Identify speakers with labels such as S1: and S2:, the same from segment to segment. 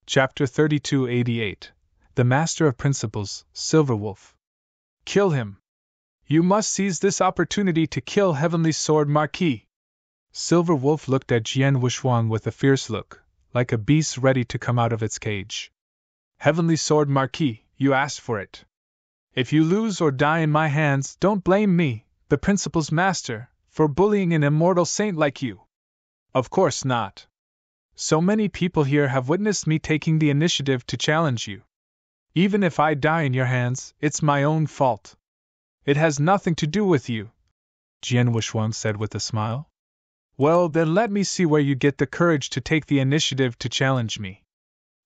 S1: Chapter 3288. The Master of Principles, Silverwolf. Kill him! You must seize this opportunity to kill Heavenly Sword Marquis! Silverwolf looked at Jian Wushuang with a fierce look, like a beast ready to come out of its cage. Heavenly Sword Marquis, you asked for it. If you lose or die in my hands, don't blame me, the Principles Master, for bullying an immortal saint like you. Of course not. So many people here have witnessed me taking the initiative to challenge you. Even if I die in your hands, it's my own fault. It has nothing to do with you, Jian Wushuang said with a smile. Well, then let me see where you get the courage to take the initiative to challenge me.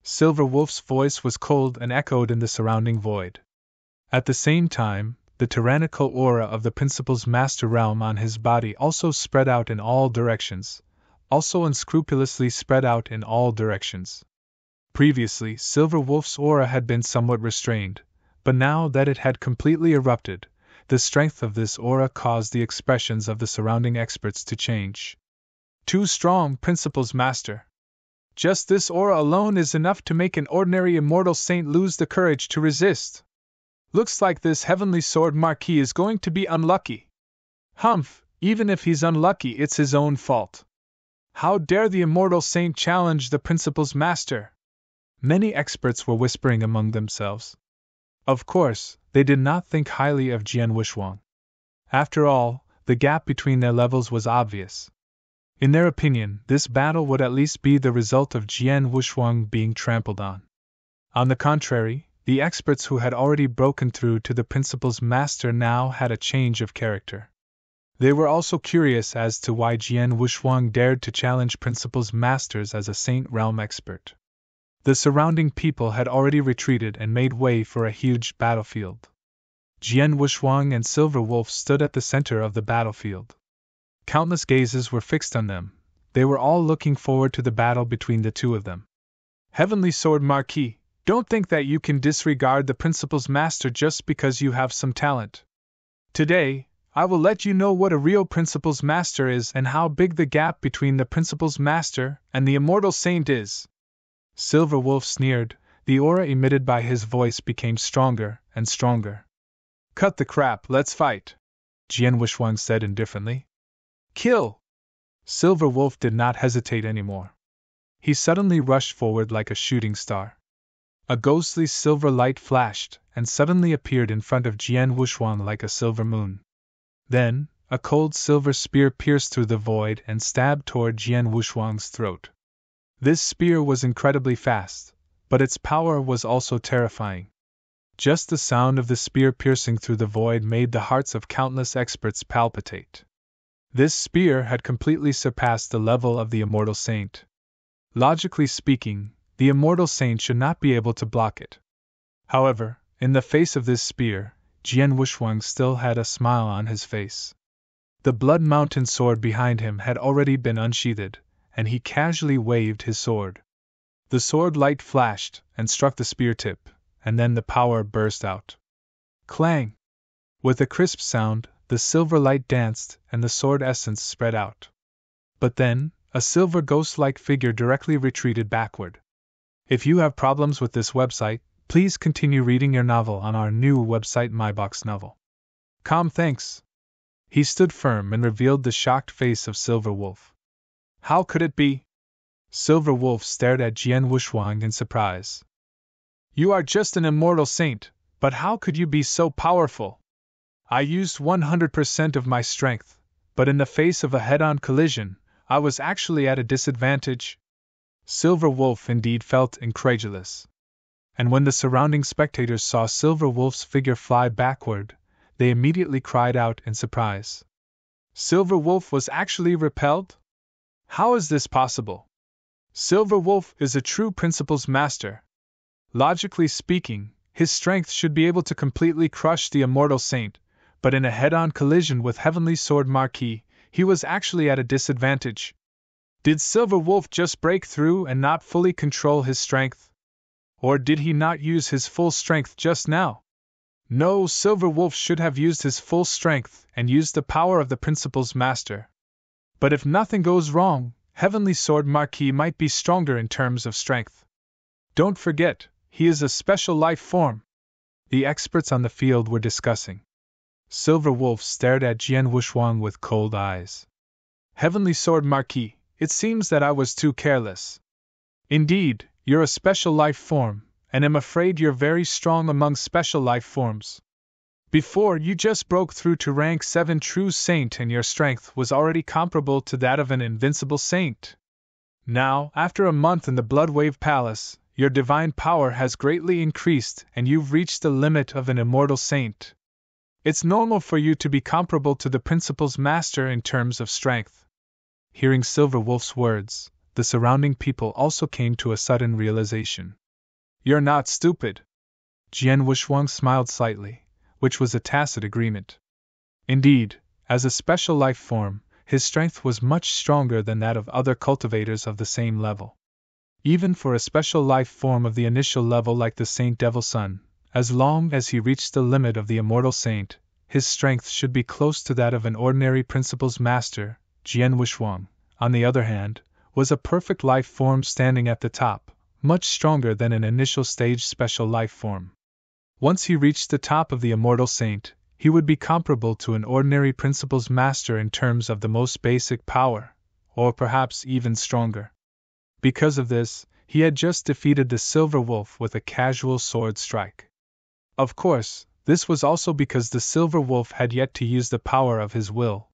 S1: Silverwolf's voice was cold and echoed in the surrounding void. At the same time, the tyrannical aura of the Principles Master realm on his body also spread out in all directions, also unscrupulously spread out in all directions. Previously, Silverwolf's aura had been somewhat restrained, but now that it had completely erupted, the strength of this aura caused the expressions of the surrounding experts to change. Too strong, Principles Master. Just this aura alone is enough to make an ordinary immortal saint lose the courage to resist. Looks like this Heavenly Sword Marquis is going to be unlucky. Humph, even if he's unlucky, it's his own fault. How dare the immortal saint challenge the Principles Master? Many experts were whispering among themselves. Of course, they did not think highly of Jian Wushuang. After all, the gap between their levels was obvious. In their opinion, this battle would at least be the result of Jian Wushuang being trampled on. On the contrary, the experts who had already broken through to the Principles Master now had a change of character. They were also curious as to why Jian Wushuang dared to challenge Principles Masters as a Saint Realm expert. The surrounding people had already retreated and made way for a huge battlefield. Jian Wushuang and Silverwolf stood at the center of the battlefield. Countless gazes were fixed on them. They were all looking forward to the battle between the two of them. Heavenly Sword Marquis, don't think that you can disregard the Principles Master just because you have some talent. Today, I will let you know what a real Principles Master is and how big the gap between the Principles Master and the Immortal Saint is. Silverwolf sneered. The aura emitted by his voice became stronger and stronger. Cut the crap, let's fight, Jian Wushuang said indifferently. Kill! Silverwolf did not hesitate anymore. He suddenly rushed forward like a shooting star. A ghostly silver light flashed and suddenly appeared in front of Jian Wushuang like a silver moon. Then, a cold silver spear pierced through the void and stabbed toward Jian Wushuang's throat. This spear was incredibly fast, but its power was also terrifying. Just the sound of the spear piercing through the void made the hearts of countless experts palpitate. This spear had completely surpassed the level of the Immortal Saint. Logically speaking, the Immortal Saint should not be able to block it. However, in the face of this spear, Jian Wushuang still had a smile on his face. The Blood Mountain sword behind him had already been unsheathed, and he casually waved his sword. The sword light flashed and struck the spear tip, and then the power burst out. Clang! With a crisp sound, the silver light danced and the sword essence spread out. But then, a silver ghost-like figure directly retreated backward. If you have problems with this website, please continue reading your novel on our new website MyBox Novel. Thanks. He stood firm and revealed the shocked face of Silverwolf. How could it be? Silverwolf stared at Jian Wushuang in surprise. You are just an immortal saint, but how could you be so powerful? I used 100% of my strength, but in the face of a head-on collision, I was actually at a disadvantage. Silverwolf indeed felt incredulous. And when the surrounding spectators saw Silverwolf's figure fly backward, they immediately cried out in surprise. Silverwolf was actually repelled? How is this possible? Silverwolf is a true Principles Master. Logically speaking, his strength should be able to completely crush the Immortal Saint, but in a head-on collision with Heavenly Sword Marquis, he was actually at a disadvantage. Did Silverwolf just break through and not fully control his strength? Or did he not use his full strength just now? No, Silverwolf should have used his full strength and used the power of the Principles Master. But if nothing goes wrong, Heavenly Sword Marquis might be stronger in terms of strength. Don't forget, he is a special life form. The experts on the field were discussing. Silver Wolf stared at Jian Wushuang with cold eyes. Heavenly Sword Marquis, it seems that I was too careless. Indeed, you're a special life form, and I'm afraid you're very strong among special life forms. Before, you just broke through to rank 7 true saint and your strength was already comparable to that of an invincible saint. Now, after a month in the Bloodwave Palace, your divine power has greatly increased and you've reached the limit of an immortal saint. It's normal for you to be comparable to the Principal's Master in terms of strength. Hearing Silver Wolf's words, the surrounding people also came to a sudden realization. You're not stupid. Jian Wushuang smiled slightly, which was a tacit agreement. Indeed, as a special life form, his strength was much stronger than that of other cultivators of the same level. Even for a special life form of the initial level like the Saint Devil Sun, as long as he reached the limit of the immortal saint, his strength should be close to that of an ordinary Principal's Master. Jian Wushuang, on the other hand, was a perfect life form standing at the top, much stronger than an initial stage special life form. Once he reached the top of the immortal saint, he would be comparable to an ordinary Principal's Master in terms of the most basic power, or perhaps even stronger. Because of this, he had just defeated the Silver Wolf with a casual sword strike. Of course, this was also because the Silver Wolf had yet to use the power of his will.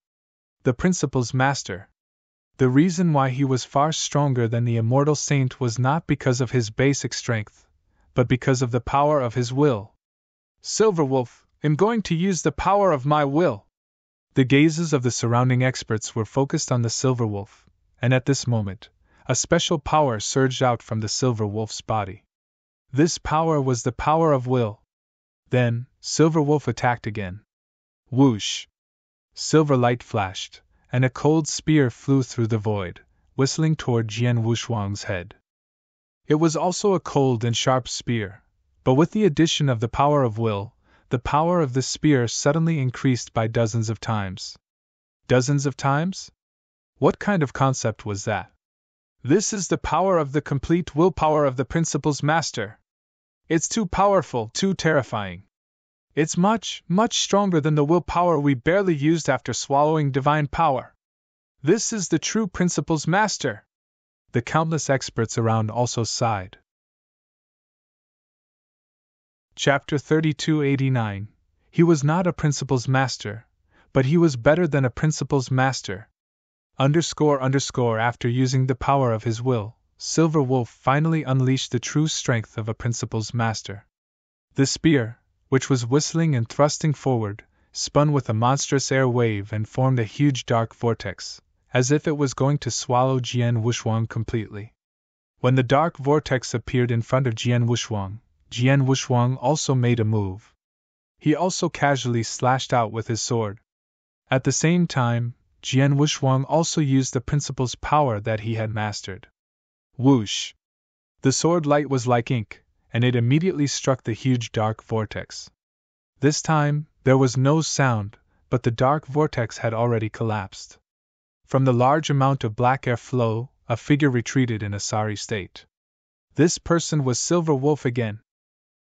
S1: The Principal's Master. The reason why he was far stronger than the immortal saint was not because of his basic strength, but because of the power of his will. Silver Wolf, I'm going to use the power of my will. The gazes of the surrounding experts were focused on the Silver Wolf, and at this moment, a special power surged out from the Silver Wolf's body. This power was the power of will. Then, Silver Wolf attacked again. Whoosh! Silver light flashed, and a cold spear flew through the void, whistling toward Jian Wushuang's head. It was also a cold and sharp spear, but with the addition of the power of will, the power of the spear suddenly increased by dozens of times. Dozens of times? What kind of concept was that? This is the power of the complete willpower of the Principal's Master. It's too powerful, too terrifying. It's much, much stronger than the willpower we barely used after swallowing divine power. This is the true Principal's Master. The countless experts around also sighed. Chapter 3289. He was not a Principal's Master, but he was better than a Principal's Master. After using the power of his will, Silver Wolf finally unleashed the true strength of a Principal's Master. The spear, which was whistling and thrusting forward, spun with a monstrous air wave and formed a huge dark vortex, as if it was going to swallow Jian Wushuang completely. When the dark vortex appeared in front of Jian Wushuang also made a move. He also casually slashed out with his sword. At the same time, Jian Wushuang also used the Principal's power that he had mastered. Whoosh! The sword light was like ink, and it immediately struck the huge dark vortex. This time, there was no sound, but the dark vortex had already collapsed. From the large amount of black air flow, a figure retreated in a sorry state. This person was Silver Wolf again.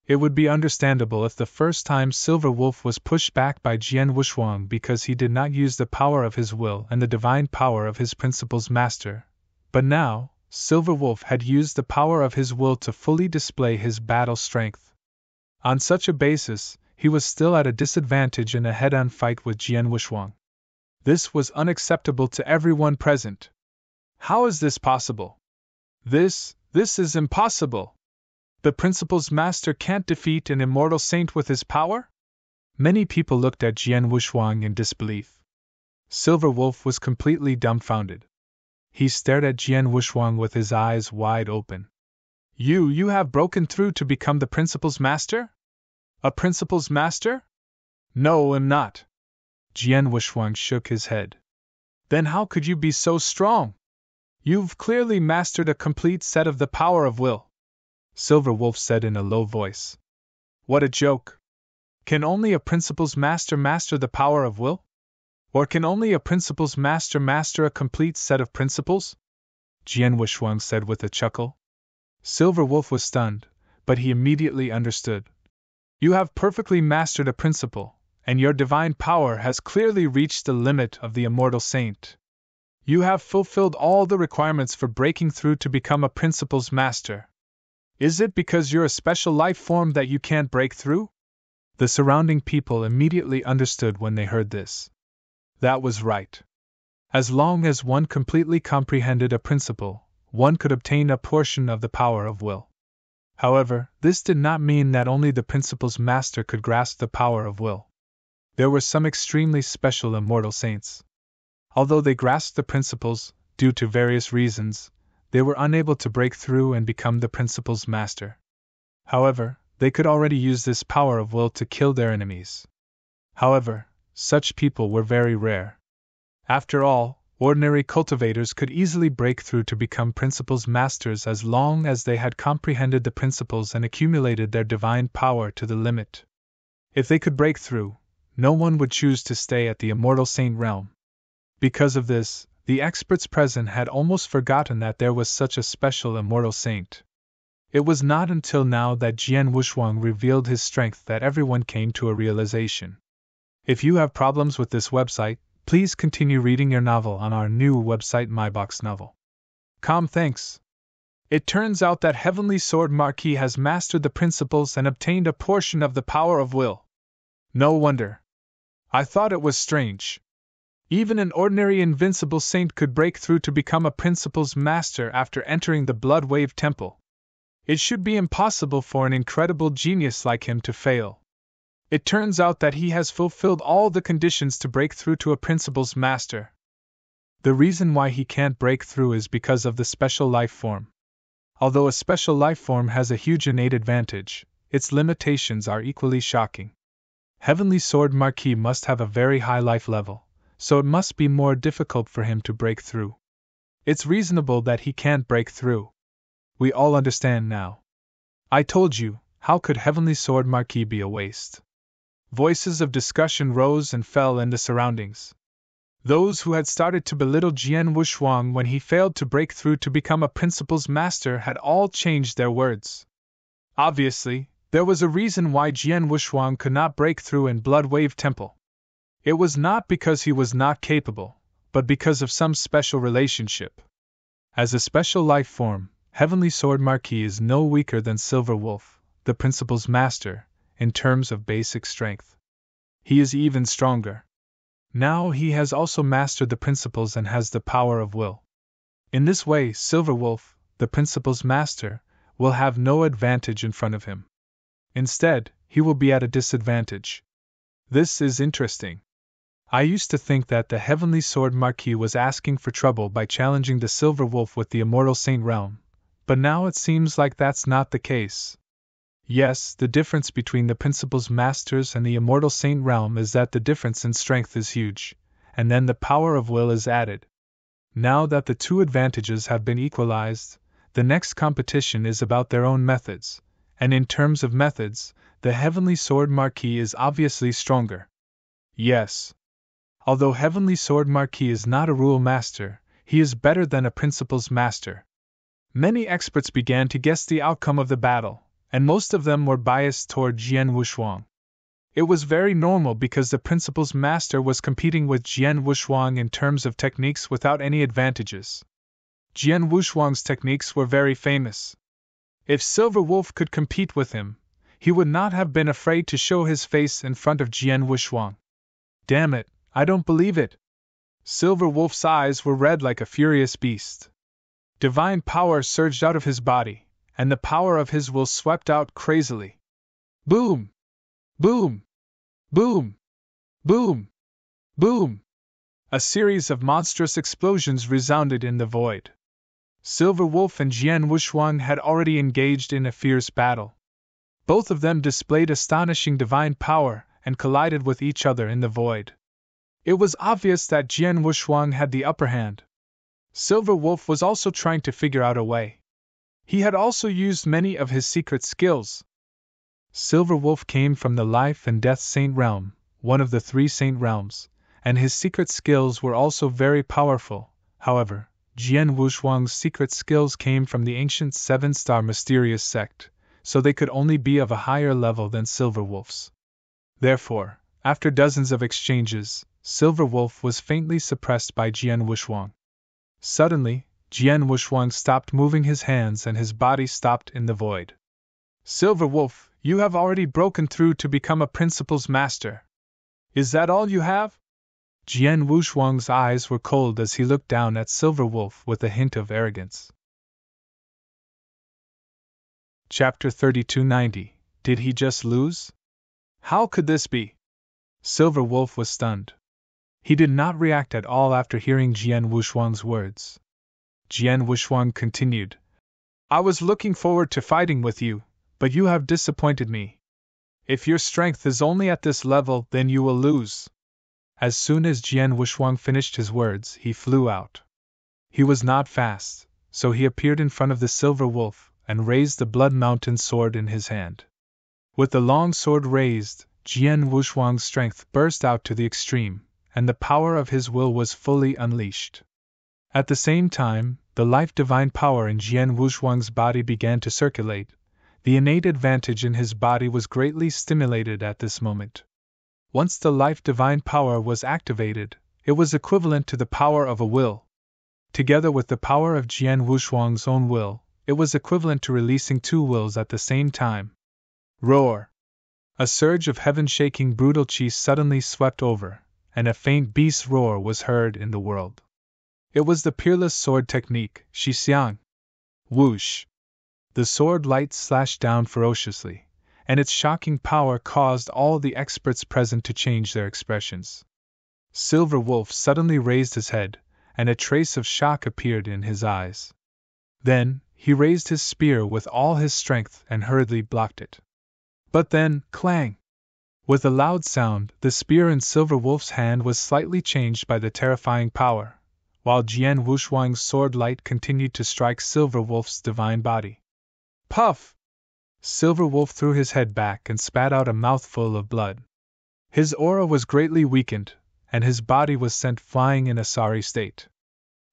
S1: It would be understandable if the first time Silver Wolf was pushed back by Jian Wushuang because he did not use the power of his will and the divine power of his Principal's Master. But now, Silver Wolf had used the power of his will to fully display his battle strength. On such a basis, he was still at a disadvantage in a head-on fight with Jian Wushuang. This was unacceptable to everyone present. How is this possible? This is impossible. The Principal's Master can't defeat an immortal saint with his power? Many people looked at Jian Wushuang in disbelief. Silver Wolf was completely dumbfounded. He stared at Jian Wushuang with his eyes wide open. You have broken through to become the Principal's Master? A Principal's Master? No, I'm not. Jian Wushuang shook his head. Then how could you be so strong? You've clearly mastered a complete set of the power of will. Silver Wolf said in a low voice. What a joke! Can only a Principal's Master master the power of will? Or can only a Principal's Master master a complete set of principles? Jian Wushuang said with a chuckle. Silver Wolf was stunned, but he immediately understood. You have perfectly mastered a principle, and your divine power has clearly reached the limit of the immortal saint. You have fulfilled all the requirements for breaking through to become a principle's master. Is it because you're a special life form that you can't break through? The surrounding people immediately understood when they heard this. That was right. As long as one completely comprehended a principle, one could obtain a portion of the power of will. However, this did not mean that only the principle's master could grasp the power of will. There were some extremely special immortal saints. Although they grasped the principles, due to various reasons, they were unable to break through and become the principle's master. However, they could already use this power of will to kill their enemies. However, such people were very rare. After all, ordinary cultivators could easily break through to become principles masters as long as they had comprehended the principles and accumulated their divine power to the limit. If they could break through, no one would choose to stay at the immortal saint realm. Because of this, the experts present had almost forgotten that there was such a special immortal saint. It was not until now that Jian Wushuang revealed his strength that everyone came to a realization. If you have problems with this website, please continue reading your novel on our new website MyBox Novel. Thanks. It turns out that Heavenly Sword Marquis has mastered the principles and obtained a portion of the power of will. No wonder. I thought it was strange. Even an ordinary invincible saint could break through to become a principle's master after entering the Blood Wave Temple. It should be impossible for an incredible genius like him to fail. It turns out that he has fulfilled all the conditions to break through to a principle's master. The reason why he can't break through is because of the special life form. Although a special life form has a huge innate advantage, its limitations are equally shocking. Heavenly Sword Marquis must have a very high life level, so it must be more difficult for him to break through. It's reasonable that he can't break through. We all understand now. I told you, how could Heavenly Sword Marquis be a waste? Voices of discussion rose and fell in the surroundings. Those who had started to belittle Jian Wushuang when he failed to break through to become a principle's master had all changed their words. Obviously, there was a reason why Jian Wushuang could not break through in Blood Wave Temple. It was not because he was not capable, but because of some special relationship. As a special life form, Heavenly Sword Marquis is no weaker than Silver Wolf, the principle's master, in terms of basic strength. He is even stronger. Now he has also mastered the principles and has the power of will. In this way, Silver Wolf, the principle's master, will have no advantage in front of him. Instead, he will be at a disadvantage. This is interesting. I used to think that the Heavenly Sword Marquis was asking for trouble by challenging the Silver Wolf with the Immortal Saint Realm, but now it seems like that's not the case. Yes, the difference between the Principle's Masters and the Immortal Saint Realm is that the difference in strength is huge, and then the power of will is added. Now that the two advantages have been equalized, the next competition is about their own methods, and in terms of methods, the Heavenly Sword Marquis is obviously stronger. Yes. Although Heavenly Sword Marquis is not a rule master, he is better than a Principle's Master. Many experts began to guess the outcome of the battle, and most of them were biased toward Jian Wushuang. It was very normal because the Principle's Master was competing with Jian Wushuang in terms of techniques without any advantages. Jian Wushuang's techniques were very famous. If Silver Wolf could compete with him, he would not have been afraid to show his face in front of Jian Wushuang. Damn it, I don't believe it. Silver Wolf's eyes were red like a furious beast. Divine power surged out of his body, and the power of his will swept out crazily. Boom! Boom! Boom! Boom! Boom! A series of monstrous explosions resounded in the void. Silver Wolf and Jian Wushuang had already engaged in a fierce battle. Both of them displayed astonishing divine power and collided with each other in the void. It was obvious that Jian Wushuang had the upper hand. Silver Wolf was also trying to figure out a way. He had also used many of his secret skills. Silver Wolf came from the Life and Death Saint Realm, one of the 3 Saint Realms, and his secret skills were also very powerful. However, Jian Wushuang's secret skills came from the ancient seven-star mysterious sect, so they could only be of a higher level than Silver Wolf's. Therefore, after dozens of exchanges, Silver Wolf was faintly suppressed by Jian Wushuang. Suddenly, Jian Wushuang stopped moving his hands and his body stopped in the void. Silver Wolf, you have already broken through to become a principal's master. Is that all you have? Jian Wushuang's eyes were cold as he looked down at Silver Wolf with a hint of arrogance. Chapter 3290. Did he just lose? How could this be? Silver Wolf was stunned. He did not react at all after hearing Jian Wushuang's words. Jian Wushuang continued, I was looking forward to fighting with you, but you have disappointed me. If your strength is only at this level, then you will lose. As soon as Jian Wushuang finished his words, he flew out. He was not fast, so he appeared in front of the Silver Wolf and raised the Blood Mountain sword in his hand. With the long sword raised, Jian Wushuang's strength burst out to the extreme, and the power of his will was fully unleashed. At the same time, the life-divine power in Jian Wushuang's body began to circulate. The innate advantage in his body was greatly stimulated at this moment. Once the life-divine power was activated, it was equivalent to the power of a will. Together with the power of Jian Wushuang's own will, it was equivalent to releasing two wills at the same time. Roar! A surge of heaven-shaking brutal chi suddenly swept over, and a faint beast roar was heard in the world. It was the peerless sword technique, Shixiang. Whoosh! The sword light slashed down ferociously, and its shocking power caused all the experts present to change their expressions. Silver Wolf suddenly raised his head, and a trace of shock appeared in his eyes. Then, he raised his spear with all his strength and hurriedly blocked it. But then, clang! With a loud sound, the spear in Silver Wolf's hand was slightly changed by the terrifying power, while Jian Wushuang's sword light continued to strike Silver Wolf's divine body. Puff! Silver Wolf threw his head back and spat out a mouthful of blood. His aura was greatly weakened, and his body was sent flying in a sorry state.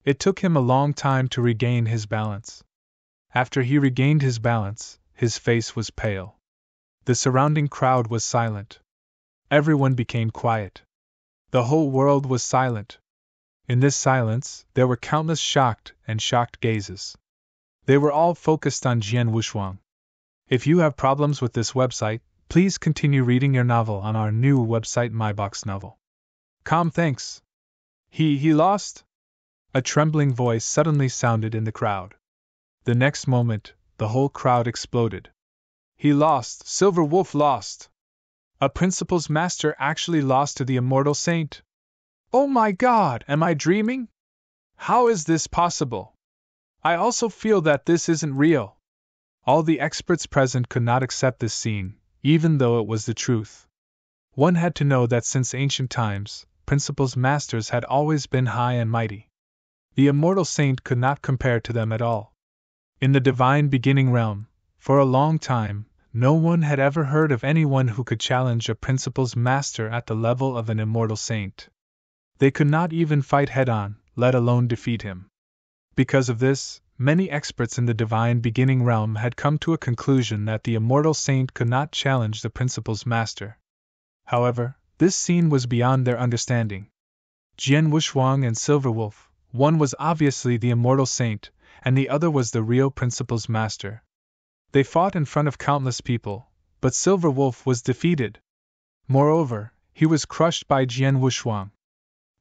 S1: It took him a long time to regain his balance. After he regained his balance, his face was pale. The surrounding crowd was silent. Everyone became quiet. The whole world was silent. In this silence, there were countless shocked gazes. They were all focused on Jian Wushuang. If you have problems with this website, please continue reading your novel on our new website myboxnovel.com. Thanks. He lost? A trembling voice suddenly sounded in the crowd. The next moment, the whole crowd exploded. He lost! Silver Wolf lost! A principal's master actually lost to the immortal saint! Oh my God, am I dreaming? How is this possible? I also feel that this isn't real. All the experts present could not accept this scene, even though it was the truth. One had to know that since ancient times, principals' masters had always been high and mighty. The immortal saint could not compare to them at all. In the divine beginning realm, for a long time, no one had ever heard of anyone who could challenge a principal's master at the level of an immortal saint. They could not even fight head-on, let alone defeat him. Because of this, many experts in the divine beginning realm had come to a conclusion that the immortal saint could not challenge the principal's master. However, this scene was beyond their understanding. Jian Wushuang and Silver Wolf, one was obviously the immortal saint, and the other was the real principal's master. They fought in front of countless people, but Silver Wolf was defeated. Moreover, he was crushed by Jian Wushuang.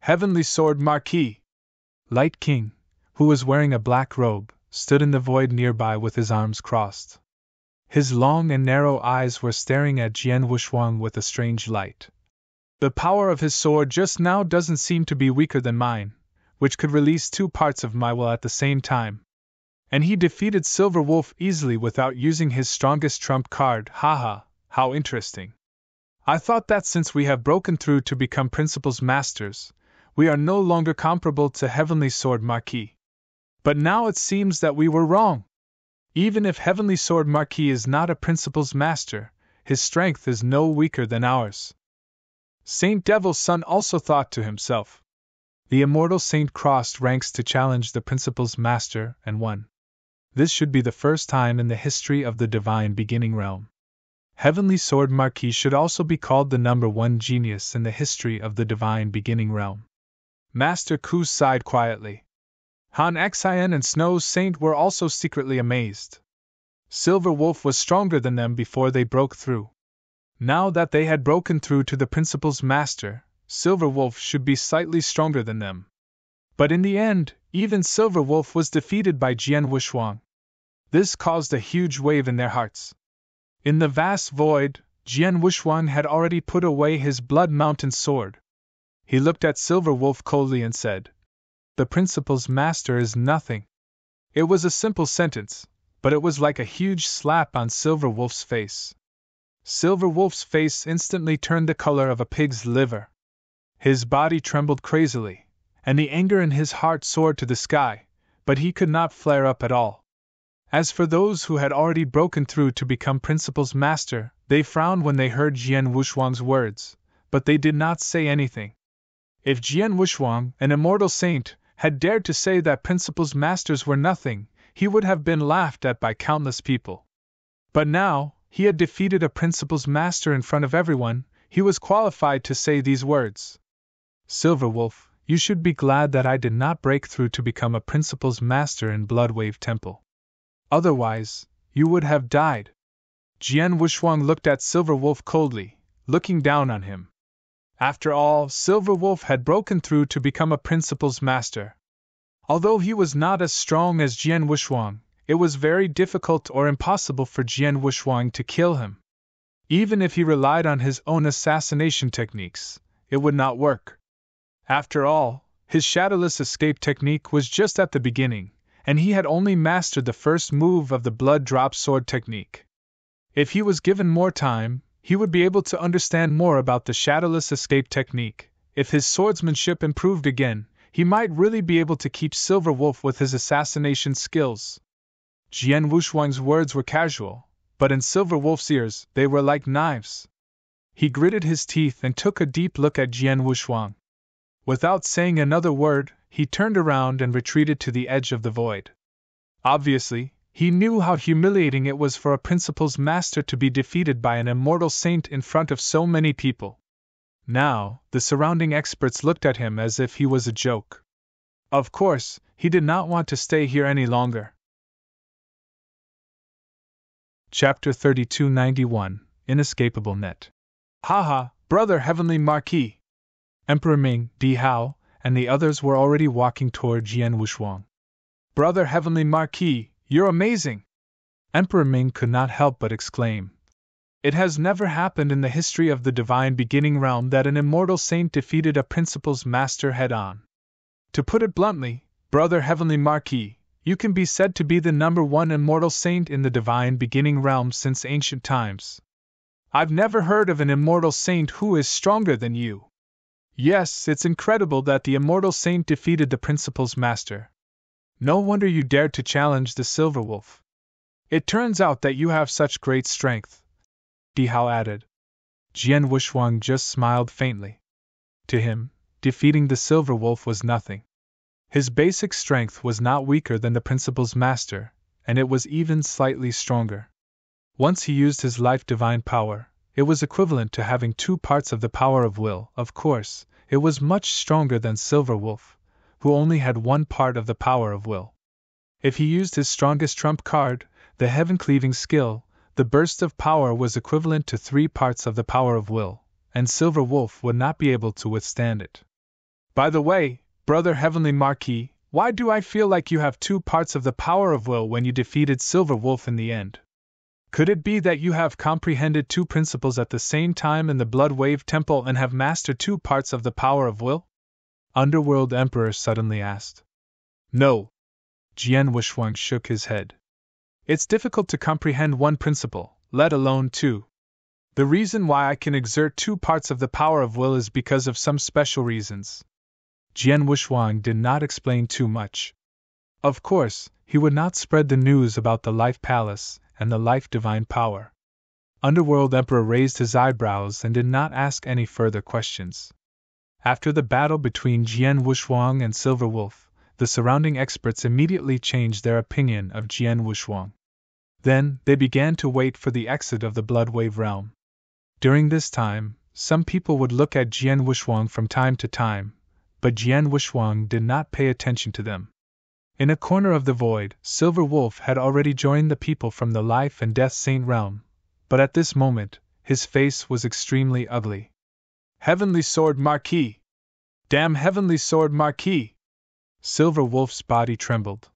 S1: Heavenly Sword Marquis! Light King, who was wearing a black robe, stood in the void nearby with his arms crossed. His long and narrow eyes were staring at Jian Wushuang with a strange light. The power of his sword just now doesn't seem to be weaker than mine, which could release two parts of my will at the same time. And he defeated Silver Wolf easily without using his strongest trump card. Haha, how interesting. I thought that since we have broken through to become principal's masters, we are no longer comparable to Heavenly Sword Marquis. But now it seems that we were wrong. Even if Heavenly Sword Marquis is not a principal's master, his strength is no weaker than ours. Saint Devil's son also thought to himself. The immortal saint crossed ranks to challenge the principal's master and won. This should be the first time in the history of the divine beginning realm. Heavenly Sword Marquis should also be called the number one genius in the history of the divine beginning realm. Master Ku sighed quietly. Han Xian and Snow's Saint were also secretly amazed. Silver Wolf was stronger than them before they broke through. Now that they had broken through to the principal's master, Silver Wolf should be slightly stronger than them. But in the end, even Silver Wolf was defeated by Jian Wushuang. This caused a huge wave in their hearts. In the vast void, Jian Wushuang had already put away his Blood Mountain sword. He looked at Silver Wolf coldly and said, "The principal's master is nothing." It was a simple sentence, but it was like a huge slap on Silver Wolf's face. Silver Wolf's face instantly turned the color of a pig's liver. His body trembled crazily, and the anger in his heart soared to the sky, but he could not flare up at all. As for those who had already broken through to become Principal's master, they frowned when they heard Jian Wushuang's words, but they did not say anything. If Jian Wushuang, an immortal saint, had dared to say that Principal's masters were nothing, he would have been laughed at by countless people. But now, he had defeated a Principal's master in front of everyone, he was qualified to say these words. Silver Wolf, you should be glad that I did not break through to become a Principal's master in Bloodwave Temple. Otherwise, you would have died. Jian Wushuang looked at Silver Wolf coldly, looking down on him. After all, Silver Wolf had broken through to become a Principal's master. Although he was not as strong as Jian Wushuang, it was very difficult or impossible for Jian Wushuang to kill him. Even if he relied on his own assassination techniques, it would not work. After all, his shadowless escape technique was just at the beginning, and he had only mastered the first move of the blood drop sword technique. If he was given more time, he would be able to understand more about the shadowless escape technique. If his swordsmanship improved again, he might really be able to keep Silver Wolf with his assassination skills. Jian Wushuang's words were casual, but in Silver Wolf's ears, they were like knives. He gritted his teeth and took a deep look at Jian Wushuang. Without saying another word, he turned around and retreated to the edge of the void. Obviously, he knew how humiliating it was for a Principal's master to be defeated by an immortal saint in front of so many people. Now, the surrounding experts looked at him as if he was a joke. Of course, he did not want to stay here any longer. Chapter 3291, Inescapable Net. Haha, Brother Heavenly Marquis! Emperor Ming, Di Hao, and the others were already walking toward Jian Wushuang. Brother Heavenly Marquis, you're amazing! Emperor Ming could not help but exclaim. It has never happened in the history of the divine beginning realm that an immortal saint defeated a Principal's master head-on. To put it bluntly, Brother Heavenly Marquis, you can be said to be the number one immortal saint in the divine beginning realm since ancient times. I've never heard of an immortal saint who is stronger than you. Yes, it's incredible that the immortal saint defeated the Principal's master. No wonder you dared to challenge the Silver Wolf. It turns out that you have such great strength, Di Hao added. Jian Wushuang just smiled faintly. To him, defeating the Silver Wolf was nothing. His basic strength was not weaker than the Principal's master, and it was even slightly stronger. Once he used his life divine power, it was equivalent to having 2 parts of the power of will. Of course, it was much stronger than Silver Wolf, who only had 1 part of the power of will. If he used his strongest trump card, the heaven-cleaving skill, the burst of power was equivalent to 3 parts of the power of will, and Silver Wolf would not be able to withstand it. By the way, Brother Heavenly Marquis, why do I feel like you have 2 parts of the power of will when you defeated Silver Wolf in the end? Could it be that you have comprehended 2 principles at the same time in the Bloodwave Temple and have mastered 2 parts of the power of will? Underworld Emperor suddenly asked. No. Jian Wushuang shook his head. It's difficult to comprehend 1 principle, let alone 2. The reason why I can exert 2 parts of the power of will is because of some special reasons. Jian Wushuang did not explain too much. Of course, he would not spread the news about the Life Palace and the Life Divine Power. Underworld Emperor raised his eyebrows and did not ask any further questions. After the battle between Jian Wushuang and Silver Wolf, the surrounding experts immediately changed their opinion of Jian Wushuang. Then, they began to wait for the exit of the Blood Wave realm. During this time, some people would look at Jian Wushuang from time to time, but Jian Wushuang did not pay attention to them. In a corner of the void, Silver Wolf had already joined the people from the Life and Death Saint realm, but at this moment, his face was extremely ugly. Heavenly Sword Marquis! Damn Heavenly Sword Marquis! Silver Wolf's body trembled.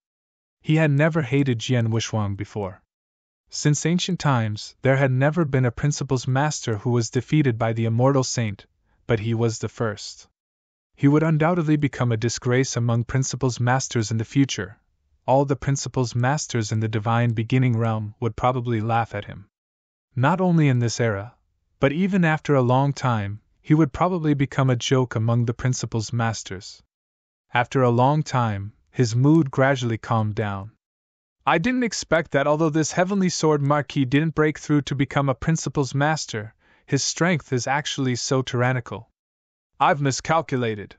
S1: He had never hated Jian Wushuang before. Since ancient times, there had never been a Principal's Master who was defeated by the Immortal Saint, but he was the first. He would undoubtedly become a disgrace among Principal's Masters in the future. All the Principal's Masters in the Divine Beginning realm would probably laugh at him. Not only in this era, but even after a long time, he would probably become a joke among the Principal's Masters. After a long time, his mood gradually calmed down. I didn't expect that although this Heavenly Sword Marquis didn't break through to become a Principal's Master, his strength is actually so tyrannical. I've miscalculated.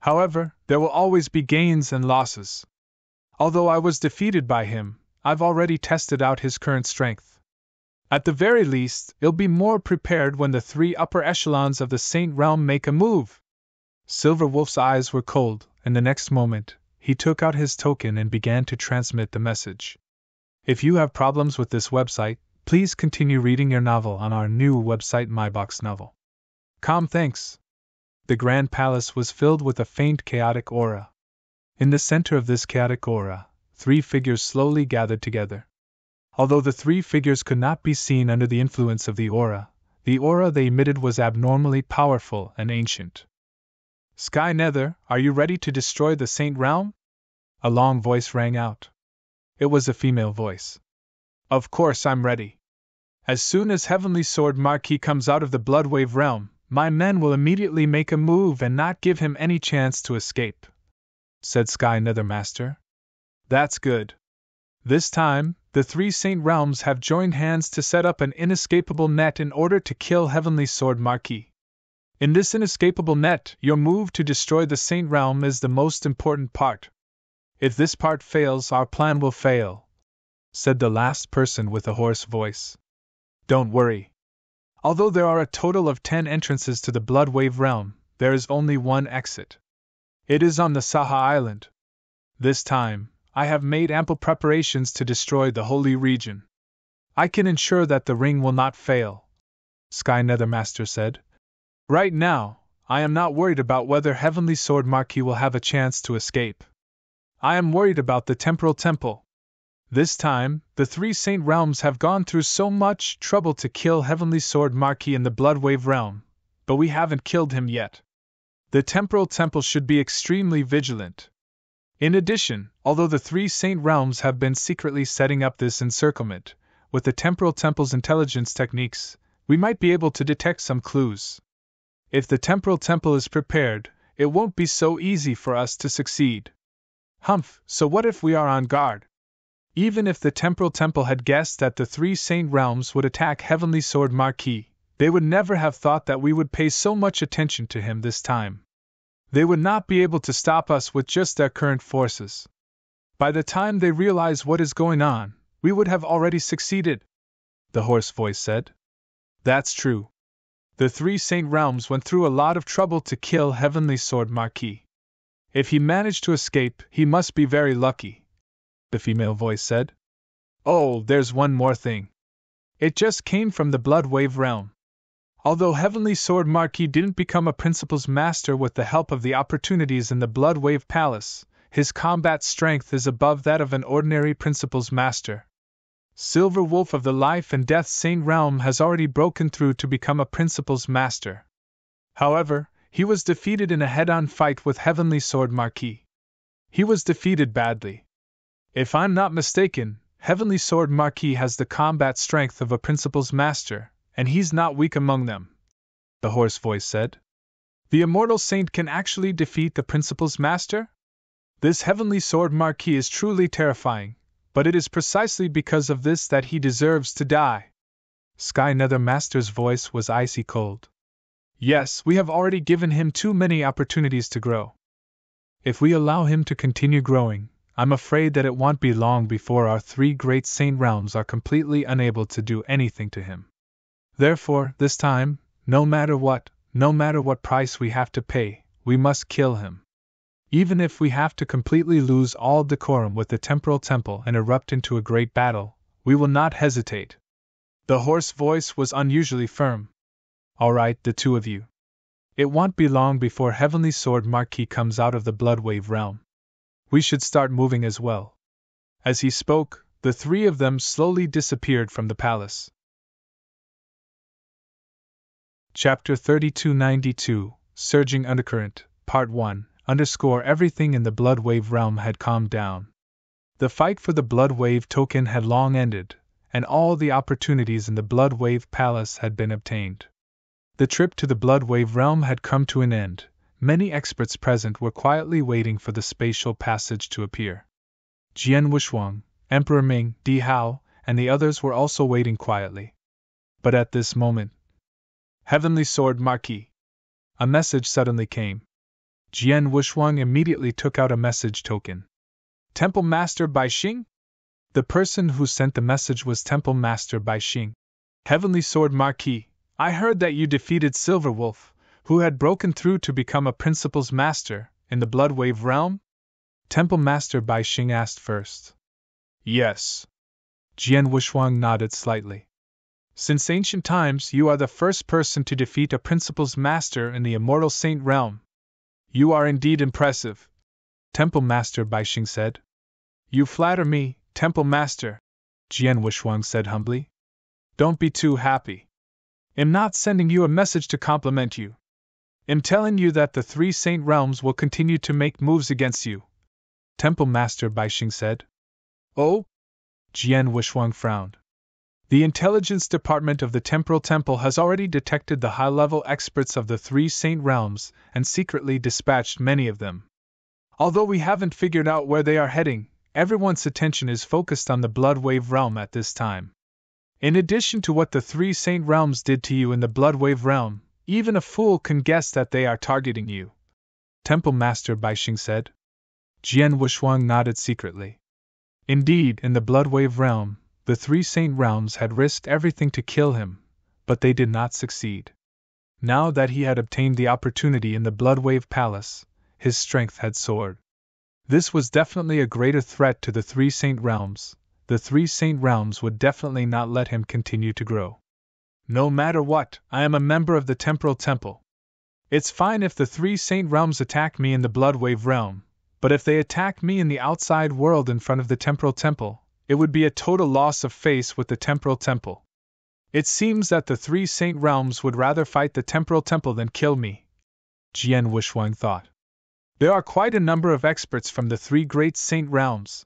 S1: However, there will always be gains and losses. Although I was defeated by him, I've already tested out his current strength. At the very least, I'll be more prepared when the 3 upper echelons of the Saint Realm make a move. Silver Wolf's eyes were cold, and the next moment, he took out his token and began to transmit the message. If you have problems with this website, please continue reading your novel on our new website myboxnovel.com. Thanks. The Grand Palace was filled with a faint chaotic aura. In the center of this chaotic aura, 3 figures slowly gathered together. Although the 3 figures could not be seen under the influence of the aura they emitted was abnormally powerful and ancient. Sky Nether, are you ready to destroy the Saint Realm? A long voice rang out. It was a female voice. Of course I'm ready. As soon as Heavenly Sword Marquis comes out of the Bloodwave realm, my men will immediately make a move and not give him any chance to escape, said Sky Nether Master. That's good. This time, the 3 Saint Realms have joined hands to set up an inescapable net in order to kill Heavenly Sword Marquis. In this inescapable net, your move to destroy the Saint Realm is the most important part. If this part fails, our plan will fail, said the last person with a hoarse voice. Don't worry. Although there are a total of 10 entrances to the Bloodwave realm, there is only one exit. It is on the Saha Island. This time, I have made ample preparations to destroy the holy region. I can ensure that the ring will not fail, Sky Nether Master said. Right now, I am not worried about whether Heavenly Sword Marquis will have a chance to escape. I am worried about the Temporal Temple. This time, the 3 Saint Realms have gone through so much trouble to kill Heavenly Sword Marquis in the Bloodwave realm, but we haven't killed him yet. The Temporal Temple should be extremely vigilant. In addition, although the 3 Saint Realms have been secretly setting up this encirclement, with the Temporal Temple's intelligence techniques, we might be able to detect some clues. If the Temporal Temple is prepared, it won't be so easy for us to succeed. Humph, so what if we are on guard? Even if the Temporal Temple had guessed that the 3 Saint Realms would attack Heavenly Sword Marquis, they would never have thought that we would pay so much attention to him this time. They would not be able to stop us with just their current forces. By the time they realize what is going on, we would have already succeeded, the hoarse voice said. That's true. The 3 Saint Realms went through a lot of trouble to kill Heavenly Sword Marquis. If he managed to escape, he must be very lucky, the female voice said. Oh, there's one more thing. It just came from the Bloodwave realm. Although Heavenly Sword Marquis didn't become a Principal's Master with the help of the opportunities in the Bloodwave Palace, his combat strength is above that of an ordinary Principal's Master. Silver Wolf of the Life and Death Saint Realm has already broken through to become a Principal's Master. However, he was defeated in a head-on fight with Heavenly Sword Marquis. He was defeated badly. If I'm not mistaken, Heavenly Sword Marquis has the combat strength of a Principal's Master, and he's not weak among them, the hoarse voice said. The Immortal Saint can actually defeat the Principal's Master? This Heavenly Sword Marquis is truly terrifying, but it is precisely because of this that he deserves to die. Sky Nether Master's voice was icy cold. Yes, we have already given him too many opportunities to grow. If we allow him to continue growing, I'm afraid that it won't be long before our three great saint realms are completely unable to do anything to him. Therefore, this time, no matter what price we have to pay, we must kill him. Even if we have to completely lose all decorum with the temporal temple and erupt into a great battle, we will not hesitate. The hoarse voice was unusually firm. All right, the two of you. It won't be long before Heavenly Sword Marquis comes out of the Bloodwave realm. We should start moving as well. As he spoke, the three of them slowly disappeared from the palace. Chapter 3292, Surging Undercurrent, Part 1, Everything in the Bloodwave realm had calmed down. The fight for the Bloodwave token had long ended, and all the opportunities in the Bloodwave Palace had been obtained. The trip to the Bloodwave realm had come to an end. Many experts present were quietly waiting for the spatial passage to appear. Jian Wushuang, Emperor Ming, Di Hao, and the others were also waiting quietly. But at this moment, Heavenly Sword Marquis! A message suddenly came. Jian Wushuang immediately took out a message token. Temple Master Bai Xing? The person who sent the message was Temple Master Bai Xing. Heavenly Sword Marquis, I heard that you defeated Silver Wolf, who had broken through to become a Principal's Master, in the Bloodwave realm? Temple Master Bai Xing asked first. Yes. Jian Wushuang nodded slightly. Since ancient times, you are the first person to defeat a Principal's Master in the Immortal Saint realm. You are indeed impressive, Temple Master Bai Xing said. You flatter me, Temple Master, Jian Wushuang said humbly. Don't be too happy. I'm not sending you a message to compliment you. I'm telling you that the three saint realms will continue to make moves against you, Temple Master Bai Xing said. Oh? Jian Wushuang frowned. The intelligence department of the Temporal Temple has already detected the high-level experts of the three saint realms and secretly dispatched many of them. Although we haven't figured out where they are heading, everyone's attention is focused on the Bloodwave realm at this time. In addition to what the three saint realms did to you in the Bloodwave realm, even a fool can guess that they are targeting you, Temple Master Bai Xing said. Jian Wushuang nodded secretly. Indeed, in the Bloodwave realm, the three saint realms had risked everything to kill him, but they did not succeed. Now that he had obtained the opportunity in the Bloodwave Palace, his strength had soared. This was definitely a greater threat to the three saint realms. The three saint realms would definitely not let him continue to grow. No matter what, I am a member of the Temporal Temple. It's fine if the three saint realms attack me in the Bloodwave realm, but if they attack me in the outside world in front of the Temporal Temple, it would be a total loss of face with the Temporal Temple. It seems that the three saint realms would rather fight the Temporal Temple than kill me, Jian Wushuang thought. There are quite a number of experts from the three great saint realms.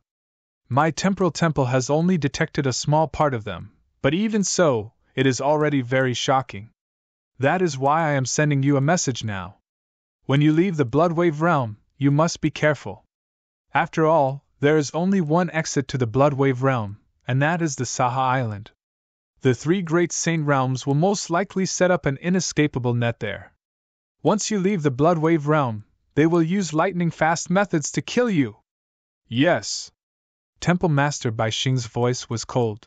S1: My Temporal Temple has only detected a small part of them, but even so, it is already very shocking. That is why I am sending you a message now. When you leave the Bloodwave realm, you must be careful. After all, there is only one exit to the Bloodwave realm, and that is the Saha Island. The three great saint realms will most likely set up an inescapable net there. Once you leave the Bloodwave realm, they will use lightning-fast methods to kill you. Yes. Temple Master Bai Xing's voice was cold.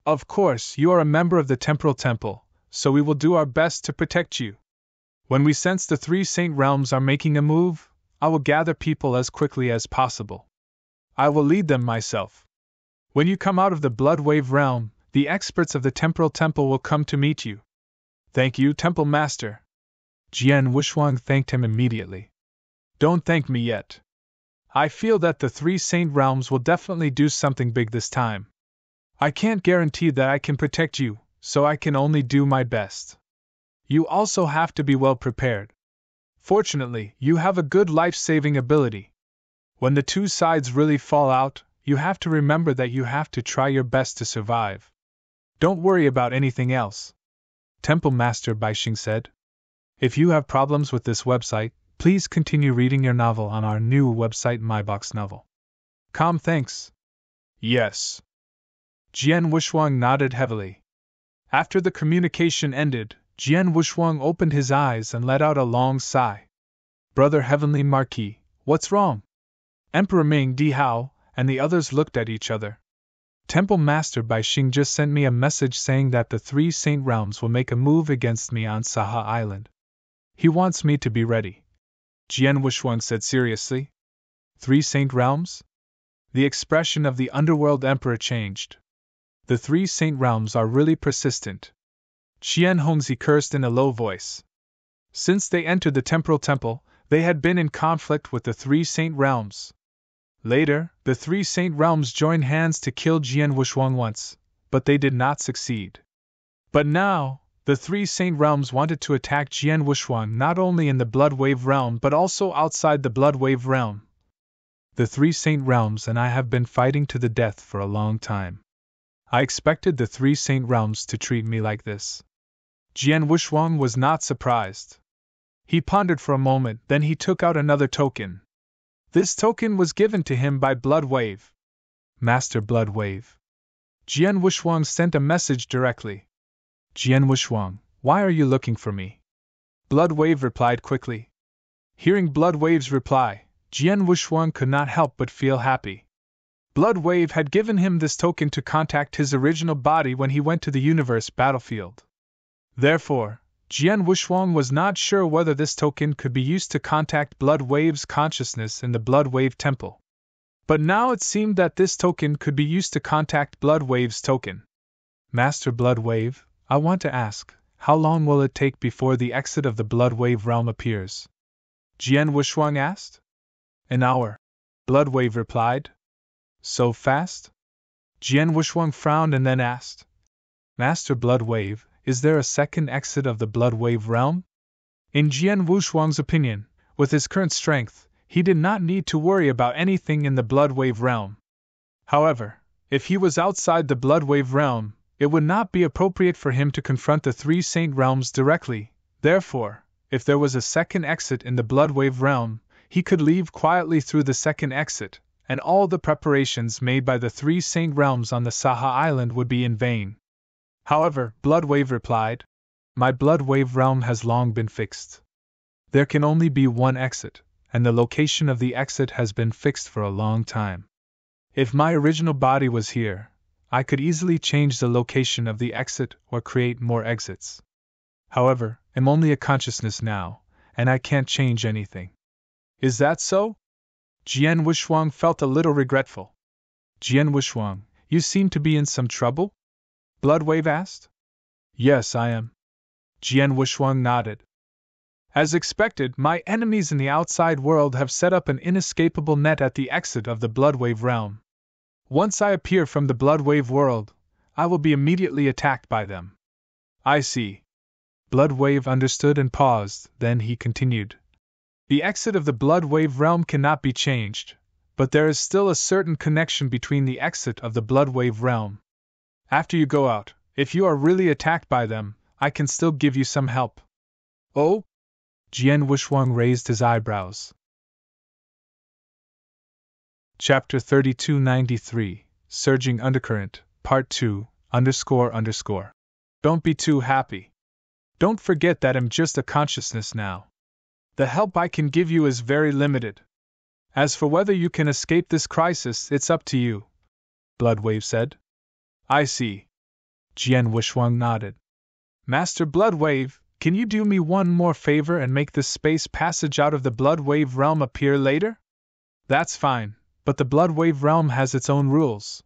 S1: Of course, you are a member of the Temporal Temple, so we will do our best to protect you. When we sense the three saint realms are making a move, I will gather people as quickly as possible. I will lead them myself. When you come out of the Bloodwave realm, the experts of the Temporal Temple will come to meet you. Thank you, Temple Master. Jian Wushuang thanked him immediately. Don't thank me yet. I feel that the three saint realms will definitely do something big this time. I can't guarantee that I can protect you, so I can only do my best. You also have to be well prepared. Fortunately, you have a good life-saving ability. When the two sides really fall out, you have to remember that you have to try your best to survive. Don't worry about anything else, Temple Master Bai Xing said. If you have problems with this website, please continue reading your novel on our new website MyBox Novel. Thanks. Yes. Jian Wushuang nodded heavily. After the communication ended, Jian Wushuang opened his eyes and let out a long sigh. Brother Heavenly Marquis, what's wrong? Emperor Ming Di Hao and the others looked at each other. Temple Master Bai Xing just sent me a message saying that the 3 Saint Realms will make a move against me on Saha Island. He wants me to be ready. Jian Wushuang said seriously. 3 Saint Realms? The expression of the underworld emperor changed. The 3 Saint Realms are really persistent. Qian Hongzi cursed in a low voice. Since they entered the temporal temple, they had been in conflict with the 3 Saint Realms. Later, the 3 Saint Realms joined hands to kill Jian Wushuang once, but they did not succeed. But now, the 3 Saint Realms wanted to attack Jian Wushuang not only in the Blood Wave realm but also outside the Blood Wave realm. The 3 Saint Realms and I have been fighting to the death for a long time. I expected the 3 Saint Realms to treat me like this. Jian Wushuang was not surprised. He pondered for a moment, then he took out another token. This token was given to him by Blood Wave. Master Blood Wave. Jian Wushuang sent a message directly. Jian Wushuang, why are you looking for me? Blood Wave replied quickly. Hearing Blood Wave's reply, Jian Wushuang could not help but feel happy. Blood Wave had given him this token to contact his original body when he went to the universe battlefield. Therefore, Jian Wushuang was not sure whether this token could be used to contact Blood Wave's consciousness in the Blood Wave Temple. But now it seemed that this token could be used to contact Blood Wave's token. Master Blood Wave, I want to ask, how long will it take before the exit of the Blood Wave realm appears? Jian Wushuang asked. An hour. Blood Wave replied. So fast? Jian Wushuang frowned and then asked. Master Blood Wave, is there a second exit of the Blood Wave realm? In Jian Wushuang's opinion, with his current strength, he did not need to worry about anything in the Blood Wave realm. However, if he was outside the Blood Wave realm, it would not be appropriate for him to confront the 3 Saint Realms directly. Therefore, if there was a second exit in the Blood Wave realm, he could leave quietly through the second exit, and all the preparations made by the 3 Saint Realms on the Saha Island would be in vain. However, Blood Wave replied, my Blood Wave realm has long been fixed. There can only be one exit, and the location of the exit has been fixed for a long time. If my original body was here, I could easily change the location of the exit or create more exits. However, I'm only a consciousness now, and I can't change anything. Is that so? Jian Wushuang felt a little regretful. Jian Wushuang, you seem to be in some trouble? Blood Wave asked. Yes, I am. Jian Wushuang nodded. As expected, my enemies in the outside world have set up an inescapable net at the exit of the Blood Wave realm. Once I appear from the Blood Wave world, I will be immediately attacked by them. I see. Blood Wave understood and paused, then he continued. The exit of the Blood Wave realm cannot be changed, but there is still a certain connection between the exit of the Blood Wave realm. After you go out, if you are really attacked by them, I can still give you some help. Oh? Jian Wushuang raised his eyebrows. Chapter 3293, Surging Undercurrent, Part 2, __. Don't be too happy. Don't forget that I'm just a consciousness now. The help I can give you is very limited. As for whether you can escape this crisis, it's up to you, Blood Wave said. I see. Jian Wushuang nodded. Master Blood Wave, can you do me one more favor and make the space passage out of the Blood Wave realm appear later? That's fine, but the Blood Wave realm has its own rules.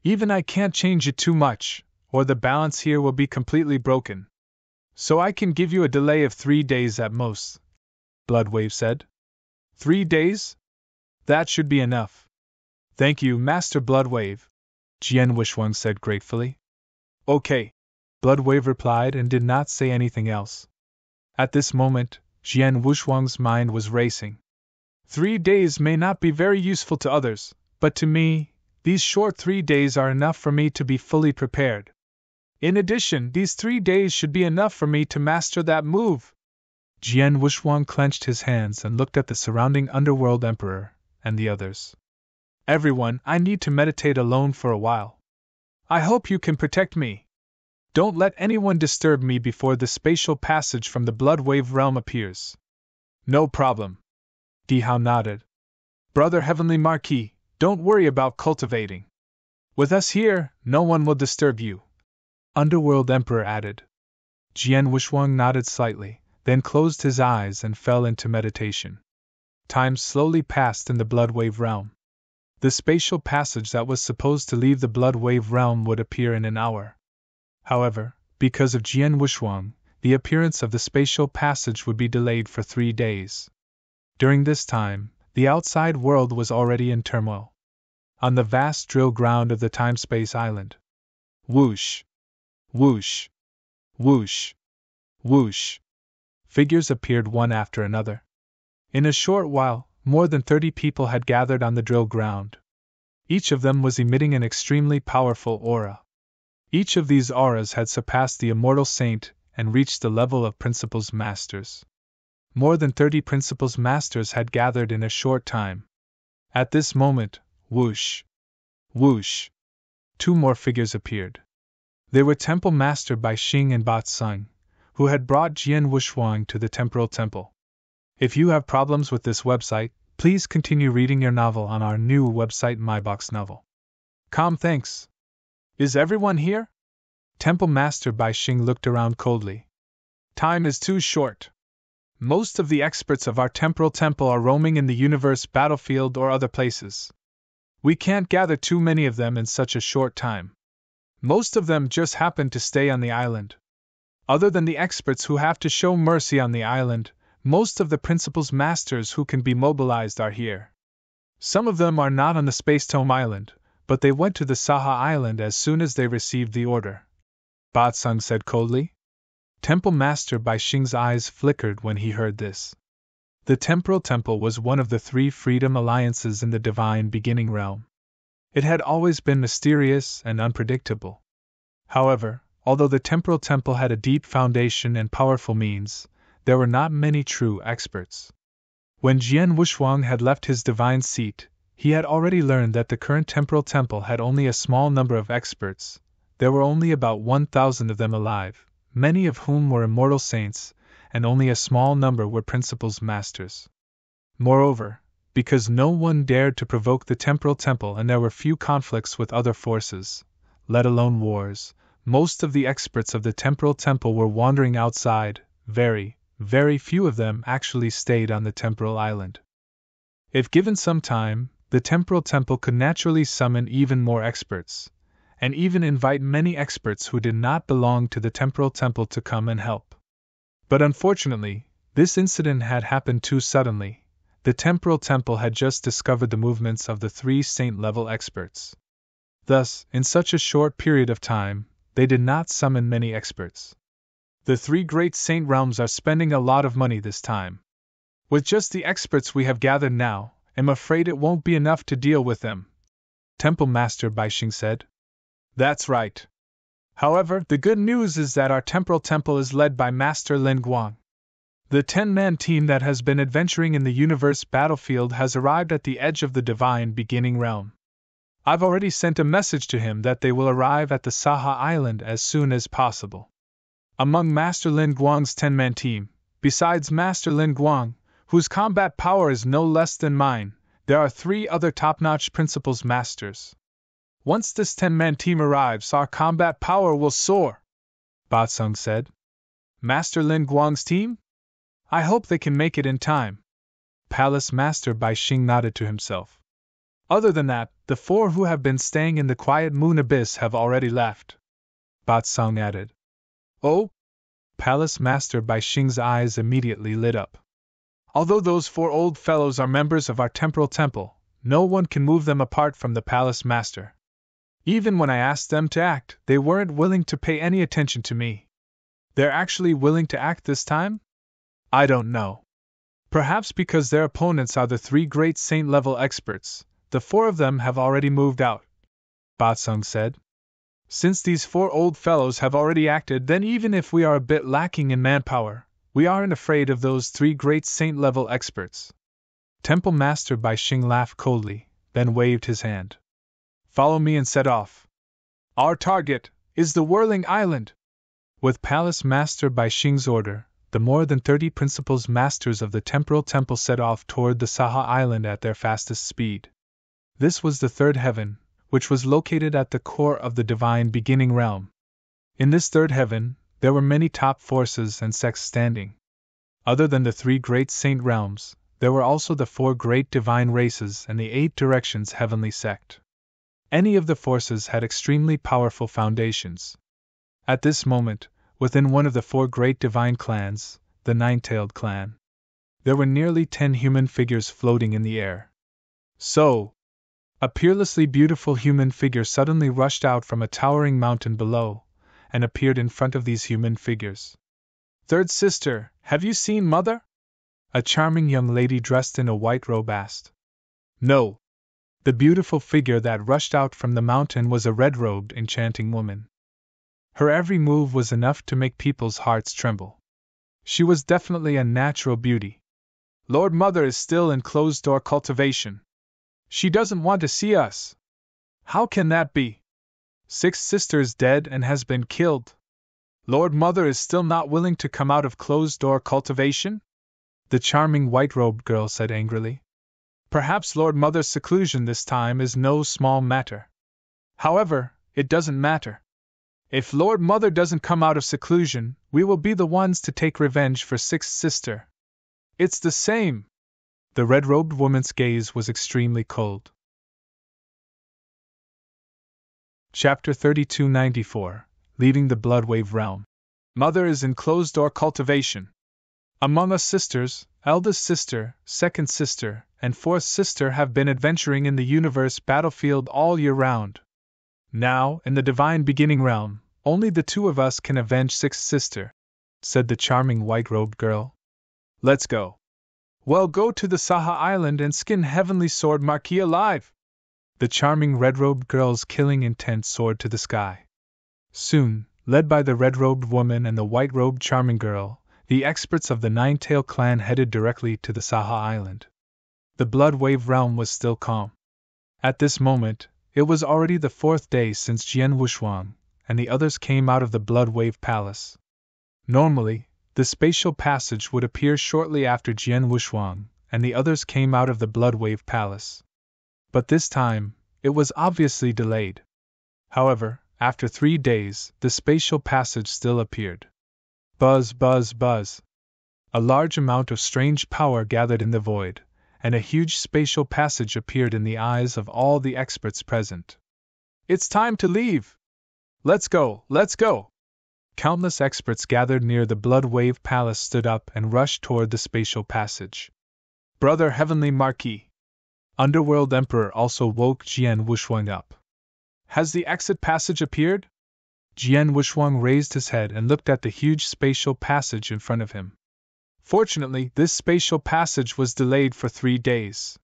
S1: Even I can't change it too much, or the balance here will be completely broken. So I can give you a delay of 3 days at most, Blood Wave said. 3 days? That should be enough. Thank you, Master Blood Wave, Jian Wushuang said gratefully. Okay, Blood Wave replied and did not say anything else. At this moment, Jian Wushuang's mind was racing. 3 days may not be very useful to others, but to me, these short 3 days are enough for me to be fully prepared. In addition, these 3 days should be enough for me to master that move. Jian Wushuang clenched his hands and looked at the surrounding underworld emperor and the others. Everyone, I need to meditate alone for a while. I hope you can protect me. Don't let anyone disturb me before the spatial passage from the blood wave realm appears. No problem. Dihao nodded. Brother Heavenly Marquis, don't worry about cultivating. With us here, no one will disturb you. Underworld Emperor added. Jian Wuxuang nodded slightly, then closed his eyes and fell into meditation. Time slowly passed in the blood wave realm. The spatial passage that was supposed to leave the blood wave realm would appear in an hour. However, because of Jian Wuxuang, the appearance of the spatial passage would be delayed for 3 days. During this time, the outside world was already in turmoil. On the vast drill ground of the time-space island. Whoosh! Whoosh! Whoosh! Whoosh! Figures appeared one after another. In a short while, more than 30 people had gathered on the drill ground. Each of them was emitting an extremely powerful aura. Each of these auras had surpassed the immortal saint and reached the level of Principles Masters. More than 30 Principles Masters had gathered in a short time. At this moment, whoosh! Whoosh! 2 more figures appeared. They were Temple Master Bai Xing and Bat Sung, who had brought Jian Wuxuang to the Temporal Temple. If you have problems with this website, please continue reading your novel on our new website MyBox Novel. Thanks. Is everyone here? Temple Master Bai Xing looked around coldly. Time is too short. Most of the experts of our temporal temple are roaming in the universe battlefield or other places. We can't gather too many of them in such a short time. Most of them just happen to stay on the island. Other than the experts who have to show mercy on the island, most of the Principles Masters who can be mobilized are here. Some of them are not on the Spacetome Island, but they went to the Saha Island as soon as they received the order. Bat Sung said coldly. Temple Master Bai Xing's eyes flickered when he heard this. The Temporal Temple was one of the 3 freedom alliances in the Divine Beginning Realm. It had always been mysterious and unpredictable. However, although the Temporal Temple had a deep foundation and powerful means, there were not many true experts. When Jian Wuxuang had left his divine seat, he had already learned that the current Temporal Temple had only a small number of experts. There were only about 1,000 of them alive, many of whom were immortal saints, and only a small number were Principles Masters. Moreover, because no one dared to provoke the Temporal Temple and there were few conflicts with other forces, let alone wars, most of the experts of the Temporal Temple were wandering outside. Very few of them actually stayed on the Temporal Island. If given some time, the Temporal Temple could naturally summon even more experts, and even invite many experts who did not belong to the Temporal Temple to come and help. But unfortunately, this incident had happened too suddenly. The Temporal Temple had just discovered the movements of the 3 saint-level experts. Thus, in such a short period of time, they did not summon many experts. The 3 great saint realms are spending a lot of money this time. With just the experts we have gathered now, I'm afraid it won't be enough to deal with them, Temple Master Bai Xing said. That's right. However, the good news is that our Temporal Temple is led by Master Lin Guang. The 10-man team that has been adventuring in the universe battlefield has arrived at the edge of the Divine Beginning Realm. I've already sent a message to him that they will arrive at the Saha Island as soon as possible. Among Master Lin Guang's 10-man team, besides Master Lin Guang, whose combat power is no less than mine, there are 3 other top-notch Principles Masters. Once this 10-man team arrives, our combat power will soar, Bat Sung said. Master Lin Guang's team? I hope they can make it in time. Palace Master Bai Xing nodded to himself. Other than that, the 4 who have been staying in the Quiet Moon Abyss have already left, Bat Sung added. Oh? Palace Master Bai Xing's eyes immediately lit up. Although those 4 old fellows are members of our Temporal Temple, no one can move them apart from the Palace Master. Even when I asked them to act, they weren't willing to pay any attention to me. They're actually willing to act this time? I don't know. Perhaps because their opponents are the 3 great saint-level experts, the 4 of them have already moved out, Bat Sung said. Since these 4 old fellows have already acted, then even if we are a bit lacking in manpower, we aren't afraid of those 3 great saint-level experts. Temple Master Bai Xing laughed coldly, then waved his hand. Follow me and set off. Our target is the Whirling Island, With Palace Master Bai Xing's order, the more than 30 principals masters of the temporal temple set off toward the Saha Island at their fastest speed. This was the third heaven, which was located at the core of the divine beginning realm. In this third heaven, there were many top forces and sects standing. Other than the 3 great saint realms, there were also the 4 great divine races and the 8 directions heavenly sect. Any of the forces had extremely powerful foundations. At this moment, within one of the 4 great divine clans, the Nine-Tailed clan, there were nearly 10 human figures floating in the air. So, a peerlessly beautiful human figure suddenly rushed out from a towering mountain below, and appeared in front of these human figures. "Third sister, have you seen Mother?" a charming young lady dressed in a white robe asked. No. The beautiful figure that rushed out from the mountain was a red-robed, enchanting woman. Her every move was enough to make people's hearts tremble. She was definitely a natural beauty. "Lord Mother is still in closed-door cultivation. She doesn't want to see us." "How can that be? Sixth sister is dead and has been killed. Lord Mother is still not willing to come out of closed-door cultivation?" the charming white-robed girl said angrily. "Perhaps Lord Mother's seclusion this time is no small matter. However, it doesn't matter. If Lord Mother doesn't come out of seclusion, we will be the ones to take revenge for Sixth Sister. It's the same." The red-robed woman's gaze was extremely cold. Chapter 3294, Leaving the Bloodwave Realm. Mother is in closed-door cultivation. Among us sisters, eldest sister, second sister, and fourth sister have been adventuring in the universe battlefield all year round. Now, in the divine beginning realm, only the 2 of us can avenge sixth sister, said the charming white-robed girl. "Let's go." "Well, go to the Saha Island and skin Heavenly Sword Marquis alive." The charming red-robed girl's killing intent soared to the sky. Soon, led by the red-robed woman and the white-robed charming girl, the experts of the Nine-Tailed clan headed directly to the Saha Island. The Bloodwave realm was still calm. At this moment, it was already the 4th day since Jian Wushuang and the others came out of the Bloodwave Palace. Normally, the spatial passage would appear shortly after Jian Wushuang and the others came out of the Bloodwave Palace. But this time, it was obviously delayed. However, after 3 days, the spatial passage still appeared. Buzz, buzz, buzz. A large amount of strange power gathered in the void, and a huge spatial passage appeared in the eyes of all the experts present. "It's time to leave! Let's go, let's go!" Countless experts gathered near the Bloodwave Palace stood up and rushed toward the spatial passage. "Brother Heavenly Marquis!" Underworld Emperor also woke Jian Wushuang up. "Has the exit passage appeared?" Jian Wushuang raised his head and looked at the huge spatial passage in front of him. Fortunately, this spatial passage was delayed for 3 days.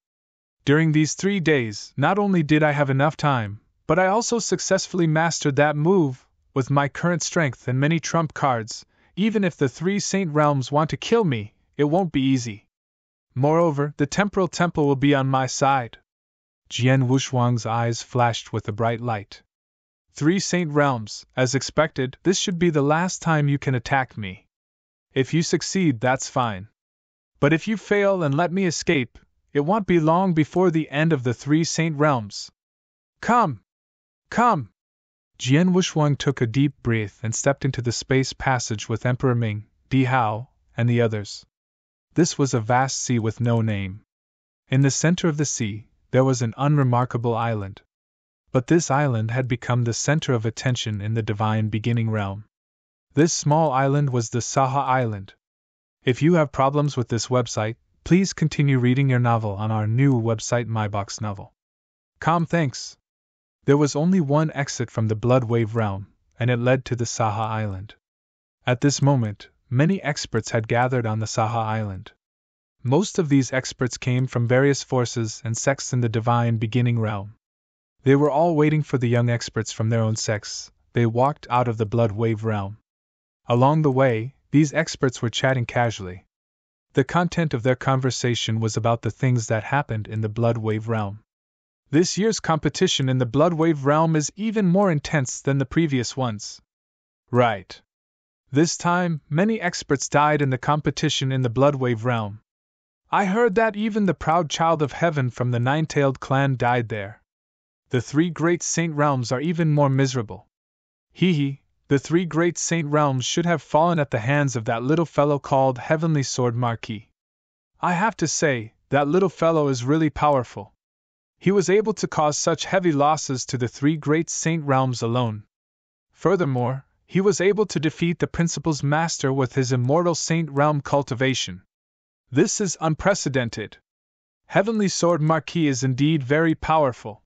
S1: During these 3 days, not only did I have enough time, but I also successfully mastered that move. With my current strength and many trump cards, even if the 3 Saint Realms want to kill me, it won't be easy. Moreover, the Temporal Temple will be on my side. Jian Wushuang's eyes flashed with a bright light. 3 Saint Realms, as expected, this should be the last time you can attack me. If you succeed, that's fine. But if you fail and let me escape, it won't be long before the end of the 3 Saint Realms. Come! Come! Jian Wushuang took a deep breath and stepped into the space passage with Emperor Ming, Di Hao, and the others. This was a vast sea with no name. In the center of the sea, there was an unremarkable island. But this island had become the center of attention in the divine beginning realm. This small island was the Saha Island. If you have problems with this website, please continue reading your novel on our new website MyBox Novel. Thanks. There was only one exit from the Bloodwave realm, and it led to the Saha Island. At this moment, many experts had gathered on the Saha Island. Most of these experts came from various forces and sects in the divine beginning realm. They were all waiting for the young experts from their own sects. They walked out of the Bloodwave realm. Along the way, these experts were chatting casually. The content of their conversation was about the things that happened in the Bloodwave realm. This year's competition in the Bloodwave realm is even more intense than the previous ones. Right. This time, many experts died in the competition in the Bloodwave realm. I heard that even the proud child of heaven from the Nine-Tailed clan died there. The three great saint realms are even more miserable. Hee, the three great saint realms should have fallen at the hands of that little fellow called Heavenly Sword Marquis. I have to say, that little fellow is really powerful. He was able to cause such heavy losses to the three great saint realms alone. Furthermore, he was able to defeat the Principal's master with his immortal saint realm cultivation. This is unprecedented. Heavenly Sword Marquis is indeed very powerful.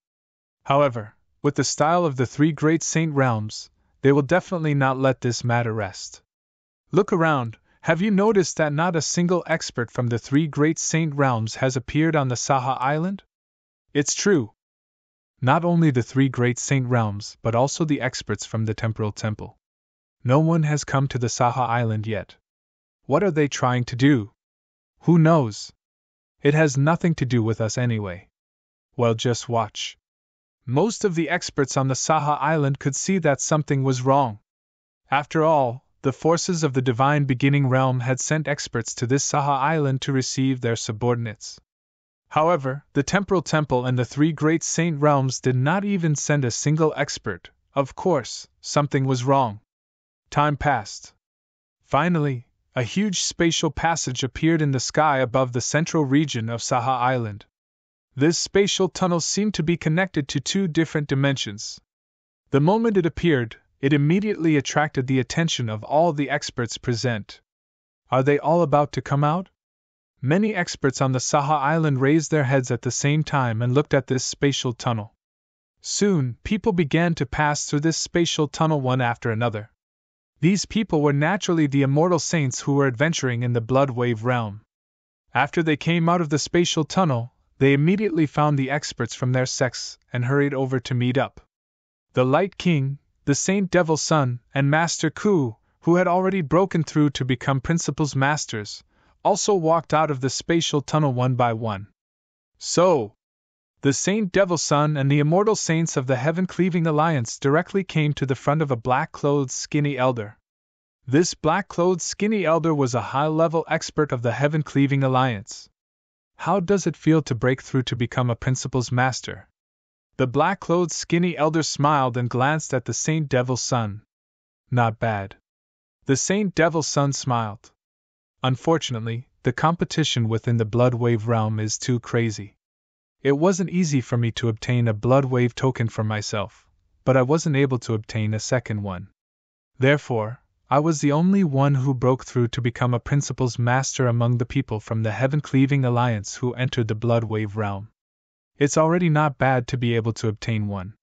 S1: However, with the style of the three great saint realms, they will definitely not let this matter rest. Look around, have you noticed that not a single expert from the three great saint realms has appeared on the Saha Island? It's true. Not only the three great saint realms, but also the experts from the Temporal Temple. No one has come to the Saha Island yet. What are they trying to do? Who knows? It has nothing to do with us anyway. Well, just watch. Most of the experts on the Saha Island could see that something was wrong. After all, the forces of the Divine Beginning Realm had sent experts to this Saha Island to receive their subordinates. However, the Temporal Temple and the three great saint realms did not even send a single expert. Of course, something was wrong. Time passed. Finally, a huge spatial passage appeared in the sky above the central region of Saha Island. This spatial tunnel seemed to be connected to two different dimensions. The moment it appeared, it immediately attracted the attention of all the experts present. Are they all about to come out? Many experts on the Saha Island raised their heads at the same time and looked at this spatial tunnel. Soon, people began to pass through this spatial tunnel one after another. These people were naturally the immortal saints who were adventuring in the Bloodwave realm. After they came out of the spatial tunnel, they immediately found the experts from their sects and hurried over to meet up. The Light King, the Saint Devil's Son, and Master Ku, who had already broken through to become Principal's masters, also walked out of the spatial tunnel one by one. So, the Saint Devil's Son and the immortal saints of the Heaven-Cleaving Alliance directly came to the front of a black-clothed skinny elder. This black-clothed skinny elder was a high-level expert of the Heaven-Cleaving Alliance. How does it feel to break through to become a Principal's master? The black-clothed skinny elder smiled and glanced at the Saint Devil's Son. Not bad. The Saint Devil's Son smiled. Unfortunately, the competition within the Bloodwave realm is too crazy. It wasn't easy for me to obtain a Bloodwave token for myself, but I wasn't able to obtain a second one. Therefore, I was the only one who broke through to become a Principal's master among the people from the Heaven-Cleaving Alliance who entered the Bloodwave realm. It's already not bad to be able to obtain one.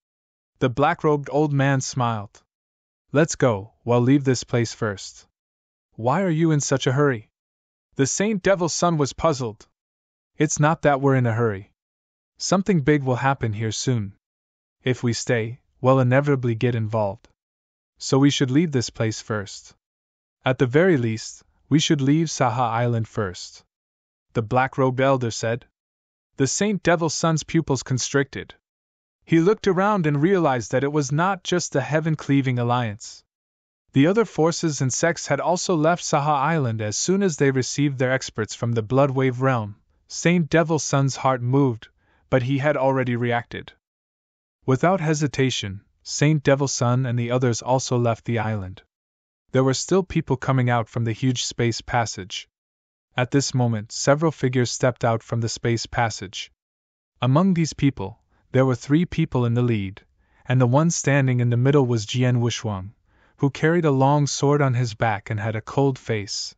S1: The black-robed old man smiled. Let's go, well, leave this place first. Why are you in such a hurry? The Saint Devil's Son was puzzled. It's not that we're in a hurry. Something big will happen here soon. If we stay, we'll inevitably get involved. So we should leave this place first. At the very least, we should leave Saha Island first. The black-robed elder said. The Saint Devil's Son's pupils constricted. He looked around and realized that it was not just the Heaven-Cleaving Alliance. The other forces and sects had also left Saha Island as soon as they received their experts from the Bloodwave realm. Saint Devil's Son's heart moved, but he had already reacted. Without hesitation, Saint Devil's Son and the others also left the island. There were still people coming out from the huge space passage. At this moment, several figures stepped out from the space passage. Among these people, there were 3 people in the lead, and the one standing in the middle was Jian Wushuang, who carried a long sword on his back and had a cold face.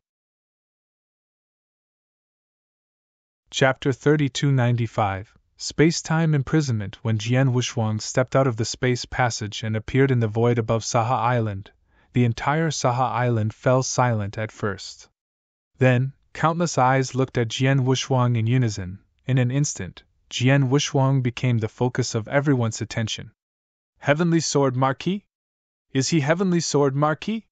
S1: Chapter 3295 Space-Time Imprisonment. When Jian Wushuang stepped out of the space passage and appeared in the void above Saha Island, the entire Saha Island fell silent at first. Then, countless eyes looked at Jian Wushuang in unison. In an instant, Jian Wushuang became the focus of everyone's attention. Heavenly Sword Marquis? Is he Heavenly Sword Marquis?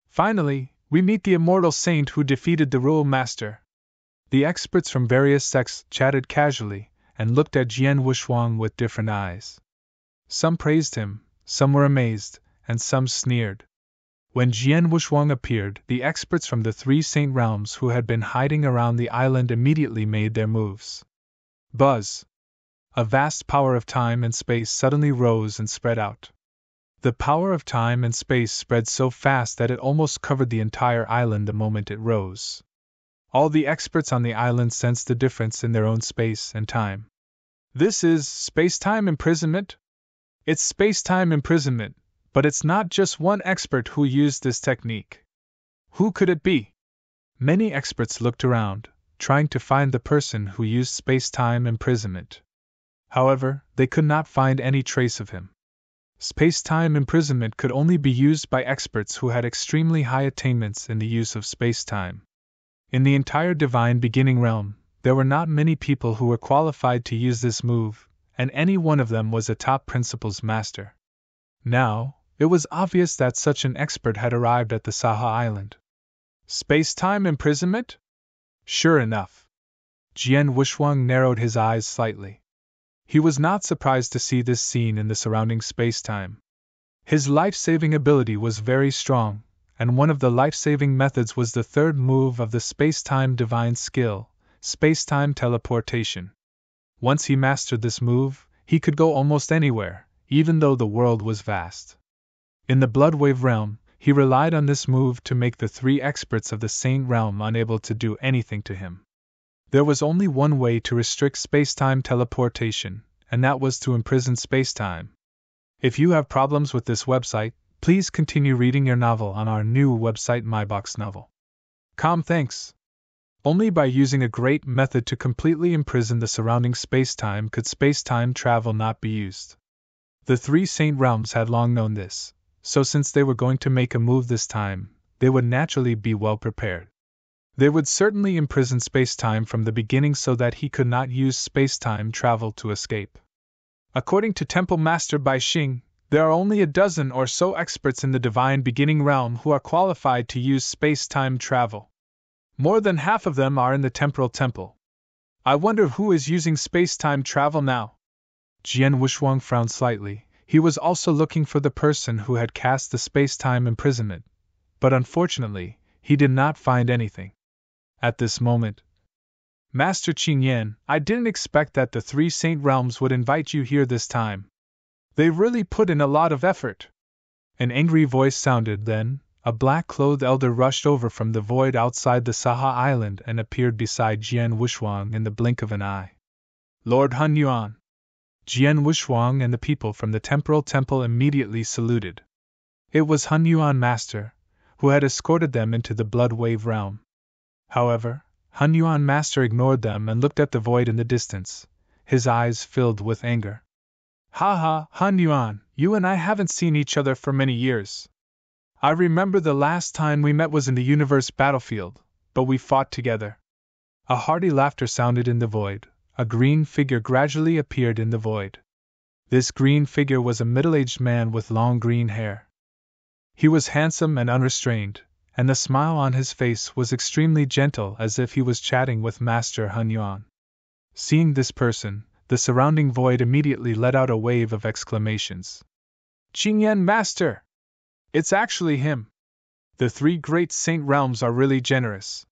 S1: Finally, we meet the immortal saint who defeated the Rule Master. The experts from various sects chatted casually and looked at Jian Wushuang with different eyes. Some praised him, some were amazed, and some sneered. When Jian Wushuang appeared, the experts from the three Saint realms who had been hiding around the island immediately made their moves. Buzz! A vast power of time and space suddenly rose and spread out. The power of time and space spread so fast that it almost covered the entire island the moment it rose. All the experts on the island sensed the difference in their own space and time. This is space-time imprisonment? It's space-time imprisonment, but it's not just one expert who used this technique. Who could it be? Many experts looked around, trying to find the person who used space-time imprisonment. However, they could not find any trace of him. Space-time imprisonment could only be used by experts who had extremely high attainments in the use of space-time. In the entire Divine Beginning realm, there were not many people who were qualified to use this move, and any one of them was a top principal's master. Now, it was obvious that such an expert had arrived at the Saha Island. Space-time imprisonment? Sure enough. Jian Wushuang narrowed his eyes slightly. He was not surprised to see this scene in the surrounding space-time. His life-saving ability was very strong, and one of the life-saving methods was the third move of the space-time divine skill, space-time teleportation. Once he mastered this move, he could go almost anywhere, even though the world was vast. In the Bloodwave realm, he relied on this move to make the three experts of the Saint realm unable to do anything to him. There was only one way to restrict space-time teleportation, and that was to imprison space-time. If you have problems with this website, please continue reading your novel on our new website myboxnovel.com. Thanks. Only by using a great method to completely imprison the surrounding space-time could space-time travel not be used. The three Saint realms had long known this, so since they were going to make a move this time, they would naturally be well prepared. They would certainly imprison space-time from the beginning so that he could not use space-time travel to escape. According to Temple Master Bai Xing, there are only a dozen or so experts in the Divine Beginning realm who are qualified to use space-time travel. More than half of them are in the Temporal Temple. I wonder who is using space-time travel now? Jian Wushuang frowned slightly. He was also looking for the person who had cast the space-time imprisonment, but unfortunately, he did not find anything. At this moment, Master Qing Yan, I didn't expect that the three Saint realms would invite you here this time. They really put in a lot of effort. An angry voice sounded, then a black-clothed elder rushed over from the void outside the Saha Island and appeared beside Jian Wushuang in the blink of an eye. Lord Hun Yuan. Jian Wushuang and the people from the Temporal Temple immediately saluted. It was Hun Yuan Master, who had escorted them into the Bloodwave realm. However, Hun Yuan Master ignored them and looked at the void in the distance, his eyes filled with anger. Ha ha, Han Yuan, you and I haven't seen each other for many years. I remember the last time we met was in the universe battlefield, but we fought together. A hearty laughter sounded in the void. A green figure gradually appeared in the void. This green figure was a middle-aged man with long green hair. He was handsome and unrestrained, and the smile on his face was extremely gentle, as if he was chatting with Master Hun Yuan. Seeing this person, the surrounding void immediately let out a wave of exclamations. Qing Yan Master! It's actually him. The three great Saint realms are really generous.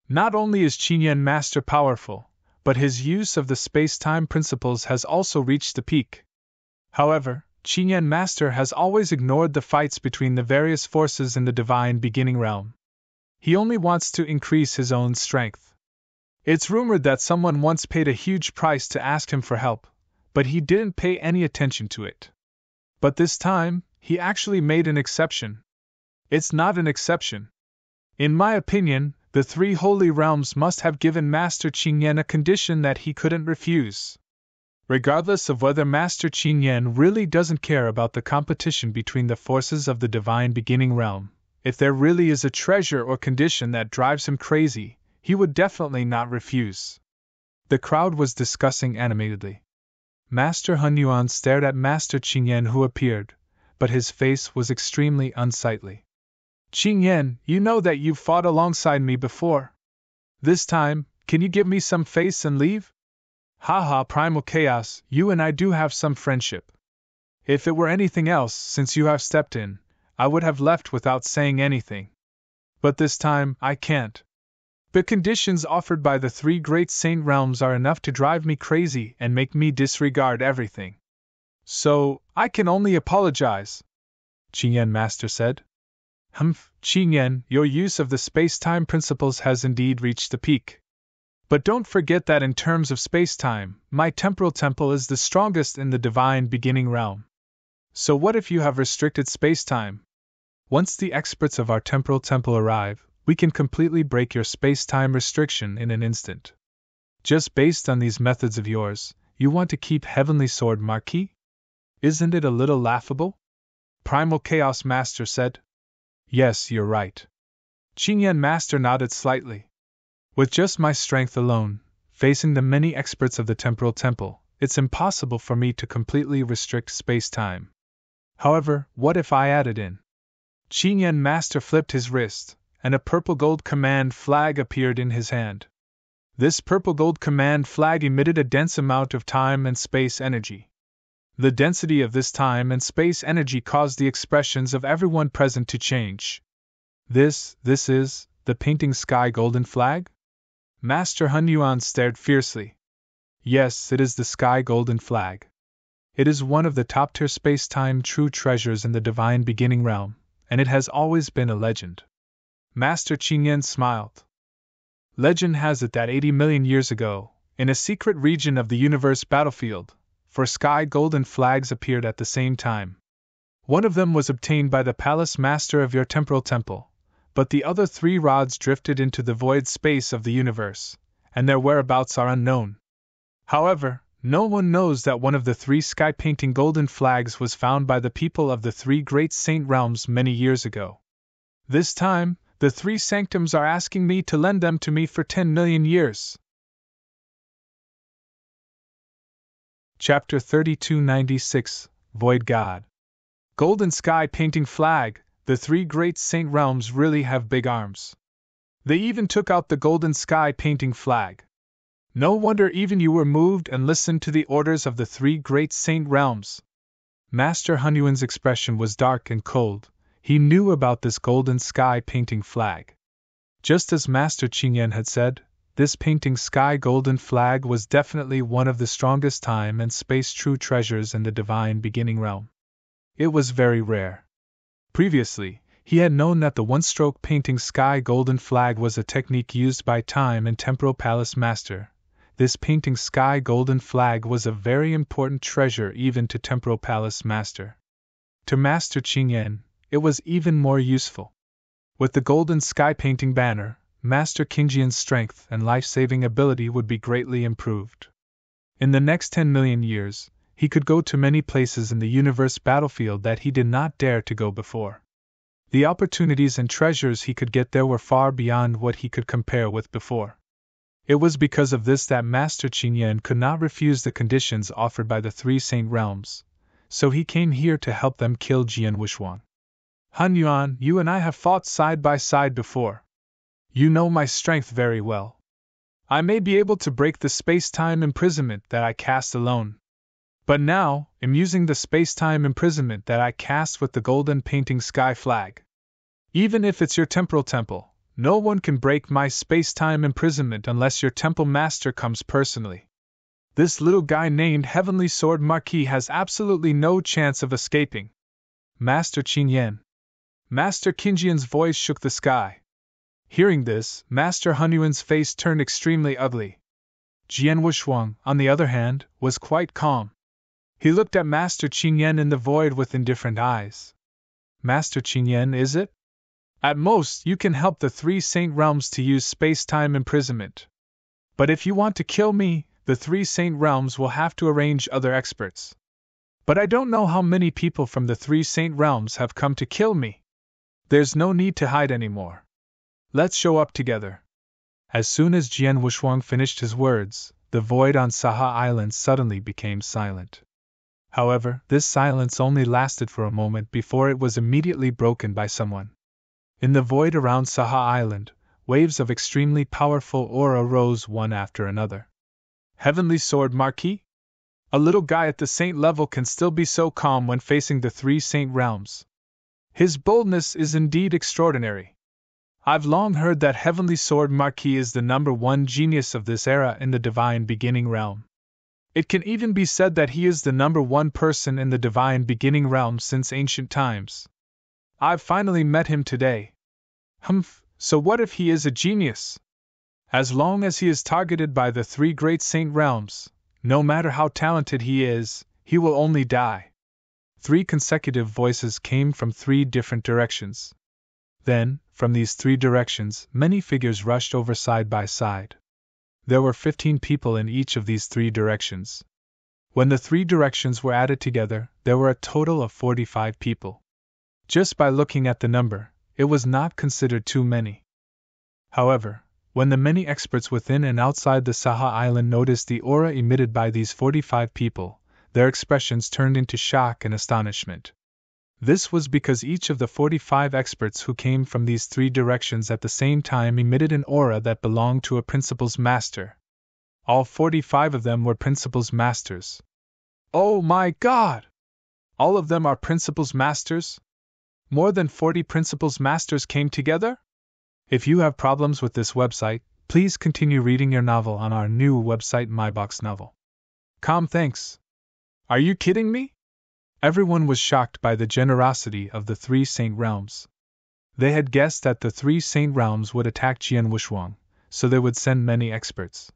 S1: Not only is Qing Yan Master powerful, but his use of the space-time principles has also reached the peak. However, Qing Yan Master has always ignored the fights between the various forces in the Divine Beginning realm. He only wants to increase his own strength. It's rumored that someone once paid a huge price to ask him for help, but he didn't pay any attention to it. But this time, he actually made an exception. It's not an exception. In my opinion, the three holy realms must have given Master Qing Yan a condition that he couldn't refuse. Regardless of whether Master Qing Yan really doesn't care about the competition between the forces of the Divine Beginning realm, if there really is a treasure or condition that drives him crazy, he would definitely not refuse. The crowd was discussing animatedly. Master Hun Yuan stared at Master Qing Yan, who appeared, but his face was extremely unsightly. Qing Yan, you know that you've fought alongside me before. This time, can you give me some face and leave? Haha, Primal Chaos, you and I do have some friendship. If it were anything else, since you have stepped in, I would have left without saying anything. But this time, I can't. The conditions offered by the three great saint realms are enough to drive me crazy and make me disregard everything. So, I can only apologize, Qingyan Master said. Humph, Qingyan, your use of the space-time principles has indeed reached the peak. But don't forget that in terms of space-time, my temporal temple is the strongest in the divine beginning realm. So what if you have restricted space-time? Once the experts of our temporal temple arrive, we can completely break your space-time restriction in an instant. Just based on these methods of yours, you want to keep Heavenly Sword Marquis? Isn't it a little laughable? Primal Chaos Master said. Yes, you're right. Qingyan Master nodded slightly. With just my strength alone, facing the many experts of the temporal temple, it's impossible for me to completely restrict space-time. However, what if I added in? Qingyan Master flipped his wrist, and a purple-gold command flag appeared in his hand. This purple-gold command flag emitted a dense amount of time and space energy. The density of this time and space energy caused the expressions of everyone present to change. This is the painting sky golden flag? Master Hun Yuan stared fiercely. Yes, it is the sky golden flag. It is one of the top-tier space-time true treasures in the divine beginning realm, and it has always been a legend. Master Qingyan smiled. Legend has it that 80 million years ago, in a secret region of the universe battlefield, 4 sky golden flags appeared at the same time. One of them was obtained by the palace master of your temporal temple, but the other 3 rods drifted into the void space of the universe, and their whereabouts are unknown. However, no one knows that one of the 3 sky-painting golden flags was found by the people of the 3 great saint realms many years ago. This time, the 3 sanctums are asking me to lend them to me for 10 million years. Chapter 3296, Void God. Golden Sky Painting Flag, the 3 great saint realms really have big arms. They even took out the Golden Sky Painting Flag. No wonder even you were moved and listened to the orders of the 3 great saint realms. Master Hunyuan's expression was dark and cold. He knew about this Golden Sky Painting Flag. Just as Master Qingyan had said, this painting sky golden flag was definitely one of the strongest time and space true treasures in the divine beginning realm. It was very rare. Previously, he had known that the one-stroke painting sky golden flag was a technique used by Time and Temporal Palace Master. This painting sky golden flag was a very important treasure even to Temporal Palace Master. To Master Qingyan, it was even more useful. With the golden sky painting banner, Master Qingyan's strength and life-saving ability would be greatly improved. In the next 10 million years, he could go to many places in the universe battlefield that he did not dare to go before. The opportunities and treasures he could get there were far beyond what he could compare with before. It was because of this that Master Qingyan could not refuse the conditions offered by the 3 saint realms, so he came here to help them kill Jian Wushuang. Han Yuan, you and I have fought side by side before. You know my strength very well. I may be able to break the space-time imprisonment that I cast alone. But now, I'm using the space-time imprisonment that I cast with the golden painting sky flag. Even if it's your temporal temple, no one can break my space-time imprisonment unless your temple master comes personally. This little guy named Heavenly Sword Marquis has absolutely no chance of escaping. Master Qingyan. Master Qingyan's voice shook the sky. Hearing this, Master Hunyuan's face turned extremely ugly. Jian Wushuang, on the other hand, was quite calm. He looked at Master Qingyan in the void with indifferent eyes. Master Qingyan, is it? At most, you can help the 3 saint realms to use space-time imprisonment. But if you want to kill me, the 3 saint realms will have to arrange other experts. But I don't know how many people from the 3 saint realms have come to kill me. There's no need to hide anymore. Let's show up together. As soon as Jian Wushuang finished his words, the void on Saha Island suddenly became silent. However, this silence only lasted for a moment before it was immediately broken by someone. In the void around Saha Island, waves of extremely powerful aura rose one after another. Heavenly Sword Marquis? A little guy at the saint level can still be so calm when facing the 3 saint realms. His boldness is indeed extraordinary. I've long heard that Heavenly Sword Marquis is the #1 genius of this era in the Divine Beginning realm. It can even be said that he is the #1 person in the Divine Beginning realm since ancient times. I've finally met him today. Humph, so what if he is a genius? As long as he is targeted by the 3 great saint realms, no matter how talented he is, he will only die. 3 consecutive voices came from 3 different directions. Then, from these 3 directions, many figures rushed over side by side. There were 15 people in each of these 3 directions. When the 3 directions were added together, there were a total of 45 people. Just by looking at the number, it was not considered too many. However, when the many experts within and outside the Saha Island noticed the aura emitted by these 45 people, their expressions turned into shock and astonishment. This was because each of the 45 experts who came from these 3 directions at the same time emitted an aura that belonged to a Principal's Master. All 45 of them were Principal's Masters. Oh my God! All of them are Principal's Masters? More than 40 Principal's Masters came together? If you have problems with this website, please continue reading your novel on our new website MyBox Novel. Thanks. Are you kidding me? Everyone was shocked by the generosity of the 3 saint realms. They had guessed that the 3 saint realms would attack Jian Wushuang, so they would send many experts.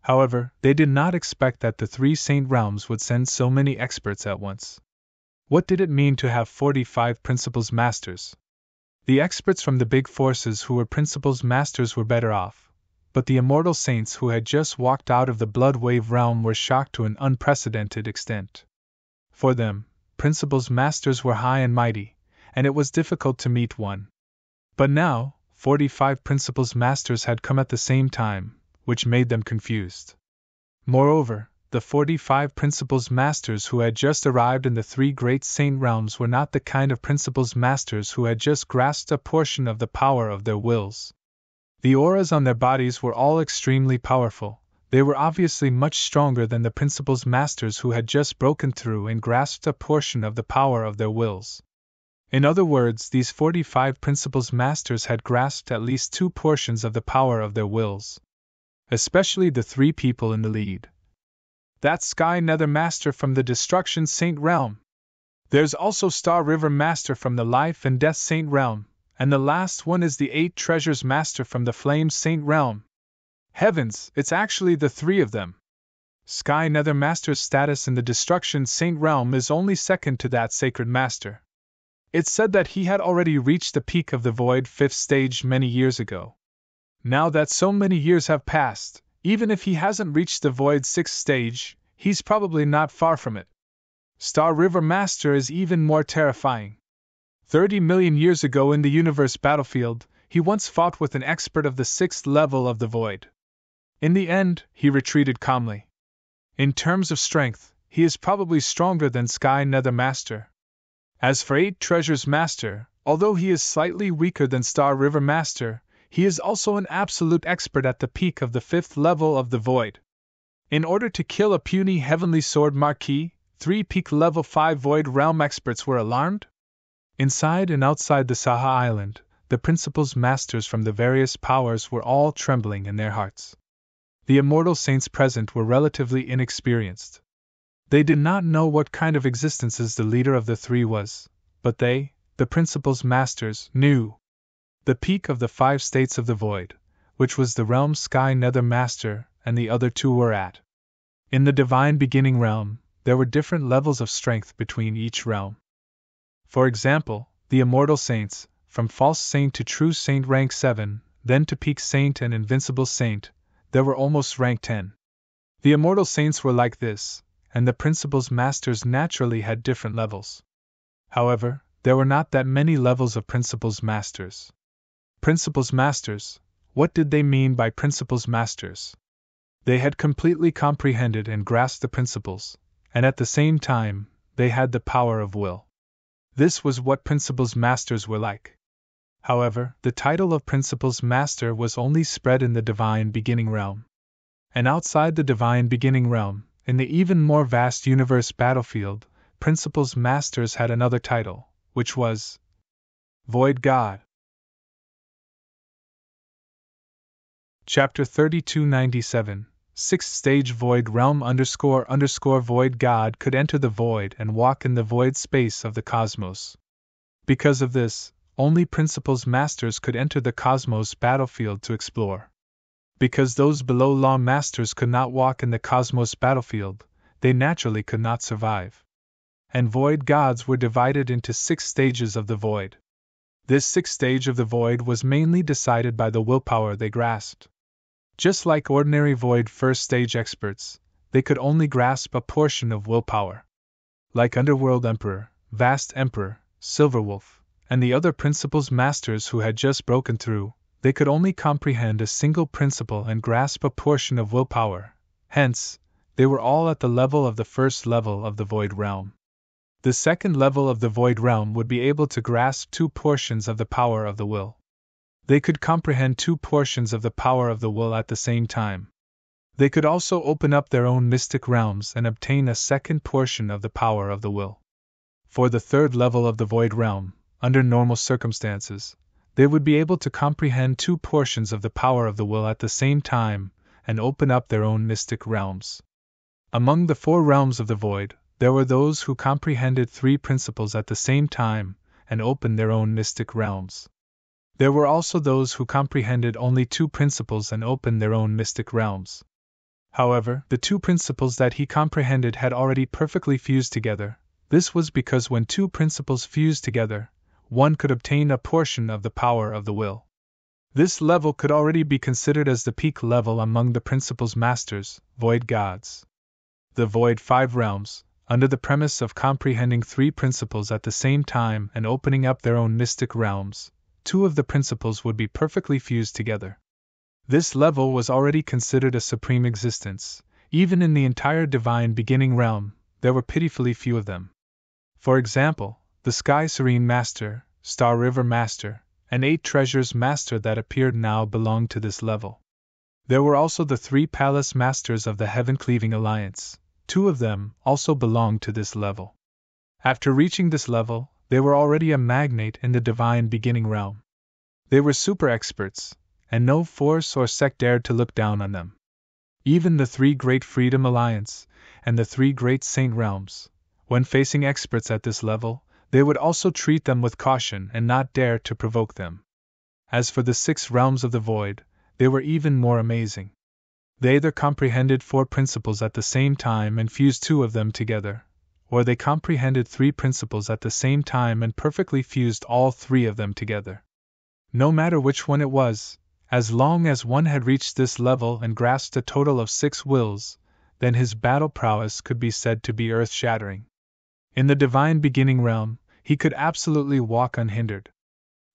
S1: However, they did not expect that the 3 saint realms would send so many experts at once. What did it mean to have 45 Principal's Masters? The experts from the big forces who were Principal's Masters were better off, but the immortal saints who had just walked out of the Blood Wave realm were shocked to an unprecedented extent. For them, Principal's Masters were high and mighty, and it was difficult to meet one. But now, 45 Principal's Masters had come at the same time, which made them confused. Moreover, the 45 Principal's Masters who had just arrived in the 3 great saint realms were not the kind of Principal's Masters who had just grasped a portion of the power of their wills. The auras on their bodies were all extremely powerful. They were obviously much stronger than the Principal's Masters who had just broken through and grasped a portion of the power of their wills. In other words, these 45 Principal's Masters had grasped at least 2 portions of the power of their wills. Especially the 3 people in the lead. That's Sky Nether Master from the Destruction Saint Realm. There's also Star River Master from the Life and Death Saint Realm, and the last one is the 8 Treasures Master from the Flame Saint Realm. Heavens, it's actually the 3 of them. Sky Nether Master's status in the Destruction Saint Realm is only second to that Sacred Master. It's said that he had already reached the peak of the Void 5th stage many years ago. Now that so many years have passed, even if he hasn't reached the Void 6th stage, he's probably not far from it. Star River Master is even more terrifying. 30 million years ago in the universe battlefield, he once fought with an expert of the 6th level of the Void. In the end, he retreated calmly. In terms of strength, he is probably stronger than Sky Nether Master. As for 8 Treasures Master, although he is slightly weaker than Star River Master, he is also an absolute expert at the peak of the 5th level of the Void. In order to kill a puny Heavenly Sword Marquis, 3 peak level 5 Void Realm experts were alarmed? Inside and outside the Saha Island, the Principal's Masters from the various powers were all trembling in their hearts. The immortal saints present were relatively inexperienced. They did not know what kind of existences the leader of the 3 was, but they, the Principal's Masters, knew. The peak of the 5 states of the Void, which was the realm Sky Nether Master and the other 2 were at. In the Divine Beginning realm, there were different levels of strength between each realm. For example, the immortal saints, from False Saint to True Saint rank 7, then to Peak Saint and Invincible Saint, there were almost rank 10. The immortal saints were like this, and the Principal's Masters naturally had different levels. However, there were not that many levels of Principal's Masters. Principal's Masters, what did they mean by Principal's Masters? They had completely comprehended and grasped the principles, and at the same time, they had the power of will. This was what Principal's Masters were like. However, the title of Principal's Master was only spread in the Divine Beginning realm. And outside the Divine Beginning realm, in the even more vast universe battlefield, Principal's Masters had another title, which was Void God. Chapter 3297, 6th Stage Void Realm ___ Void God could enter the void and walk in the void space of the cosmos. Because of this, only Principles Masters could enter the cosmos battlefield to explore. Because those below Law Masters could not walk in the cosmos battlefield, they naturally could not survive. And Void Gods were divided into 6 stages of the void. This 6th stage of the void was mainly decided by the willpower they grasped. Just like ordinary void first stage experts, they could only grasp a portion of willpower. Like Underworld Emperor, Vast Emperor, Silverwolf, and the other Principles Masters who had just broken through, they could only comprehend a single principle and grasp a portion of willpower. Hence, they were all at the level of the first level of the Void Realm. The second level of the Void Realm would be able to grasp 2 portions of the power of the will. They could comprehend 2 portions of the power of the will at the same time. They could also open up their own mystic realms and obtain a second portion of the power of the will. For the third level of the Void Realm, under normal circumstances, they would be able to comprehend 2 portions of the power of the will at the same time and open up their own mystic realms. Among the 4 realms of the void, there were those who comprehended 3 principles at the same time and opened their own mystic realms. There were also those who comprehended only 2 principles and opened their own mystic realms. However, the 2 principles that he comprehended had already perfectly fused together. This was because when 2 principles fused together, one could obtain a portion of the power of the will. This level could already be considered as the peak level among the Principles Masters, Void Gods. The Void 5 realms, under the premise of comprehending 3 principles at the same time and opening up their own mystic realms, 2 of the principles would be perfectly fused together. This level was already considered a supreme existence. Even in the entire Divine Beginning realm, there were pitifully few of them. For example, the Sky Serene Master, Star River Master, and 8 Treasures Master that appeared now belonged to this level. There were also the 3 Palace Masters of the Heaven Cleaving Alliance. 2 of them also belonged to this level. After reaching this level, they were already a magnate in the Divine Beginning realm. They were super experts, and no force or sect dared to look down on them. Even the 3 Great Freedom Alliance and the 3 Great Saint realms, when facing experts at this level, they would also treat them with caution and not dare to provoke them. As for the 6 realms of the void, they were even more amazing. They either comprehended 4 principles at the same time and fused 2 of them together, or they comprehended 3 principles at the same time and perfectly fused all 3 of them together. No matter which one it was, as long as one had reached this level and grasped a total of 6 wills, then his battle prowess could be said to be earth-shattering. In the Divine Beginning realm, he could absolutely walk unhindered.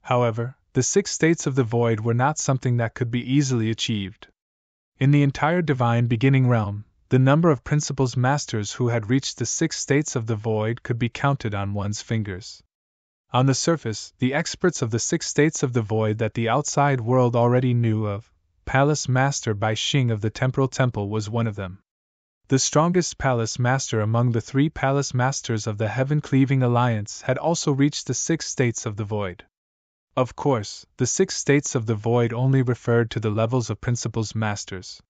S1: However, the 6 states of the void were not something that could be easily achieved. In the entire Divine Beginning realm, the number of Principles Masters who had reached the 6 states of the void could be counted on one's fingers. On the surface, the experts of the 6 states of the void that the outside world already knew of, Palace Master Bai Xing of the Temporal Temple was one of them. The strongest Palace Master among the 3 Palace Masters of the Heaven Cleaving Alliance had also reached the 6 states of the void. Of course, the 6 states of the void only referred to the levels of Principles Masters.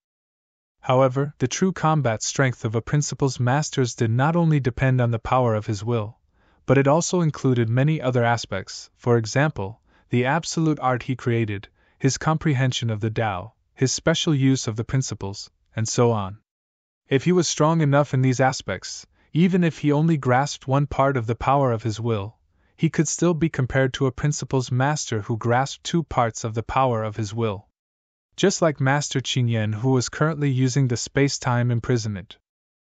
S1: However, the true combat strength of a Principles Masters did not only depend on the power of his will, but it also included many other aspects, for example, the absolute art he created, his comprehension of the Tao, his special use of the principles, and so on. If he was strong enough in these aspects, even if he only grasped one part of the power of his will, he could still be compared to a Principles Master who grasped 2 parts of the power of his will. Just like Master Qingyan, who was currently using the space-time imprisonment.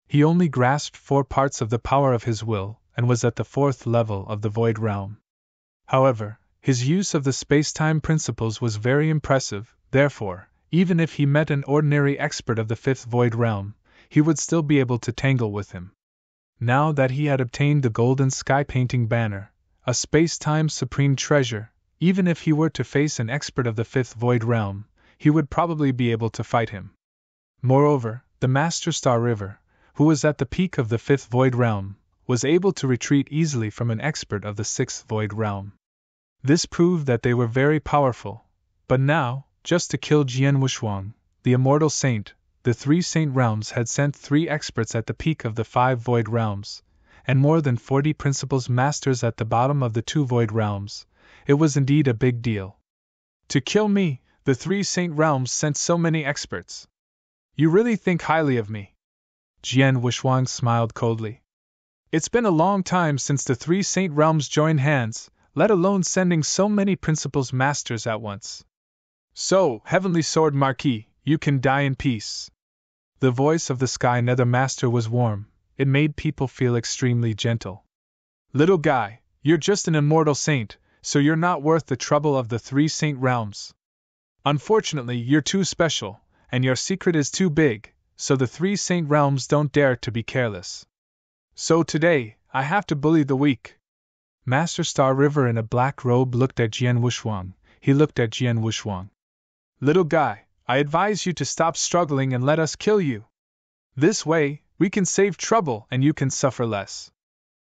S1: He only grasped 4 parts of the power of his will, and was at the 4th level of the Void Realm. However, his use of the space-time principles was very impressive, therefore, even if he met an ordinary expert of the 5th Void Realm, he would still be able to tangle with him. Now that he had obtained the golden sky-painting banner, a space-time supreme treasure, even if he were to face an expert of the 5th Void Realm, he would probably be able to fight him. Moreover, the Master Star River, who was at the peak of the 5th Void Realm, was able to retreat easily from an expert of the 6th Void Realm. This proved that they were very powerful, but now, just to kill Jian Wushuang, the immortal saint, the 3 saint realms had sent 3 experts at the peak of the 5 void realms, and more than 40 principals masters at the bottom of the 2 void realms. It was indeed a big deal. To kill me, the 3 saint realms sent so many experts. You really think highly of me? Jian Wushuang smiled coldly. It's been a long time since the 3 saint realms joined hands, let alone sending so many principals masters at once. So, Heavenly Sword Marquis, you can die in peace. The voice of the Sky Nether Master was warm, it made people feel extremely gentle. Little guy, you're just an immortal saint, so you're not worth the trouble of the 3 saint realms. Unfortunately, you're too special, and your secret is too big, so the 3 saint realms don't dare to be careless. So today, I have to bully the weak. Master Star River in a black robe looked at Jian Wushuang. He looked at Jian Wushuang. Little guy, I advise you to stop struggling and let us kill you. This way, we can save trouble and you can suffer less.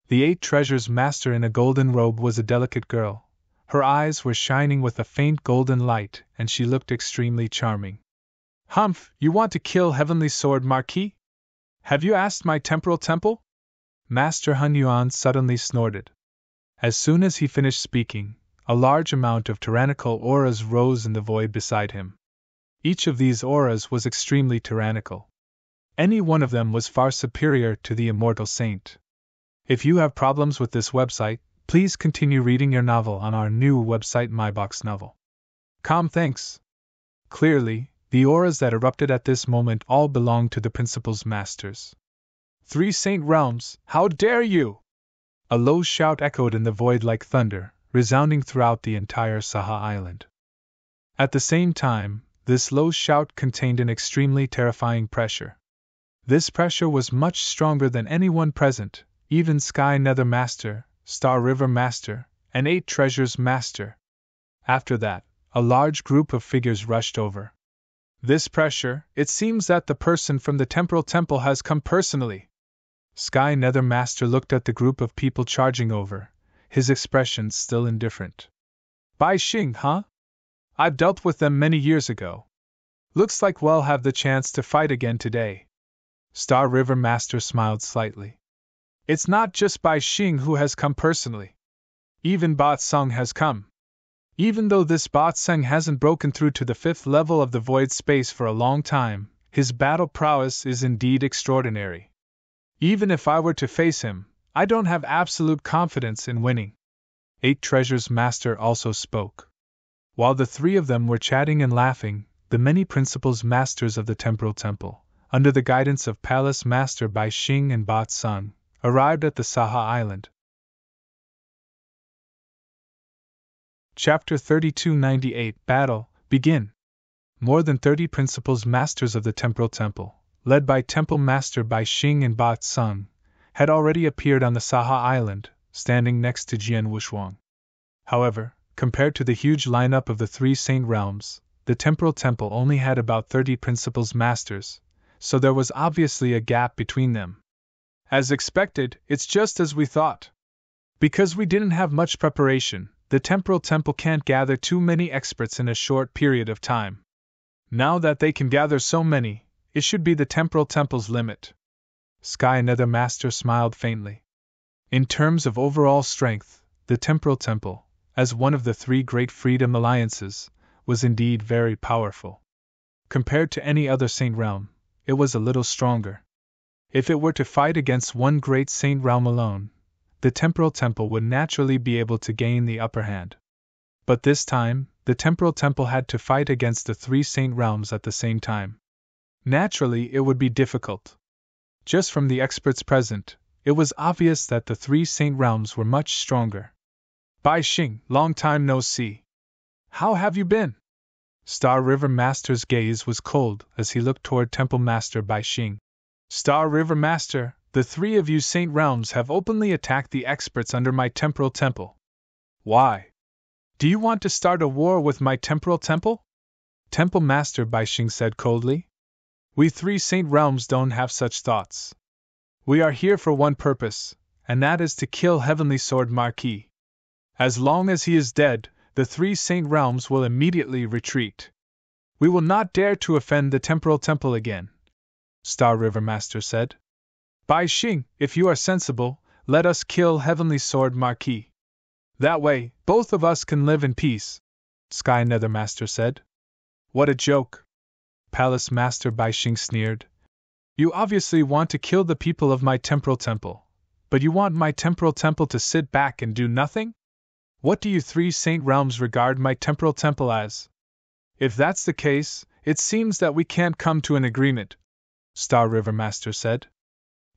S1: The 8 treasures master in a golden robe was a delicate girl. Her eyes were shining with a faint golden light, and she looked extremely charming. Humph, you want to kill Heavenly Sword Marquis? Have you asked my temporal temple? Master Hun Yuan suddenly snorted. As soon as he finished speaking, a large amount of tyrannical auras rose in the void beside him. Each of these auras was extremely tyrannical. Any one of them was far superior to the immortal saint. If you have problems with this website, please continue reading your novel on our new website MyBox Novel. Thanks. Clearly, the auras that erupted at this moment all belonged to the principal's masters. 3 saint realms, how dare you! A low shout echoed in the void like thunder, resounding throughout the entire Saha Island. At the same time, this low shout contained an extremely terrifying pressure. This pressure was much stronger than anyone present, even Sky Nether Master, Star River Master, and 8 Treasures Master. After that, a large group of figures rushed over. This pressure, it seems that the person from the Temporal Temple has come personally. Sky Nether Master looked at the group of people charging over, his expression still indifferent. Bai Xing, huh? I've dealt with them many years ago. Looks like we'll have the chance to fight again today. Star River Master smiled slightly. It's not just Bai Xing who has come personally. Even Bat Sung has come. Even though this Bat Sung hasn't broken through to the 5th level of the void space for a long time, his battle prowess is indeed extraordinary. Even if I were to face him, I don't have absolute confidence in winning. 8 Treasures Master also spoke. While the 3 of them were chatting and laughing, the many principals masters of the Temporal Temple, under the guidance of Palace Master Bai Xing and Bat Sung, arrived at the Saha Island. Chapter 3298 Battle, Begin. More than 30 principals masters of the Temporal Temple, led by Temple Master Bai Xing and Bat Sung, had already appeared on the Saha Island, standing next to Jian Wushuang. However, compared to the huge lineup of the 3 saint realms, the Temporal Temple only had about 30 principals masters, so there was obviously a gap between them. As expected, it's just as we thought. Because we didn't have much preparation, the Temporal Temple can't gather too many experts in a short period of time. Now that they can gather so many, it should be the Temporal Temple's limit. Sky Nether Master smiled faintly. In terms of overall strength, the Temporal Temple, as one of the 3 great freedom alliances, was indeed very powerful. Compared to any other saint realm, it was a little stronger. If it were to fight against one great saint realm alone, the Temporal Temple would naturally be able to gain the upper hand. But this time, the Temporal Temple had to fight against the 3 saint realms at the same time. Naturally, it would be difficult. Just from the experts present, it was obvious that the 3 saint realms were much stronger. Bai Xing, long time no see. How have you been? Star River Master's gaze was cold as he looked toward Temple Master Bai Xing. Star River Master, the 3 of you saint realms have openly attacked the experts under my Temporal Temple. Why? Do you want to start a war with my Temporal Temple? Temple Master Bai Xing said coldly. We 3 saint realms don't have such thoughts. We are here for one purpose, and that is to kill Heavenly Sword Marquis. As long as he is dead, the three Saint Realms will immediately retreat. We will not dare to offend the Temporal Temple again, Star River Master said. Bai Xing, if you are sensible, let us kill Heavenly Sword Marquis. That way, both of us can live in peace, Sky Nether Master said. What a joke! Palace Master Bai Xing sneered. You obviously want to kill the people of my Temporal Temple, but you want my Temporal Temple to sit back and do nothing? What do you three Saint Realms regard my Temporal Temple as? If that's the case, it seems that we can't come to an agreement, Star River Master said.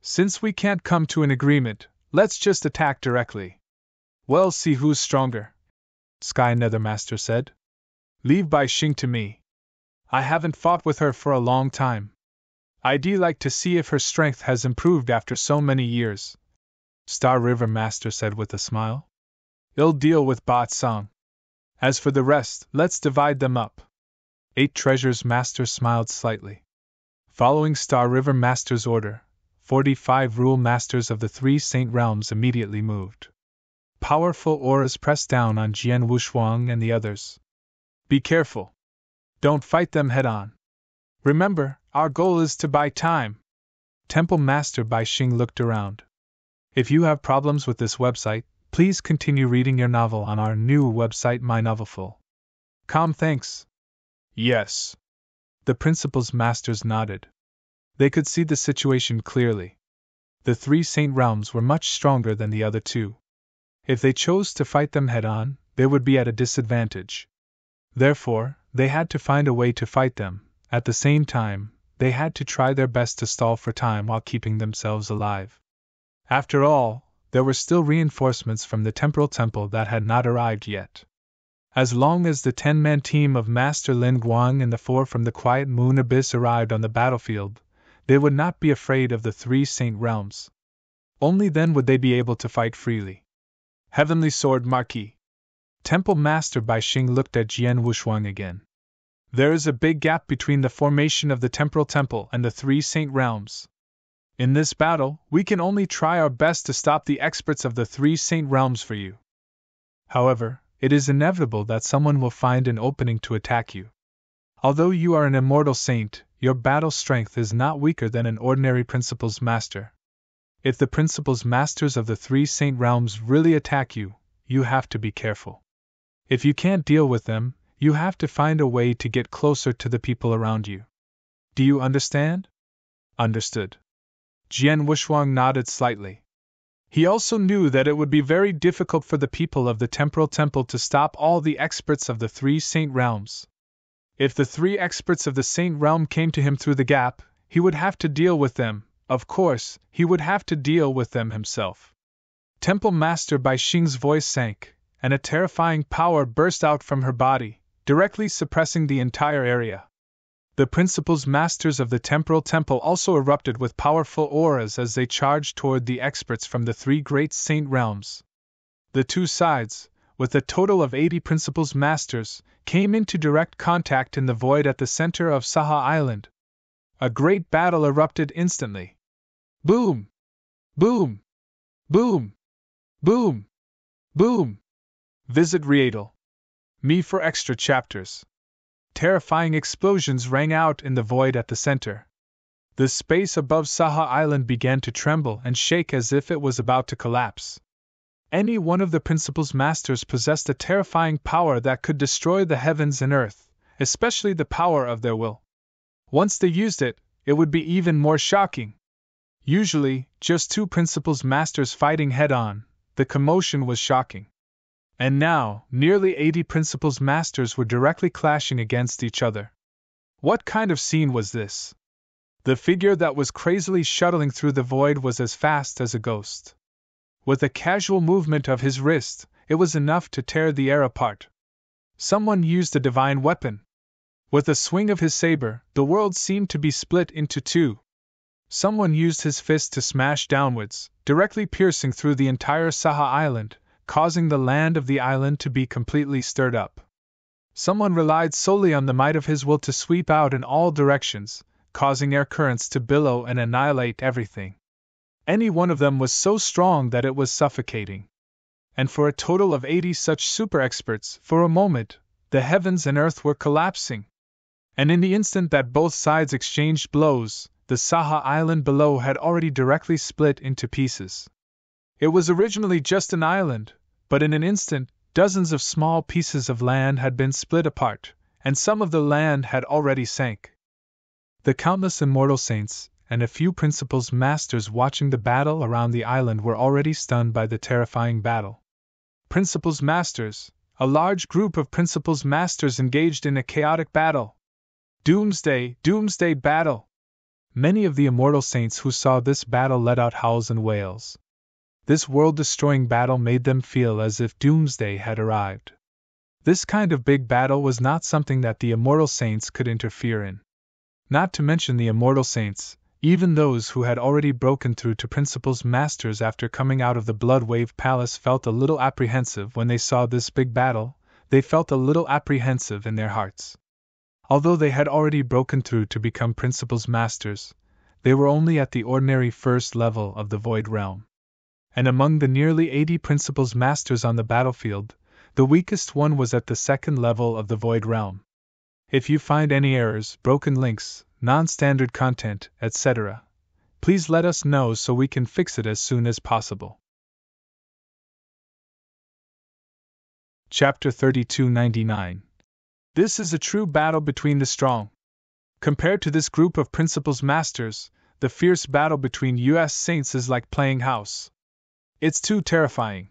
S1: Since we can't come to an agreement, let's just attack directly. We'll see who's stronger, Sky Nether Master said. Leave Bai Xing to me. I haven't fought with her for a long time. I'd like to see if her strength has improved after so many years, Star River Master said with a smile. I'll deal with Ba Song. As for the rest, let's divide them up. 8 Treasures Master smiled slightly. Following Star River Master's order, 45 Rule Masters of the 3 Saint Realms immediately moved. Powerful auras pressed down on Jian Wushuang and the others. Be careful. Don't fight them head-on. Remember, our goal is to buy time. Temple Master Bai Xing looked around. If you have problems with this website, please continue reading your novel on our new website MyNovelful.com. Thanks. Yes. The Principal's Masters nodded. They could see the situation clearly. The 3 Saint Realms were much stronger than the other 2. If they chose to fight them head-on, they would be at a disadvantage. Therefore, they had to find a way to fight them. At the same time, they had to try their best to stall for time while keeping themselves alive. After all, there were still reinforcements from the Temporal Temple that had not arrived yet. As long as the 10-man team of Master Lin Guang and the 4 from the Quiet Moon Abyss arrived on the battlefield, they would not be afraid of the 3 Saint Realms. Only then would they be able to fight freely. Heavenly Sword Marquis. Temple Master Bai Xing looked at Jian Wushuang again. There is a big gap between the formation of the Temporal Temple and the 3 Saint Realms. In this battle, we can only try our best to stop the experts of the 3 Saint Realms for you. However, it is inevitable that someone will find an opening to attack you. Although you are an immortal saint, your battle strength is not weaker than an ordinary Principal's Master. If the Principal's Masters of the 3 Saint Realms really attack you, you have to be careful. If you can't deal with them, you have to find a way to get closer to the people around you. Do you understand? Understood. Jian Wushuang nodded slightly. He also knew that it would be very difficult for the people of the Temporal Temple to stop all the experts of the 3 Saint Realms. If the 3 experts of the Saint Realm came to him through the gap, he would have to deal with them. Of course, he would have to deal with them himself. Temple Master Bai Xing's voice sank, and a terrifying power burst out from her body, directly suppressing the entire area. The Principal's Masters of the Temporal Temple also erupted with powerful auras as they charged toward the experts from the 3 great Saint Realms. The 2 sides, with a total of 80 Principal's Masters, came into direct contact in the void at the center of Saha Island. A great battle erupted instantly. Boom! Boom! Boom! Boom! Boom! Visit Riedel. Me for extra chapters. Terrifying explosions rang out in the void at the center. The space above Saha Island began to tremble and shake as if it was about to collapse. Any one of the Principal's Masters possessed a terrifying power that could destroy the heavens and earth, especially the power of their will. Once they used it, it would be even more shocking. Usually, just 2 Principal's Masters fighting head-on, the commotion was shocking. And now, nearly 80 Principal's Masters were directly clashing against each other. What kind of scene was this? The figure that was crazily shuttling through the void was as fast as a ghost. With a casual movement of his wrist, it was enough to tear the air apart. Someone used a divine weapon. With a swing of his saber, the world seemed to be split into 2. Someone used his fist to smash downwards, directly piercing through the entire Saha Island, causing the land of the island to be completely stirred up. Someone relied solely on the might of his will to sweep out in all directions, causing air currents to billow and annihilate everything. Any one of them was so strong that it was suffocating. and for a total of 80 such super experts. For a moment, the heavens and earth were collapsing. And in the instant that both sides exchanged blows, the Saha island below had already directly split into pieces. It was originally just an island, but in an instant, dozens of small pieces of land had been split apart, and some of the land had already sank. The countless immortal saints, and a few principals masters watching the battle around the island were already stunned by the terrifying battle. Principals masters, a large group of principals masters engaged in a chaotic battle. Doomsday battle! Many of the immortal saints who saw this battle let out howls and wails. This world-destroying battle made them feel as if doomsday had arrived. This kind of big battle was not something that the immortal saints could interfere in. Not to mention the immortal saints, even those who had already broken through to principals masters after coming out of the Bloodwave Palace felt a little apprehensive when they saw this big battle. They felt a little apprehensive in their hearts. Although they had already broken through to become principals masters, they were only at the ordinary first level of the Void Realm. And among the nearly 80 principals masters on the battlefield, the weakest one was at the second level of the Void Realm. If you find any errors, broken links, non-standard content, etc., please let us know so we can fix it as soon as possible. Chapter 3299. This is a true battle between the strong. Compared to this group of principals masters, the fierce battle between US saints is like playing house. It's too terrifying.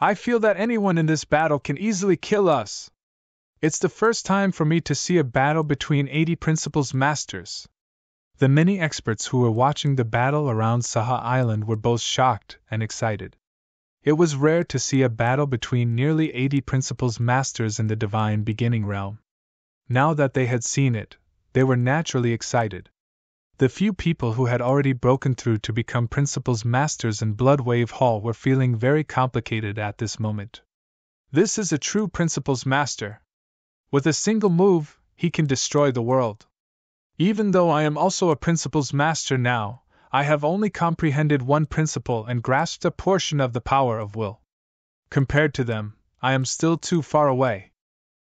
S1: I feel that anyone in this battle can easily kill us. It's the first time for me to see a battle between 80 principals masters. The many experts who were watching the battle around Saha Island were both shocked and excited. It was rare to see a battle between nearly 80 principals masters in the divine beginning realm. Now that they had seen it, they were naturally excited. The few people who had already broken through to become principals masters in Bloodwave Hall were feeling very complicated at this moment. This is a true principals master. With a single move, he can destroy the world. Even though I am also a principals master now, I have only comprehended one principle and grasped a portion of the power of will. Compared to them, I am still too far away.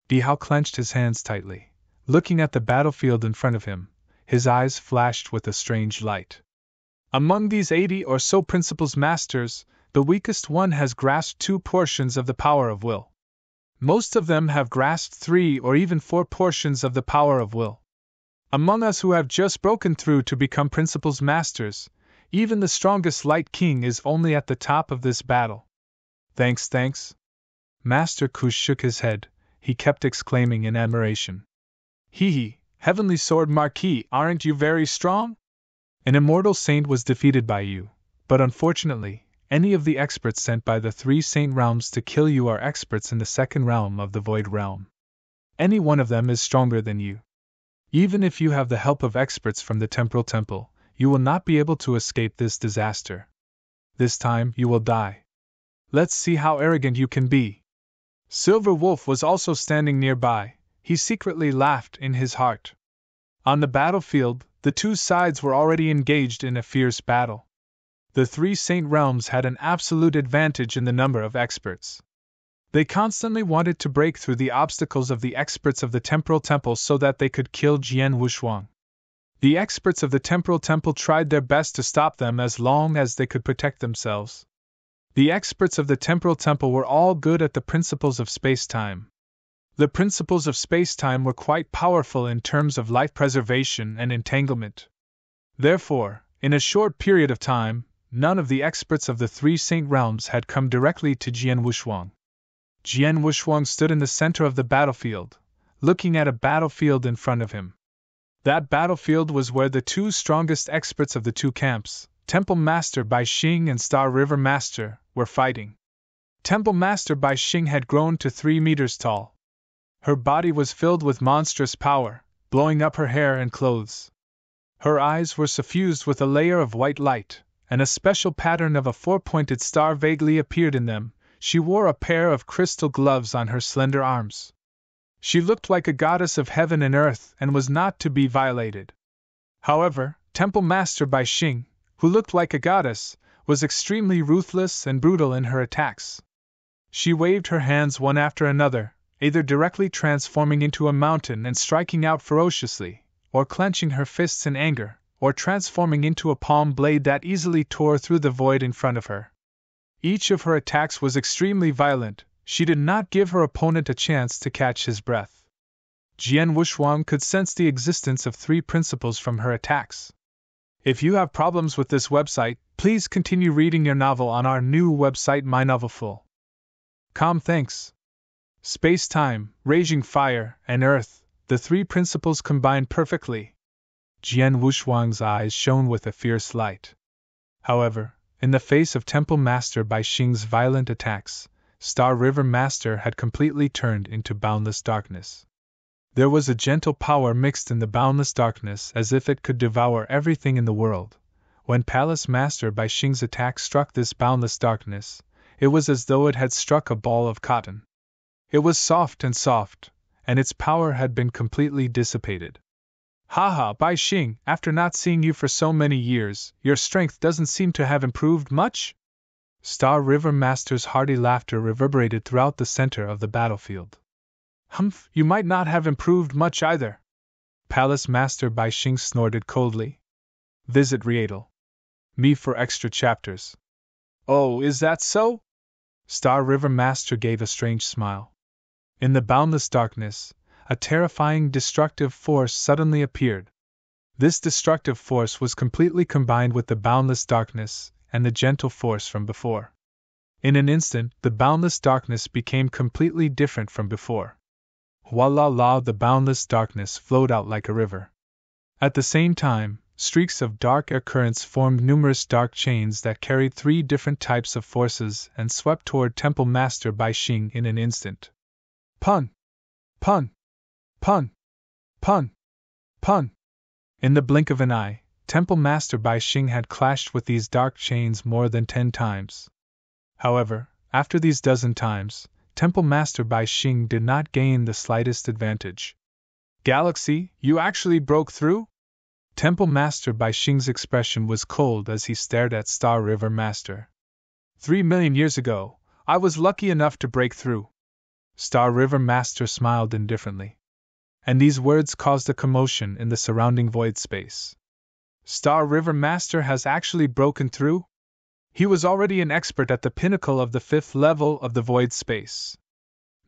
S1: Dihao clenched his hands tightly, looking at the battlefield in front of him. His eyes flashed with a strange light. Among these 80 or so principals masters, the weakest one has grasped 2 portions of the power of will. Most of them have grasped 3 or even 4 portions of the power of will. Among us who have just broken through to become principals masters, even the strongest Light King is only at the top of this battle. Thanks. Master Kush shook his head. He kept exclaiming in admiration. Hee, Heavenly Sword Marquis, aren't you very strong? An immortal saint was defeated by you, but unfortunately, any of the experts sent by the 3 saint realms to kill you are experts in the second realm of the Void Realm. Any one of them is stronger than you. Even if you have the help of experts from the Temporal Temple, you will not be able to escape this disaster. This time you will die. Let's see how arrogant you can be. Silver Wolf was also standing nearby. He secretly laughed in his heart. On the battlefield, the 2 sides were already engaged in a fierce battle. The 3 saint realms had an absolute advantage in the number of experts. They constantly wanted to break through the obstacles of the experts of the Temporal Temple so that they could kill Jian Wushuang. The experts of the Temporal Temple tried their best to stop them as long as they could protect themselves. The experts of the Temporal Temple were all good at the principles of space-time. The principles of space-time were quite powerful in terms of life preservation and entanglement. Therefore, in a short period of time, none of the experts of the 3 saint realms had come directly to Jian Wushuang. Jian Wushuang stood in the center of the battlefield, looking at a battlefield in front of him. That battlefield was where the 2 strongest experts of the 2 camps, Temple Master Bai Xing and Star River Master, were fighting. Temple Master Bai Xing had grown to 3 meters tall. Her body was filled with monstrous power, blowing up her hair and clothes. Her eyes were suffused with a layer of white light, and a special pattern of a 4-pointed star vaguely appeared in them. She wore a pair of crystal gloves on her slender arms. She looked like a goddess of heaven and earth and was not to be violated. However, Temple Master Bai Xing, who looked like a goddess, was extremely ruthless and brutal in her attacks. She waved her hands one after another, either directly transforming into a mountain and striking out ferociously, or clenching her fists in anger, or transforming into a palm blade that easily tore through the void in front of her. Each of her attacks was extremely violent. She did not give her opponent a chance to catch his breath. Jian Wushuang could sense the existence of three principles from her attacks. If you have problems with this website, please continue reading your novel on our new website MyNovelFull.com. Thanks. Space-time, raging fire, and earth, the three principles combine perfectly. Jian Wushuang's eyes shone with a fierce light. However, in the face of Temple Master Bai Xing's violent attacks, Star River Master had completely turned into boundless darkness. There was a gentle power mixed in the boundless darkness as if it could devour everything in the world. When Palace Master Bai Xing's attack struck this boundless darkness, it was as though it had struck a ball of cotton. It was soft, and its power had been completely dissipated. Haha, Bai Xing, after not seeing you for so many years, your strength doesn't seem to have improved much? Star River Master's hearty laughter reverberated throughout the center of the battlefield. Humph, you might not have improved much either. Palace Master Bai Xing snorted coldly. Visit Readle.me for extra chapters. Oh, is that so? Star River Master gave a strange smile. In the boundless darkness, a terrifying destructive force suddenly appeared. This destructive force was completely combined with the boundless darkness and the gentle force from before. In an instant, the boundless darkness became completely different from before. Walla, the boundless darkness flowed out like a river. At the same time, streaks of dark air currents formed numerous dark chains that carried three different types of forces and swept toward Temple Master Bai Xing in an instant. Pun! Pun! Pun! Pun! Pun! In the blink of an eye, Temple Master Bai Xing had clashed with these dark chains more than 10 times. However, after these dozen times, Temple Master Bai Xing did not gain the slightest advantage. Galaxy, you actually broke through? Temple Master Bai Xing's expression was cold as he stared at Star River Master. 3 million years ago, I was lucky enough to break through. Star River Master smiled indifferently. And these words caused a commotion in the surrounding void space. Star River Master has actually broken through? He was already an expert at the pinnacle of the 5th level of the void space.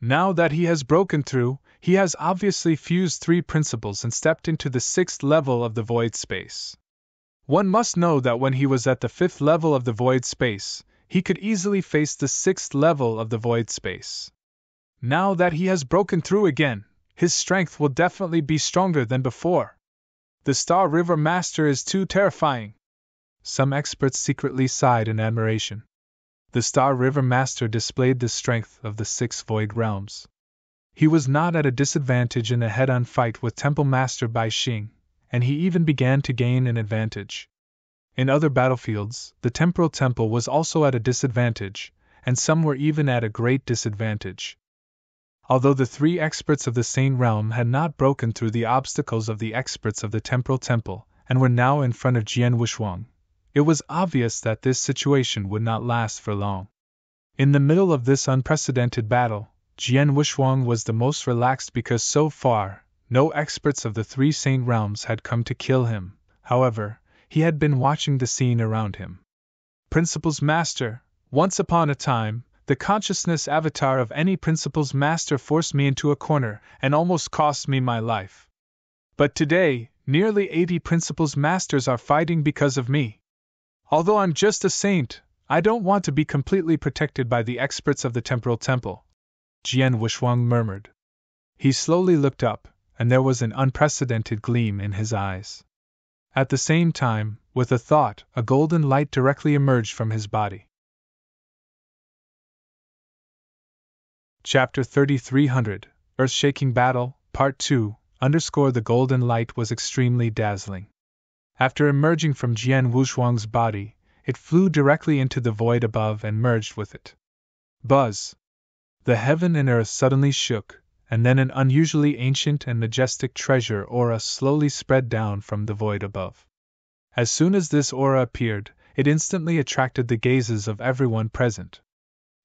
S1: Now that he has broken through, he has obviously fused three principles and stepped into the 6th level of the void space. One must know that when he was at the 5th level of the void space, he could easily face the 6th level of the void space. Now that he has broken through again, his strength will definitely be stronger than before. The Star River Master is too terrifying. Some experts secretly sighed in admiration. The Star River Master displayed the strength of the 6 void realms. He was not at a disadvantage in a head-on fight with Temple Master Bai Xing, and he even began to gain an advantage. In other battlefields, the Temporal Temple was also at a disadvantage, and some were even at a great disadvantage. Although the 3 experts of the same realm had not broken through the obstacles of the experts of the Temporal Temple, and were now in front of Jian Wushuang, it was obvious that this situation would not last for long. In the middle of this unprecedented battle, Jian Wushuang was the most relaxed because so far, no experts of the 3 Saint realms had come to kill him. However, he had been watching the scene around him. Principles Master, once upon a time, the consciousness avatar of any Principles Master forced me into a corner and almost cost me my life. But today, nearly 80 Principles Masters are fighting because of me. Although I'm just a saint, I don't want to be completely protected by the experts of the Temporal Temple, Jian Wushuang murmured. He slowly looked up, and there was an unprecedented gleam in his eyes. At the same time, with a thought, a golden light directly emerged from his body. Chapter 3300, Earth-Shaking Battle, Part 2, The golden light was extremely dazzling. After emerging from Jian Wushuang's body, it flew directly into the void above and merged with it. Buzz! The heaven and earth suddenly shook, and then an unusually ancient and majestic treasure aura slowly spread down from the void above. As soon as this aura appeared, it instantly attracted the gazes of everyone present.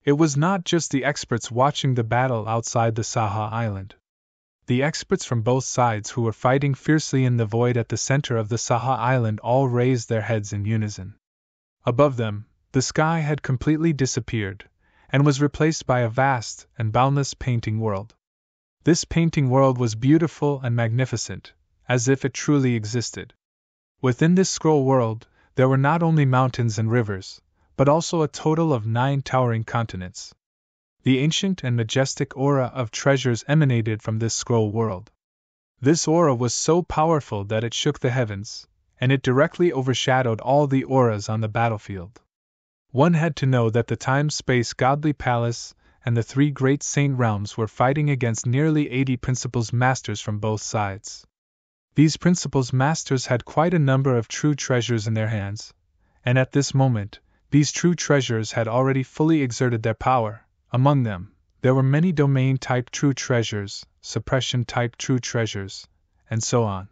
S1: It was not just the experts watching the battle outside the Saha Island. The experts from both sides who were fighting fiercely in the void at the center of the Saha Island all raised their heads in unison. Above them, the sky had completely disappeared, and was replaced by a vast and boundless painting world. This painting world was beautiful and magnificent, as if it truly existed. Within this scroll world, there were not only mountains and rivers, but also a total of 9 towering continents. The ancient and majestic aura of treasures emanated from this scroll world. This aura was so powerful that it shook the heavens, and it directly overshadowed all the auras on the battlefield. One had to know that the time-space godly palace and the 3 great saint realms were fighting against nearly 80 principles masters from both sides. These principles masters had quite a number of true treasures in their hands, and at this moment, these true treasures had already fully exerted their power. Among them, there were many domain-type true treasures, suppression-type true treasures, and so on.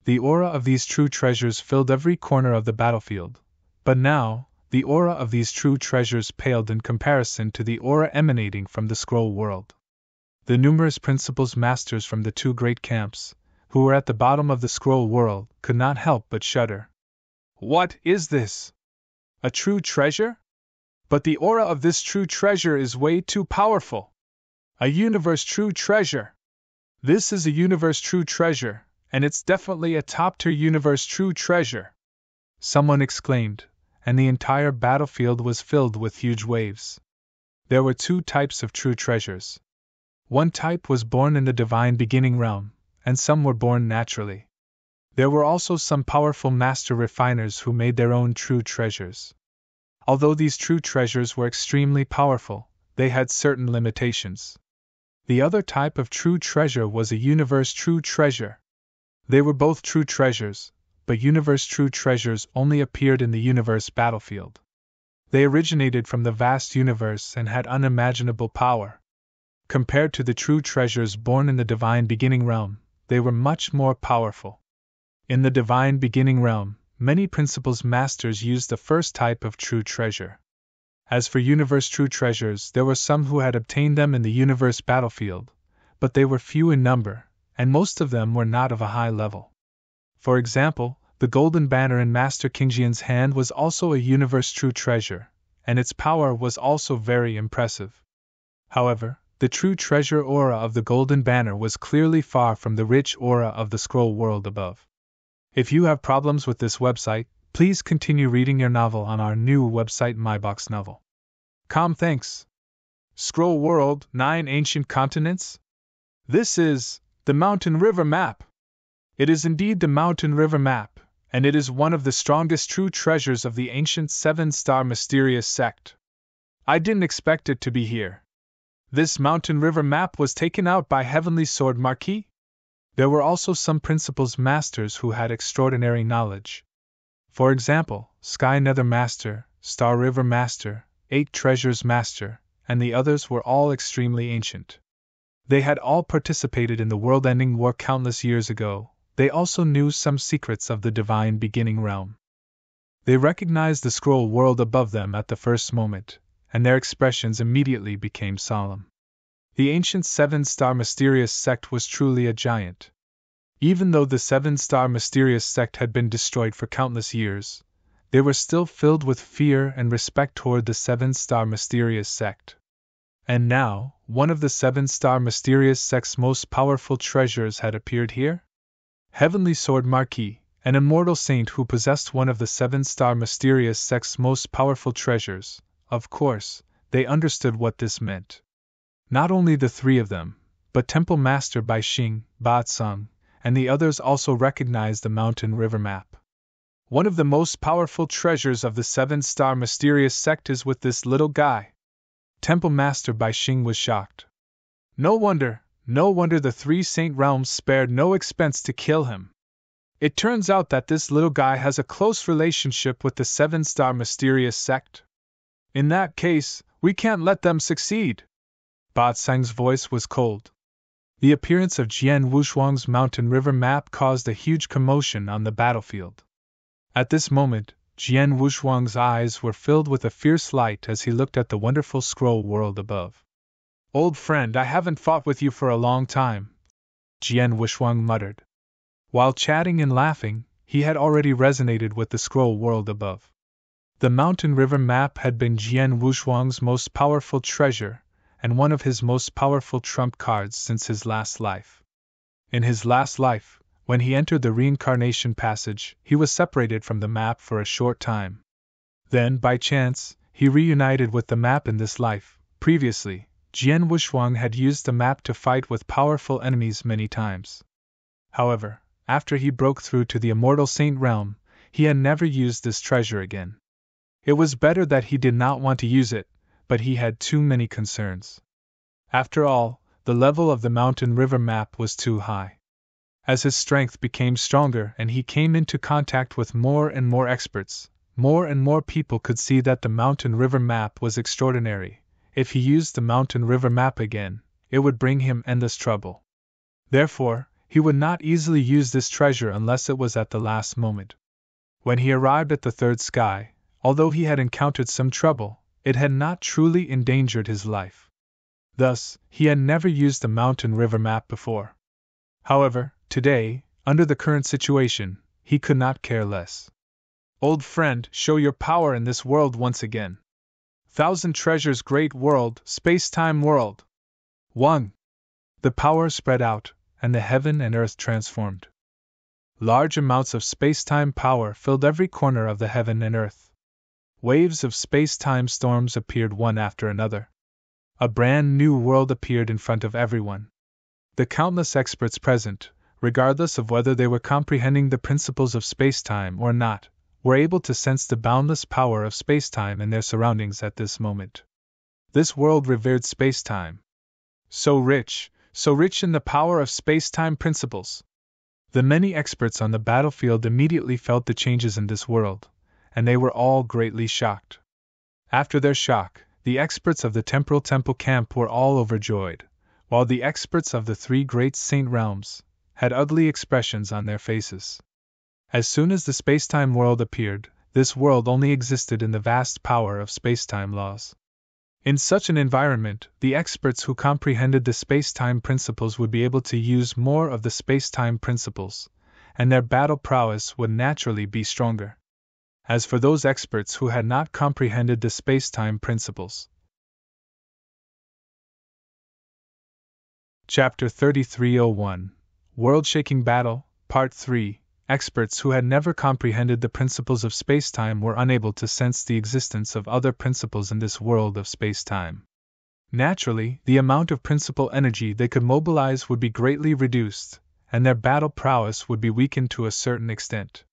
S1: The aura of these true treasures filled every corner of the battlefield, but now, the aura of these true treasures paled in comparison to the aura emanating from the scroll world. The numerous principles masters from the 2 great camps, who were at the bottom of the scroll world, could not help but shudder. What is this? A true treasure? But the aura of this true treasure is way too powerful. A universe true treasure. This is a universe true treasure, and it's definitely a top-tier universe true treasure. Someone exclaimed, and the entire battlefield was filled with huge waves. There were 2 types of true treasures. One type was born in the divine beginning realm, and some were born naturally. There were also some powerful master refiners who made their own true treasures. Although these true treasures were extremely powerful, they had certain limitations. The other type of true treasure was a universe true treasure. They were both true treasures, but universe true treasures only appeared in the universe battlefield. They originated from the vast universe and had unimaginable power. Compared to the true treasures born in the divine beginning realm, they were much more powerful. In the divine beginning realm, many principles masters used the first type of true treasure. As for universe true treasures, there were some who had obtained them in the universe battlefield, but they were few in number, and most of them were not of a high level. For example, the golden banner in Master Kingjian's hand was also a universe true treasure, and its power was also very impressive. However, the true treasure aura of the golden banner was clearly far from the rich aura of the scroll world above. If you have problems with this website, please continue reading your novel on our new website MyBox Novel. Thanks. Scroll World, 9 Ancient Continents? This is the Mountain River Map. It is indeed the Mountain River Map, and it is one of the strongest true treasures of the ancient 7-star mysterious sect. I didn't expect it to be here. This Mountain River Map was taken out by Heavenly Sword Marquis? There were also some principles masters who had extraordinary knowledge. For example, Sky Nether Master, Star River Master, 8 Treasures Master, and the others were all extremely ancient. They had all participated in the world-ending war countless years ago. They also knew some secrets of the divine beginning realm. They recognized the scroll world above them at the first moment, and their expressions immediately became solemn. The ancient 7-star mysterious sect was truly a giant. Even though the 7-star mysterious sect had been destroyed for countless years, they were still filled with fear and respect toward the 7-star mysterious sect. And now, one of the 7-star mysterious sect's most powerful treasures had appeared here? Heavenly Sword Marquis, an immortal saint who possessed one of the 7-star mysterious sect's most powerful treasures. Of course, they understood what this meant. Not only the 3 of them, but Temple Master Bai Xing, Ba Tsung, and the others also recognized the Mountain River Map. One of the most powerful treasures of the 7-star mysterious sect is with this little guy. Temple Master Bai Xing was shocked. No wonder the 3 Saint Realms spared no expense to kill him. It turns out that this little guy has a close relationship with the 7-star mysterious sect. In that case, we can't let them succeed. Ba Tsang's voice was cold. The appearance of Jian Wushuang's Mountain River Map caused a huge commotion on the battlefield. At this moment, Jian Wushuang's eyes were filled with a fierce light as he looked at the wonderful scroll world above. Old friend, I haven't fought with you for a long time, Jian Wushuang muttered. While chatting and laughing, he had already resonated with the scroll world above. The mountain river map had been Jian Wushuang's most powerful treasure, and one of his most powerful trump cards since his last life. In his last life, when he entered the reincarnation passage, he was separated from the map for a short time. Then, by chance, he reunited with the map in this life. Previously, Jian Wushuang had used the map to fight with powerful enemies many times. However, after he broke through to the immortal saint realm, he had never used this treasure again. It was better that he did not want to use it, but he had too many concerns. After all, the level of the mountain river map was too high. As his strength became stronger and he came into contact with more and more experts, more and more people could see that the mountain river map was extraordinary. If he used the mountain river map again, it would bring him endless trouble. Therefore, he would not easily use this treasure unless it was at the last moment. When he arrived at the third sky, although he had encountered some trouble, it had not truly endangered his life. Thus, he had never used the mountain river map before. However, today, under the current situation, he could not care less. Old friend, show your power in this world once again. Thousand treasures, great world, space-time world. 1. The power spread out, and the heaven and earth transformed. Large amounts of space-time power filled every corner of the heaven and earth. Waves of space-time storms appeared one after another. A brand new world appeared in front of everyone. The countless experts present, regardless of whether they were comprehending the principles of space-time or not, were able to sense the boundless power of space-time in their surroundings at this moment. This world revered space-time. So rich in the power of space-time principles. The many experts on the battlefield immediately felt the changes in this world, and they were all greatly shocked. After their shock, the experts of the temporal temple camp were all overjoyed, while the experts of the three great saint realms had ugly expressions on their faces. As soon as the space-time world appeared, this world only existed in the vast power of space-time laws. In such an environment, the experts who comprehended the space-time principles would be able to use more of the space-time principles, and their battle prowess would naturally be stronger. As for those experts who had not comprehended the space-time principles. Chapter 3301 World-Shaking Battle, Part 3. Experts who had never comprehended the principles of space-time were unable to sense the existence of other principles in this world of space-time. Naturally, the amount of principal energy they could mobilize would be greatly reduced, and their battle prowess would be weakened to a certain extent.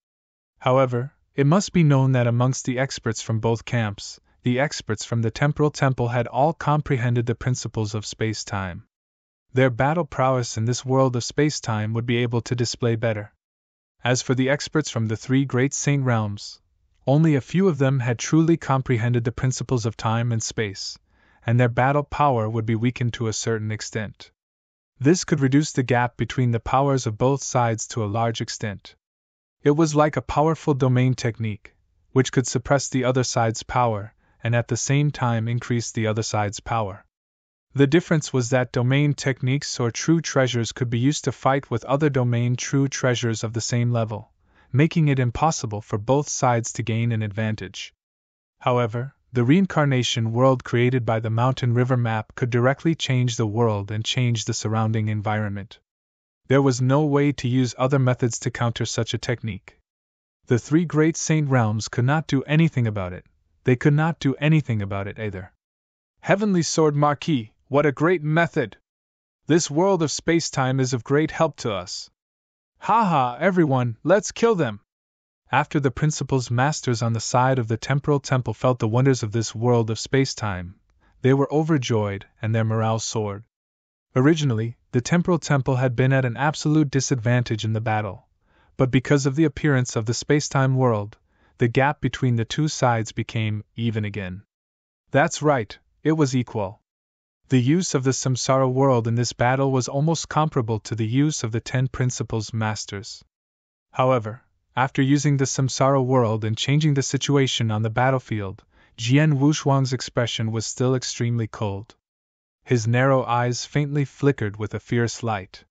S1: However, it must be known that amongst the experts from both camps, the experts from the temporal temple had all comprehended the principles of space-time. Their battle prowess in this world of space-time would be able to display better. As for the experts from the three great saint realms, only a few of them had truly comprehended the principles of time and space, and their battle power would be weakened to a certain extent. This could reduce the gap between the powers of both sides to a large extent. It was like a powerful domain technique, which could suppress the other side's power, and at the same time increase the other side's power. The difference was that domain techniques or true treasures could be used to fight with other domain true treasures of the same level, making it impossible for both sides to gain an advantage. However, the reincarnation world created by the mountain river map could directly change the world and change the surrounding environment. There was no way to use other methods to counter such a technique. The three great saint realms could not do anything about it. They could not do anything about it either. Heavenly Sword Marquis, what a great method! This world of space-time is of great help to us. Ha ha, everyone, let's kill them! After the principal's masters on the side of the temporal temple felt the wonders of this world of space-time, they were overjoyed and their morale soared. Originally, the temporal temple had been at an absolute disadvantage in the battle, but because of the appearance of the space-time world, the gap between the two sides became even again. That's right, it was equal. The use of the samsara world in this battle was almost comparable to the use of the 10 principles masters. However, After using the samsara world and changing the situation on the battlefield, Jian Wushuang's expression was still extremely cold. His narrow eyes faintly flickered with a fierce light.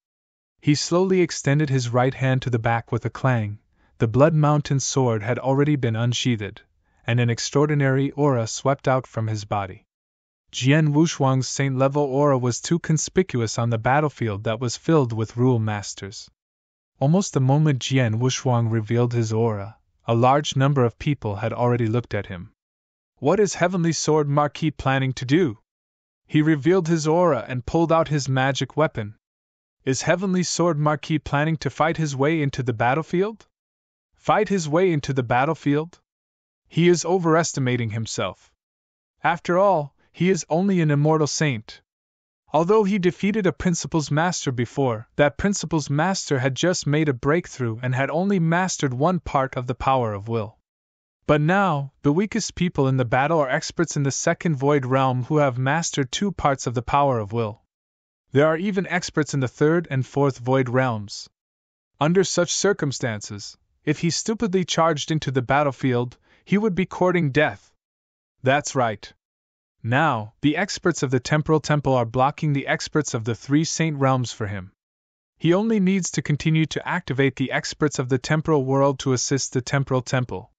S1: He slowly extended his right hand to the back with a clang. The Blood Mountain sword had already been unsheathed, and an extraordinary aura swept out from his body. Jian Wushuang's saint-level aura was too conspicuous on the battlefield that was filled with rule masters. Almost the moment Jian Wushuang revealed his aura, a large number of people had already looked at him. What is Heavenly Sword Marquis planning to do? He revealed his aura and pulled out his magic weapon. Is Heavenly Sword Marquis planning to fight his way into the battlefield? Fight his way into the battlefield? He is overestimating himself. After all, he is only an immortal saint. Although he defeated a Principles Master before, that Principles Master had just made a breakthrough and had only mastered one part of the power of will. But now, the weakest people in the battle are experts in the second void realm who have mastered 2 parts of the power of will. There are even experts in the third and fourth void realms. Under such circumstances, if he stupidly charged into the battlefield, he would be courting death. That's right. Now, the experts of the Temporal Temple are blocking the experts of the 3 saint realms for him. He only needs to continue to activate the experts of the temporal world to assist the Temporal Temple.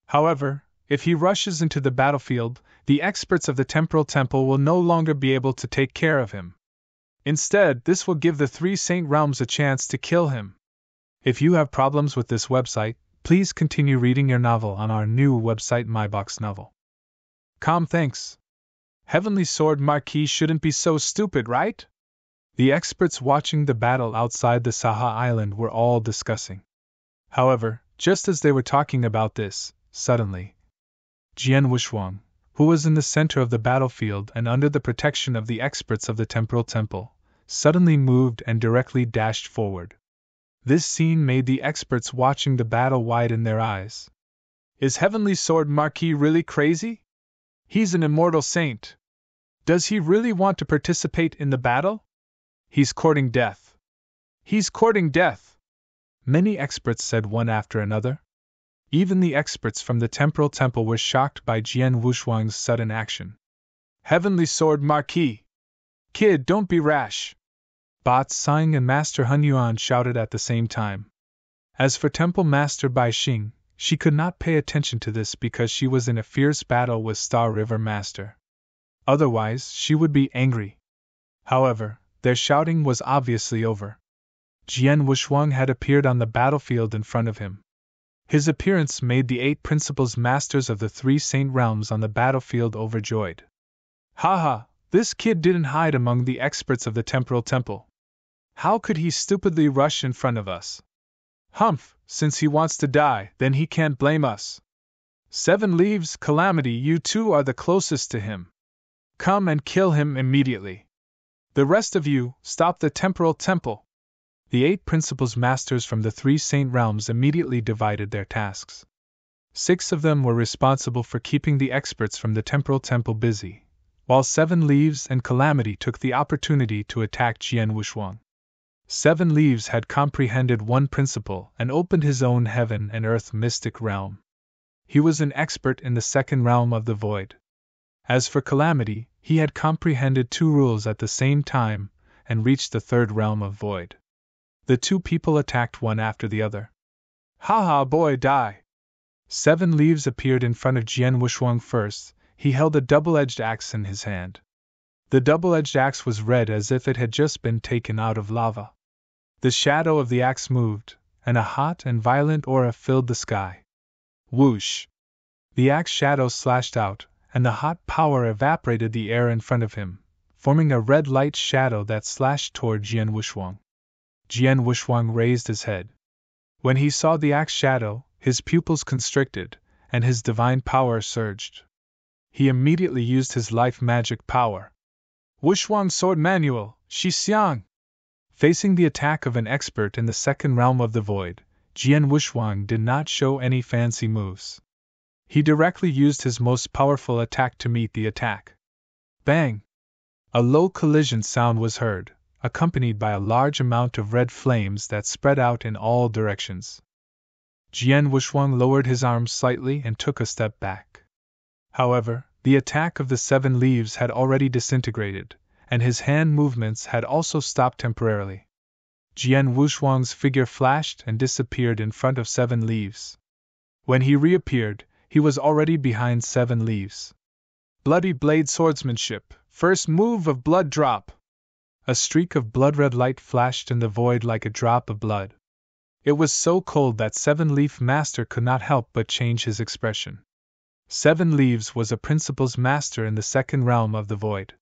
S1: However, if he rushes into the battlefield, the experts of the Temporal Temple will no longer be able to take care of him. Instead, this will give the 3 saint realms a chance to kill him. If you have problems with this website, please continue reading your novel on our new website MyBox Novel. Thanks. Heavenly Sword Marquis shouldn't be so stupid, right? The experts watching the battle outside the Saha Island were all discussing. However, just as they were talking about this, suddenly, Jian Wushuang, who was in the center of the battlefield and under the protection of the experts of the Temporal Temple, suddenly moved and directly dashed forward. This scene made the experts watching the battle widen their eyes. Is Heavenly Sword Marquis really crazy? He's an immortal saint. Does he really want to participate in the battle? He's courting death. He's courting death. Many experts said one after another. Even the experts from the Temporal Temple were shocked by Jian Wushuang's sudden action. Heavenly Sword Marquis! Kid, don't be rash! Bat Sing and Master Hunyuan shouted at the same time. As for Temple Master Bai Xing, she could not pay attention to this because she was in a fierce battle with Star River Master. Otherwise, she would be angry. However, their shouting was obviously over. Jian Wushuang had appeared on the battlefield in front of him. His appearance made the 8 Principles Masters of the 3 Saint Realms on the battlefield overjoyed. Haha, this kid didn't hide among the experts of the Temporal Temple. How could he stupidly rush in front of us? Humph, since he wants to die, then he can't blame us. 7 Leaves, Calamity, you 2 are the closest to him. Come and kill him immediately. The rest of you, stop the Temporal Temple. The 8 Principles Masters from the 3 Saint Realms immediately divided their tasks. 6 of them were responsible for keeping the experts from the Temporal Temple busy, while 7 Leaves and Calamity took the opportunity to attack Jian Wushuang. 7 Leaves had comprehended one principle and opened his own heaven and earth mystic realm. He was an expert in the second realm of the void. As for Calamity, he had comprehended 2 rules at the same time and reached the third realm of void. The 2 people attacked one after the other. Ha, boy, die! 7 Leaves appeared in front of Jian Wushuang first. He held a double-edged axe in his hand. The double-edged axe was red as if it had just been taken out of lava. The shadow of the axe moved, and a hot and violent aura filled the sky. Whoosh! The axe shadow slashed out, and the hot power evaporated the air in front of him, forming a red light shadow that slashed toward Jian Wushuang. Jian Wushuang raised his head. When he saw the axe shadow, his pupils constricted, and his divine power surged. He immediately used his life magic power. Wushuang Sword Manual, Shi Xiang! Facing the attack of an expert in the second realm of the void, Jian Wushuang did not show any fancy moves. He directly used his most powerful attack to meet the attack. Bang! A low collision sound was heard, accompanied by a large amount of red flames that spread out in all directions. Jian Wushuang lowered his arms slightly and took a step back. However, the attack of the 7 leaves had already disintegrated, and his hand movements had also stopped temporarily. Jian Wushuang's figure flashed and disappeared in front of 7 leaves. When he reappeared, he was already behind 7 leaves. Bloody blade swordsmanship, first move of blood drop. A streak of blood-red light flashed in the void like a drop of blood. It was so cold that 7-Leaf Master could not help but change his expression. 7 Leaves was a principal's master in the 2nd realm of the void.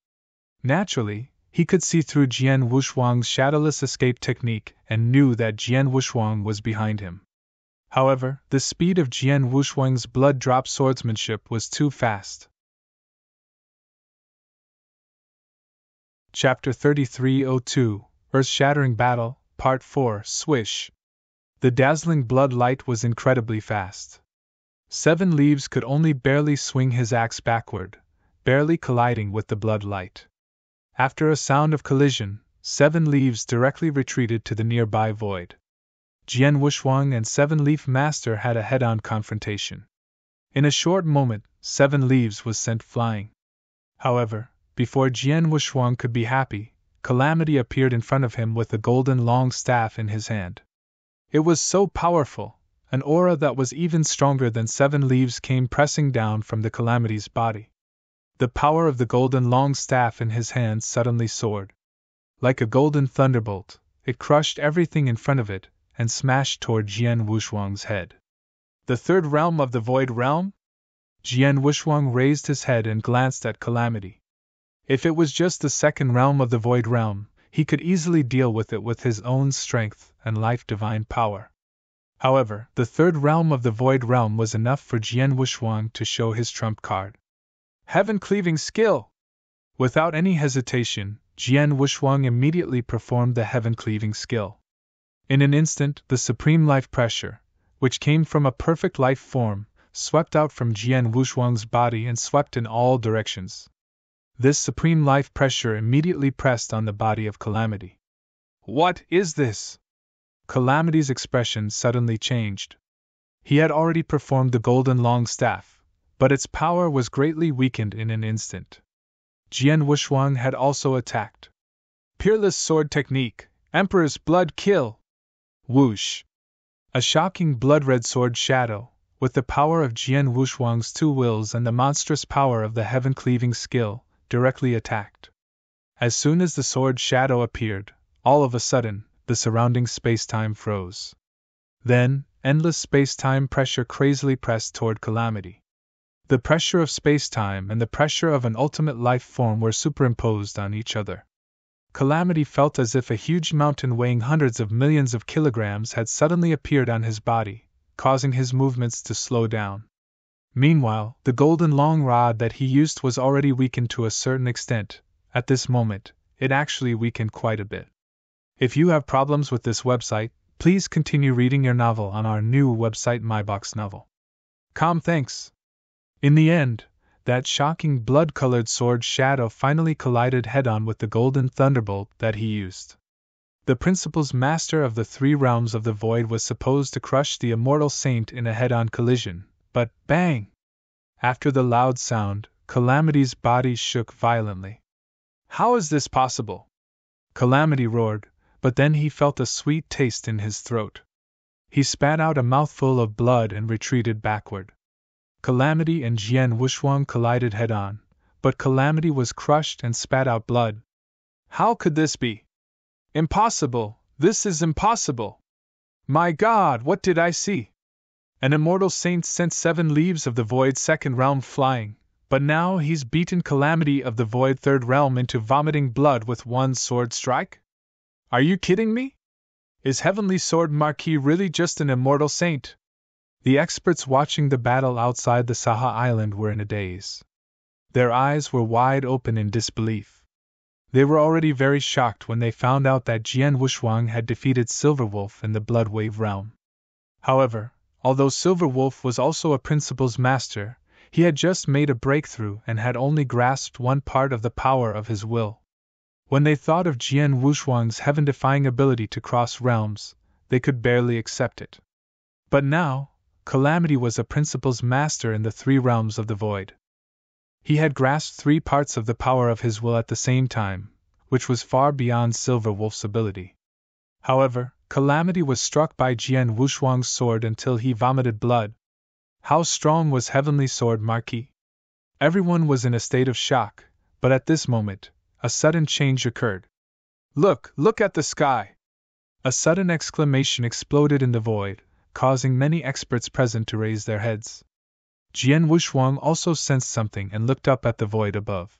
S1: Naturally, he could see through Jian Wushuang's shadowless escape technique and knew that Jian Wushuang was behind him. However, the speed of Jian Wushuang's blood-drop swordsmanship was too fast. Chapter 3302, Earth-Shattering Battle, Part 4, Swish. The dazzling blood light was incredibly fast. 7 Leaves could only barely swing his axe backward, barely colliding with the blood light. After a sound of collision, 7 Leaves directly retreated to the nearby void. Jian Wushuang and 7-Leaf Master had a head-on confrontation. In a short moment, 7 Leaves was sent flying. However, before Jian Wushuang could be happy, Calamity appeared in front of him with a golden long staff in his hand. It was so powerful, an aura that was even stronger than 7 Leaves came pressing down from the Calamity's body. The power of the golden long staff in his hand suddenly soared. Like a golden thunderbolt, it crushed everything in front of it and smashed toward Jian Wushuang's head. The 3rd realm of the Void Realm? Jian Wushuang raised his head and glanced at Calamity. If it was just the 2nd realm of the Void Realm, he could easily deal with it with his own strength and life divine power. However, the 3rd realm of the Void Realm was enough for Jian Wushuang to show his trump card. Heaven-cleaving skill! Without any hesitation, Jian Wushuang immediately performed the heaven-cleaving skill. In an instant, the supreme life pressure, which came from a perfect life form, swept out from Jian Wushuang's body and swept in all directions. This supreme life pressure immediately pressed on the body of Calamity. What is this? Calamity's expression suddenly changed. He had already performed the golden long staff, but its power was greatly weakened in an instant. Jian Wushuang had also attacked. Peerless sword technique, Emperor's blood kill! Whoosh! A shocking blood-red sword shadow, with the power of Jian Wushuang's 2 wills and the monstrous power of the heaven-cleaving skill, directly attacked. As soon as the sword shadow appeared, all of a sudden, the surrounding space-time froze. Then, endless space-time pressure crazily pressed toward Calamity. The pressure of space-time and the pressure of an ultimate life form were superimposed on each other. Calamity felt as if a huge mountain weighing hundreds of millions of kilograms had suddenly appeared on his body, causing his movements to slow down. Meanwhile, the golden long rod that he used was already weakened to a certain extent. At this moment, it actually weakened quite a bit. If you have problems with this website, please continue reading your novel on our new website myboxnovel.com. Thanks. In the end, that shocking blood-colored sword shadow finally collided head-on with the golden thunderbolt that he used. The principal's master of the 3 realms of the void was supposed to crush the immortal saint in a head-on collision, but bang! After the loud sound, Calamity's body shook violently. How is this possible? Calamity roared, but then he felt a sweet taste in his throat. He spat out a mouthful of blood and retreated backward. Calamity and Jian Wushuang collided head-on, but Calamity was crushed and spat out blood. How could this be? Impossible! This is impossible! My God, what did I see? An immortal saint sent 7 Leaves of the Void 2nd realm flying, but now he's beaten Calamity of the Void 3rd realm into vomiting blood with 1 sword strike? Are you kidding me? Is Heavenly Sword Marquis really just an immortal saint? The experts watching the battle outside the Saha Island were in a daze. Their eyes were wide open in disbelief. They were already very shocked when they found out that Jian Wushuang had defeated Silverwolf in the Bloodwave realm. However, although Silverwolf was also a principal's master, he had just made a breakthrough and had only grasped one part of the power of his will. When they thought of Jian Wushuang's heaven-defying ability to cross realms, they could barely accept it. But now, Calamity was a principle's master in the three realms of the void. He had grasped three parts of the power of his will at the same time, which was far beyond Silver Wolf's ability. However, Calamity was struck by Jian Wushuang's sword until he vomited blood. How strong was Heavenly Sword Marquis? Everyone was in a state of shock, but at this moment, a sudden change occurred. Look at the sky! A sudden exclamation exploded in the void, causing many experts present to raise their heads. Jian Wushuang also sensed something and looked up at the void above.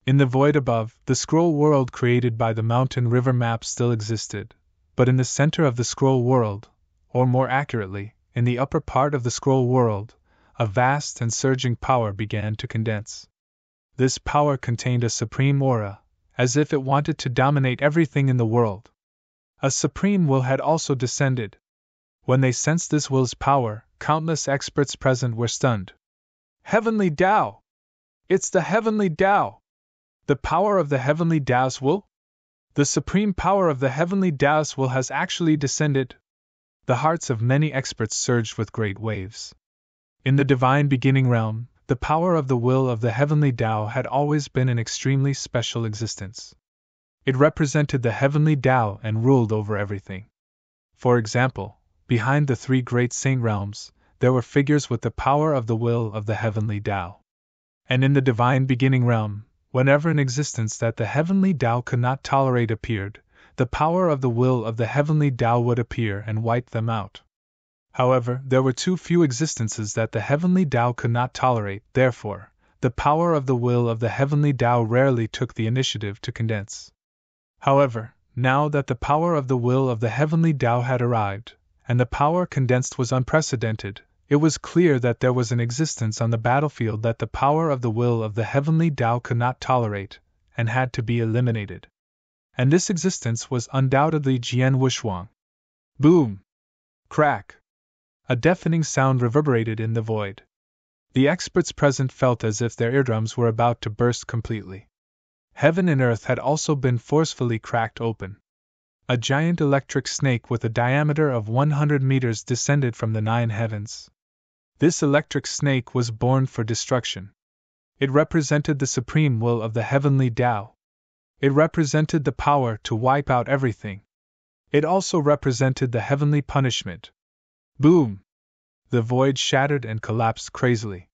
S1: In the void above, the scroll world created by the mountain river map still existed, but in the center of the scroll world, or more accurately, in the upper part of the scroll world, a vast and surging power began to condense. This power contained a supreme aura, as if it wanted to dominate everything in the world. A supreme will had also descended. When they sensed this will's power, countless experts present were stunned. Heavenly Tao! It's the Heavenly Tao! The power of the Heavenly Tao's will? The supreme power of the Heavenly Tao's will has actually descended. The hearts of many experts surged with great waves. In the divine beginning realm, the power of the will of the Heavenly Tao had always been an extremely special existence. It represented the Heavenly Tao and ruled over everything. For example, behind the three great saint realms, there were figures with the power of the will of the Heavenly Tao. And in the divine beginning realm, whenever an existence that the Heavenly Tao could not tolerate appeared, the power of the will of the Heavenly Tao would appear and wipe them out. However, there were too few existences that the Heavenly Tao could not tolerate, therefore, the power of the will of the Heavenly Tao rarely took the initiative to condense. However, now that the power of the will of the Heavenly Tao had arrived, and the power condensed was unprecedented, it was clear that there was an existence on the battlefield that the power of the will of the Heavenly Tao could not tolerate, and had to be eliminated. And this existence was undoubtedly Jian Wushuang. Boom! Crack! A deafening sound reverberated in the void. The experts present felt as if their eardrums were about to burst completely. Heaven and earth had also been forcefully cracked open. A giant electric snake with a diameter of 100 meters descended from the 9 heavens. This electric snake was born for destruction. It represented the supreme will of the Heavenly Tao. It represented the power to wipe out everything. It also represented the heavenly punishment. Boom! The void shattered and collapsed crazily.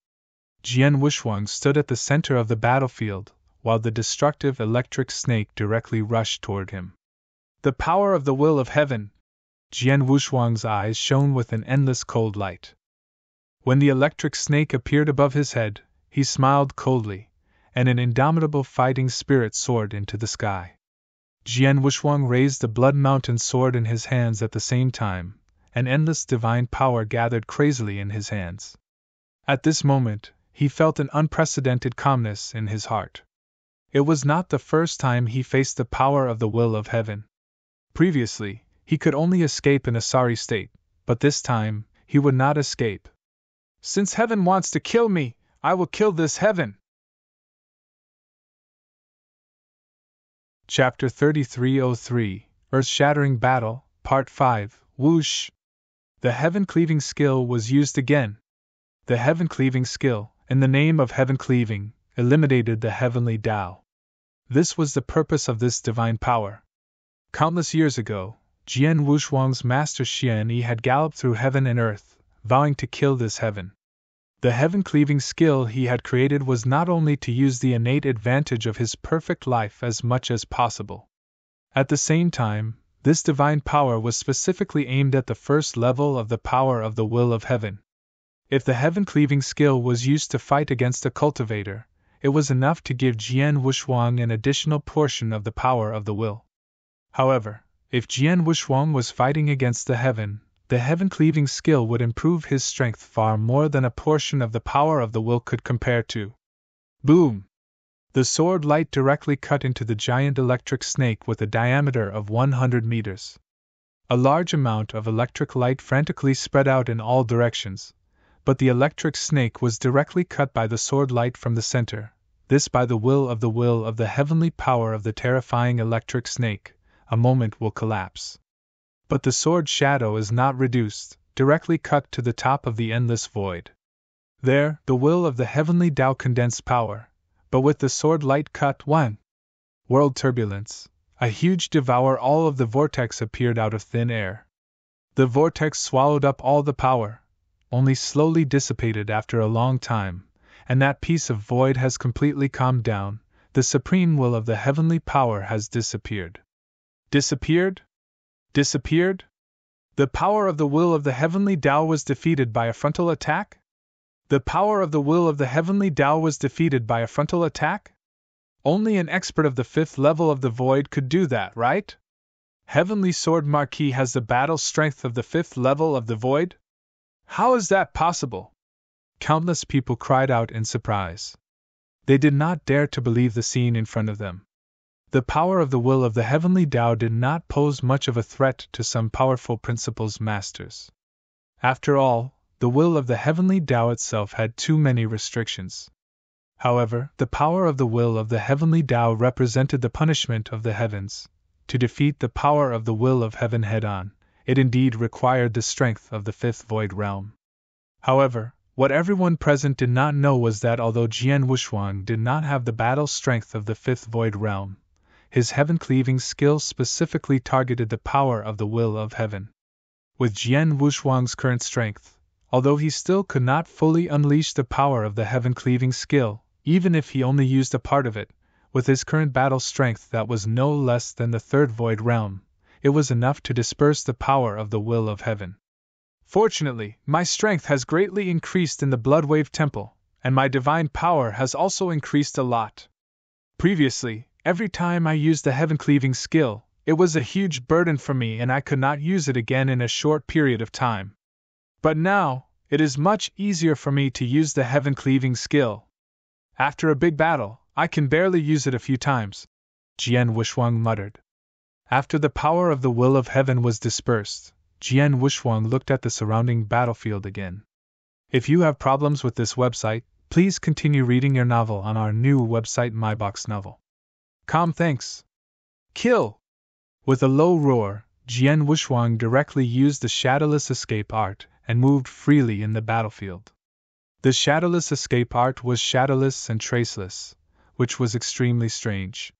S1: Jian Wushuang stood at the center of the battlefield, while the destructive electric snake directly rushed toward him. The power of the will of heaven! Jian Wushuang's eyes shone with an endless cold light. When the electric snake appeared above his head, he smiled coldly, and an indomitable fighting spirit soared into the sky. Jian Wushuang raised the Blood Mountain sword in his hands at the same time, and endless divine power gathered crazily in his hands. At this moment, he felt an unprecedented calmness in his heart. It was not the first time he faced the power of the will of heaven. Previously, he could only escape in a sorry state, but this time, he would not escape. Since heaven wants to kill me, I will kill this heaven. Chapter 3303, Earth-Shattering Battle, Part 5, Whoosh! The heaven-cleaving skill was used again. The heaven-cleaving skill, in the name of heaven-cleaving, eliminated the Heavenly Tao. This was the purpose of this divine power. Countless years ago, Jian Wushuang's master Xian Yi had galloped through heaven and earth, vowing to kill this heaven. The heaven-cleaving skill he had created was not only to use the innate advantage of his perfect life as much as possible. At the same time, this divine power was specifically aimed at the first level of the power of the will of heaven. If the heaven-cleaving skill was used to fight against a cultivator, it was enough to give Jian Wushuang an additional portion of the power of the will. However, if Jian Wushuang was fighting against the heaven-cleaving skill would improve his strength far more than a portion of the power of the will could compare to. Boom! The sword light directly cut into the giant electric snake with a diameter of 100 meters. A large amount of electric light frantically spread out in all directions, but the electric snake was directly cut by the sword light from the center, this by the will of the heavenly power of the terrifying electric snake. A moment will collapse. But the sword shadow is not reduced, directly cut to the top of the endless void. There, the will of the heavenly Tao condensed power, but with the sword light cut one. World turbulence. A huge devour all of the vortex appeared out of thin air. The vortex swallowed up all the power, only slowly dissipated after a long time, and that piece of void has completely calmed down. The supreme will of the heavenly power has disappeared. Disappeared? Disappeared? The power of the will of the heavenly Tao was defeated by a frontal attack? The power of the will of the heavenly Tao was defeated by a frontal attack? Only an expert of the 5th level of the void could do that, right? Heavenly Sword Marquis has the battle strength of the 5th level of the void? How is that possible? Countless people cried out in surprise. They did not dare to believe the scene in front of them. The power of the will of the heavenly Tao did not pose much of a threat to some powerful principles masters. After all, the will of the heavenly Tao itself had too many restrictions. However, the power of the will of the heavenly Tao represented the punishment of the heavens. To defeat the power of the will of heaven head-on, it indeed required the strength of the 5th void realm. However, what everyone present did not know was that although Jian Wushuang did not have the battle strength of the 5th void realm, his heaven-cleaving skill specifically targeted the power of the will of heaven. With Jian Wushuang's current strength, although he still could not fully unleash the power of the heaven-cleaving skill, even if he only used a part of it, with his current battle strength that was no less than the 3rd void realm, it was enough to disperse the power of the will of heaven. Fortunately, my strength has greatly increased in the Bloodwave Temple, and my divine power has also increased a lot. Previously, every time I used the heaven-cleaving skill, it was a huge burden for me and I could not use it again in a short period of time. But now, it is much easier for me to use the heaven-cleaving skill. After a big battle, I can barely use it a few times, Jian Wushuang muttered. After the power of the will of heaven was dispersed, Jian Wushuang looked at the surrounding battlefield again. If you have problems with this website, please continue reading your novel on our new website MyBox Novel. Thanks. Kill! With a low roar, Jian Wushuang directly used the shadowless escape art and moved freely in the battlefield. The shadowless escape art was shadowless and traceless, which was extremely strange.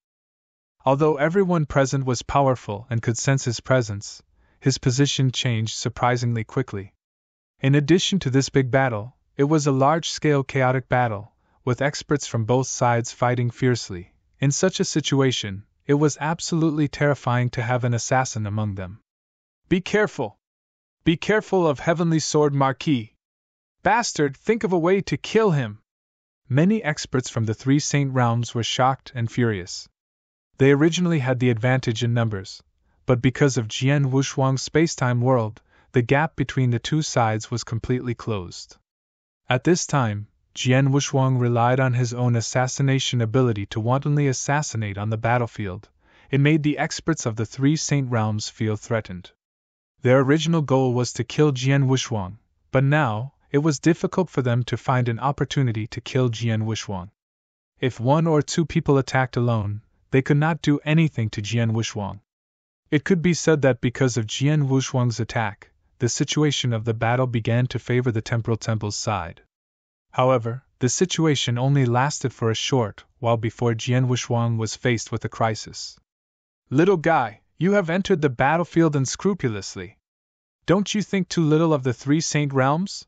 S1: Although everyone present was powerful and could sense his presence, his position changed surprisingly quickly. In addition to this big battle, it was a large-scale chaotic battle, with experts from both sides fighting fiercely. In such a situation, it was absolutely terrifying to have an assassin among them. Be careful! Be careful of Heavenly Sword Marquis! Bastard, think of a way to kill him! Many experts from the 3 Saint realms were shocked and furious. They originally had the advantage in numbers, but because of Jian Wushuang's space-time world, the gap between the two sides was completely closed. At this time, Jian Wushuang relied on his own assassination ability to wantonly assassinate on the battlefield. It made the experts of the 3 Saint realms feel threatened. Their original goal was to kill Jian Wushuang, but now, it was difficult for them to find an opportunity to kill Jian Wushuang. If 1 or 2 people attacked alone, they could not do anything to Jian Wushuang. It could be said that because of Jian Wushuang's attack, the situation of the battle began to favor the Temporal Temple's side. However, the situation only lasted for a short while before Jian Wushuang was faced with a crisis. Little guy, you have entered the battlefield unscrupulously. Don't you think too little of the 3 Saint realms?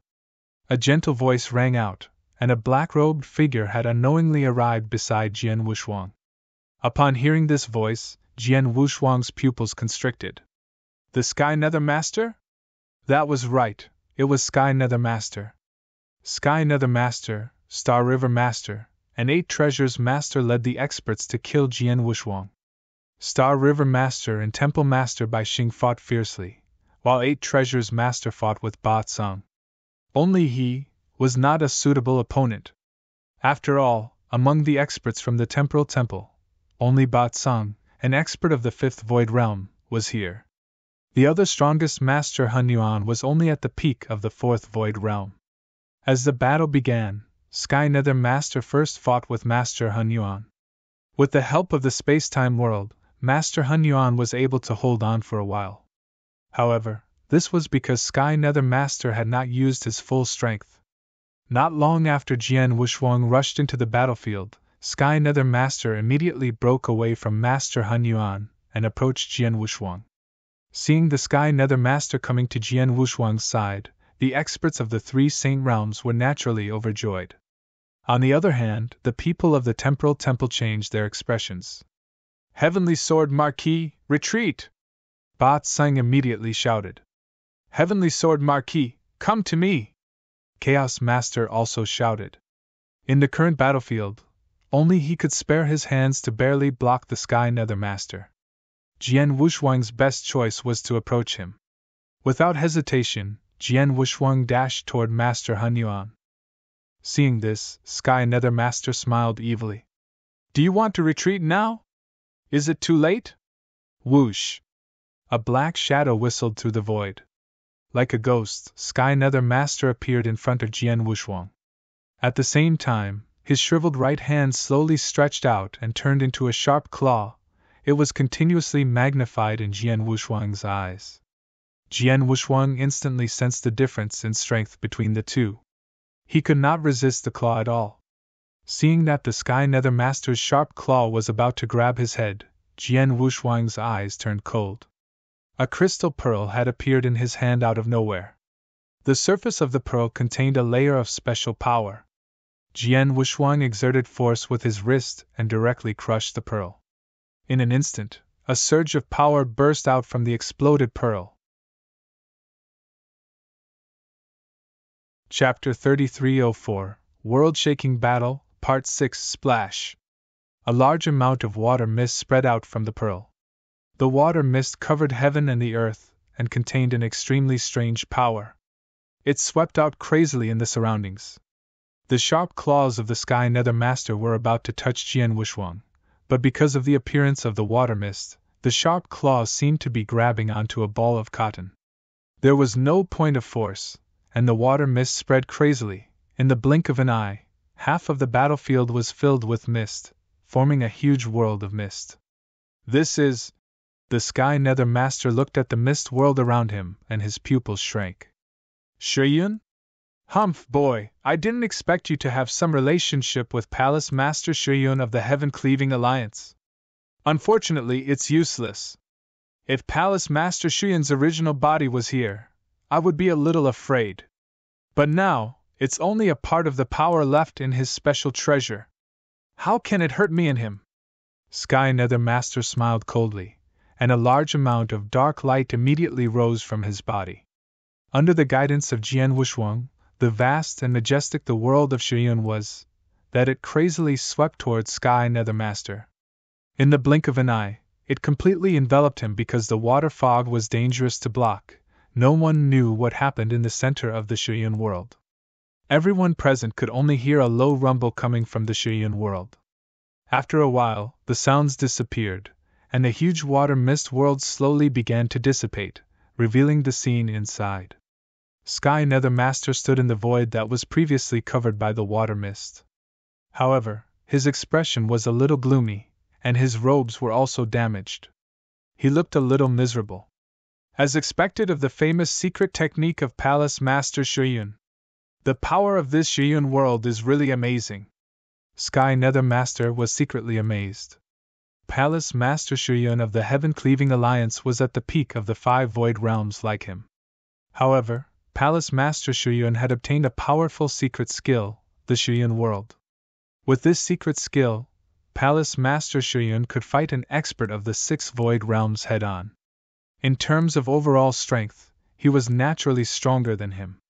S1: A gentle voice rang out, and a black-robed figure had unknowingly arrived beside Jian Wushuang. Upon hearing this voice, Jian Wushuang's pupils constricted. The Sky Nether Master? That was right, it was Sky Nether Master. Sky Nether Master, Star River Master, and 8 Treasures Master led the experts to kill Jian Wushuang. Star River Master and Temple Master Bai Xing fought fiercely, while 8 Treasures Master fought with Ba Tsung. Only he was not a suitable opponent. After all, among the experts from the Temporal Temple, only Ba Tsung, an expert of the 5th Void Realm, was here. The other strongest Master Hun Yuan was only at the peak of the 4th Void Realm. As the battle began, Sky Nether Master first fought with Master Hun Yuan. With the help of the space-time world, Master Hun Yuan was able to hold on for a while. However, This was because Sky Nether Master had not used his full strength. Not long after Jian Wushuang rushed into the battlefield, Sky Nether Master immediately broke away from Master Hun Yuan and approached Jian Wushuang. Seeing the Sky Nether Master coming to Jian Wushuang's side, the experts of the three Saint Realms were naturally overjoyed. On the other hand, the people of the Temporal Temple changed their expressions. Heavenly Sword Marquis, retreat! Ba Tseng immediately shouted. Heavenly Sword Marquis, come to me! Chaos Master also shouted. In the current battlefield, only he could spare his hands to barely block the Sky Nether Master. Jian Wushuang's best choice was to approach him. Without hesitation, Jian Wushuang dashed toward Master Hun Yuan. Seeing this, Sky Nether Master smiled evilly. Do you want to retreat now? Is it too late? Whoosh! A black shadow whistled through the void. Like a ghost, Sky Nether Master appeared in front of Jian Wushuang. At the same time, his shriveled right hand slowly stretched out and turned into a sharp claw. It was continuously magnified in Jian Wushuang's eyes. Jian Wushuang instantly sensed the difference in strength between the two. He could not resist the claw at all. Seeing that the Sky Nether Master's sharp claw was about to grab his head, Jian Wushuang's eyes turned cold. A crystal pearl had appeared in his hand out of nowhere. The surface of the pearl contained a layer of special power. Jian Wushuang exerted force with his wrist and directly crushed the pearl. In an instant, a surge of power burst out from the exploded pearl. Chapter 3304, World-Shaking Battle, Part 6 Splash. A large amount of water mist spread out from the pearl. The water mist covered heaven and the earth, and contained an extremely strange power. It swept out crazily in the surroundings. The sharp claws of the Sky Nether Master were about to touch Jian Wushuang, but because of the appearance of the water mist, the sharp claws seemed to be grabbing onto a ball of cotton. There was no point of force, and the water mist spread crazily. In the blink of an eye, half of the battlefield was filled with mist, forming a huge world of mist. This is... The Sky Nether Master looked at the mist world around him, and his pupils shrank. Shuyun? Humph, boy, I didn't expect you to have some relationship with Palace Master Shuyun of the Heaven-Cleaving Alliance. Unfortunately, it's useless. If Palace Master Shuyun's original body was here, I would be a little afraid. But now, it's only a part of the power left in his special treasure. How can it hurt me and him? Sky Nether Master smiled coldly, and a large amount of dark light immediately rose from his body. Under the guidance of Jian Wushuang, the vast and majestic the world of Shuyun was, that it crazily swept towards Sky Nether Master. In the blink of an eye, it completely enveloped him because the water fog was dangerous to block. No one knew what happened in the center of the Shuyun world. Everyone present could only hear a low rumble coming from the Shuyun world. After a while, the sounds disappeared, and the huge water mist world slowly began to dissipate, revealing the scene inside. Sky Nether Master stood in the void that was previously covered by the water mist. However, his expression was a little gloomy, and his robes were also damaged. He looked a little miserable. As expected of the famous secret technique of Palace Master Shuyun. The power of this Shuyun world is really amazing. Sky Nether Master was secretly amazed. Palace Master Shuyun of the Heaven-Cleaving Alliance was at the peak of the 5 void realms like him. However, Palace Master Shuyun had obtained a powerful secret skill, the Shuyun world. With this secret skill, Palace Master Shuyun could fight an expert of the 6 void realms head-on. In terms of overall strength, he was naturally stronger than him.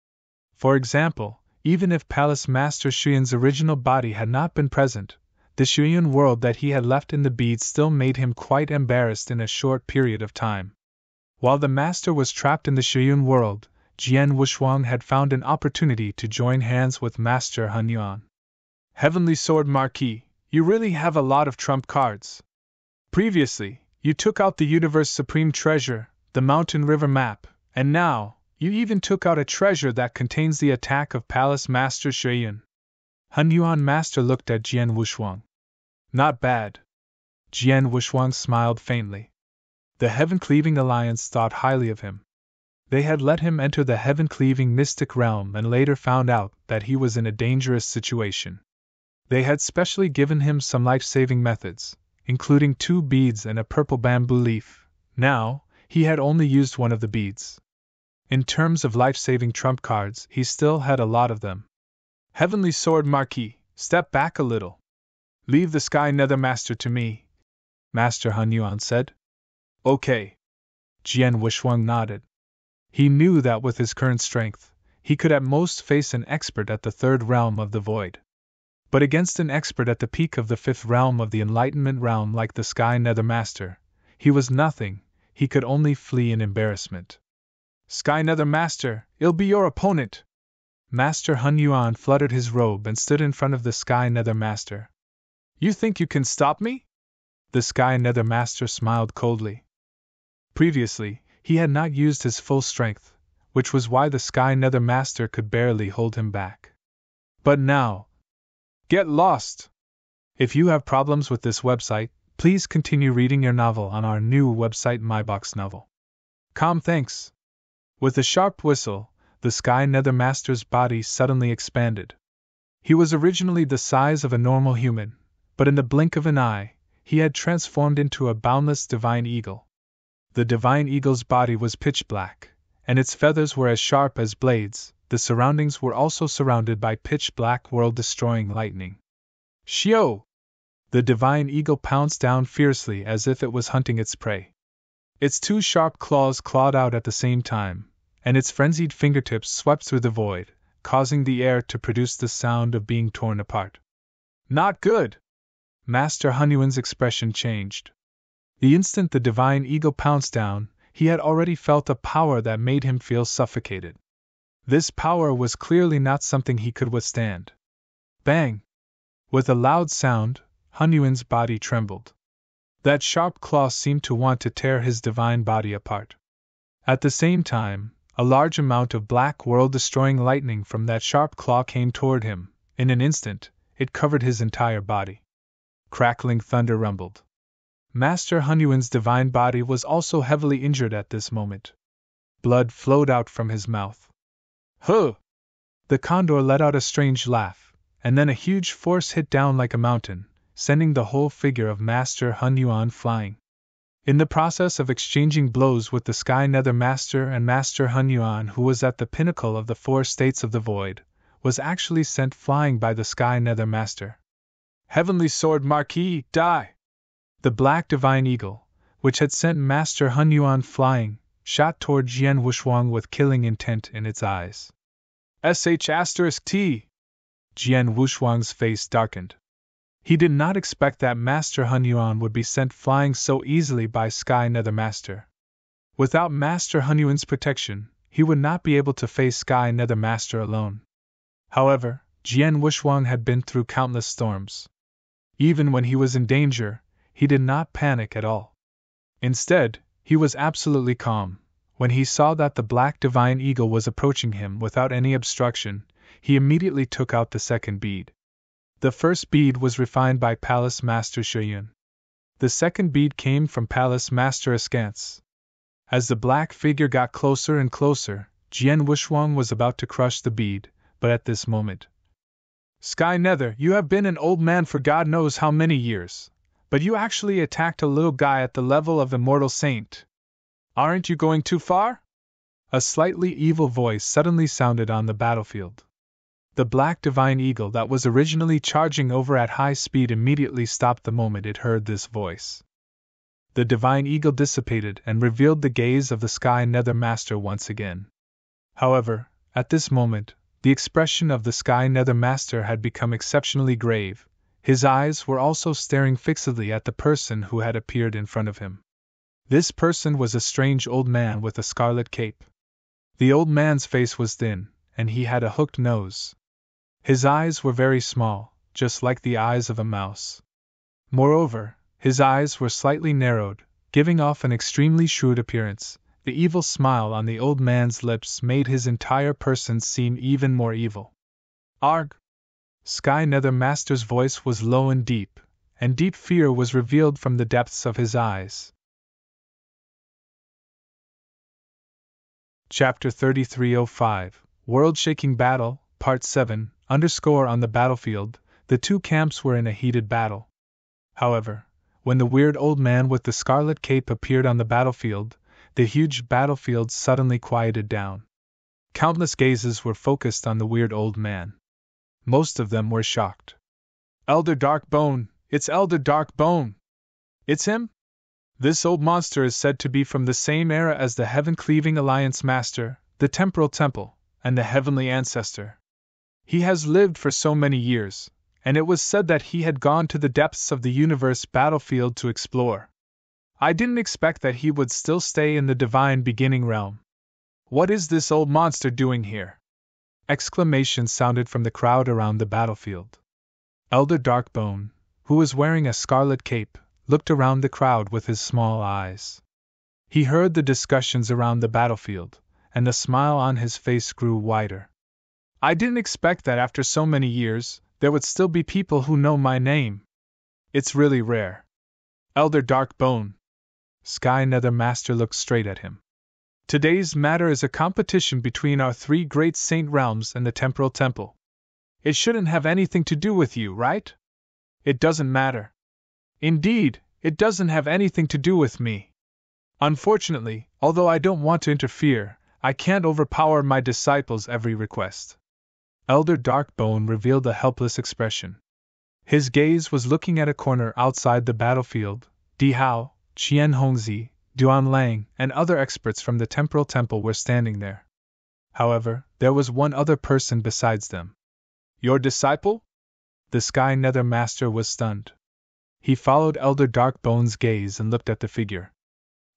S1: For example, even if Palace Master Shuyun's original body had not been present, the Shuyun world that he had left in the bead still made him quite embarrassed in a short period of time. While the Master was trapped in the Shuyun world, Jian Wushuang had found an opportunity to join hands with Master Hun Yuan. Heavenly Sword Marquis, you really have a lot of trump cards. Previously, you took out the Universe Supreme Treasure, the Mountain River Map, and now, you even took out a treasure that contains the attack of Palace Master Shuyun. Hun Yuan Master looked at Jian Wushuang. Not bad. Jian Wushuang smiled faintly. The Heaven-Cleaving Alliance thought highly of him. They had let him enter the heaven-cleaving mystic realm and later found out that he was in a dangerous situation. They had specially given him some life-saving methods, including 2 beads and a purple bamboo leaf. Now, he had only used one of the beads. In terms of life-saving trump cards, he still had a lot of them. Heavenly Sword Marquis, step back a little. Leave the Sky Nether Master to me, Master Hun Yuan said. Okay. Jian Wushuang nodded. He knew that with his current strength, he could at most face an expert at the 3rd realm of the void. But against an expert at the peak of the 5th realm of the Enlightenment realm like the Sky Nether Master, he was nothing, he could only flee in embarrassment. Sky Nether Master, I'll be your opponent! Master Hun Yuan fluttered his robe and stood in front of the Sky Nether Master. You think you can stop me? The Sky Nether Master smiled coldly. Previously, he had not used his full strength, which was why the Sky Nether Master could barely hold him back. But now, get lost! If you have problems with this website, please continue reading your novel on our new website MyBox Novel. Thanks. With a sharp whistle, the Sky Nether Master's body suddenly expanded. He was originally the size of a normal human, but in the blink of an eye, he had transformed into a boundless divine eagle. The divine eagle's body was pitch black, and its feathers were as sharp as blades. The surroundings were also surrounded by pitch black world-destroying lightning. Shio! The divine eagle pounced down fiercely as if it was hunting its prey. Its 2 sharp claws clawed out at the same time, and its frenzied fingertips swept through the void, causing the air to produce the sound of being torn apart. Not good! Master Hun Yuan's expression changed. The instant the divine eagle pounced down, he had already felt a power that made him feel suffocated. This power was clearly not something he could withstand. Bang! With a loud sound, Hun Yuan's body trembled. That sharp claw seemed to want to tear his divine body apart. At the same time, a large amount of black world-destroying lightning from that sharp claw came toward him. In an instant, it covered his entire body. Crackling thunder rumbled. Master Hun Yuan's divine body was also heavily injured at this moment. Blood flowed out from his mouth. Huh! The condor let out a strange laugh, and then a huge force hit down like a mountain, sending the whole figure of Master Hun Yuan flying. In the process of exchanging blows with the Sky Nether Master, and Master Hun Yuan, who was at the pinnacle of the 4 states of the void, was actually sent flying by the Sky Nether Master. Heavenly Sword Marquis, die! The black divine eagle, which had sent Master Hun Yuan flying, shot toward Jian Wushuang with killing intent in its eyes. *T! Jian Wushuang's face darkened. He did not expect that Master Hun Yuan would be sent flying so easily by Sky Nether Master. Without Master Hun Yuan's protection, he would not be able to face Sky Nether Master alone. However, Jian Wushuang had been through countless storms. Even when he was in danger, he did not panic at all. Instead, he was absolutely calm. When he saw that the black divine eagle was approaching him without any obstruction, he immediately took out the 2nd bead. The first bead was refined by Palace Master Shuyun. The 2nd bead came from Palace Master Askance. As the black figure got closer and closer, Jian Wushuang was about to crush the bead, but at this moment, Sky Nether, you have been an old man for God knows how many years, but you actually attacked a little guy at the level of Immortal Saint. Aren't you going too far? A slightly evil voice suddenly sounded on the battlefield. The black divine eagle that was originally charging over at high speed immediately stopped the moment it heard this voice. The divine eagle dissipated and revealed the gaze of the Sky Nether Master once again. However, at this moment, the expression of the Sky Nether Master had become exceptionally grave. His eyes were also staring fixedly at the person who had appeared in front of him. This person was a strange old man with a scarlet cape. The old man's face was thin, and he had a hooked nose. His eyes were very small, just like the eyes of a mouse. Moreover, his eyes were slightly narrowed, giving off an extremely shrewd appearance. The evil smile on the old man's lips made his entire person seem even more evil. Arg! Sky Nether Master's voice was low and deep fear was revealed from the depths of his eyes. Chapter 3305, World-Shaking Battle, Part 7, On the battlefield, the two camps were in a heated battle. However, when the weird old man with the scarlet cape appeared on the battlefield, the huge battlefield suddenly quieted down. Countless gazes were focused on the weird old man. Most of them were shocked. Elder Darkbone! It's Elder Darkbone! It's him? This old monster is said to be from the same era as the Heaven-Cleaving Alliance Master, the Temporal Temple, and the Heavenly Ancestor. He has lived for so many years, and it was said that he had gone to the depths of the universe battlefield to explore. I didn't expect that he would still stay in the divine beginning realm. What is this old monster doing here? Exclamations sounded from the crowd around the battlefield. Elder Darkbone, who was wearing a scarlet cape, looked around the crowd with his small eyes. He heard the discussions around the battlefield, and the smile on his face grew wider. I didn't expect that after so many years, there would still be people who know my name. It's really rare. Elder Darkbone. Sky Nether Master looked straight at him. Today's matter is a competition between our three great saint realms and the Temporal Temple. It shouldn't have anything to do with you, right? It doesn't matter. Indeed, it doesn't have anything to do with me. Unfortunately, although I don't want to interfere, I can't overpower my disciples' every request. Elder Darkbone revealed a helpless expression. His gaze was looking at a corner outside the battlefield. Di Hao, Qian Hongzi, Duan Lang, and other experts from the Temporal Temple were standing there. However, there was one other person besides them. Your disciple? The Sky Nether Master was stunned. He followed Elder Darkbone's gaze and looked at the figure.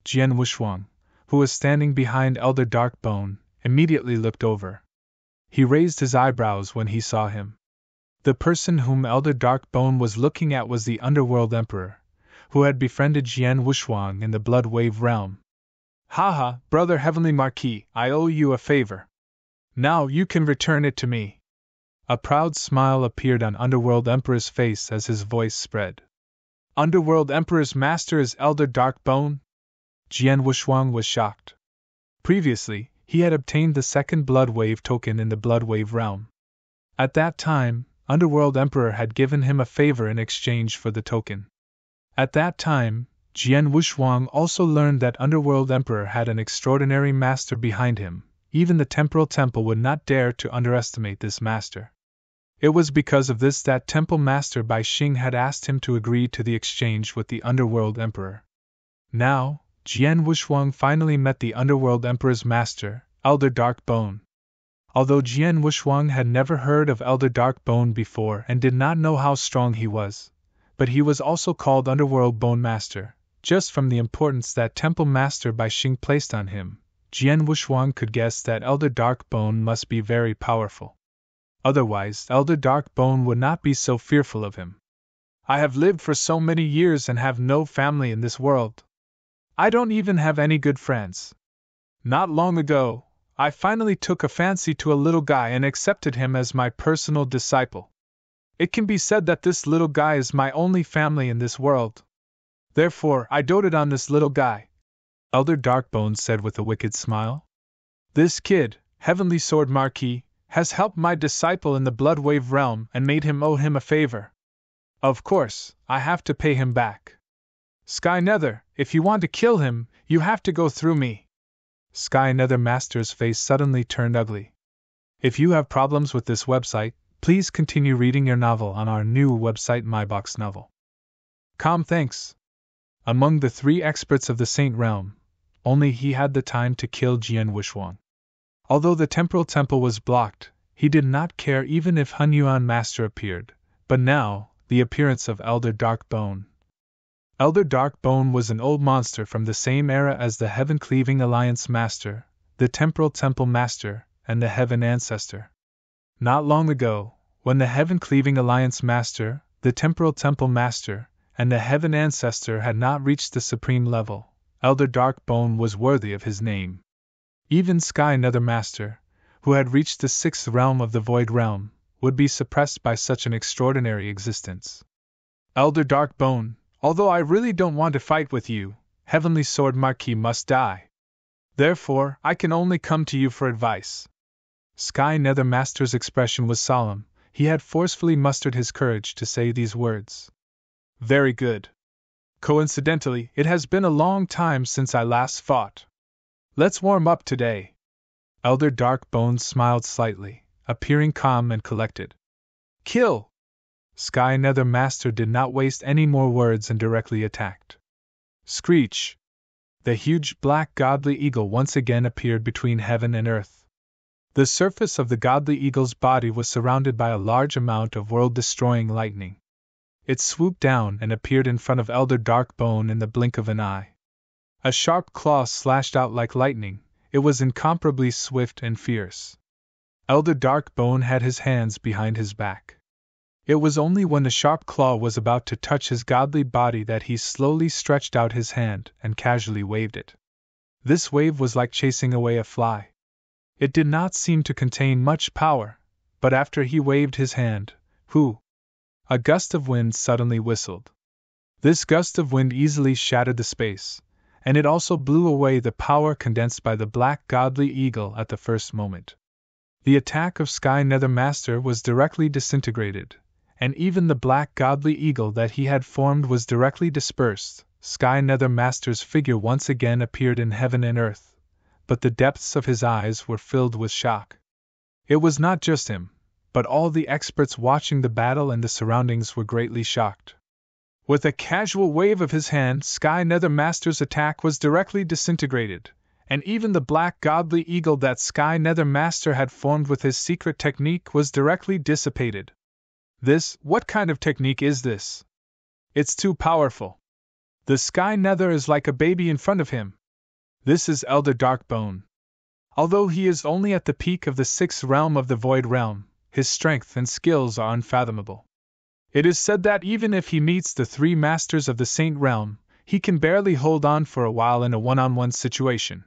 S1: Jian Wushuang, who was standing behind Elder Darkbone, immediately looked over. He raised his eyebrows when he saw him. The person whom Elder Darkbone was looking at was the Underworld Emperor, who had befriended Jian Wushuang in the Blood Wave realm. Haha, Brother Heavenly Marquis, I owe you a favor. Now you can return it to me. A proud smile appeared on Underworld Emperor's face as his voice spread. Underworld Emperor's master is Elder Darkbone? Jian Wushuang was shocked. Previously, he had obtained the second Blood Wave token in the Blood Wave realm. At that time, Underworld Emperor had given him a favor in exchange for the token. At that time, Jian Wushuang also learned that Underworld Emperor had an extraordinary master behind him. Even the Temporal Temple would not dare to underestimate this master. It was because of this that Temple Master Bai Xing had asked him to agree to the exchange with the Underworld Emperor. Now, Jian Wushuang finally met the Underworld Emperor's master, Elder Darkbone. Although Jian Wushuang had never heard of Elder Darkbone before and did not know how strong he was, but he was also called Underworld Bone Master, just from the importance that Temple Master Bai Xing placed on him. Jian Wushuang could guess that Elder Darkbone must be very powerful. Otherwise, Elder Darkbone would not be so fearful of him. I have lived for so many years and have no family in this world. I don't even have any good friends. Not long ago, I finally took a fancy to a little guy and accepted him as my personal disciple. It can be said that this little guy is my only family in this world. Therefore, I doted on this little guy, Elder Darkbone said with a wicked smile. This kid, Heavenly Sword Marquis, has helped my disciple in the Blood Wave realm and made him owe him a favor. Of course, I have to pay him back. Sky Nether, if you want to kill him, you have to go through me. Sky Nether Master's face suddenly turned ugly. If you have problems with this website, please continue reading your novel on our new website MyBox Novel. Thanks. Among the three experts of the Saint Realm, only he had the time to kill Jian Wushuang. Although the Temporal Temple was blocked, he did not care even if Hun Yuan Master appeared, but now, the appearance of Elder Darkbone. Elder Darkbone was an old monster from the same era as the Heaven-Cleaving Alliance Master, the Temporal Temple Master, and the Heaven Ancestor. Not long ago, when the Heaven-Cleaving Alliance Master, the Temporal Temple Master, and the Heaven Ancestor had not reached the supreme level, Elder Darkbone was worthy of his name. Even Sky Nether Master, who had reached the sixth realm of the Void Realm, would be suppressed by such an extraordinary existence. Elder Darkbone, although I really don't want to fight with you, Heavenly Sword Marquis must die. Therefore, I can only come to you for advice. Sky Nether Master's expression was solemn. He had forcefully mustered his courage to say these words. Very good. Coincidentally, it has been a long time since I last fought. Let's warm up today. Elder Darkbone smiled slightly, appearing calm and collected. Kill! Sky Nether Master did not waste any more words and directly attacked. Screech! The huge black godly eagle once again appeared between heaven and earth. The surface of the godly eagle's body was surrounded by a large amount of world-destroying lightning. It swooped down and appeared in front of Elder Darkbone in the blink of an eye. A sharp claw slashed out like lightning. It was incomparably swift and fierce. Elder Darkbone had his hands behind his back. It was only when the sharp claw was about to touch his godly body that he slowly stretched out his hand and casually waved it. This wave was like chasing away a fly. It did not seem to contain much power, but after he waved his hand, a gust of wind suddenly whistled. This gust of wind easily shattered the space, and it also blew away the power condensed by the black godly eagle at the first moment. The attack of Sky Nether Master was directly disintegrated, and even the black godly eagle that he had formed was directly dispersed. Sky Nether Master's figure once again appeared in heaven and earth, but the depths of his eyes were filled with shock. It was not just him, but all the experts watching the battle and the surroundings were greatly shocked. With a casual wave of his hand, Sky Nether Master's attack was directly disintegrated, and even the black godly eagle that Sky Nether Master had formed with his secret technique was directly dissipated. What kind of technique is this? It's too powerful. The Sky Nether is like a baby in front of him. This is Elder Darkbone. Although he is only at the peak of the 6th realm of the Void Realm, his strength and skills are unfathomable. It is said that even if he meets the 3 masters of the Saint Realm, he can barely hold on for a while in a one-on-one situation.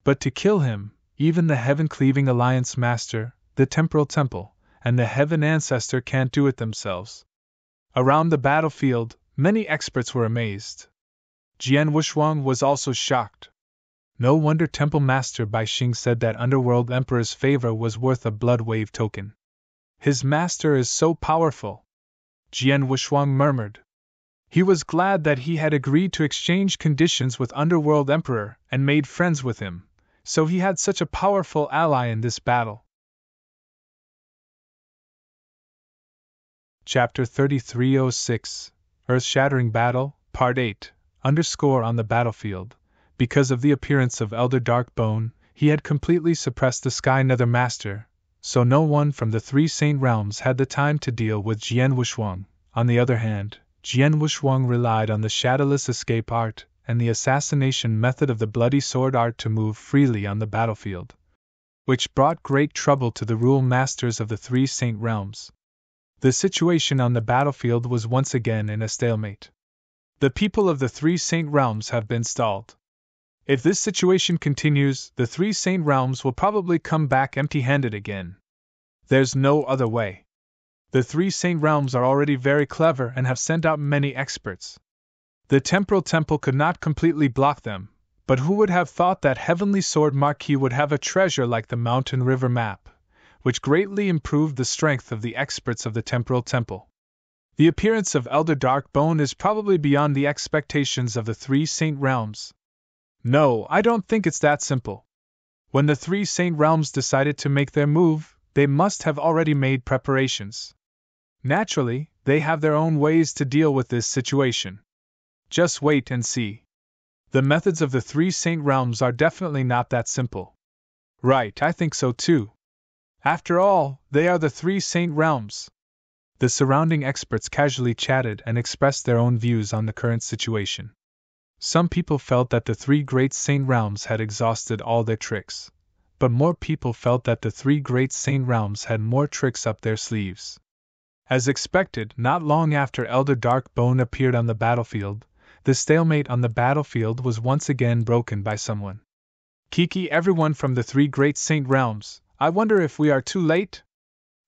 S1: But to kill him, even the Heaven-Cleaving Alliance Master, the Temporal Temple, and the Heaven Ancestor can't do it themselves. Around the battlefield, many experts were amazed. Jian Wushuang was also shocked. No wonder Temple Master Bai Xing said that Underworld Emperor's favor was worth a blood wave token. His master is so powerful, Jian Wushuang murmured. He was glad that he had agreed to exchange conditions with Underworld Emperor and made friends with him, so he had such a powerful ally in this battle. Chapter 3306, Earth-Shattering Battle, Part 8, on the battlefield. Because of the appearance of Elder Darkbone, he had completely suppressed the Sky Nether Master, so no one from the 3 Saint Realms had the time to deal with Jian Wushuang. On the other hand, Jian Wushuang relied on the shadowless escape art and the assassination method of the bloody sword art to move freely on the battlefield, which brought great trouble to the rule masters of the 3 Saint Realms. The situation on the battlefield was once again in a stalemate. The people of the 3 Saint Realms have been stalled. If this situation continues, the 3 Saint Realms will probably come back empty-handed again. There's no other way. The 3 Saint Realms are already very clever and have sent out many experts. The Temporal Temple could not completely block them, but who would have thought that Heavenly Sword Marquis would have a treasure like the Mountain River map, which greatly improved the strength of the experts of the Temporal Temple. The appearance of Elder Darkbone is probably beyond the expectations of the 3 Saint Realms. No, I don't think it's that simple. When the 3 Saint Realms decided to make their move, they must have already made preparations. Naturally, they have their own ways to deal with this situation. Just wait and see. The methods of the 3 Saint Realms are definitely not that simple. Right, I think so too. After all, they are the 3 Saint Realms. The surrounding experts casually chatted and expressed their own views on the current situation. Some people felt that the 3 great Saint Realms had exhausted all their tricks, but more people felt that the 3 great Saint Realms had more tricks up their sleeves. As expected, not long after Elder Darkbone appeared on the battlefield, the stalemate on the battlefield was once again broken by someone. Kiki, everyone from the 3 great Saint Realms, I wonder if we are too late?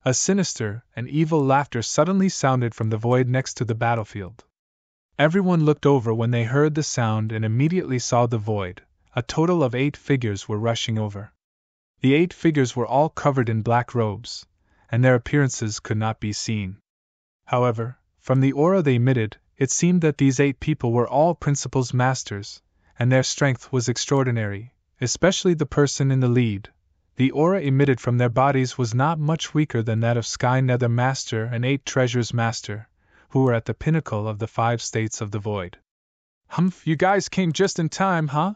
S1: A sinister and evil laughter suddenly sounded from the void next to the battlefield. Everyone looked over when they heard the sound and immediately saw the void, a total of 8 figures were rushing over. The 8 figures were all covered in black robes, and their appearances could not be seen. However, from the aura they emitted, it seemed that these 8 people were all principal's masters, and their strength was extraordinary, especially the person in the lead. The aura emitted from their bodies was not much weaker than that of Sky Nether Master and 8 Treasures Master, who were at the pinnacle of the 5 states of the void. Humph, you guys came just in time, huh?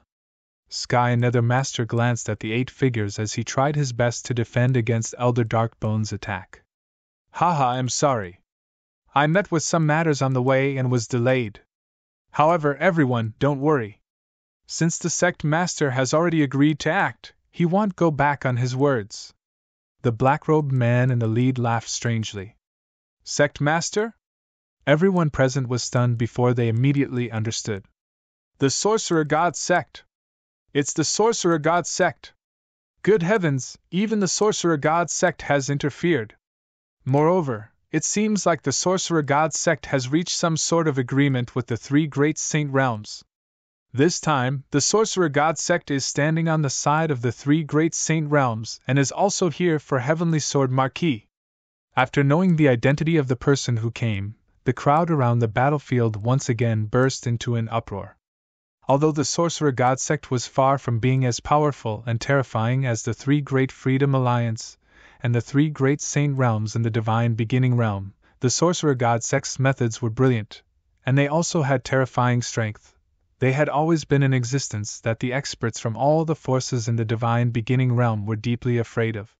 S1: Sky Nether Master glanced at the 8 figures as he tried his best to defend against Elder Darkbone's attack. Haha, I'm sorry. I met with some matters on the way and was delayed. However, everyone, don't worry. Since the sect master has already agreed to act, he won't go back on his words. The black-robed man in the lead laughed strangely. Sect master? Everyone present was stunned before they immediately understood. The Sorcerer God sect. It's the Sorcerer God sect. Good heavens, even the Sorcerer God sect has interfered. Moreover, it seems like the Sorcerer God sect has reached some sort of agreement with the 3 great saint realms. This time, the Sorcerer God sect is standing on the side of the 3 great saint realms and is also here for Heavenly Sword Marquis. After knowing the identity of the person who came, the crowd around the battlefield once again burst into an uproar. Although the Sorcerer God sect was far from being as powerful and terrifying as the 3 great Freedom Alliance and the 3 great saint realms in the Divine Beginning realm, the Sorcerer God sect's methods were brilliant, and they also had terrifying strength. They had always been in existence that the experts from all the forces in the Divine Beginning realm were deeply afraid of.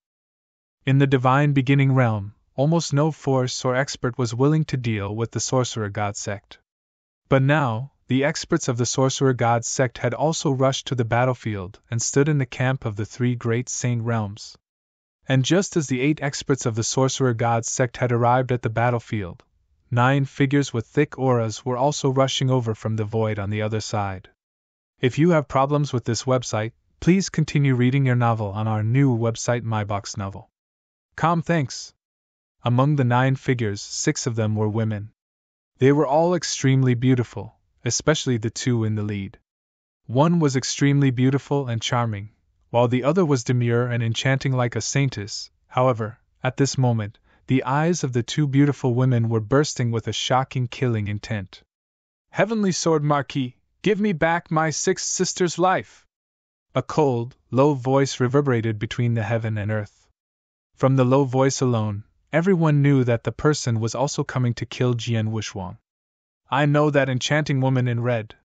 S1: In the Divine Beginning realm, almost no force or expert was willing to deal with the Sorcerer God sect. But now, the experts of the Sorcerer God sect had also rushed to the battlefield and stood in the camp of the 3 great saint realms. And just as the 8 experts of the Sorcerer God sect had arrived at the battlefield, 9 figures with thick auras were also rushing over from the void on the other side. If you have problems with this website, please continue reading your novel on our new website myboxnovel.com. Thanks. Among the 9 figures, 6 of them were women. They were all extremely beautiful, especially the 2 in the lead. One was extremely beautiful and charming, while the other was demure and enchanting like a saintess. However, at this moment, the eyes of the 2 beautiful women were bursting with a shocking killing intent. Heavenly Sword Marquis, give me back my 6th sister's life! A cold, low voice reverberated between the heaven and earth. From the low voice alone, everyone knew that the person was also coming to kill Jian Wuxuang. I know that enchanting woman in red.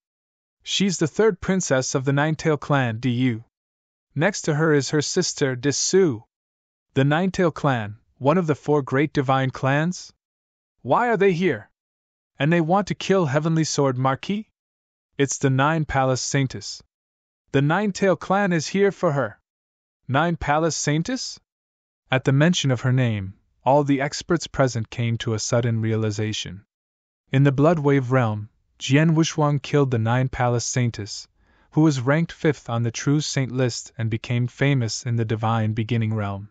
S1: She's the 3rd princess of the Ninetail clan, Du. Next to her is her sister, Desu. The Ninetail clan, one of the 4 great divine clans? Why are they here? And they want to kill Heavenly Sword Marquis? It's the 9 Palace Saintess. The Ninetail clan is here for her. 9 Palace Saintess? At the mention of her name, all the experts present came to a sudden realization. In the Bloodwave realm, Jian Wuxuang killed the 9 Palace Saintess, who was ranked 5th on the True Saint list and became famous in the Divine Beginning realm.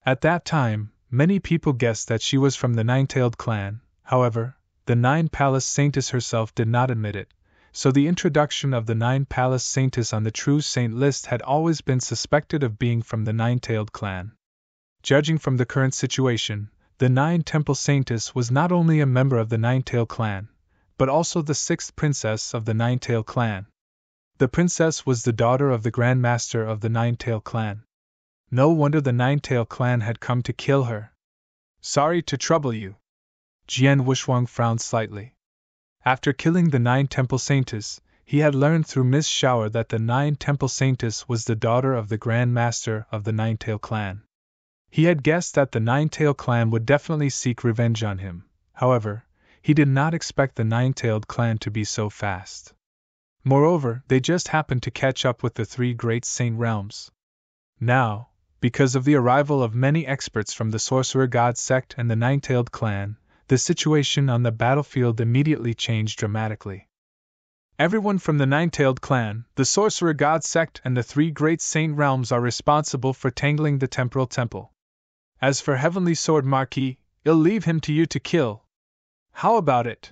S1: At that time, many people guessed that she was from the 9-tailed clan. However, the 9 Palace Saintess herself did not admit it, so the introduction of the 9 Palace Saintess on the True Saint list had always been suspected of being from the 9-tailed clan. Judging from the current situation, the 9 Temple Saintess was not only a member of the 9-tailed clan, but also the 6th princess of the 9-tailed clan. The princess was the daughter of the Grand Master of the 9-tailed clan. No wonder the 9-tailed clan had come to kill her. Sorry to trouble you. Jian Wuxuang frowned slightly. After killing the 9 Temple Saintess, he had learned through Miss Shower that the 9 Temple Saintess was the daughter of the Grand Master of the 9-tailed clan. He had guessed that the 9-tailed clan would definitely seek revenge on him. However, he did not expect the 9-tailed clan to be so fast. Moreover, they just happened to catch up with the 3 great saint realms. Now, because of the arrival of many experts from the Sorcerer God sect and the 9-tailed clan, the situation on the battlefield immediately changed dramatically. Everyone from the 9-tailed clan, the Sorcerer God sect and the 3 great saint realms are responsible for tangling the temporal temple. As for Heavenly Sword Marquis, I'll leave him to you to kill. How about it?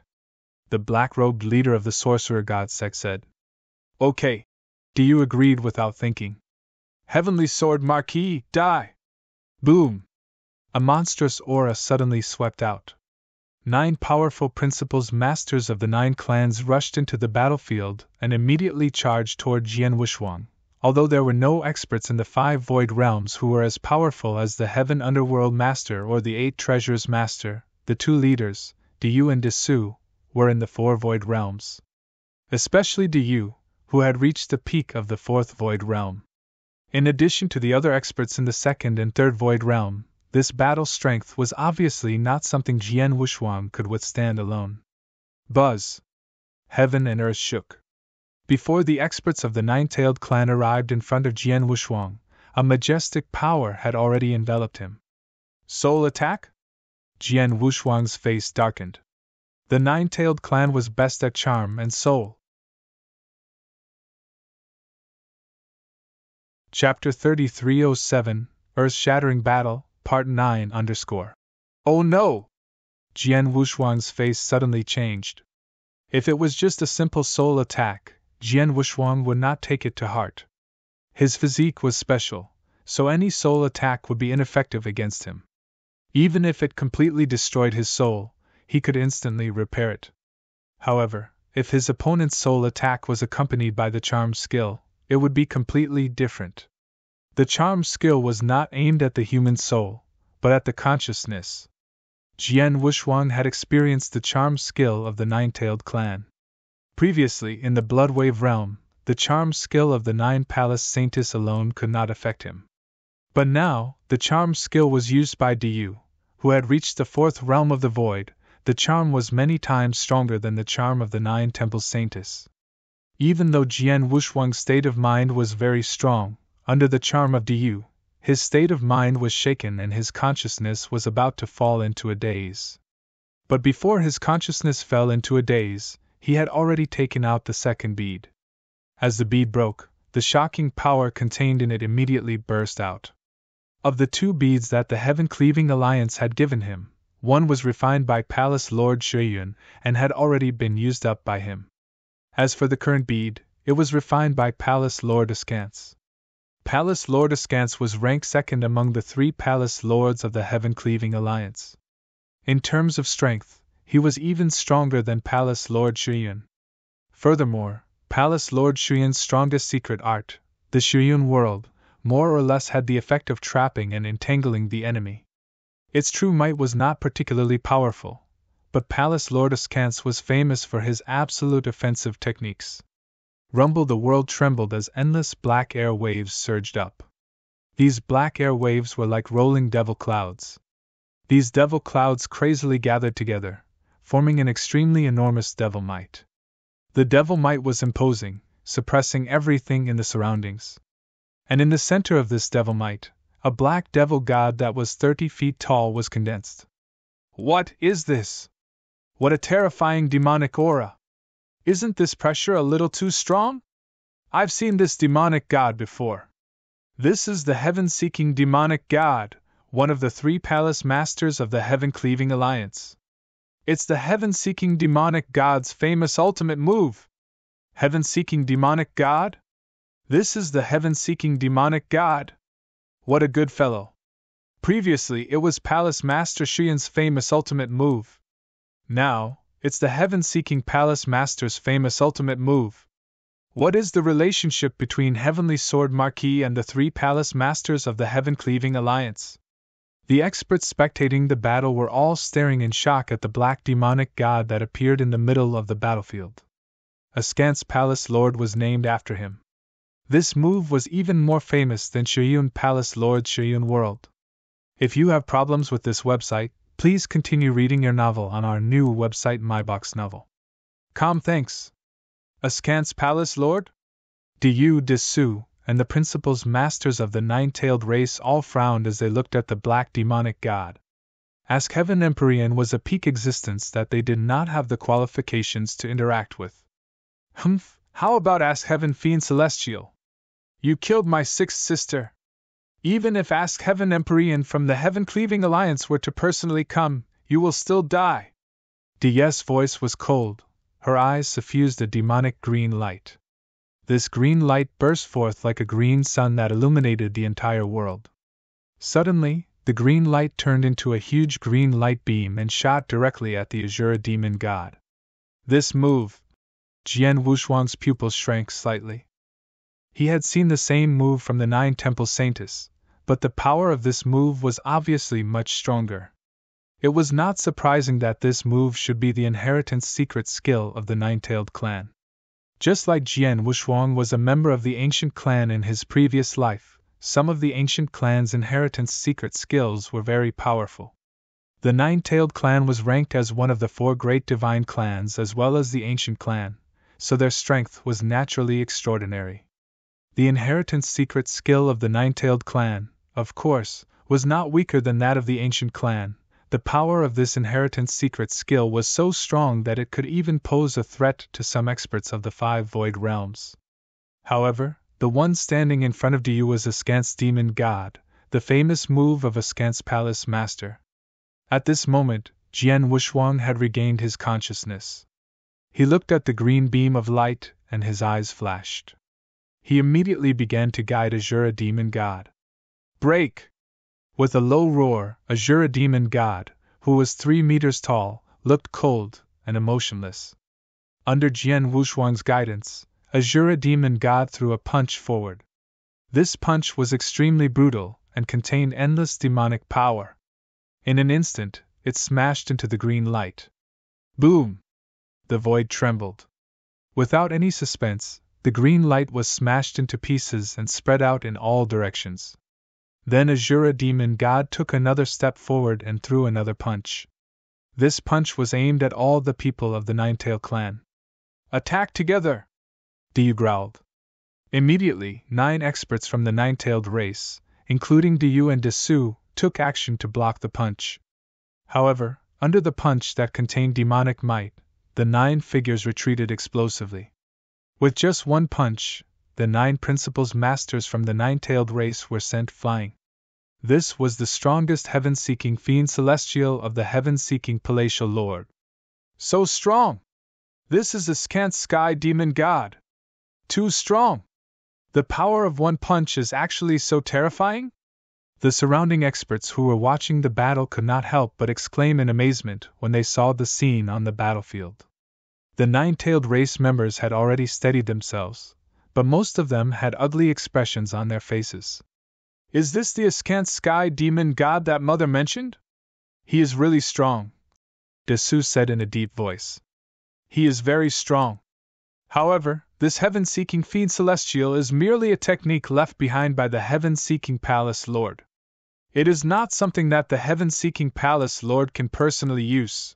S1: The black-robed leader of the Sorcerer God sect said. Okay. Du agreed without thinking. Heavenly Sword Marquis, die! Boom! A monstrous aura suddenly swept out. 9 powerful principals masters of the 9 clans rushed into the battlefield and immediately charged toward Jian Wuxuang, although there were no experts in the 5 void realms who were as powerful as the Heaven Underworld Master or the 8 Treasures Master. The 2 leaders, Du and Desu, were in the 4 void realms. Especially Du, who had reached the peak of the 4th void realm. In addition to the other experts in the 2nd and 3rd void realm, this battle strength was obviously not something Jian Wuxuang could withstand alone. Buzz! Heaven and earth shook. Before the experts of the 9-tailed clan arrived in front of Jian Wuxuang, a majestic power had already enveloped him. Soul attack? Jian Wuxuang's face darkened. The 9-tailed clan was best at charm and soul. Chapter 3307, Earth-Shattering Battle, Part 9 _ Oh no! Jian Wuxuang's face suddenly changed. If it was just a simple soul attack, Jian Wuxuang would not take it to heart. His physique was special, so any soul attack would be ineffective against him. Even if it completely destroyed his soul, he could instantly repair it. However, if his opponent's soul attack was accompanied by the charm skill, it would be completely different. The charm skill was not aimed at the human soul, but at the consciousness. Jian Wuxuang had experienced the charm skill of the 9-tailed clan. Previously, in the Bloodwave realm, the charm skill of the 9 Palace Saintess alone could not affect him. But now, the charm skill was used by Du, who had reached the 4th realm of the void. The charm was many times stronger than the charm of the 9 Temple Saintess. Even though Jian Wuxuang's state of mind was very strong, under the charm of Du, his state of mind was shaken and his consciousness was about to fall into a daze. But before his consciousness fell into a daze, he had already taken out the 2nd bead. As the bead broke, the shocking power contained in it immediately burst out. Of the 2 beads that the Heaven-Cleaving Alliance had given him, one was refined by Palace Lord Shuyun and had already been used up by him. As for the current bead, it was refined by Palace Lord Askance. Palace Lord Askance was ranked 2nd among the 3 Palace Lords of the Heaven-Cleaving Alliance. In terms of strength, he was even stronger than Palace Lord Shuyun. Furthermore, Palace Lord Shuyun's strongest secret art, the Shuyun World, more or less had the effect of trapping and entangling the enemy. Its true might was not particularly powerful, but Palace Lord Askance was famous for his absolute offensive techniques. Rumble the world trembled as endless black air waves surged up. These black air waves were like rolling devil clouds. These devil clouds crazily gathered together, forming an extremely enormous devil might. The devil might was imposing, suppressing everything in the surroundings. And in the center of this devil might, a black devil god that was 30 feet tall was condensed. What is this? What a terrifying demonic aura! Isn't this pressure a little too strong? I've seen this demonic god before. This is the heaven-seeking demonic god, one of the 3 palace masters of the Heaven-Cleaving Alliance. It's the heaven-seeking demonic god's famous ultimate move. Heaven-seeking demonic god? This is the heaven-seeking demonic god. What a good fellow. Previously it was Palace Master Shuyun's famous ultimate move. Now, it's the heaven-seeking Palace Master's famous ultimate move. What is the relationship between Heavenly Sword Marquis and the 3 Palace Masters of the Heaven-Cleaving Alliance? The experts spectating the battle were all staring in shock at the black demonic god that appeared in the middle of the battlefield. Askance Palace Lord was named after him. This move was even more famous than Shuyun Palace Lord's Shuyun World. If you have problems with this website, please continue reading your novel on our new website MyBox Novel. Thanks. Askance Palace Lord? Du Desu and the principals masters of the 9-tailed race all frowned as they looked at the black demonic god. Ask Heaven Empyrean was a peak existence that they did not have the qualifications to interact with. How about Ask Heaven Fiend Celestial? You killed my 6th sister. Even if Ask Heaven Empyrean from the Heaven-Cleaving Alliance were to personally come, you will still die. Dia's voice was cold, her eyes suffused a demonic green light. This green light burst forth like a green sun that illuminated the entire world. Suddenly, the green light turned into a huge green light beam and shot directly at the Azura demon god. This move, Jian Wushuang's pupils shrank slightly. He had seen the same move from the 9 temple saints, but the power of this move was obviously much stronger. It was not surprising that this move should be the inheritance secret skill of the 9-tailed clan. Just like Jian Wushuang was a member of the ancient clan in his previous life, some of the ancient clan's inheritance secret skills were very powerful. The 9-tailed clan was ranked as one of the 4 great divine clans as well as the ancient clan, so their strength was naturally extraordinary. The inheritance secret skill of the 9-tailed clan, of course, was not weaker than that of the ancient clan. The power of this inheritance secret skill was so strong that it could even pose a threat to some experts of the 5 void realms. However, the one standing in front of Diyu was Askant's demon god, the famous move of Askant's palace master. At this moment, Jian Wushuang had regained his consciousness. He looked at the green beam of light, and his eyes flashed. He immediately began to guide Azura demon god. Break! With a low roar, Azura demon god, who was 3 meters tall, looked cold and emotionless. Under Jian Wushuang's guidance, Azura demon god threw a punch forward. This punch was extremely brutal and contained endless demonic power. In an instant, it smashed into the green light. Boom! The void trembled. Without any suspense, the green light was smashed into pieces and spread out in all directions. Then Azura demon god took another step forward and threw another punch. This punch was aimed at all the people of the 9-tailed clan. Attack together! Diyu growled. Immediately, 9 experts from the 9-tailed race, including Diyu and Desu, took action to block the punch. However, under the punch that contained demonic might, the 9 figures retreated explosively. With just one punch, the 9 principals masters from the 9-tailed race were sent flying. This was the strongest heaven-seeking fiend celestial of the heaven-seeking palatial lord. So strong! This is Askant's sky demon god! Too strong! The power of one punch is actually so terrifying? The surrounding experts who were watching the battle could not help but exclaim in amazement when they saw the scene on the battlefield. The 9-tailed race members had already steadied themselves, but most of them had ugly expressions on their faces. Is this the Askant sky demon god that Mother mentioned? He is really strong, Desu said in a deep voice. He is very strong. However, this heaven-seeking fiend celestial is merely a technique left behind by the heaven-seeking palace lord. It is not something that the heaven-seeking palace lord can personally use.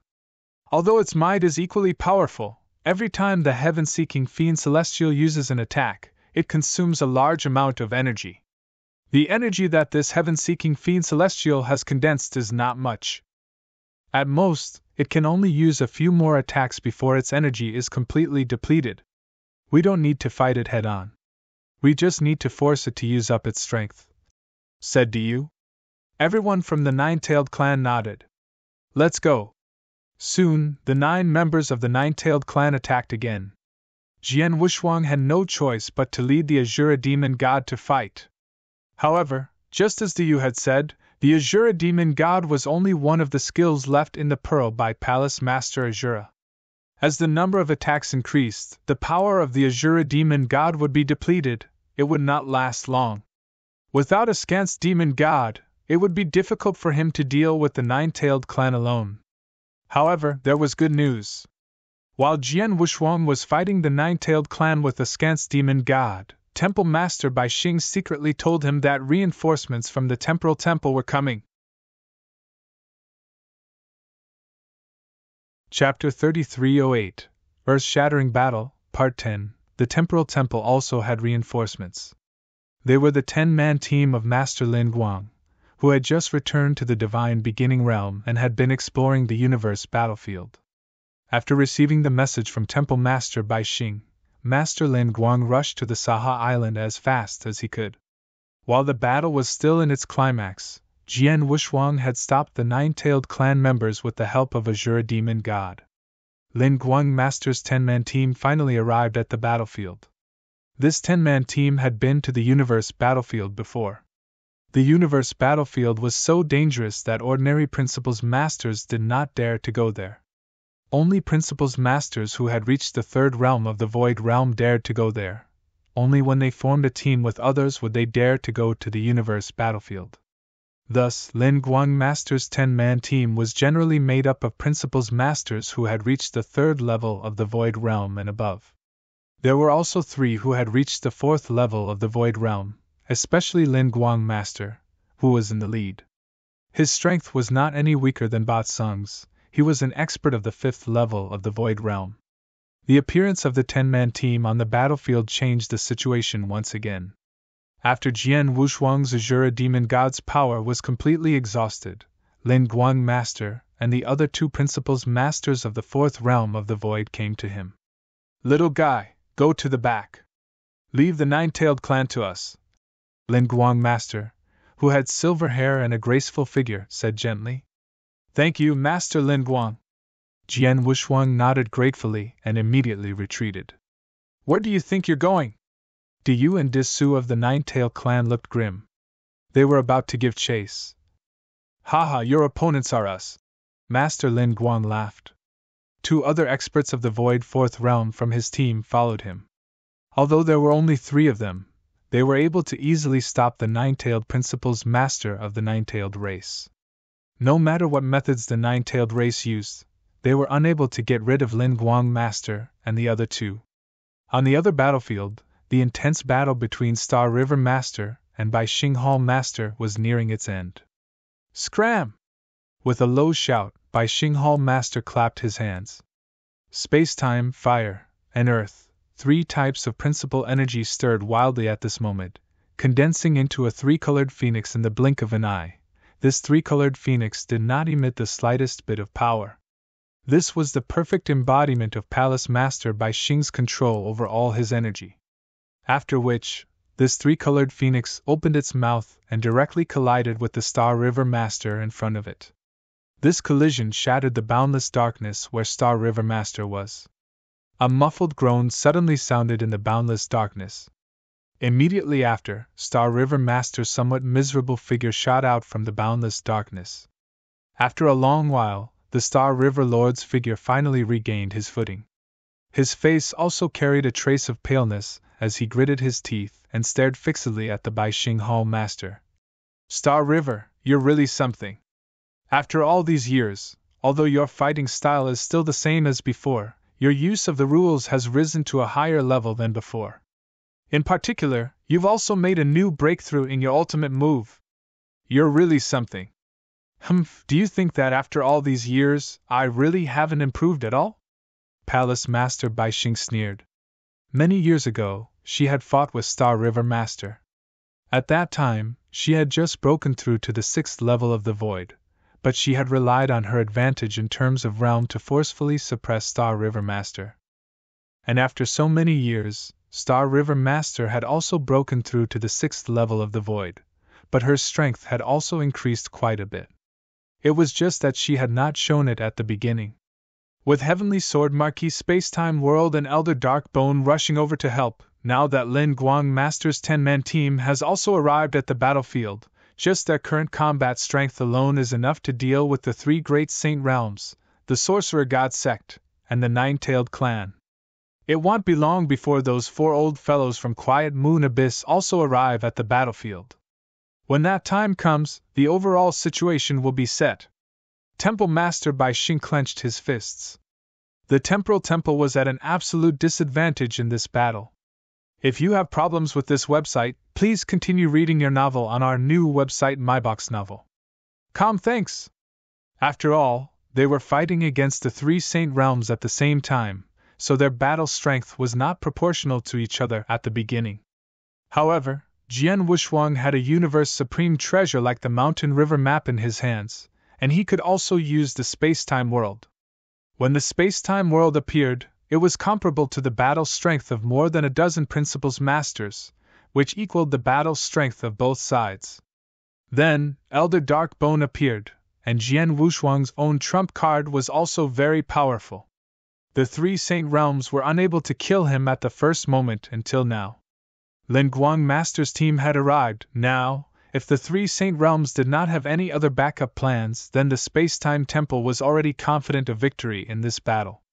S1: Although its might is equally powerful, every time the heaven-seeking fiend celestial uses an attack, it consumes a large amount of energy. The energy that this heaven-seeking fiend celestial has condensed is not much. At most, it can only use a few more attacks before its energy is completely depleted. We don't need to fight it head-on. We just need to force it to use up its strength, said Diyu. Everyone from the 9-tailed clan nodded. Let's go. Soon, the 9 members of the 9-tailed clan attacked again. Jian Wushuang had no choice but to lead the Azura demon god to fight. However, just as Diyu had said, the Azura demon god was only one of the skills left in the pearl by Palace Master Azura. As the number of attacks increased, the power of the Azura demon god would be depleted. It would not last long. Without Askant's demon god, it would be difficult for him to deal with the 9-tailed clan alone. However, there was good news. While Jian Wushuang was fighting the 9-tailed clan with Askant's demon god, Temple Master Bai Xing secretly told him that reinforcements from the Temporal Temple were coming. Chapter 3308, Earth-Shattering Battle, Part 10. The Temporal Temple also had reinforcements. They were the 10-man team of Master Lin Guang, who had just returned to the Divine Beginning Realm and had been exploring the universe battlefield. After receiving the message from Temple Master Bai Xing, Master Lin Guang rushed to the Saha Island as fast as he could. While the battle was still in its climax, Jian Wushuang had stopped the 9-tailed clan members with the help of Azura demon god. Lin Guang Master's 10-man team finally arrived at the battlefield. This 10-man team had been to the universe battlefield before. The universe battlefield was so dangerous that ordinary Principles Masters did not dare to go there. Only Principles Masters who had reached the third realm of the Void Realm dared to go there. Only when they formed a team with others would they dare to go to the universe battlefield. Thus, Lin Guang Master's 10-man team was generally made up of Principles Masters who had reached the third level of the Void Realm and above. There were also 3 who had reached the fourth level of the Void Realm, especially Lin Guang Master, who was in the lead. His strength was not any weaker than Bat Sung's. He was an expert of the 5th level of the Void Realm. The appearance of the 10-man team on the battlefield changed the situation once again. After Jian Wushuang's Azura Demon God's power was completely exhausted, Lin Guang Master and the other 2 Principles Masters of the 4th realm of the Void came to him. "Little guy, go to the back. Leave the 9-tailed clan to us," Lin Guang Master, who had silver hair and a graceful figure, said gently. "Thank you, Master Lin Guang." Jian Wushuang nodded gratefully and immediately retreated. "Where do you think you're going?" Diyu and Disu of the 9-tailed clan looked grim. They were about to give chase. "Haha, your opponents are us," Master Lin Guang laughed. 2 other experts of the Void 4th realm from his team followed him. Although there were only 3 of them, they were able to easily stop the 9-tailed Principles Master of the 9-tailed race. No matter what methods the 9-tailed race used, they were unable to get rid of Lin Guang Master and the other 2. On the other battlefield, the intense battle between Star River Master and Bai Xinghall Master was nearing its end. "Scram!" With a low shout, Bai Xinghall Master clapped his hands. Space-time, fire, and earth, 3 types of principal energy stirred wildly at this moment, condensing into a 3-colored phoenix in the blink of an eye. This 3-colored phoenix did not emit the slightest bit of power. This was the perfect embodiment of Palace Master Bai Xing's control over all his energy. After which, this 3-colored phoenix opened its mouth and directly collided with the Star River Master in front of it. This collision shattered the boundless darkness where Star River Master was. A muffled groan suddenly sounded in the boundless darkness. Immediately after, Star River Master's somewhat miserable figure shot out from the boundless darkness. After a long while, the Star River Lord's figure finally regained his footing. His face also carried a trace of paleness as he gritted his teeth and stared fixedly at the Bai Xinghall Master. "Star River, you're really something. After all these years, although your fighting style is still the same as before, your use of the rules has risen to a higher level than before. In particular, you've also made a new breakthrough in your ultimate move. You're really something. Do you think that after all these years, I really haven't improved at all?" Palace Master Bai Xing sneered. Many years ago, she had fought with Star River Master. At that time, she had just broken through to the 6th level of the Void, but she had relied on her advantage in terms of realm to forcefully suppress Star River Master. And after so many years, Star River Master had also broken through to the 6th level of the Void, but her strength had also increased quite a bit. It was just that she had not shown it at the beginning. With Heavenly Sword Marquis Spacetime World and Elder Darkbone rushing over to help, now that Lin Guang Master's 10-man team has also arrived at the battlefield, just their current combat strength alone is enough to deal with the 3 great Saint Realms, the Sorcerer God Sect, and the 9-tailed clan. It won't be long before those 4 old fellows from Quiet Moon Abyss also arrive at the battlefield. When that time comes, the overall situation will be set. Temple Master Bai Xing clenched his fists. The Temporal Temple was at an absolute disadvantage in this battle. If you have problems with this website, please continue reading your novel on our new website MyBox Novel. Thanks! After all, they were fighting against the 3 Saint Realms at the same time, so their battle strength was not proportional to each other at the beginning. However, Jian Wushuang had a universe supreme treasure like the Mountain River map in his hands, and he could also use the space-time world. When the space-time world appeared, it was comparable to the battle strength of more than a dozen Principles Masters, which equaled the battle strength of both sides. Then, Elder Darkbone appeared, and Jian Wushuang's own trump card was also very powerful. The 3 Saint Realms were unable to kill him at the first moment until now. Lin Guang Master's team had arrived. Now, if the three Saint Realms did not have any other backup plans, then the Space-Time Temple was already confident of victory in this battle.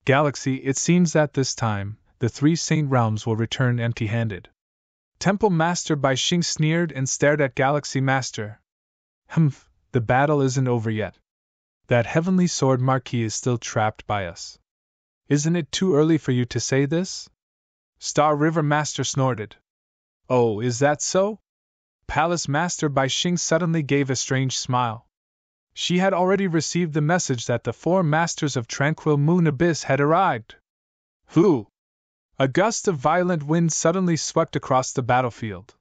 S1: Galaxy, it seems that this time, the three Saint Realms will return empty-handed. Temple Master Bai Xing sneered and stared at Galaxy Master. Humph, the battle isn't over yet. That Heavenly Sword Marquis is still trapped by us. Isn't it too early for you to say this? Star River Master snorted. Oh, is that so? Palace Master Bai Xing suddenly gave a strange smile. She had already received the message that the four Masters of Tranquil Moon Abyss had arrived. Who? A gust of violent wind suddenly swept across the battlefield.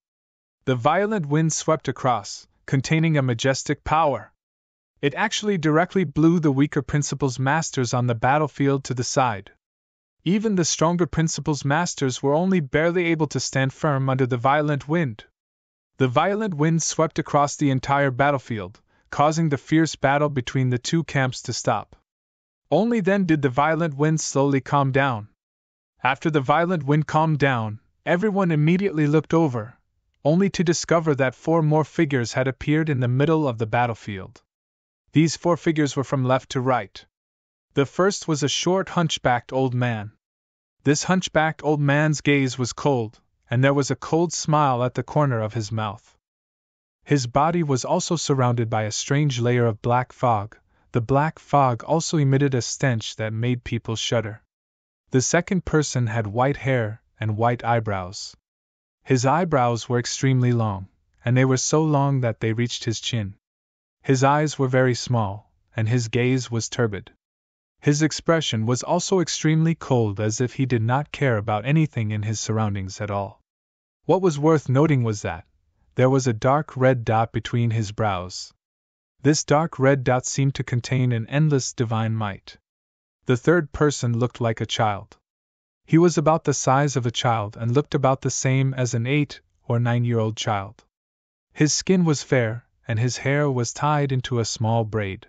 S1: The violent wind swept across, containing a majestic power. It actually directly blew the weaker Principal's Masters on the battlefield to the side. Even the stronger Principal's Masters were only barely able to stand firm under the violent wind. The violent wind swept across the entire battlefield, causing the fierce battle between the two camps to stop. Only then did the violent wind slowly calm down. After the violent wind calmed down, everyone immediately looked over, only to discover that four more figures had appeared in the middle of the battlefield. These four figures were from left to right. The first was a short, hunchbacked old man. This hunchbacked old man's gaze was cold, and there was a cold smile at the corner of his mouth. His body was also surrounded by a strange layer of black fog. The black fog also emitted a stench that made people shudder. The second person had white hair and white eyebrows. His eyebrows were extremely long, and they were so long that they reached his chin. His eyes were very small, and his gaze was turbid. His expression was also extremely cold, as if he did not care about anything in his surroundings at all. What was worth noting was that there was a dark red dot between his brows. This dark red dot seemed to contain an endless divine might. The third person looked like a child. He was about the size of a child and looked about the same as an 8 or 9-year-old child. His skin was fair, and his hair was tied into a small braid.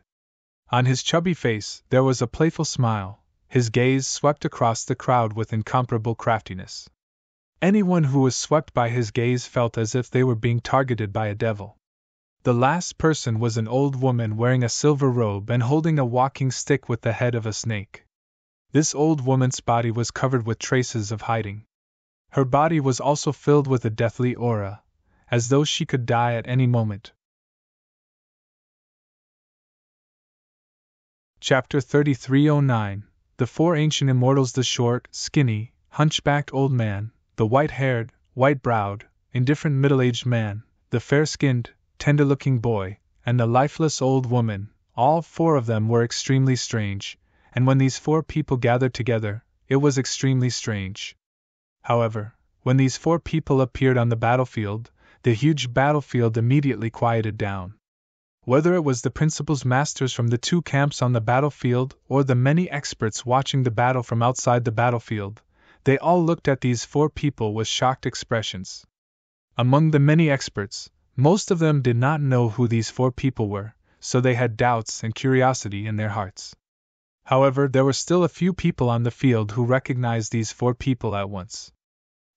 S1: On his chubby face there was a playful smile. His gaze swept across the crowd with incomparable craftiness. Anyone who was swept by his gaze felt as if they were being targeted by a devil. The last person was an old woman wearing a silver robe and holding a walking stick with the head of a snake. This old woman's body was covered with traces of hiding. Her body was also filled with a deathly aura, as though she could die at any moment. Chapter 3309. The Four Ancient Immortals. The short, skinny, hunchbacked old man, the white-haired, white-browed, indifferent middle-aged man, the fair-skinned, tender-looking boy, and the lifeless old woman, all four of them were extremely strange, and when these four people gathered together, it was extremely strange. However, when these four people appeared on the battlefield, the huge battlefield immediately quieted down. Whether it was the Principal's Masters from the two camps on the battlefield or the many experts watching the battle from outside the battlefield, they all looked at these four people with shocked expressions. Among the many experts, most of them did not know who these four people were, so they had doubts and curiosity in their hearts. However, there were still a few people on the field who recognized these four people at once.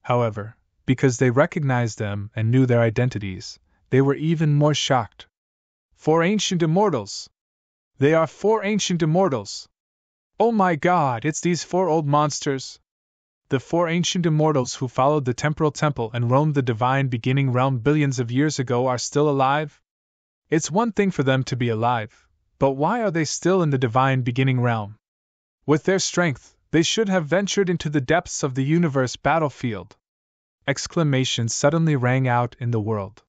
S1: However, because they recognized them and knew their identities, they were even more shocked. Four ancient immortals! They are four ancient immortals! Oh my God, it's these four old monsters! The four ancient immortals who followed the temporal temple and roamed the divine beginning realm billions of years ago are still alive? It's one thing for them to be alive, but why are they still in the divine beginning realm? With their strength, they should have ventured into the depths of the universe battlefield. Exclamations suddenly rang out in the world.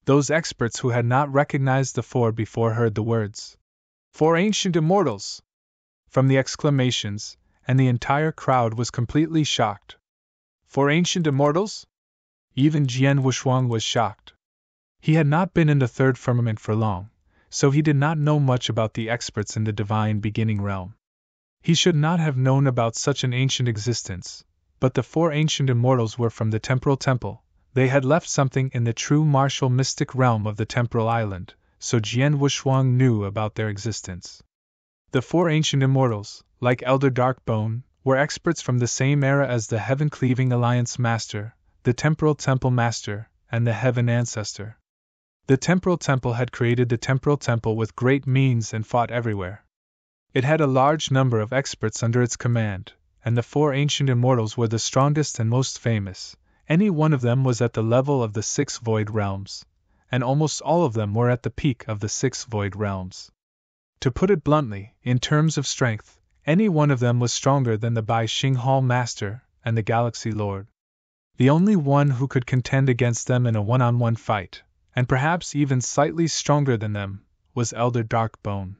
S1: Those experts who had not recognized the four before heard the words, "Four ancient immortals!" from the exclamations, and the entire crowd was completely shocked. Four ancient immortals? Even Jian Wushuang was shocked. He had not been in the third firmament for long, so he did not know much about the experts in the divine beginning realm. He should not have known about such an ancient existence, but the four ancient immortals were from the temporal temple. They had left something in the true martial mystic realm of the temporal island, so Jian Wushuang knew about their existence. The four ancient immortals, like Elder Darkbone, were experts from the same era as the Heaven-Cleaving Alliance Master, the Temporal Temple Master, and the Heaven Ancestor. The Temporal Temple had created the Temporal Temple with great means and fought everywhere. It had a large number of experts under its command, and the 4 ancient immortals were the strongest and most famous. Any one of them was at the level of the 6 void realms, and almost all of them were at the peak of the 6 void realms. To put it bluntly, in terms of strength, any one of them was stronger than the Bai Xing Hall Master and the Galaxy Lord. The only one who could contend against them in a one-on-one fight, and perhaps even slightly stronger than them, was Elder Darkbone.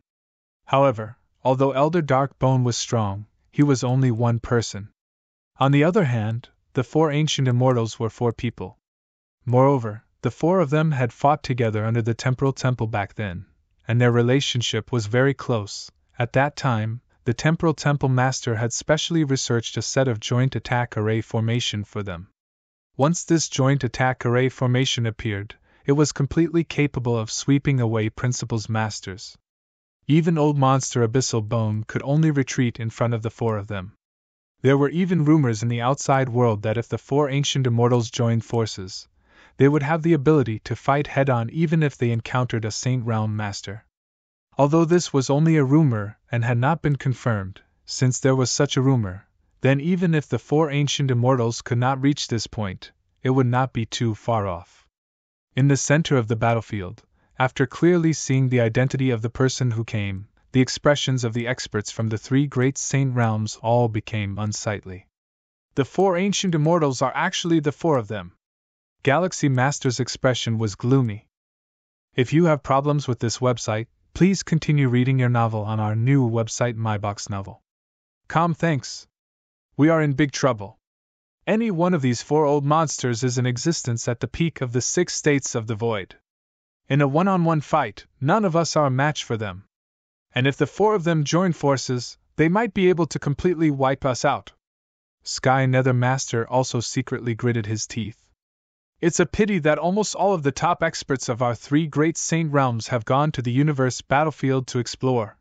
S1: However, although Elder Darkbone was strong, he was only one person. On the other hand, the 4 ancient immortals were 4 people. Moreover, the 4 of them had fought together under the Temporal Temple back then, and their relationship was very close. At that time, the Temporal Temple Master had specially researched a set of joint attack array formation for them. Once this joint attack array formation appeared, it was completely capable of sweeping away Principal's masters. Even old monster Abyssal Bone could only retreat in front of the 4 of them. There were even rumors in the outside world that if the 4 ancient immortals joined forces, they would have the ability to fight head-on even if they encountered a Saint Realm Master. Although this was only a rumor and had not been confirmed, since there was such a rumor, then even if the 4 ancient immortals could not reach this point, it would not be too far off. In the center of the battlefield, after clearly seeing the identity of the person who came, the expressions of the experts from the 3 great saint realms all became unsightly. The 4 ancient immortals are actually the 4 of them. Galaxy Master's expression was gloomy. If you have problems with this website, please continue reading your novel on our new website MyBox Novel. Thanks. We are in big trouble. Any one of these 4 old monsters is in existence at the peak of the 6 states of the void. In a one-on-one fight, none of us are a match for them. And if the 4 of them join forces, they might be able to completely wipe us out. Sky Nether Master also secretly gritted his teeth. It's a pity that almost all of the top experts of our 3 great saint realms have gone to the universe battlefield to explore.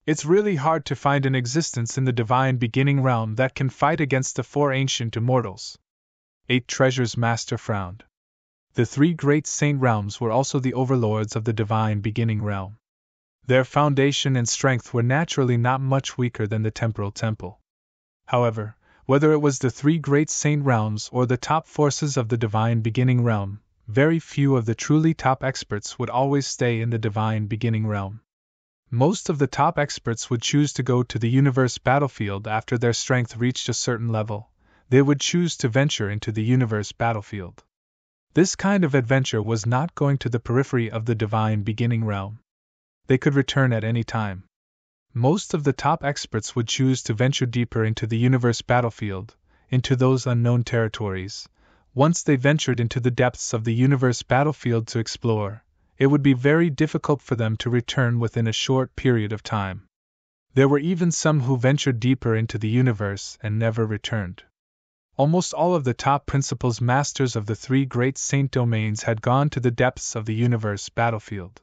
S1: It's really hard to find an existence in the divine beginning realm that can fight against the 4 ancient immortals. 8 Treasures Master frowned. The 3 great saint realms were also the overlords of the divine beginning realm. Their foundation and strength were naturally not much weaker than the Temporal Temple. However, whether it was the 3 great saint realms or the top forces of the divine beginning realm, very few of the truly top experts would always stay in the divine beginning realm. Most of the top experts would choose to go to the universe battlefield after their strength reached a certain level. They would choose to venture into the universe battlefield. This kind of adventure was not going to the periphery of the divine beginning realm. They could return at any time. Most of the top experts would choose to venture deeper into the universe battlefield, into those unknown territories. Once they ventured into the depths of the universe battlefield to explore, it would be very difficult for them to return within a short period of time. There were even some who ventured deeper into the universe and never returned. Almost all of the top principals masters of the 3 great saint domains had gone to the depths of the universe battlefield.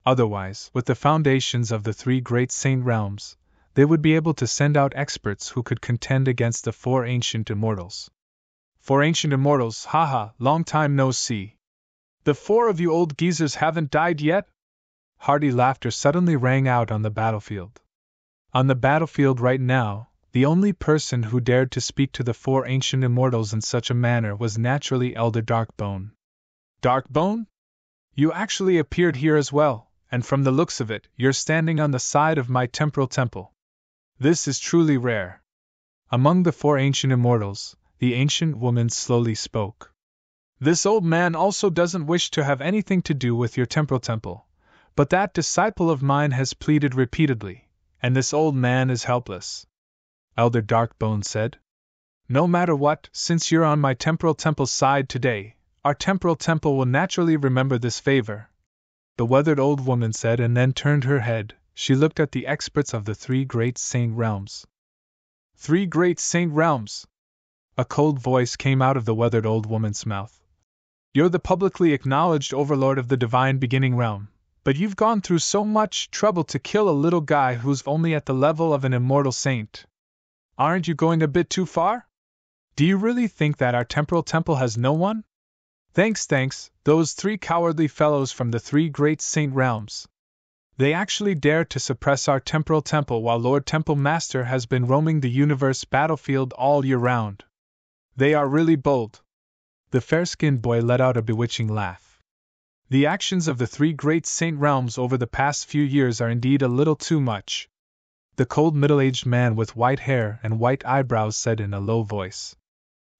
S1: Otherwise, with the foundations of the 3 great saint realms, they would be able to send out experts who could contend against the 4 ancient immortals. 4 ancient immortals, haha, long time no see. The 4 of you old geezers haven't died yet? Hearty laughter suddenly rang out on the battlefield. On the battlefield right now, the only person who dared to speak to the 4 ancient immortals in such a manner was naturally Elder Darkbone. Darkbone? You actually appeared here as well, and from the looks of it, you're standing on the side of my temporal temple. This is truly rare. Among the 4 ancient immortals, the ancient woman slowly spoke. This old man also doesn't wish to have anything to do with your temporal temple, but that disciple of mine has pleaded repeatedly, and this old man is helpless. Elder Darkbone said. No matter what, since you're on my temporal temple's side today, our temporal temple will naturally remember this favor. The weathered old woman said, and then turned her head. She looked at the experts of the 3 great saint realms. 3 great saint realms! A cold voice came out of the weathered old woman's mouth. You're the publicly acknowledged overlord of the divine beginning realm, but you've gone through so much trouble to kill a little guy who's only at the level of an immortal saint. Aren't you going a bit too far? Do you really think that our temporal temple has no one? Thanks, those 3 cowardly fellows from the 3 great saint realms. They actually dare to suppress our temporal temple while Lord Temple Master has been roaming the universe battlefield all year round. They are really bold. The fair-skinned boy let out a bewitching laugh. The actions of the 3 great saint realms over the past few years are indeed a little too much. The cold middle-aged man with white hair and white eyebrows said in a low voice.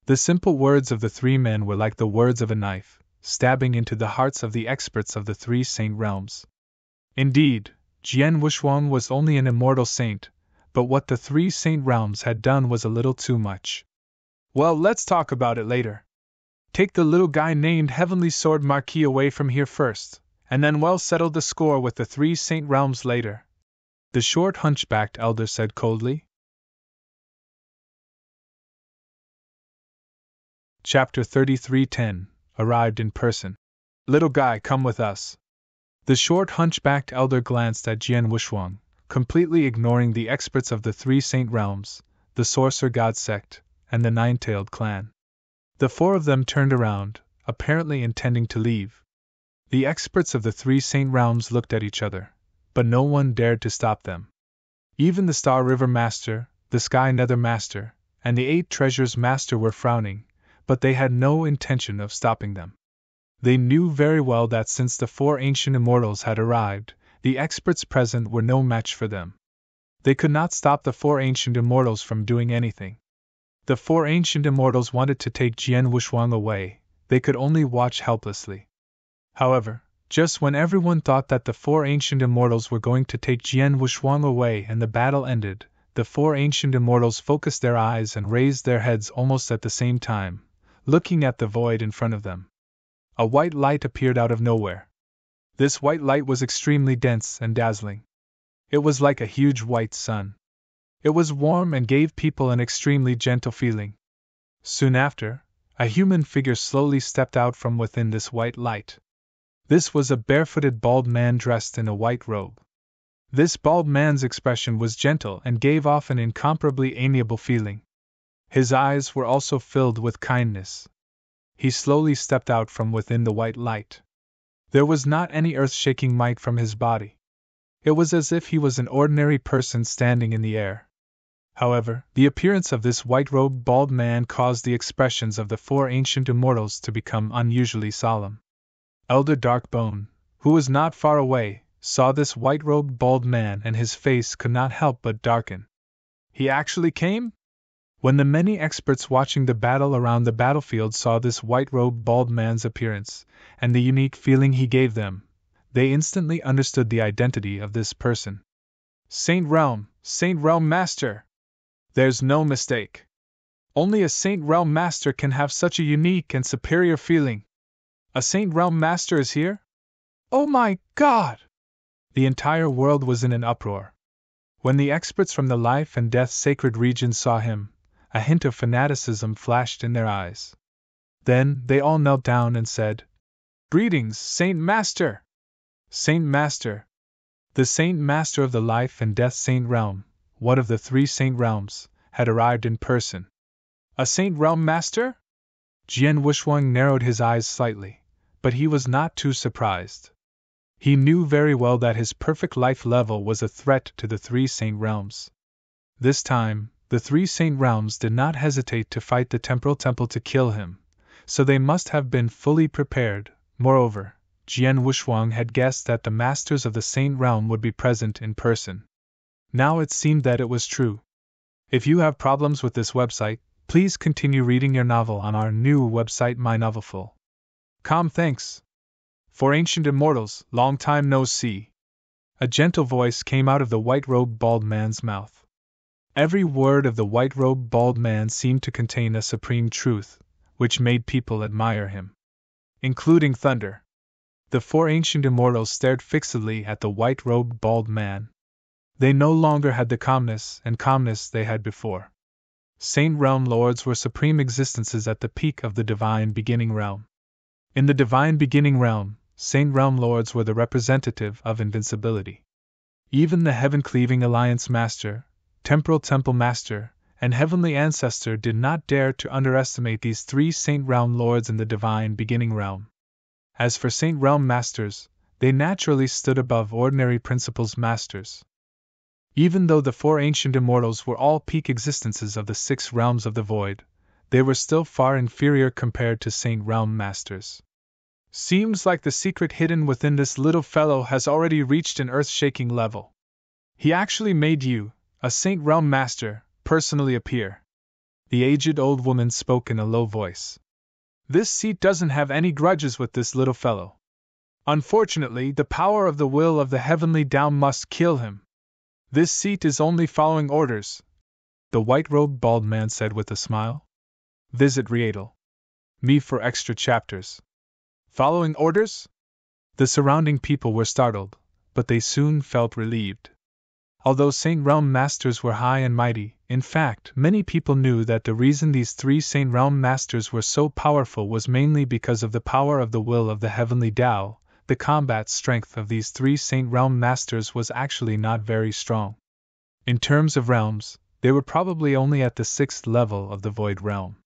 S1: The simple words of the 3 men were like the words of a knife, stabbing into the hearts of the experts of the 3 saint realms. Indeed, Jian Wushuang was only an immortal saint, but what the 3 saint realms had done was a little too much. Well, let's talk about it later. Take the little guy named Heavenly Sword Marquis away from here first, and then we'll settle the score with the 3 saint realms later, the short hunchbacked elder said coldly. Chapter 33:10 Arrived in person. Little guy, come with us. The short hunchbacked elder glanced at Jian Wushuang, completely ignoring the experts of the 3 saint realms, the sorcerer god sect, and the 9-tailed clan. The 4 of them turned around, apparently intending to leave. The experts of the 3 saint realms looked at each other, but no one dared to stop them. Even the Star River Master, the Sky Nether Master, and the 8 Treasures Master were frowning, but they had no intention of stopping them. They knew very well that since the 4 ancient immortals had arrived, the experts present were no match for them. They could not stop the 4 ancient immortals from doing anything. The 4 ancient immortals wanted to take Jian Wushuang away, they could only watch helplessly. However, just when everyone thought that the 4 ancient immortals were going to take Jian Wushuang away and the battle ended, the 4 ancient immortals focused their eyes and raised their heads almost at the same time, looking at the void in front of them. A white light appeared out of nowhere. This white light was extremely dense and dazzling. It was like a huge white sun. It was warm and gave people an extremely gentle feeling. Soon after, a human figure slowly stepped out from within this white light. This was a barefooted bald man dressed in a white robe. This bald man's expression was gentle and gave off an incomparably amiable feeling. His eyes were also filled with kindness. He slowly stepped out from within the white light. There was not any earth-shaking might from his body. It was as if he was an ordinary person standing in the air. However, the appearance of this white-robed bald man caused the expressions of the 4 ancient immortals to become unusually solemn. Elder Darkbone, who was not far away, saw this white-robed bald man and his face could not help but darken. He actually came? When the many experts watching the battle around the battlefield saw this white-robed bald man's appearance, and the unique feeling he gave them, they instantly understood the identity of this person. Saint Realm Master! There's no mistake. Only a Saint Realm Master can have such a unique and superior feeling. A Saint Realm Master is here? Oh my God! The entire world was in an uproar. When the experts from the life and death sacred region saw him, a hint of fanaticism flashed in their eyes. Then they all knelt down and said, "Greetings, Saint Master!" Saint Master! The Saint Master of the Life and Death Saint Realm, one of the 3 Saint Realms, had arrived in person. A Saint Realm Master? Jian Wushuang narrowed his eyes slightly, but he was not too surprised. He knew very well that his perfect life level was a threat to the 3 Saint Realms. This time, the 3 Saint Realms did not hesitate to fight the temporal temple to kill him, so they must have been fully prepared. Moreover, Jian Wushuang had guessed that the masters of the Saint Realm would be present in person. Now it seemed that it was true. If you have problems with this website, please continue reading your novel on our new website mynovelful.com. Thanks. For ancient immortals, long time no see. A gentle voice came out of the white-robed bald man's mouth. Every word of the white-robed bald man seemed to contain a supreme truth, which made people admire him. Including thunder. The 4 ancient immortals stared fixedly at the white-robed bald man. They no longer had the calmness they had before. Saint Realm Lords were supreme existences at the peak of the Divine Beginning Realm. In the Divine Beginning Realm, Saint Realm Lords were the representative of invincibility. Even the Heaven-Cleaving Alliance Master, Temporal Temple Master, and Heavenly Ancestor did not dare to underestimate these three Saint Realm Lords in the Divine Beginning Realm. As for Saint Realm Masters, they naturally stood above ordinary Principles Masters. Even though the four ancient immortals were all peak existences of the 6 realms of the void, they were still far inferior compared to Saint Realm Masters. Seems like the secret hidden within this little fellow has already reached an earth-shaking level. He actually made you, a Saint Realm Master, personally appear. The aged old woman spoke in a low voice. This seat doesn't have any grudges with this little fellow. Unfortunately, the power of the will of the heavenly Tao must kill him. This seat is only following orders, the white-robed bald man said with a smile. Visit Rietel. Me for extra chapters. Following orders? The surrounding people were startled, but they soon felt relieved. Although Saint Realm Masters were high and mighty, in fact, many people knew that the reason these 3 Saint Realm Masters were so powerful was mainly because of the power of the will of the heavenly Tao. The combat strength of these 3 Saint Realm Masters was actually not very strong. In terms of realms, they were probably only at the 6th level of the Void Realm.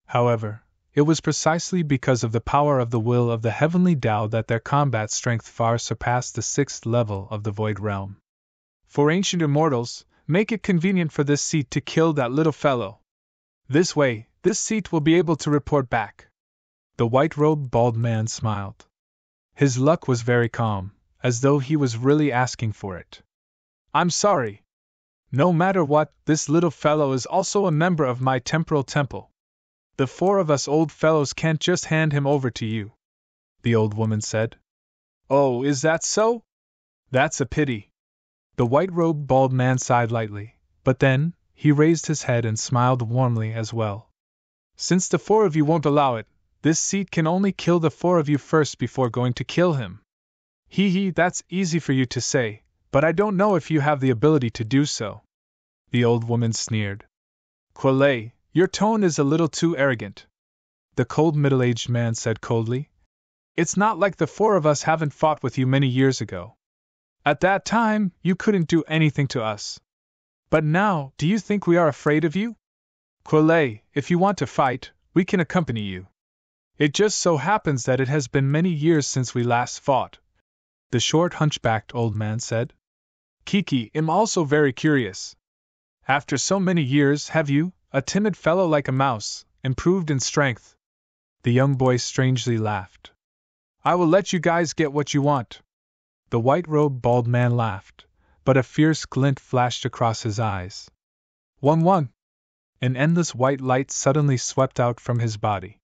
S1: However, it was precisely because of the power of the will of the heavenly Tao that their combat strength far surpassed the 6th level of the Void Realm. For ancient immortals, make it convenient for this seat to kill that little fellow. This way, this seat will be able to report back. The white-robed bald man smiled. His look was very calm, as though he was really asking for it. I'm sorry. No matter what, this little fellow is also a member of my temporal temple. The 4 of us old fellows can't just hand him over to you, the old woman said. Oh, is that so? That's a pity. The white-robed bald man sighed lightly, but then, he raised his head and smiled warmly as well. Since the 4 of you won't allow it, this seat can only kill the 4 of you first before going to kill him. That's easy for you to say, but I don't know if you have the ability to do so. The old woman sneered. Quelle, your tone is a little too arrogant. The cold middle-aged man said coldly. It's not like the 4 of us haven't fought with you many years ago. At that time, you couldn't do anything to us. But now, do you think we are afraid of you? Quelle, if you want to fight, we can accompany you. It just so happens that it has been many years since we last fought, the short hunchbacked old man said. Kiki, I'm also very curious. After so many years, have you, a timid fellow like a mouse, improved in strength? The young boy strangely laughed. I will let you guys get what you want. The white-robed bald man laughed, but a fierce glint flashed across his eyes. 1-1. An endless white light suddenly swept out from his body.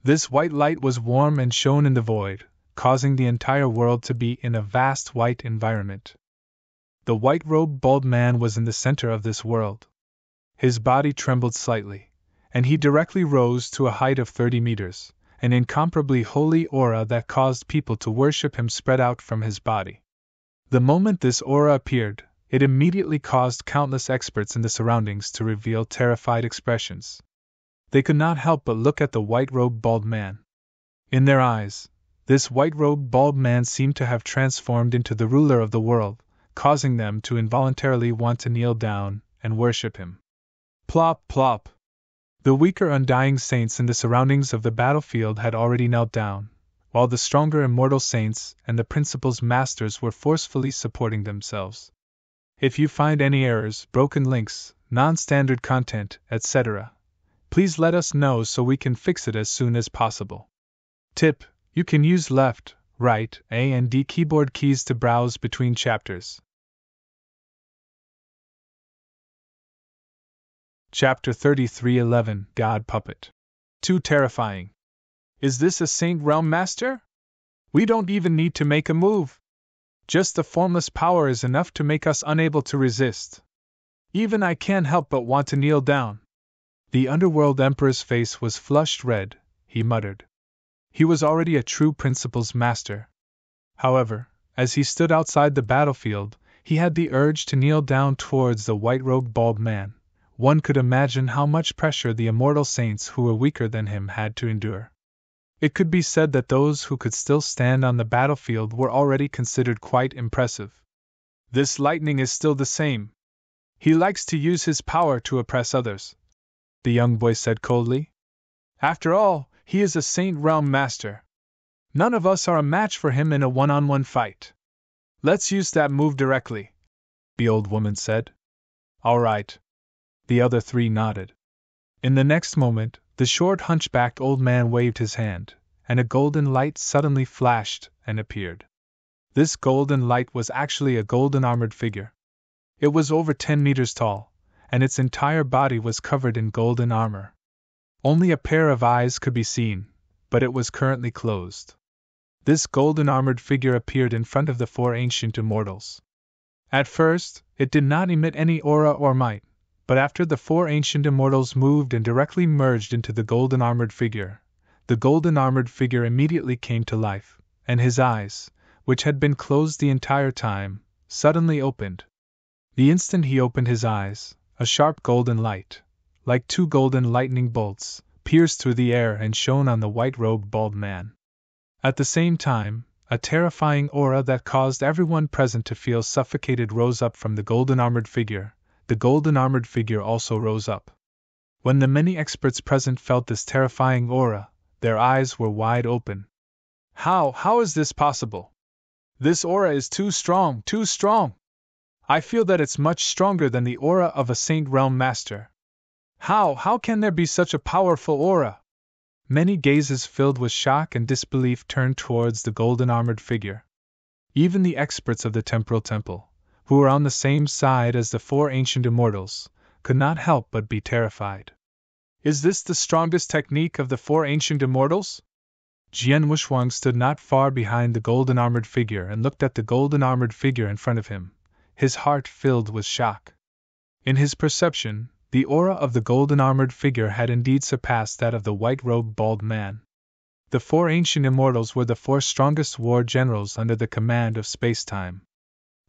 S1: This white light was warm and shone in the void, causing the entire world to be in a vast white environment. The white-robed bald man was in the center of this world. His body trembled slightly, and he directly rose to a height of 30 meters. An incomparably holy aura that caused people to worship him spread out from his body. The moment this aura appeared, it immediately caused countless experts in the surroundings to reveal terrified expressions. They could not help but look at the white-robed bald man. In their eyes, this white-robed bald man seemed to have transformed into the ruler of the world, causing them to involuntarily want to kneel down and worship him. Plop, plop. The weaker undying saints in the surroundings of the battlefield had already knelt down, while the stronger immortal saints and the Principles Masters were forcefully supporting themselves. If you find any errors, broken links, non-standard content, etc., please let us know so we can fix it as soon as possible. Tip: you can use left, right, A and D keyboard keys to browse between chapters. Chapter 33:11 God Puppet. Too terrifying. Is this a Saint Realm Master? We don't even need to make a move. Just the formless power is enough to make us unable to resist. Even I can't help but want to kneel down. The Underworld Emperor's face was flushed red, he muttered. He was already a true Principles Master. However, as he stood outside the battlefield, he had the urge to kneel down towards the white-robed bald man. One could imagine how much pressure the immortal saints who were weaker than him had to endure. It could be said that those who could still stand on the battlefield were already considered quite impressive. This lightning is still the same. He likes to use his power to oppress others, the young boy said coldly. After all, he is a Saint Realm Master. None of us are a match for him in a one-on-one fight. Let's use that move directly, the old woman said. All right. The other three nodded. In the next moment, the short hunchbacked old man waved his hand, and a golden light suddenly flashed and appeared. This golden light was actually a golden armored figure. It was over 10 meters tall, and its entire body was covered in golden armor. Only a pair of eyes could be seen, but it was currently closed. This golden armored figure appeared in front of the four ancient immortals. At first, it did not emit any aura or might, but after the four ancient immortals moved and directly merged into the golden armored figure, the golden armored figure immediately came to life, and his eyes, which had been closed the entire time, suddenly opened. The instant he opened his eyes, a sharp golden light, like two golden lightning bolts, pierced through the air and shone on the white-robed bald man. At the same time, a terrifying aura that caused everyone present to feel suffocated rose up from the golden armored figure. The golden armored figure also rose up. When the many experts present felt this terrifying aura, their eyes were wide open. How is this possible? This aura is too strong, too strong! I feel that it's much stronger than the aura of a Saint Realm Master. How can there be such a powerful aura? Many gazes filled with shock and disbelief turned towards the golden armored figure. Even the experts of the Temporal Temple, who were on the same side as the four ancient immortals, could not help but be terrified. Is this the strongest technique of the four ancient immortals? Jian Wuxuang stood not far behind the golden armored figure and looked at the golden armored figure in front of him, his heart filled with shock. In his perception, the aura of the golden armored figure had indeed surpassed that of the white-robed bald man. The four ancient immortals were the four strongest war generals under the command of space-time.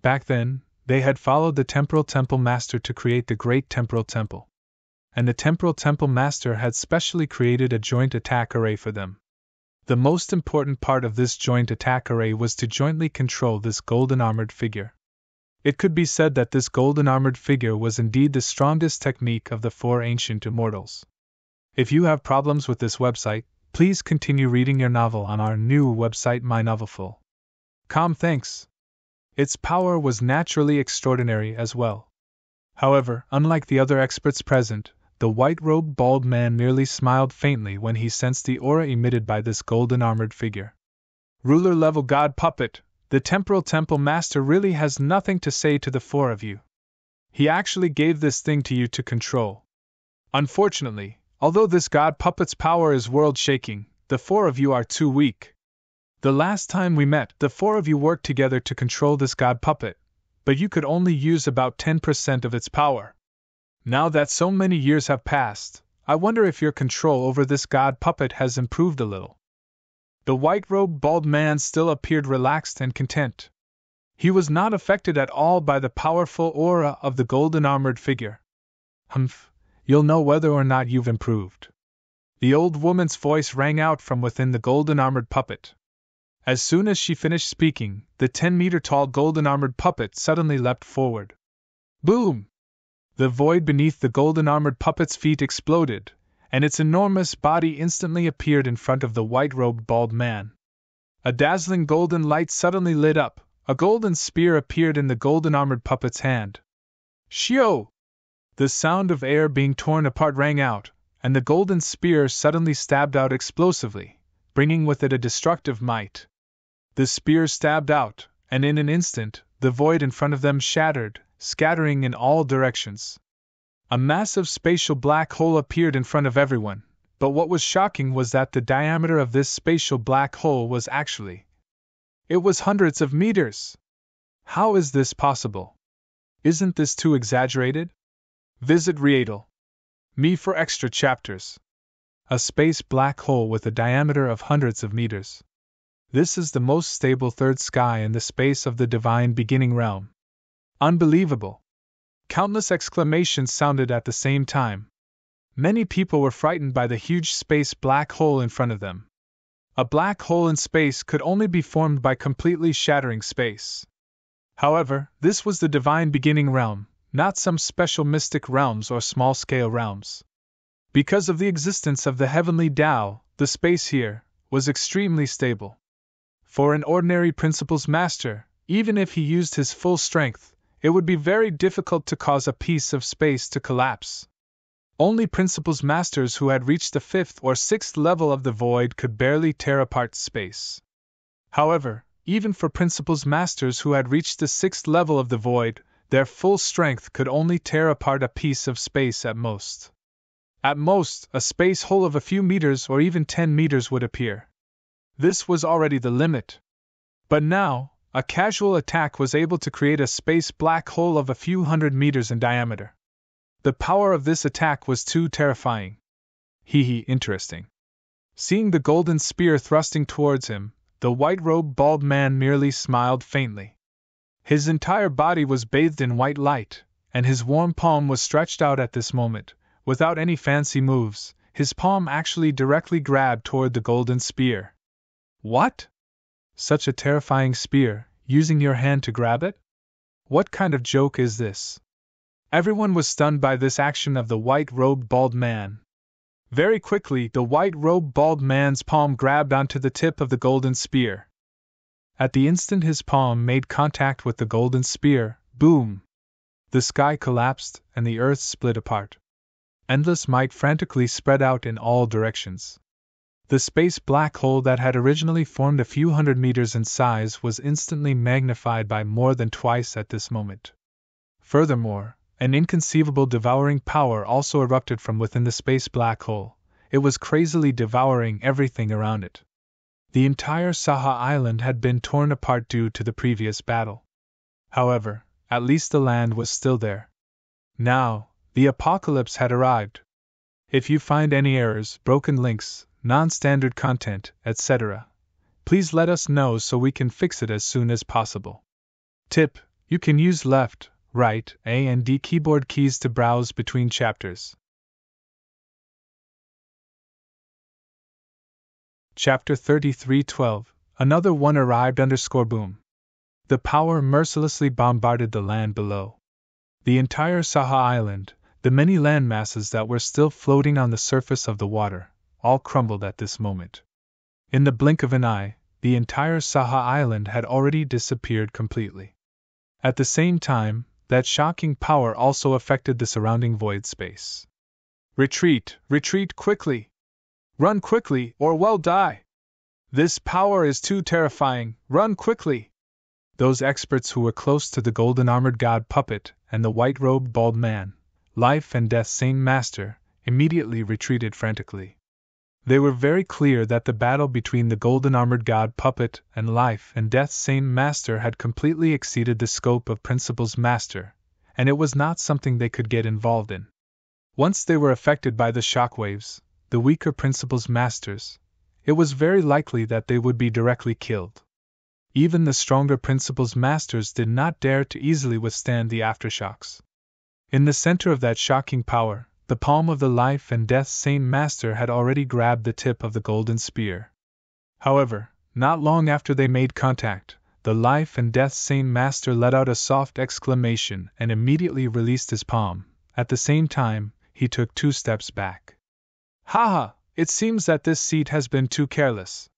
S1: Back then, they had followed the Temporal Temple Master to create the Great Temporal Temple. And the Temporal Temple Master had specially created a joint attack array for them. The most important part of this joint attack array was to jointly control this golden armored figure. It could be said that this golden armored figure was indeed the strongest technique of the four ancient immortals. If you have problems with this website, please continue reading your novel on our new website mynovelful.com. Thanks. Its power was naturally extraordinary as well. However, unlike the other experts present, the white-robed bald man merely smiled faintly when he sensed the aura emitted by this golden armored figure. Ruler-level god puppet, the Temporal Temple Master really has nothing to say to the four of you. He actually gave this thing to you to control. Unfortunately, although this god puppet's power is world-shaking, the four of you are too weak. The last time we met, the four of you worked together to control this god puppet, but you could only use about 10% of its power. Now that so many years have passed, I wonder if your control over this god puppet has improved a little. The white-robed bald man still appeared relaxed and content. He was not affected at all by the powerful aura of the golden armored figure. Humph, you'll know whether or not you've improved. The old woman's voice rang out from within the golden armored puppet. As soon as she finished speaking, the 10-meter-tall golden armored puppet suddenly leapt forward. Boom! The void beneath the golden armored puppet's feet exploded, and its enormous body instantly appeared in front of the white-robed bald man. A dazzling golden light suddenly lit up, a golden spear appeared in the golden armored puppet's hand. Shio! The sound of air being torn apart rang out, and the golden spear suddenly stabbed out explosively, bringing with it a destructive might. The spear stabbed out, and in an instant, the void in front of them shattered, scattering in all directions. A massive spatial black hole appeared in front of everyone, but what was shocking was that the diameter of this spatial black hole was actually... it was hundreds of meters! How is this possible? Isn't this too exaggerated? Visit Readle.me for extra chapters. A space black hole with a diameter of hundreds of meters. This is the most stable third sky in the space of the divine beginning realm. Unbelievable! Countless exclamations sounded at the same time. Many people were frightened by the huge space black hole in front of them. A black hole in space could only be formed by completely shattering space. However, this was the divine beginning realm, not some special mystic realms or small-scale realms. Because of the existence of the heavenly Tao, the space here was extremely stable. For an ordinary Principles Master, even if he used his full strength, it would be very difficult to cause a piece of space to collapse. Only Principles Masters who had reached the 5th or 6th level of the void could barely tear apart space. However, even for Principles Masters who had reached the 6th level of the void, their full strength could only tear apart a piece of space at most. At most, a space hole of a few meters or even 10 meters would appear. This was already the limit. But now, a casual attack was able to create a space black hole of a few hundred meters in diameter. The power of this attack was too terrifying. Interesting. Seeing the golden spear thrusting towards him, the white-robed bald man merely smiled faintly. His entire body was bathed in white light, and his warm palm was stretched out at this moment. Without any fancy moves, his palm actually directly grabbed toward the golden spear. What? Such a terrifying spear, using your hand to grab it? What kind of joke is this? Everyone was stunned by this action of the white-robed bald man. Very quickly, the white-robed bald man's palm grabbed onto the tip of the golden spear. At the instant his palm made contact with the golden spear, boom! The sky collapsed and the earth split apart. Endless light frantically spread out in all directions. The space black hole that had originally formed a few hundred meters in size was instantly magnified by more than twice at this moment. Furthermore, an inconceivable devouring power also erupted from within the space black hole. It was crazily devouring everything around it. The entire Saha Island had been torn apart due to the previous battle. However, at least the land was still there. Now, the apocalypse had arrived. If you find any errors, broken links, non-standard content, etc., please let us know so we can fix it as soon as possible. Tip: you can use left, right, A and D keyboard keys to browse between chapters. Chapter 33:12 Another one arrived _boom. The power mercilessly bombarded the land below. The entire Saha Island, the many landmasses that were still floating on the surface of the water, all crumbled at this moment. In the blink of an eye, the entire Saha Island had already disappeared completely. At the same time, that shocking power also affected the surrounding void space. Retreat, retreat quickly! Run quickly, or well die! This power is too terrifying, run quickly! Those experts who were close to the golden armored god puppet and the white-robed bald man, Life and Death Saint Master, immediately retreated frantically. They were very clear that the battle between the golden armored god puppet and Life and Death Saint Master had completely exceeded the scope of Principles Master, and it was not something they could get involved in. Once they were affected by the shockwaves, the weaker Principles Masters, it was very likely that they would be directly killed. Even the stronger Principles Masters did not dare to easily withstand the aftershocks. In the center of that shocking power, the palm of the Life and Death Saint Master had already grabbed the tip of the golden spear. However, not long after they made contact, the Life and Death Saint Master let out a soft exclamation and immediately released his palm. At the same time, he took 2 steps back. Haha, it seems that this seat has been too careless.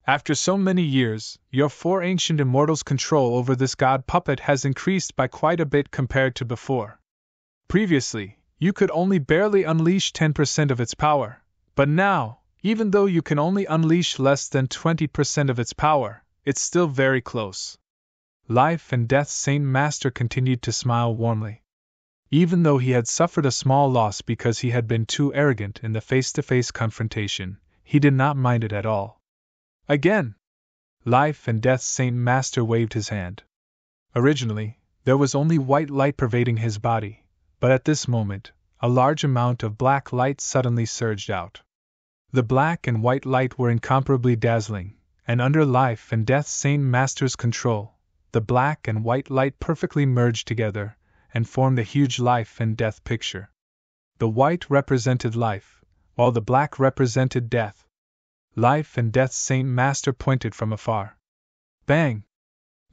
S1: After so many years, your 4 ancient immortals' control over this god puppet has increased by quite a bit compared to before. Previously, you could only barely unleash 10% of its power, but now, even though you can only unleash less than 20% of its power, it's still very close. Life and Death Saint Master continued to smile warmly. Even though he had suffered a small loss because he had been too arrogant in the face-to-face confrontation, he did not mind it at all. Again! Life and Death Saint Master waved his hand. Originally, there was only white light pervading his body, but at this moment, a large amount of black light suddenly surged out. The black and white light were incomparably dazzling, and under Life and Death Saint Master's control, the black and white light perfectly merged together and formed a huge life and death picture. The white represented life, while the black represented death. Life and Death Saint Master pointed from afar. Bang!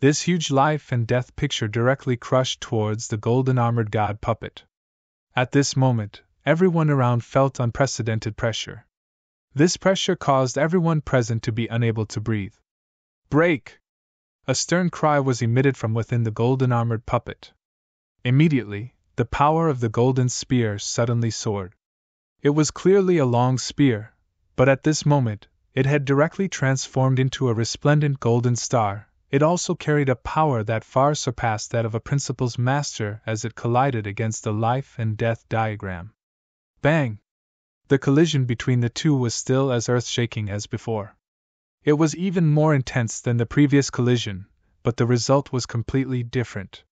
S1: This huge life and death picture directly crushed towards the golden-armored god puppet. At this moment, everyone around felt unprecedented pressure. This pressure caused everyone present to be unable to breathe. "Break!" A stern cry was emitted from within the golden-armored puppet. Immediately, the power of the golden spear suddenly soared. It was clearly a long spear, but at this moment, it had directly transformed into a resplendent golden star. It also carried a power that far surpassed that of a principal's master as it collided against the life and death diagram. Bang! The collision between the two was still as earth-shaking as before. It was even more intense than the previous collision, but the result was completely different.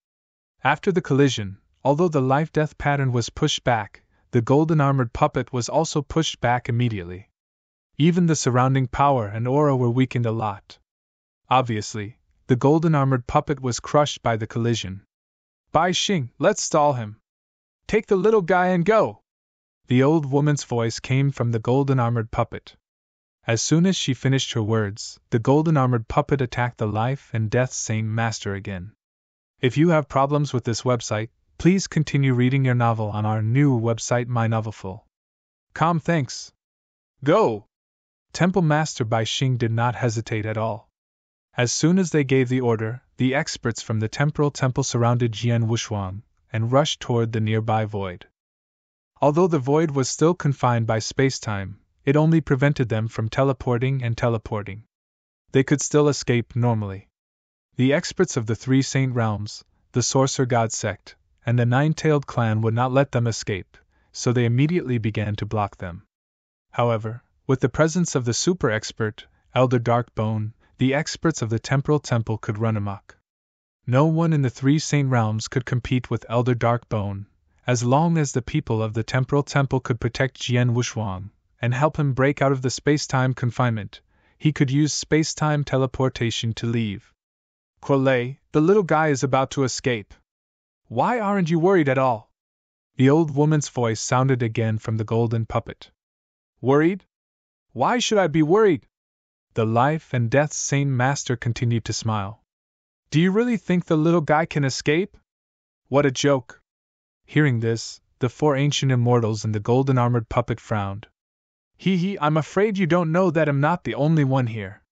S1: After the collision, although the life-death pattern was pushed back, the golden-armored puppet was also pushed back immediately. Even the surrounding power and aura were weakened a lot. Obviously, the golden-armored puppet was crushed by the collision. "Bai Xing, let's stall him. Take the little guy and go!" The old woman's voice came from the golden-armored puppet. As soon as she finished her words, the golden-armored puppet attacked the life and death Saint Master again. If you have problems with this website, please continue reading your novel on our new website mynovelful.com. Thanks. Go! Temple Master Bai Xing did not hesitate at all. As soon as they gave the order, the experts from the temporal temple surrounded Jian Wushuang and rushed toward the nearby void. Although the void was still confined by space-time, it only prevented them from teleporting. They could still escape normally. The experts of the three saint realms, the Sorcerer God sect, and the Nine-Tailed clan would not let them escape, so they immediately began to block them. However, with the presence of the super expert, Elder Darkbone, the experts of the temporal temple could run amok. No one in the three saint realms could compete with Elder Darkbone, as long as the people of the temporal temple could protect Jian Wushuang and help him break out of the space-time confinement. He could use space-time teleportation to leave. "Quale, the little guy is about to escape. Why aren't you worried at all?" The old woman's voice sounded again from the golden puppet. "Worried? Why should I be worried?" The life and death Saint Master continued to smile. "Do you really think the little guy can escape? What a joke!" Hearing this, the four ancient immortals and the golden-armored puppet frowned. Hee, I'm afraid you don't know that I'm not the only one here,"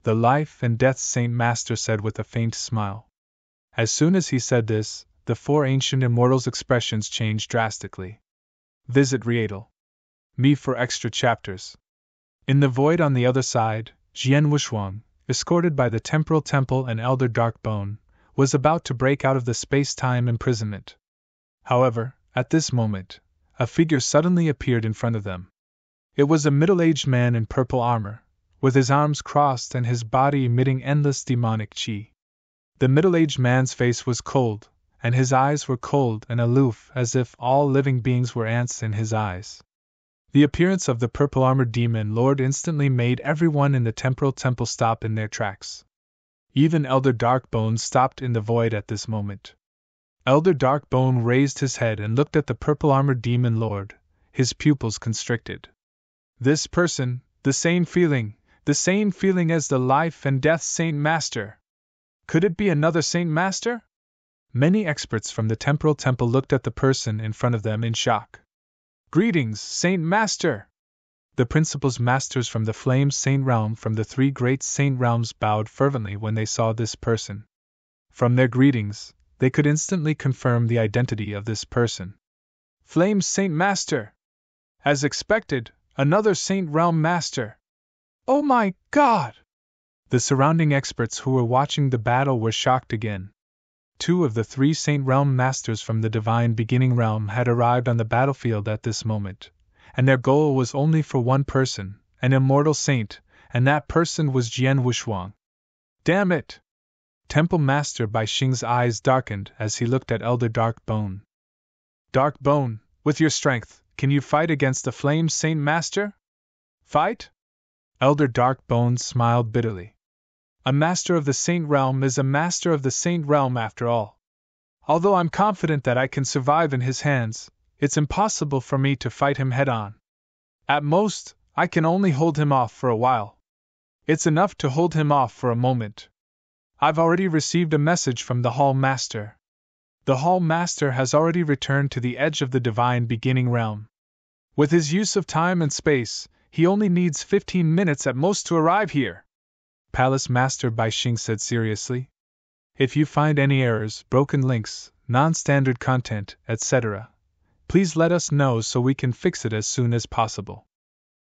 S1: the life and death Saint Master said with a faint smile. As soon as he said this, the four ancient immortals' expressions changed drastically. Visit Riedel.me for extra chapters. In the void on the other side, Jian Wushuang, escorted by the temporal temple and Elder Darkbone, was about to break out of the space-time imprisonment. However, at this moment, a figure suddenly appeared in front of them. It was a middle-aged man in purple armor, with his arms crossed and his body emitting endless demonic chi. The middle-aged man's face was cold, and his eyes were cold and aloof as if all living beings were ants in his eyes. The appearance of the purple-armored demon lord instantly made everyone in the temporal temple stop in their tracks. Even Elder Darkbone stopped in the void at this moment. Elder Darkbone raised his head and looked at the purple-armored demon lord, his pupils constricted. This person, the same feeling as the life and death Saint Master. Could it be another Saint Master? Many experts from the temporal temple looked at the person in front of them in shock. "Greetings, Saint Master!" The principal's masters from the Flame Saint Realm from the three great Saint Realms bowed fervently when they saw this person. From their greetings, they could instantly confirm the identity of this person. "Flame Saint Master! As expected, another Saint Realm Master! Oh my God!" The surrounding experts who were watching the battle were shocked again. Two of the three Saint Realm Masters from the Divine Beginning Realm had arrived on the battlefield at this moment, and their goal was only for one person, an immortal saint, and that person was Jian Wushuang. Damn it! Temple Master Bai Xing's eyes darkened as he looked at Elder Darkbone. "Darkbone, with your strength, can you fight against the Flame Saint Master?" "Fight?" Elder Darkbone smiled bitterly. "A master of the Saint Realm is a master of the Saint Realm after all. Although I'm confident that I can survive in his hands, it's impossible for me to fight him head-on. At most, I can only hold him off for a while. It's enough to hold him off for a moment. I've already received a message from the Hall Master. The Hall Master has already returned to the edge of the divine beginning realm. With his use of time and space, he only needs 15 minutes at most to arrive here. Palace Master Bai Xing said seriously. If you find any errors, broken links, non-standard content, etc., please let us know so we can fix it as soon as possible.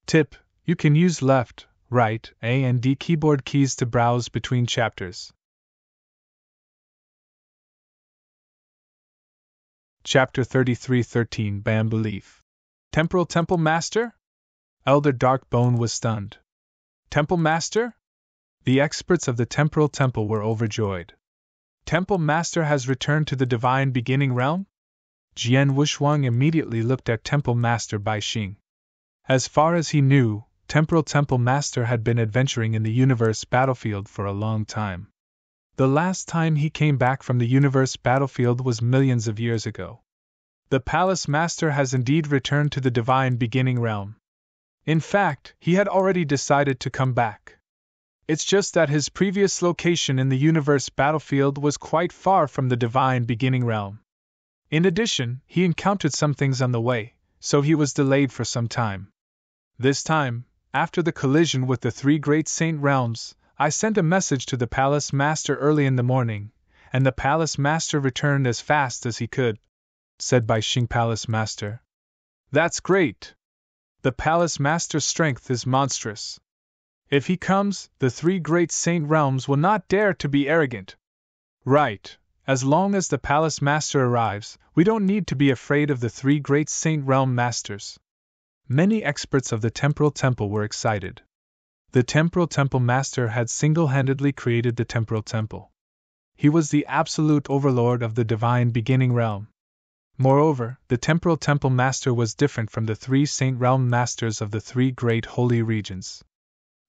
S1: Tip: you can use left, right, A and D keyboard keys to browse between chapters. Chapter 33:13 Bamboo Leaf. Temporal Temple Master? Elder Darkbone was stunned. Temple Master? The experts of the Temporal Temple were overjoyed. Temple Master has returned to the divine beginning realm? Jian Wushuang immediately looked at Temple Master Bai Xing. As far as he knew, Temporal Temple Master had been adventuring in the universe battlefield for a long time. The last time he came back from the universe battlefield was millions of years ago. The Palace Master has indeed returned to the divine beginning realm. In fact, he had already decided to come back. It's just that his previous location in the universe battlefield was quite far from the divine beginning realm. In addition, he encountered some things on the way, so he was delayed for some time. This time, after the collision with the three great saint realms, I sent a message to the Palace Master early in the morning, and the Palace Master returned as fast as he could, said Bai Xing. Palace Master. That's great. The Palace Master's strength is monstrous. If he comes, the three great saint realms will not dare to be arrogant. Right, as long as the Palace Master arrives, we don't need to be afraid of the three great saint realm masters. Many experts of the Temporal Temple were excited. The Temporal Temple Master had single-handedly created the Temporal Temple. He was the absolute overlord of the divine beginning realm. Moreover, the Temporal Temple Master was different from the three Saint Realm Masters of the three great holy regions.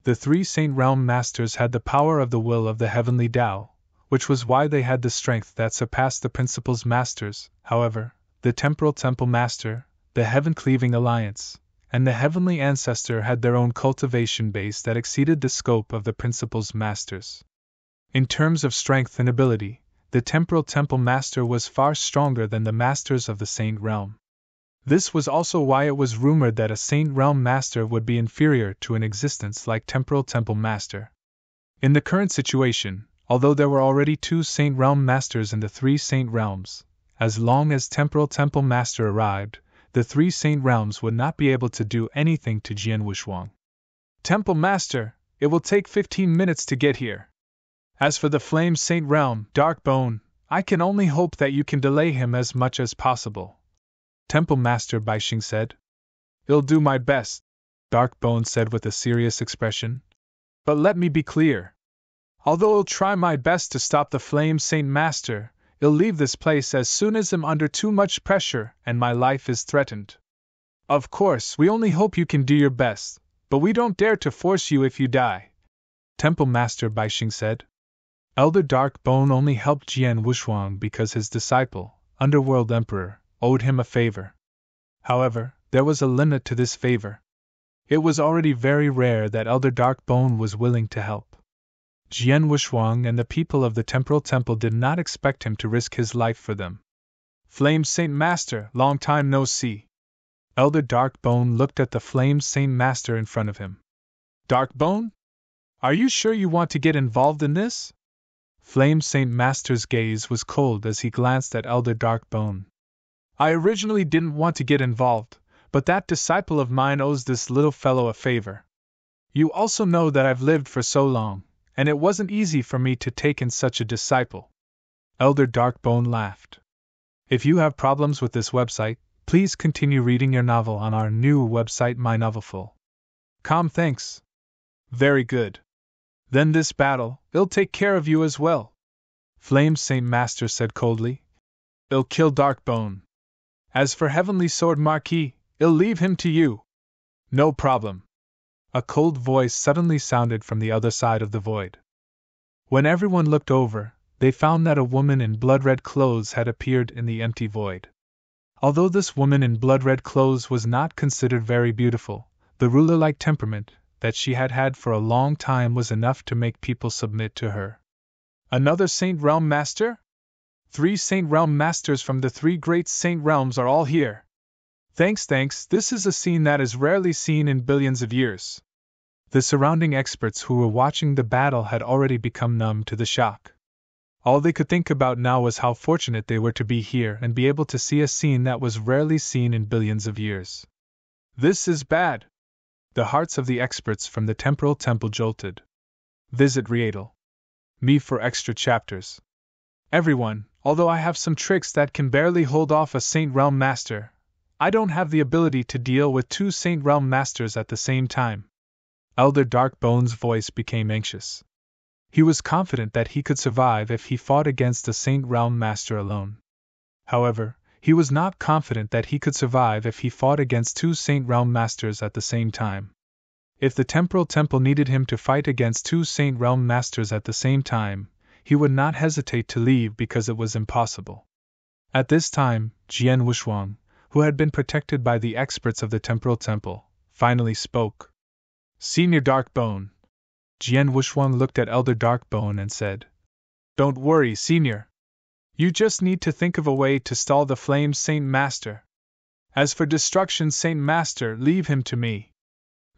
S1: The three Saint Realm Masters had the power of the will of the heavenly Tao, which was why they had the strength that surpassed the Principles Masters. However, the Temporal Temple Master, the Heaven-Cleaving Alliance, and the Heavenly Ancestor had their own cultivation base that exceeded the scope of the Principles Masters. In terms of strength and ability, the Temporal Temple Master was far stronger than the Masters of the Saint Realm. This was also why it was rumored that a Saint Realm Master would be inferior to an existence like Temporal Temple Master. In the current situation, although there were already two Saint Realm Masters in the three Saint Realms, as long as Temporal Temple Master arrived, the three Saint Realms would not be able to do anything to Jian Wushuang. Temple Master, it will take 15 minutes to get here. As for the Flame Saint Realm, Darkbone, I can only hope that you can delay him as much as possible. Temple Master Bai Xing said. I'll do my best, Darkbone said with a serious expression. But let me be clear. Although I'll try my best to stop the Flame Saint Master, I'll leave this place as soon as I'm under too much pressure and my life is threatened. Of course, we only hope you can do your best, but we don't dare to force you if you die, Temple Master Bai Xing said. Elder Darkbone only helped Jian Wushuang because his disciple, Underworld Emperor, owed him a favor. However, there was a limit to this favor. It was already very rare that Elder Darkbone was willing to help. Jian Wushuang and the people of the Temporal Temple did not expect him to risk his life for them. Flame Saint Master, long time no see. Elder Darkbone looked at the Flame Saint Master in front of him. Darkbone? Are you sure you want to get involved in this? Flame Saint Master's gaze was cold as he glanced at Elder Darkbone. I originally didn't want to get involved, but that disciple of mine owes this little fellow a favor. You also know that I've lived for so long, and it wasn't easy for me to take in such a disciple. Elder Darkbone laughed. If you have problems with this website, please continue reading your novel on our new website mynovelful.com. Thanks. Very good. Then this battle, it'll take care of you as well. Flame Saint Master said coldly. It'll kill Darkbone. As for Heavenly Sword Marquis, it'll leave him to you. No problem. A cold voice suddenly sounded from the other side of the void. When everyone looked over, they found that a woman in blood-red clothes had appeared in the empty void. Although this woman in blood-red clothes was not considered very beautiful, the ruler-like temperament that she had had for a long time was enough to make people submit to her. Another Saint Realm Master? 3 Saint Realm Masters from the 3 great Saint Realms are all here. Thanks, this is a scene that is rarely seen in billions of years. The surrounding experts who were watching the battle had already become numb to the shock. All they could think about now was how fortunate they were to be here and be able to see a scene that was rarely seen in billions of years. This is bad. The hearts of the experts from the Temporal Temple jolted. Visit Rietel. Me for extra chapters. Everyone, although I have some tricks that can barely hold off a Saint Realm Master, I don't have the ability to deal with 2 Saint Realm Masters at the same time. Elder Darkbone's voice became anxious. He was confident that he could survive if he fought against a Saint Realm Master alone. However, he was not confident that he could survive if he fought against 2 Saint Realm Masters at the same time. If the Temporal Temple needed him to fight against 2 Saint Realm Masters at the same time, he would not hesitate to leave because it was impossible. At this time, Jian Wushuang, who had been protected by the experts of the Temporal Temple, finally spoke. Senior Darkbone. Jian Wushuang looked at Elder Darkbone and said, Don't worry, Senior. You just need to think of a way to stall the Flame Saint Master. As for Destruction Saint Master, leave him to me.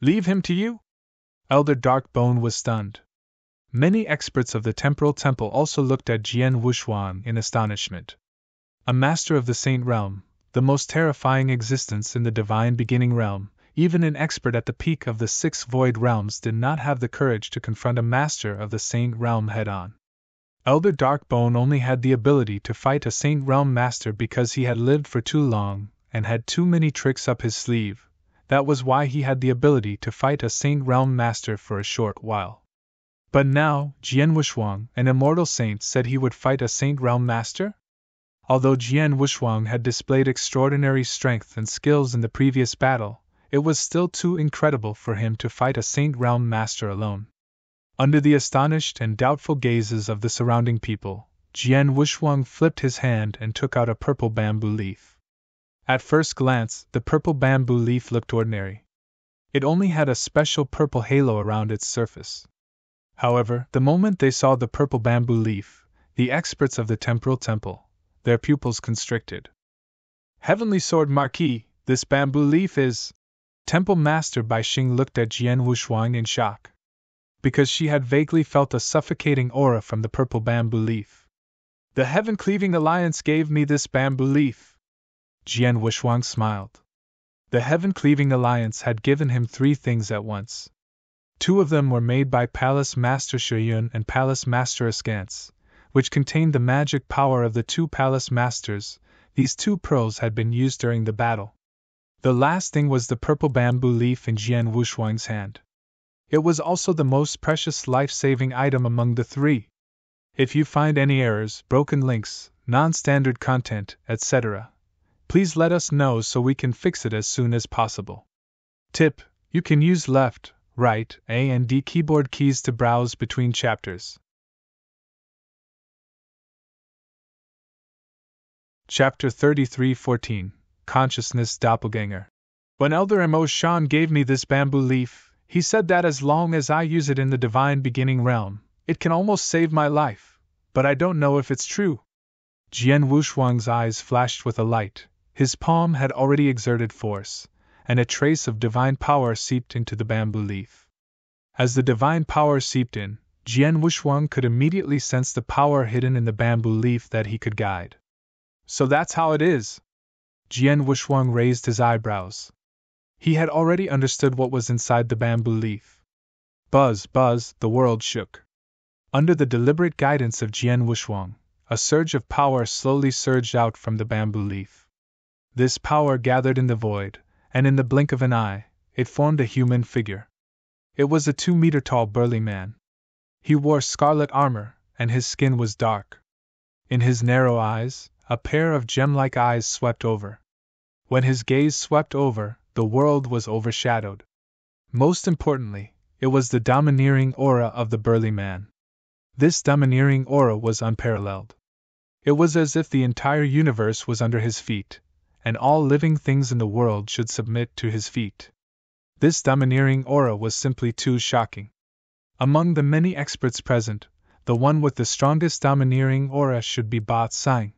S1: Leave him to you? Elder Darkbone was stunned. Many experts of the Temporal Temple also looked at Jian Wushuang in astonishment. A master of the Saint Realm, the most terrifying existence in the Divine Beginning Realm, even an expert at the peak of the 6 Void Realms did not have the courage to confront a master of the Saint Realm head-on. Elder Darkbone only had the ability to fight a Saint Realm Master because he had lived for too long and had too many tricks up his sleeve. That was why he had the ability to fight a Saint Realm Master for a short while. But now, Jian Wushuang, an immortal saint, said he would fight a Saint Realm Master? Although Jian Wushuang had displayed extraordinary strength and skills in the previous battle, it was still too incredible for him to fight a Saint Realm Master alone. Under the astonished and doubtful gazes of the surrounding people, Jian Wushuang flipped his hand and took out a purple bamboo leaf. At first glance, the purple bamboo leaf looked ordinary. It only had a special purple halo around its surface. However, the moment they saw the purple bamboo leaf, the experts of the Temporal Temple, their pupils constricted. Heavenly Sword Marquis, this bamboo leaf is... Temple Master Bai Xing looked at Jian Wushuang in shock. Because she had vaguely felt a suffocating aura from the purple bamboo leaf. The Heaven-Cleaving Alliance gave me this bamboo leaf. Jian Wushuang smiled. The Heaven-Cleaving Alliance had given him 3 things at once. 2 of them were made by Palace Master Shuyun and Palace Master Askance, which contained the magic power of the 2 Palace Masters. These 2 pearls had been used during the battle. The last thing was the purple bamboo leaf in Jian Wushuang's hand. It was also the most precious life-saving item among the 3. If you find any errors, broken links, non-standard content, etc., please let us know so we can fix it as soon as possible. Tip: you can use left, right, A and D keyboard keys to browse between chapters. Chapter 33:14 Consciousness Doppelganger. When Elder Mo Shan gave me this bamboo leaf, he said that as long as I use it in the Divine Beginning Realm, it can almost save my life, but I don't know if it's true. Jian Wushuang's eyes flashed with a light. His palm had already exerted force, and a trace of divine power seeped into the bamboo leaf. As the divine power seeped in, Jian Wushuang could immediately sense the power hidden in the bamboo leaf that he could guide. So that's how it is. Jian Wushuang raised his eyebrows. He had already understood what was inside the bamboo leaf. Buzz, buzz, the world shook. Under the deliberate guidance of Jian Wushuang, a surge of power slowly surged out from the bamboo leaf. This power gathered in the void, and in the blink of an eye, it formed a human figure. It was a 2-meter-tall burly man. He wore scarlet armor, and his skin was dark. In his narrow eyes, a pair of gem-like eyes swept over. When his gaze swept over, the world was overshadowed. Most importantly, it was the domineering aura of the burly man. This domineering aura was unparalleled. It was as if the entire universe was under his feet, and all living things in the world should submit to his feet. This domineering aura was simply too shocking. Among the many experts present, the one with the strongest domineering aura should be Ba Tsang.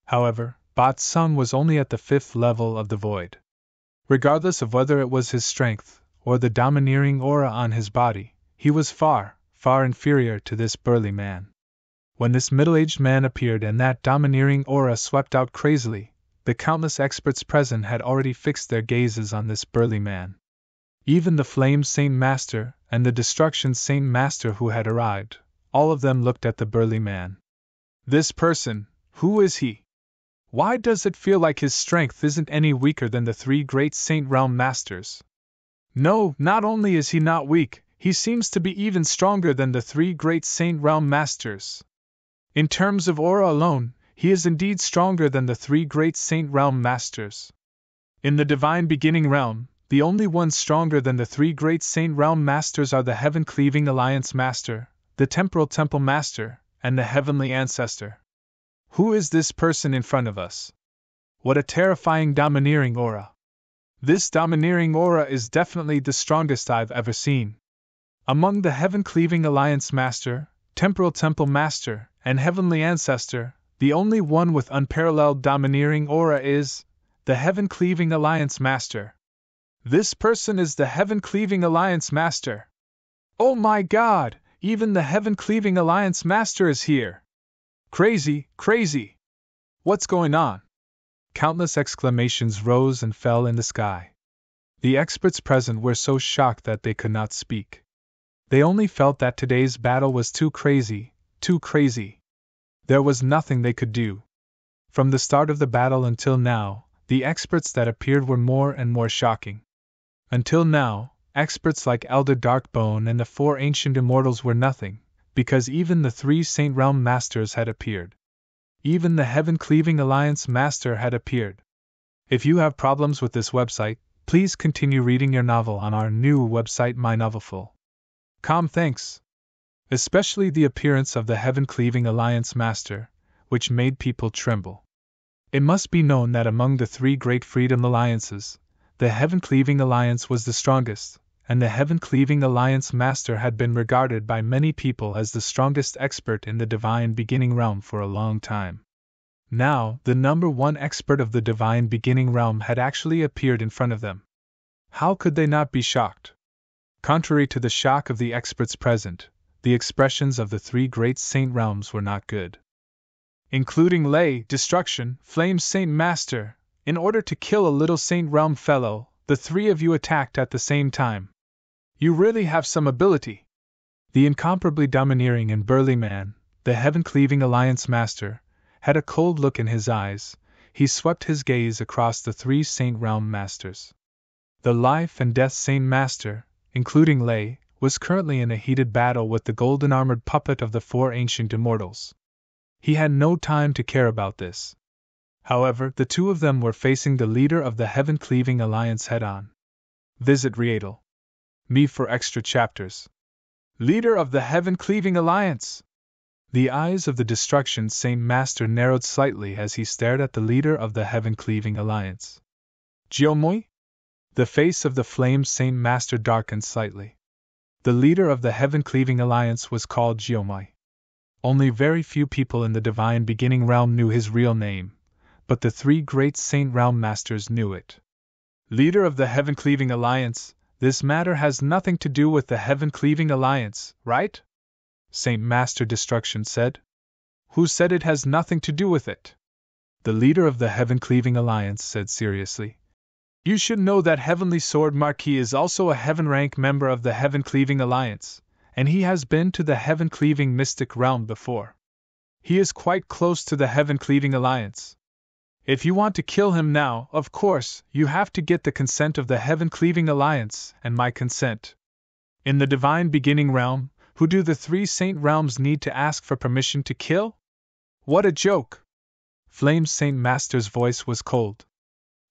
S1: However, Ba Tsang was only at the 5th level of the void. Regardless of whether it was his strength, or the domineering aura on his body, he was far, far inferior to this burly man. When this middle-aged man appeared and that domineering aura swept out crazily, the countless experts present had already fixed their gazes on this burly man. Even the Flame Saint Master and the Destruction Saint Master who had arrived, all of them looked at the burly man. This person, who is he? Why does it feel like his strength isn't any weaker than the 3 great Saint Realm Masters? No, not only is he not weak, he seems to be even stronger than the 3 great Saint Realm Masters. In terms of aura alone, he is indeed stronger than the 3 great Saint Realm Masters. In the Divine Beginning Realm, the only ones stronger than the 3 great Saint Realm Masters are the Heaven Cleaving Alliance Master, the Temporal Temple Master, and the Heavenly Ancestor. Who is this person in front of us? What a terrifying domineering aura. This domineering aura is definitely the strongest I've ever seen. Among the Heaven Cleaving Alliance Master, Temporal Temple Master, and Heavenly Ancestor, the only one with unparalleled domineering aura is the Heaven Cleaving Alliance Master. This person is the Heaven Cleaving Alliance Master. Oh my God, even the Heaven Cleaving Alliance Master is here. Crazy, crazy. What's going on? Countless exclamations rose and fell in the sky. The experts present were so shocked that they could not speak. They only felt that today's battle was too crazy, too crazy. There was nothing they could do. From the start of the battle until now, the experts that appeared were more and more shocking. Until now, experts like Elder Darkbone and the 4 Ancient Immortals were nothing, because even the 3 Saint Realm Masters had appeared. Even the Heaven Cleaving Alliance Master had appeared. If you have problems with this website, please continue reading your novel on our new website mynovelful.com. Thanks. Especially the appearance of the Heaven Cleaving Alliance Master, which made people tremble. It must be known that among the 3 great Freedom Alliances, the Heaven Cleaving Alliance was the strongest, and the Heaven Cleaving Alliance Master had been regarded by many people as the strongest expert in the Divine Beginning Realm for a long time. Now, the number 1 expert of the Divine Beginning Realm had actually appeared in front of them. How could they not be shocked? Contrary to the shock of the experts present, the expressions of the 3 great Saint Realms were not good. Including Lay, Destruction, Flame Saint Master, in order to kill a little Saint Realm fellow, the 3 of you attacked at the same time. You really have some ability. The incomparably domineering and burly man, the Heaven Cleaving Alliance Master, had a cold look in his eyes. He swept his gaze across the 3 Saint Realm Masters. The Life and Death Saint Master, including Lay, was currently in a heated battle with the golden-armored puppet of the 4 Ancient Immortals. He had no time to care about this. However, the 2 of them were facing the leader of the Heaven Cleaving Alliance head-on. Visit Riedel.me for extra chapters. Leader of the Heaven Cleaving Alliance! The eyes of the Destruction Saint Master narrowed slightly as he stared at the leader of the Heaven Cleaving Alliance. Jiomoi? The face of the Flame Saint Master darkened slightly. The leader of the Heaven Cleaving Alliance was called Jiomoi. Only very few people in the Divine Beginning Realm knew his real name, but the 3 great Saint Realm Masters knew it. Leader of the Heaven Cleaving Alliance, this matter has nothing to do with the Heaven Cleaving Alliance, right? Saint Master Destruction said. Who said it has nothing to do with it? The leader of the Heaven Cleaving Alliance said seriously. You should know that Heavenly Sword Marquis is also a Heaven rank member of the Heaven Cleaving Alliance, and he has been to the Heaven Cleaving Mystic Realm before. He is quite close to the Heaven Cleaving Alliance. If you want to kill him now, of course, you have to get the consent of the Heaven Cleaving Alliance and my consent. In the Divine Beginning Realm, who do the 3 Saint Realms need to ask for permission to kill? What a joke! Flame Saint Master's voice was cold.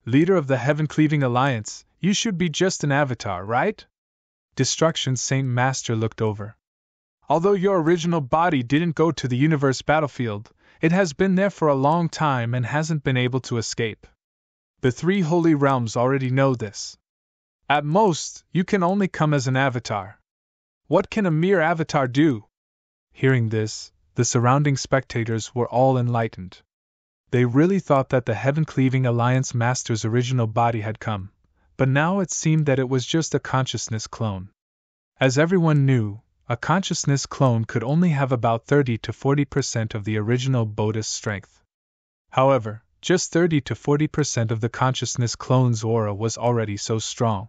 S1: Leader of the Heaven Cleaving Alliance, you should be just an avatar, right? Destruction Saint Master looked over. Although your original body didn't go to the universe battlefield, it has been there for a long time and hasn't been able to escape. The 3 holy realms already know this. At most, you can only come as an avatar. What can a mere avatar do? Hearing this, the surrounding spectators were all enlightened. They really thought that the Heaven-Cleaving Alliance Master's original body had come, but now it seemed that it was just a consciousness clone. As everyone knew, a consciousness clone could only have about 30 to 40% of the original Bodhi's strength. However, just 30 to 40% of the consciousness clone's aura was already so strong.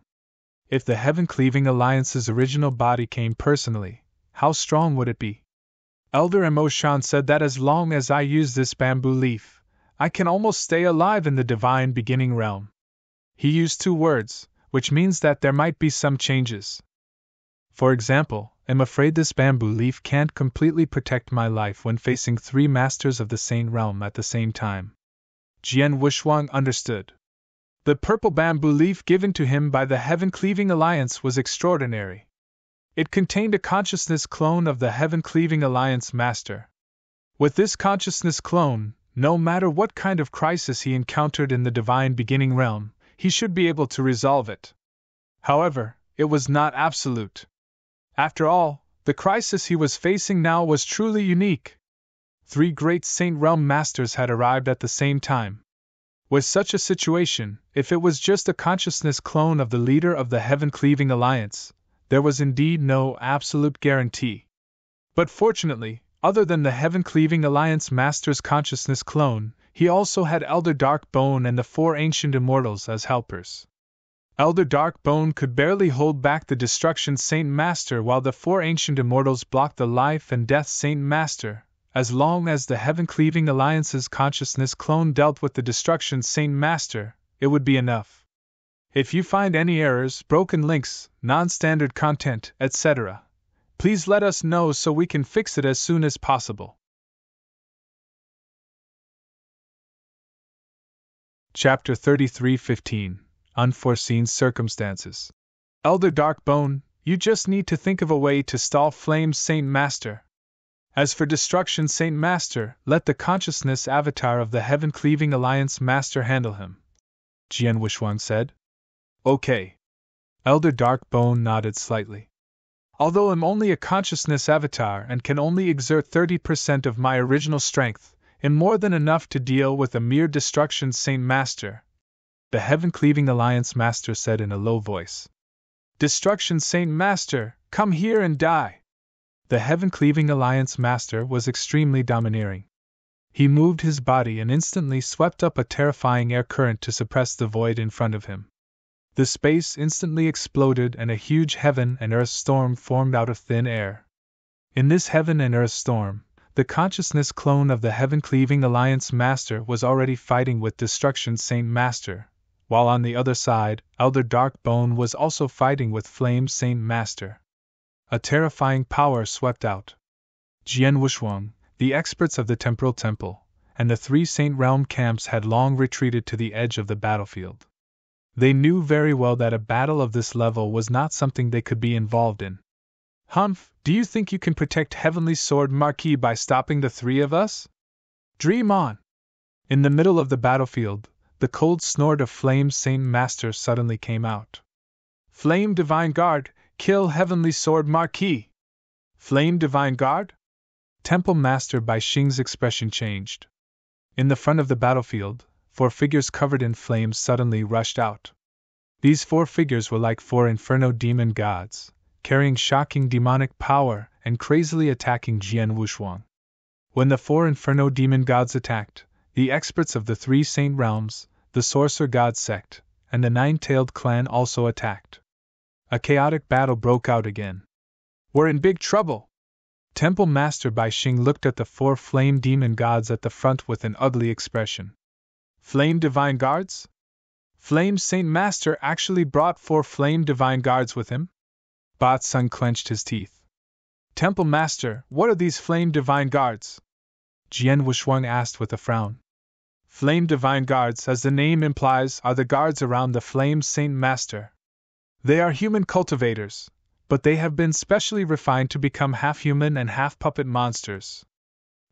S1: If the Heaven-Cleaving Alliance's original body came personally, how strong would it be? Elder Emoshan said that as long as I use this bamboo leaf, I can almost stay alive in the divine beginning realm. He used 2 words, which means that there might be some changes. For example, I'm afraid this bamboo leaf can't completely protect my life when facing 3 masters of the same realm at the same time. Jian Wushuang understood. The purple bamboo leaf given to him by the Heaven-Cleaving Alliance was extraordinary. It contained a consciousness clone of the Heaven-Cleaving Alliance Master. With this consciousness clone, no matter what kind of crisis he encountered in the divine beginning realm, he should be able to resolve it. However, it was not absolute. After all, the crisis he was facing now was truly unique. 3 great Saint Realm Masters had arrived at the same time. With such a situation, if it was just a consciousness clone of the leader of the Heaven-Cleaving Alliance, there was indeed no absolute guarantee. But fortunately, other than the Heaven-Cleaving Alliance Master's consciousness clone, he also had Elder Darkbone and the 4 Ancient Immortals as helpers. Elder Darkbone could barely hold back the Destruction Saint Master while the 4 Ancient Immortals blocked the Life and Death Saint Master. As long as the Heaven-Cleaving Alliance's consciousness clone dealt with the Destruction Saint Master, it would be enough. If you find any errors, broken links, non-standard content, etc., please let us know so we can fix it as soon as possible. Chapter 33:15 Unforeseen Circumstances. Elder Darkbone, you just need to think of a way to stall Flame Saint Master. As for Destruction Saint Master, let the consciousness avatar of the Heaven-Cleaving Alliance Master handle him, Jian Wushuang said. Okay. Elder Darkbone nodded slightly. Although I'm only a consciousness avatar and can only exert 30% of my original strength, I'm more than enough to deal with a mere Destruction Saint Master, the Heaven-Cleaving Alliance Master said in a low voice. Destruction Saint Master, come here and die! The Heaven-Cleaving Alliance Master was extremely domineering. He moved his body and instantly swept up a terrifying air current to suppress the void in front of him. The space instantly exploded and a huge heaven and earth storm formed out of thin air. In this heaven and earth storm, the consciousness clone of the Heaven-Cleaving Alliance Master was already fighting with Destruction Saint Master, while on the other side, Elder Darkbone was also fighting with Flame Saint Master. A terrifying power swept out. Jian Wushuang, the experts of the Temporal Temple, and the 3 Saint Realm camps had long retreated to the edge of the battlefield. They knew very well that a battle of this level was not something they could be involved in. Humph, do you think you can protect Heavenly Sword Marquis by stopping the 3 of us? Dream on! In the middle of the battlefield, the cold snort of Flame Saint Master suddenly came out. Flame Divine Guard, kill Heavenly Sword Marquis! Flame Divine Guard? Temple Master Bai Xing's expression changed. In the front of the battlefield, 4 figures covered in flames suddenly rushed out. These 4 figures were like 4 inferno demon gods, carrying shocking demonic power and crazily attacking Jian Wushuang. When the 4 inferno demon gods attacked, the experts of the 3 Saint Realms, the Sorcerer God Sect, and the 9-tailed clan also attacked. A chaotic battle broke out again. We're in big trouble! Temple Master Bai Xing looked at the 4 flame demon gods at the front with an ugly expression. Flame Divine Guards? Flame Saint Master actually brought 4 Flame Divine Guards with him? Bat Sun clenched his teeth. Temple Master, what are these Flame Divine Guards? Jian Wushuang asked with a frown. Flame Divine Guards, as the name implies, are the guards around the Flame Saint Master. They are human cultivators, but they have been specially refined to become half-human and half-puppet monsters.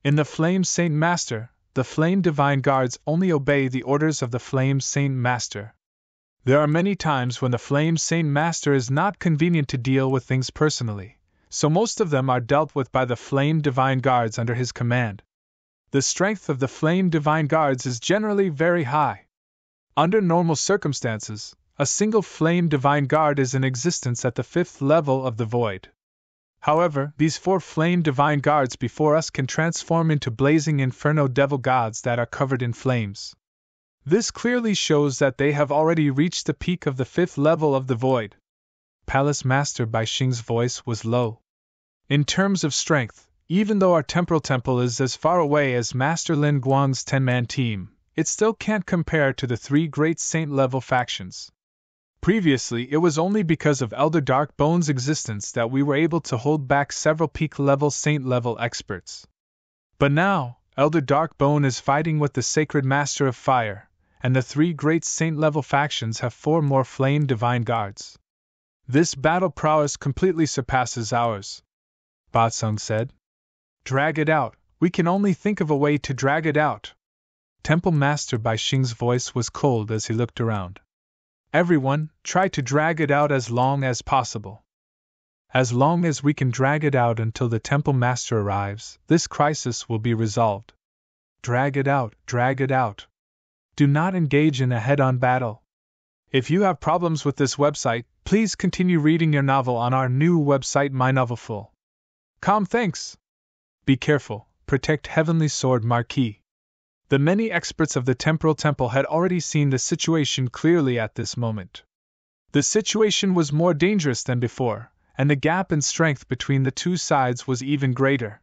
S1: In the Flame Saint Master, the Flame Divine Guards only obey the orders of the Flame Saint Master. There are many times when the Flame Saint Master is not convenient to deal with things personally, so most of them are dealt with by the Flame Divine Guards under his command. The strength of the Flame Divine Guards is generally very high. Under normal circumstances, a single Flame Divine Guard is in existence at the 5th level of the Void. However, these 4 Flame Divine Guards before us can transform into blazing Inferno Devil Gods that are covered in flames. This clearly shows that they have already reached the peak of the 5th level of the Void. Palace Master Bai Xing's voice was low. In terms of strength, even though our temporal temple is as far away as Master Lin Guang's 10-man team, it still can't compare to the 3 great saint-level factions. Previously, it was only because of Elder Dark Bone's existence that we were able to hold back several peak-level saint-level experts. But now, Elder Dark Bone is fighting with the Sacred Master of Fire, and the 3 great saint-level factions have 4 more Flame Divine Guards. This battle prowess completely surpasses ours, Ba Sung said. Drag it out, we can only think of a way to drag it out. Temple Master Bai Xing's voice was cold as he looked around. Everyone, try to drag it out as long as possible. As long as we can drag it out until the Temple Master arrives, this crisis will be resolved. Drag it out, drag it out. Do not engage in a head-on battle. If you have problems with this website, please continue reading your novel on our new website MyNovelFull.com. Thanks. Be careful, protect Heavenly Sword Marquis. The many experts of the Temporal Temple had already seen the situation clearly at this moment. The situation was more dangerous than before, and the gap in strength between the 2 sides was even greater.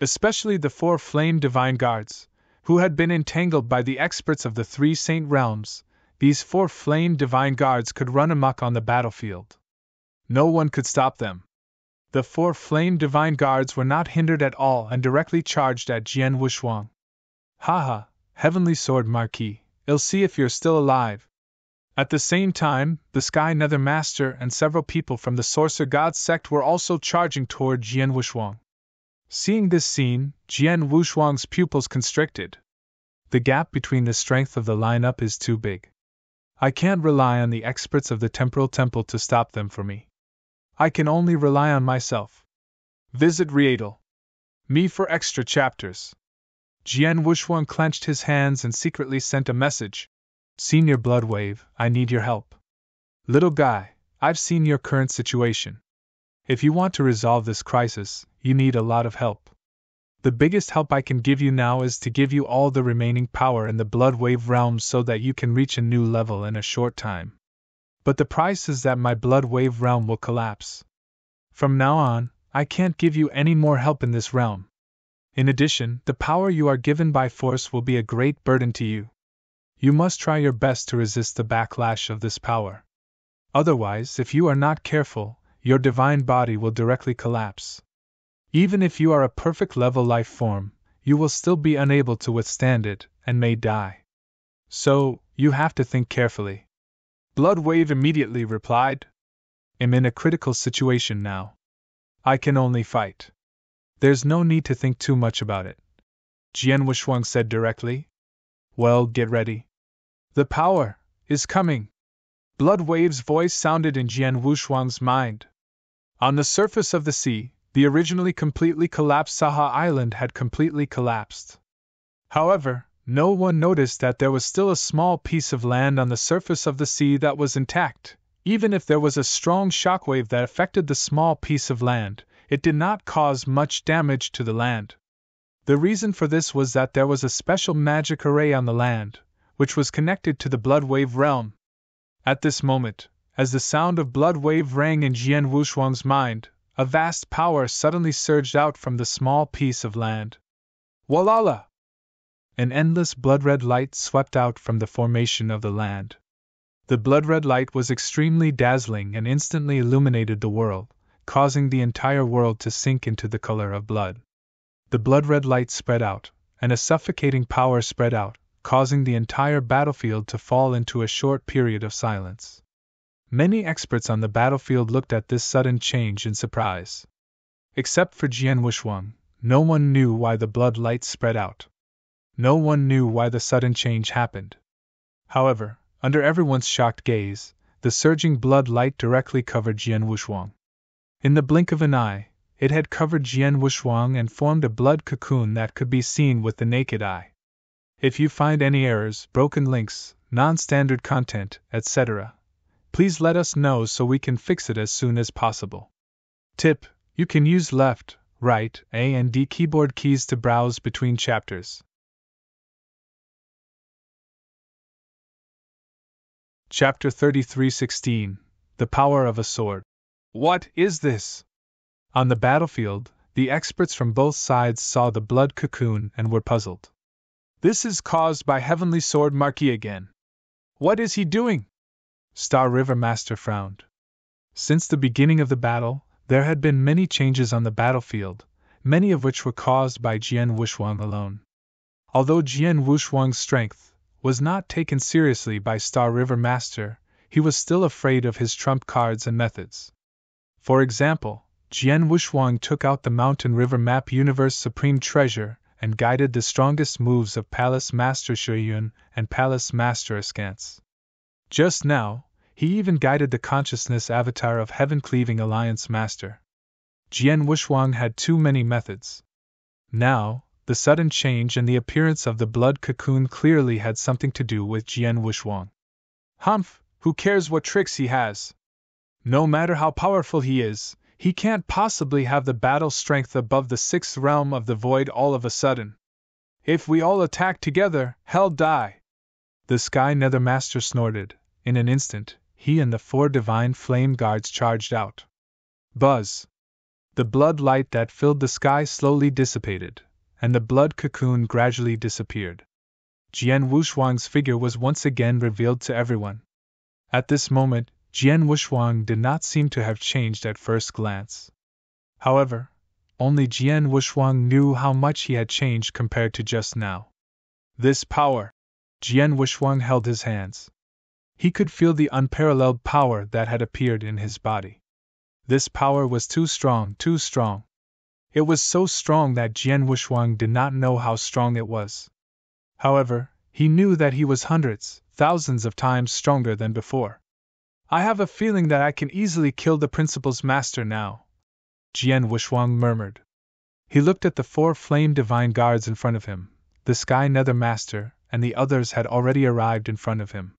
S1: Especially the 4 Flame Divine Guards, who had been entangled by the experts of the 3 Saint Realms. These 4 Flame Divine Guards could run amok on the battlefield. No one could stop them. The 4 Flame Divine Guards were not hindered at all and directly charged at Jian Wushuang. Haha, Heavenly Sword Marquis, I'll see if you're still alive. At the same time, the Sky Nether Master and several people from the Sorcerer God sect were also charging toward Jian Wushuang. Seeing this scene, Jian Wushuang's pupils constricted. The gap between the strength of the lineup is too big. I can't rely on the experts of the Temporal Temple to stop them for me. I can only rely on myself. Visit Rietal. Me for extra chapters. Jian Wushuang clenched his hands and secretly sent a message. Senior Bloodwave, I need your help. Little guy, I've seen your current situation. If you want to resolve this crisis, you need a lot of help. The biggest help I can give you now is to give you all the remaining power in the Bloodwave realm so that you can reach a new level in a short time. But the price is that my Bloodwave realm will collapse. From now on, I can't give you any more help in this realm. In addition, the power you are given by force will be a great burden to you. You must try your best to resist the backlash of this power. Otherwise, if you are not careful, your divine body will directly collapse. Even if you are a perfect level life form, you will still be unable to withstand it, and may die. So, you have to think carefully. Bloodwave immediately replied. I'm in a critical situation now. I can only fight. There's no need to think too much about it. Jian Wushuang said directly. Well, get ready. The power is coming. Bloodwave's voice sounded in Jian Wushuang's mind. On the surface of the sea, the originally completely collapsed Saha Island had completely collapsed. However, no one noticed that there was still a small piece of land on the surface of the sea that was intact. Even if there was a strong shockwave that affected the small piece of land, it did not cause much damage to the land. The reason for this was that there was a special magic array on the land, which was connected to the Bloodwave realm. At this moment, as the sound of Bloodwave rang in Jian Wushuang's mind, a vast power suddenly surged out from the small piece of land. Walala! An endless blood-red light swept out from the formation of the land. The blood-red light was extremely dazzling and instantly illuminated the world, causing the entire world to sink into the color of blood. The blood-red light spread out, and a suffocating power spread out, causing the entire battlefield to fall into a short period of silence. Many experts on the battlefield looked at this sudden change in surprise. Except for Jian Wushuang, no one knew why the blood light spread out. No one knew why the sudden change happened. However, under everyone's shocked gaze, the surging blood light directly covered Jian Wushuang. In the blink of an eye, It had covered Jian Wushuang and formed a blood cocoon that could be seen with the naked eye. If you find any errors, broken links, non-standard content, etc., please let us know so we can fix it as soon as possible. Tip: you can use left, right, A and D keyboard keys to browse between chapters. Chapter 33:16 The Power of a Sword. What is this? On the battlefield, the experts from both sides saw the blood cocoon and were puzzled. This is caused by Heavenly Sword Marquis again. What is he doing? Star River Master frowned. Since the beginning of the battle, there had been many changes on the battlefield, many of which were caused by Jian Wushuang alone. Although Jian Wushuang's strength was not taken seriously by Star River Master, he was still afraid of his trump cards and methods. For example, Jian Wushuang took out the Mountain River Map Universe Supreme Treasure and guided the strongest moves of Palace Master Shuyun and Palace Master Askance. Just now, he even guided the consciousness avatar of Heaven Cleaving Alliance Master. Jian Wushuang had too many methods. Now, the sudden change and the appearance of the blood cocoon clearly had something to do with Jian Wushuang. Humph, who cares what tricks he has? No matter how powerful he is, he can't possibly have the battle strength above the sixth realm of the void all of a sudden. If we all attack together, hell die! The Sky Nether Master snorted. In an instant, he and the 4 divine flame guards charged out. Buzz! The blood light that filled the sky slowly dissipated, and the blood cocoon gradually disappeared. Jian Wushuang's figure was once again revealed to everyone. At this moment, Jian Wushuang did not seem to have changed at first glance. However, only Jian Wushuang knew how much he had changed compared to just now. This power! Jian Wushuang held his hands. He could feel the unparalleled power that had appeared in his body. This power was too strong, too strong. It was so strong that Jian Wushuang did not know how strong it was. However, he knew that he was hundreds, thousands of times stronger than before. I have a feeling that I can easily kill the Principal's master now, Jian Wushuang murmured. He looked at the 4 flame divine guards in front of him. The Sky Nether Master and the others had already arrived in front of him.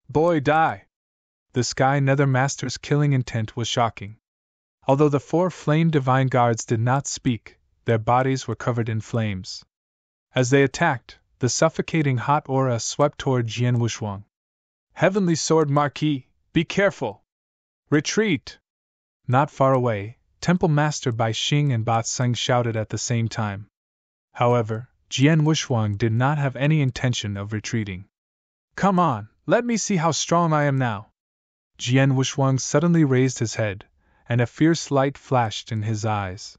S1: Boy, die! The Sky Nether Master's killing intent was shocking. Although the 4 flame divine guards did not speak, their bodies were covered in flames. As they attacked, the suffocating hot aura swept toward Jian Wushuang. Heavenly Sword Marquis, be careful! Retreat! Not far away, Temple Master Bai Xing and Ba Seng shouted at the same time. However, Jian Wushuang did not have any intention of retreating. Come on, let me see how strong I am now. Jian Wushuang suddenly raised his head, and a fierce light flashed in his eyes.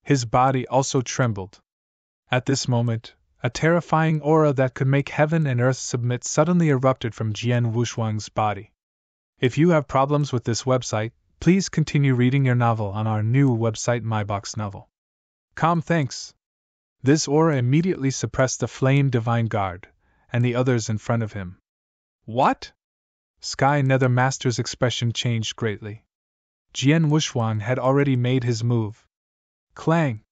S1: His body also trembled. At this moment, a terrifying aura that could make heaven and earth submit suddenly erupted from Jian Wushuang's body. If you have problems with this website, please continue reading your novel on our new website MyBox Novel. Thanks. This aura immediately suppressed the Flame Divine Guard, and the others in front of him. What? Sky Nether Master's expression changed greatly. Jian Wushuang had already made his move. Clang!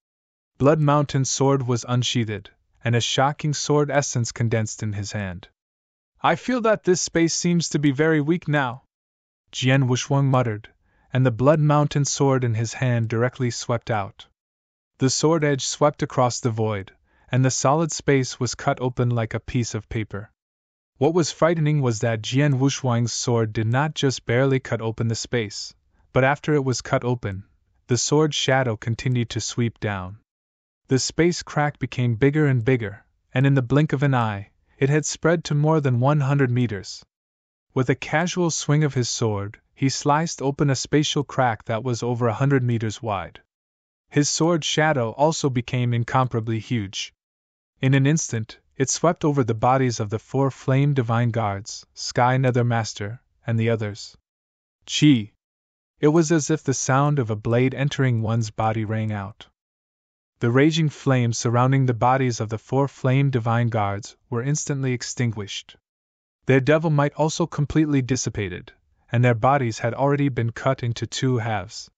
S1: Blood Mountain's sword was unsheathed, and a shocking sword essence condensed in his hand. I feel that this space seems to be very weak now, Jian Wushuang muttered, and the Blood Mountain sword in his hand directly swept out. The sword edge swept across the void, and the solid space was cut open like a piece of paper. What was frightening was that Jian Wushuang's sword did not just barely cut open the space, but after it was cut open, the sword's shadow continued to sweep down. The space crack became bigger and bigger, and in the blink of an eye, it had spread to more than 100 meters. With a casual swing of his sword, he sliced open a spatial crack that was over 100 meters wide. His sword's shadow also became incomparably huge. In an instant, it swept over the bodies of the 4 Flame Divine Guards, Sky Nether Master, and the others. Chi! It was as if the sound of a blade entering one's body rang out. The raging flames surrounding the bodies of the 4 Flame Divine Guards were instantly extinguished. Their devil might also completely dissipated, and their bodies had already been cut into 2 halves.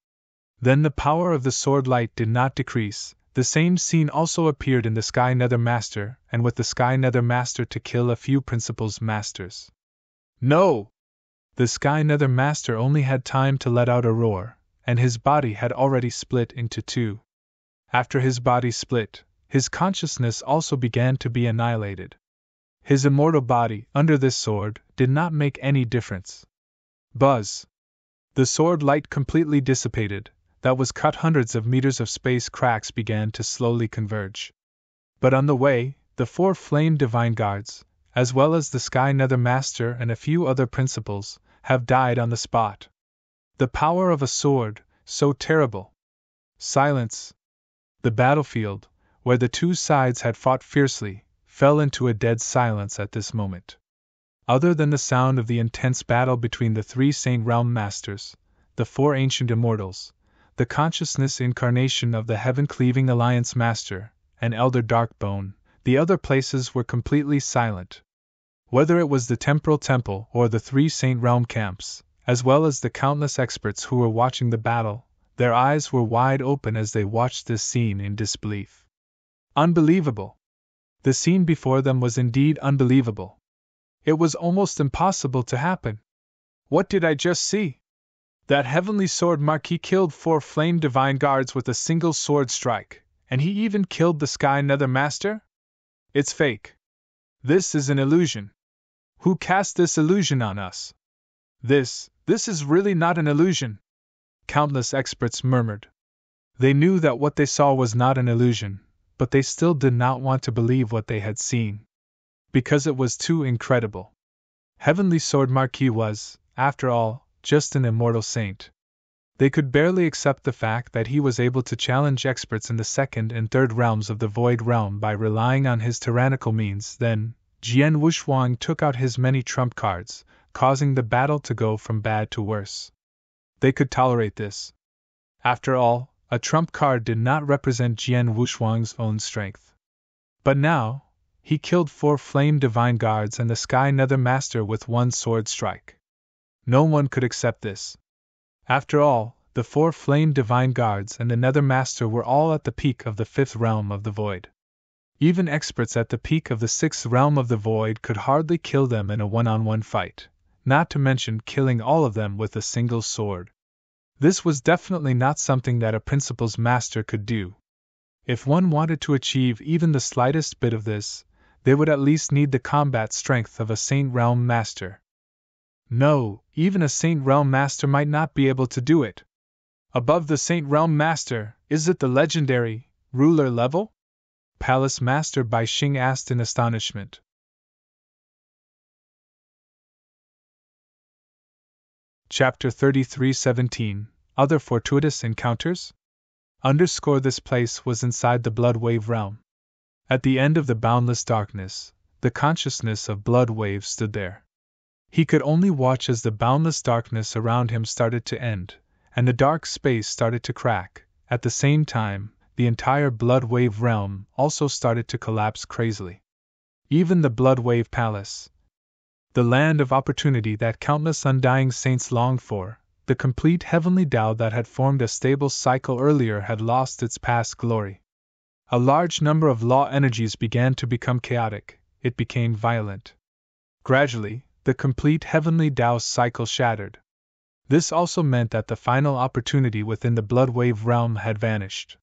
S1: Then the power of the sword light did not decrease. The same scene also appeared in the Sky Nether Master, and with the Sky Nether Master to kill a few Principal's masters. No! The Sky Nether Master only had time to let out a roar, and his body had already split into two. After his body split, his consciousness also began to be annihilated. His immortal body, under this sword, did not make any difference. Buzz! The sword light completely dissipated, that was cut. Hundreds of meters of space cracks began to slowly converge. But on the way, the 4 flame divine guards, as well as the Sky Nether Master and a few other principals, have died on the spot. The power of a sword, so terrible. Silence. The battlefield, where the two sides had fought fiercely, fell into a dead silence at this moment. Other than the sound of the intense battle between the 3 Saint Realm Masters, the 4 Ancient Immortals, the consciousness incarnation of the Heaven-Cleaving Alliance Master, and Elder Darkbone, the other places were completely silent. Whether it was the Temporal Temple or the 3 Saint Realm camps, as well as the countless experts who were watching the battle, their eyes were wide open as they watched this scene in disbelief. Unbelievable! The scene before them was indeed unbelievable. It was almost impossible to happen. What did I just see? That Heavenly Sword Marquis killed 4 Flame Divine Guards with a single sword strike, and he even killed the Sky Nether Master? It's fake. This is an illusion. Who cast this illusion on us? This is really not an illusion. Countless experts murmured. They knew that what they saw was not an illusion, but they still did not want to believe what they had seen. Because it was too incredible. Heavenly Sword Marquis was, after all, just an immortal saint. They could barely accept the fact that he was able to challenge experts in the 2nd and 3rd realms of the Void Realm by relying on his tyrannical means. Then, Jian Wushuang took out his many trump cards, causing the battle to go from bad to worse. They could tolerate this. After all, a trump card did not represent Jian Wushuang's own strength. But now, he killed 4 Flame Divine Guards and the Sky Nether Master with 1 sword strike. No one could accept this. After all, the 4 Flame Divine Guards and the Nether Master were all at the peak of the 5th realm of the Void. Even experts at the peak of the 6th realm of the Void could hardly kill them in a one-on-one fight, not to mention killing all of them with a single sword. This was definitely not something that a Principal's Master could do. If one wanted to achieve even the slightest bit of this, they would at least need the combat strength of a Saint Realm Master. No, even a Saint Realm Master might not be able to do it. Above the Saint Realm Master, is it the legendary, ruler level? Palace Master Bai Xing asked in astonishment. Chapter 33:17 Other Fortuitous Encounters? This place was inside the Blood Wave realm. At the end of the boundless darkness, the consciousness of Blood Wave stood there. He could only watch as the boundless darkness around him started to end, and the dark space started to crack. At the same time, the entire Blood Wave realm also started to collapse crazily. Even the Blood Wave Palace, the land of opportunity that countless undying saints longed for, the complete heavenly Tao that had formed a stable cycle earlier, had lost its past glory. A large number of law energies began to become chaotic, it became violent. Gradually, the complete heavenly Tao cycle shattered. This also meant that the final opportunity within the Blood Wave realm had vanished.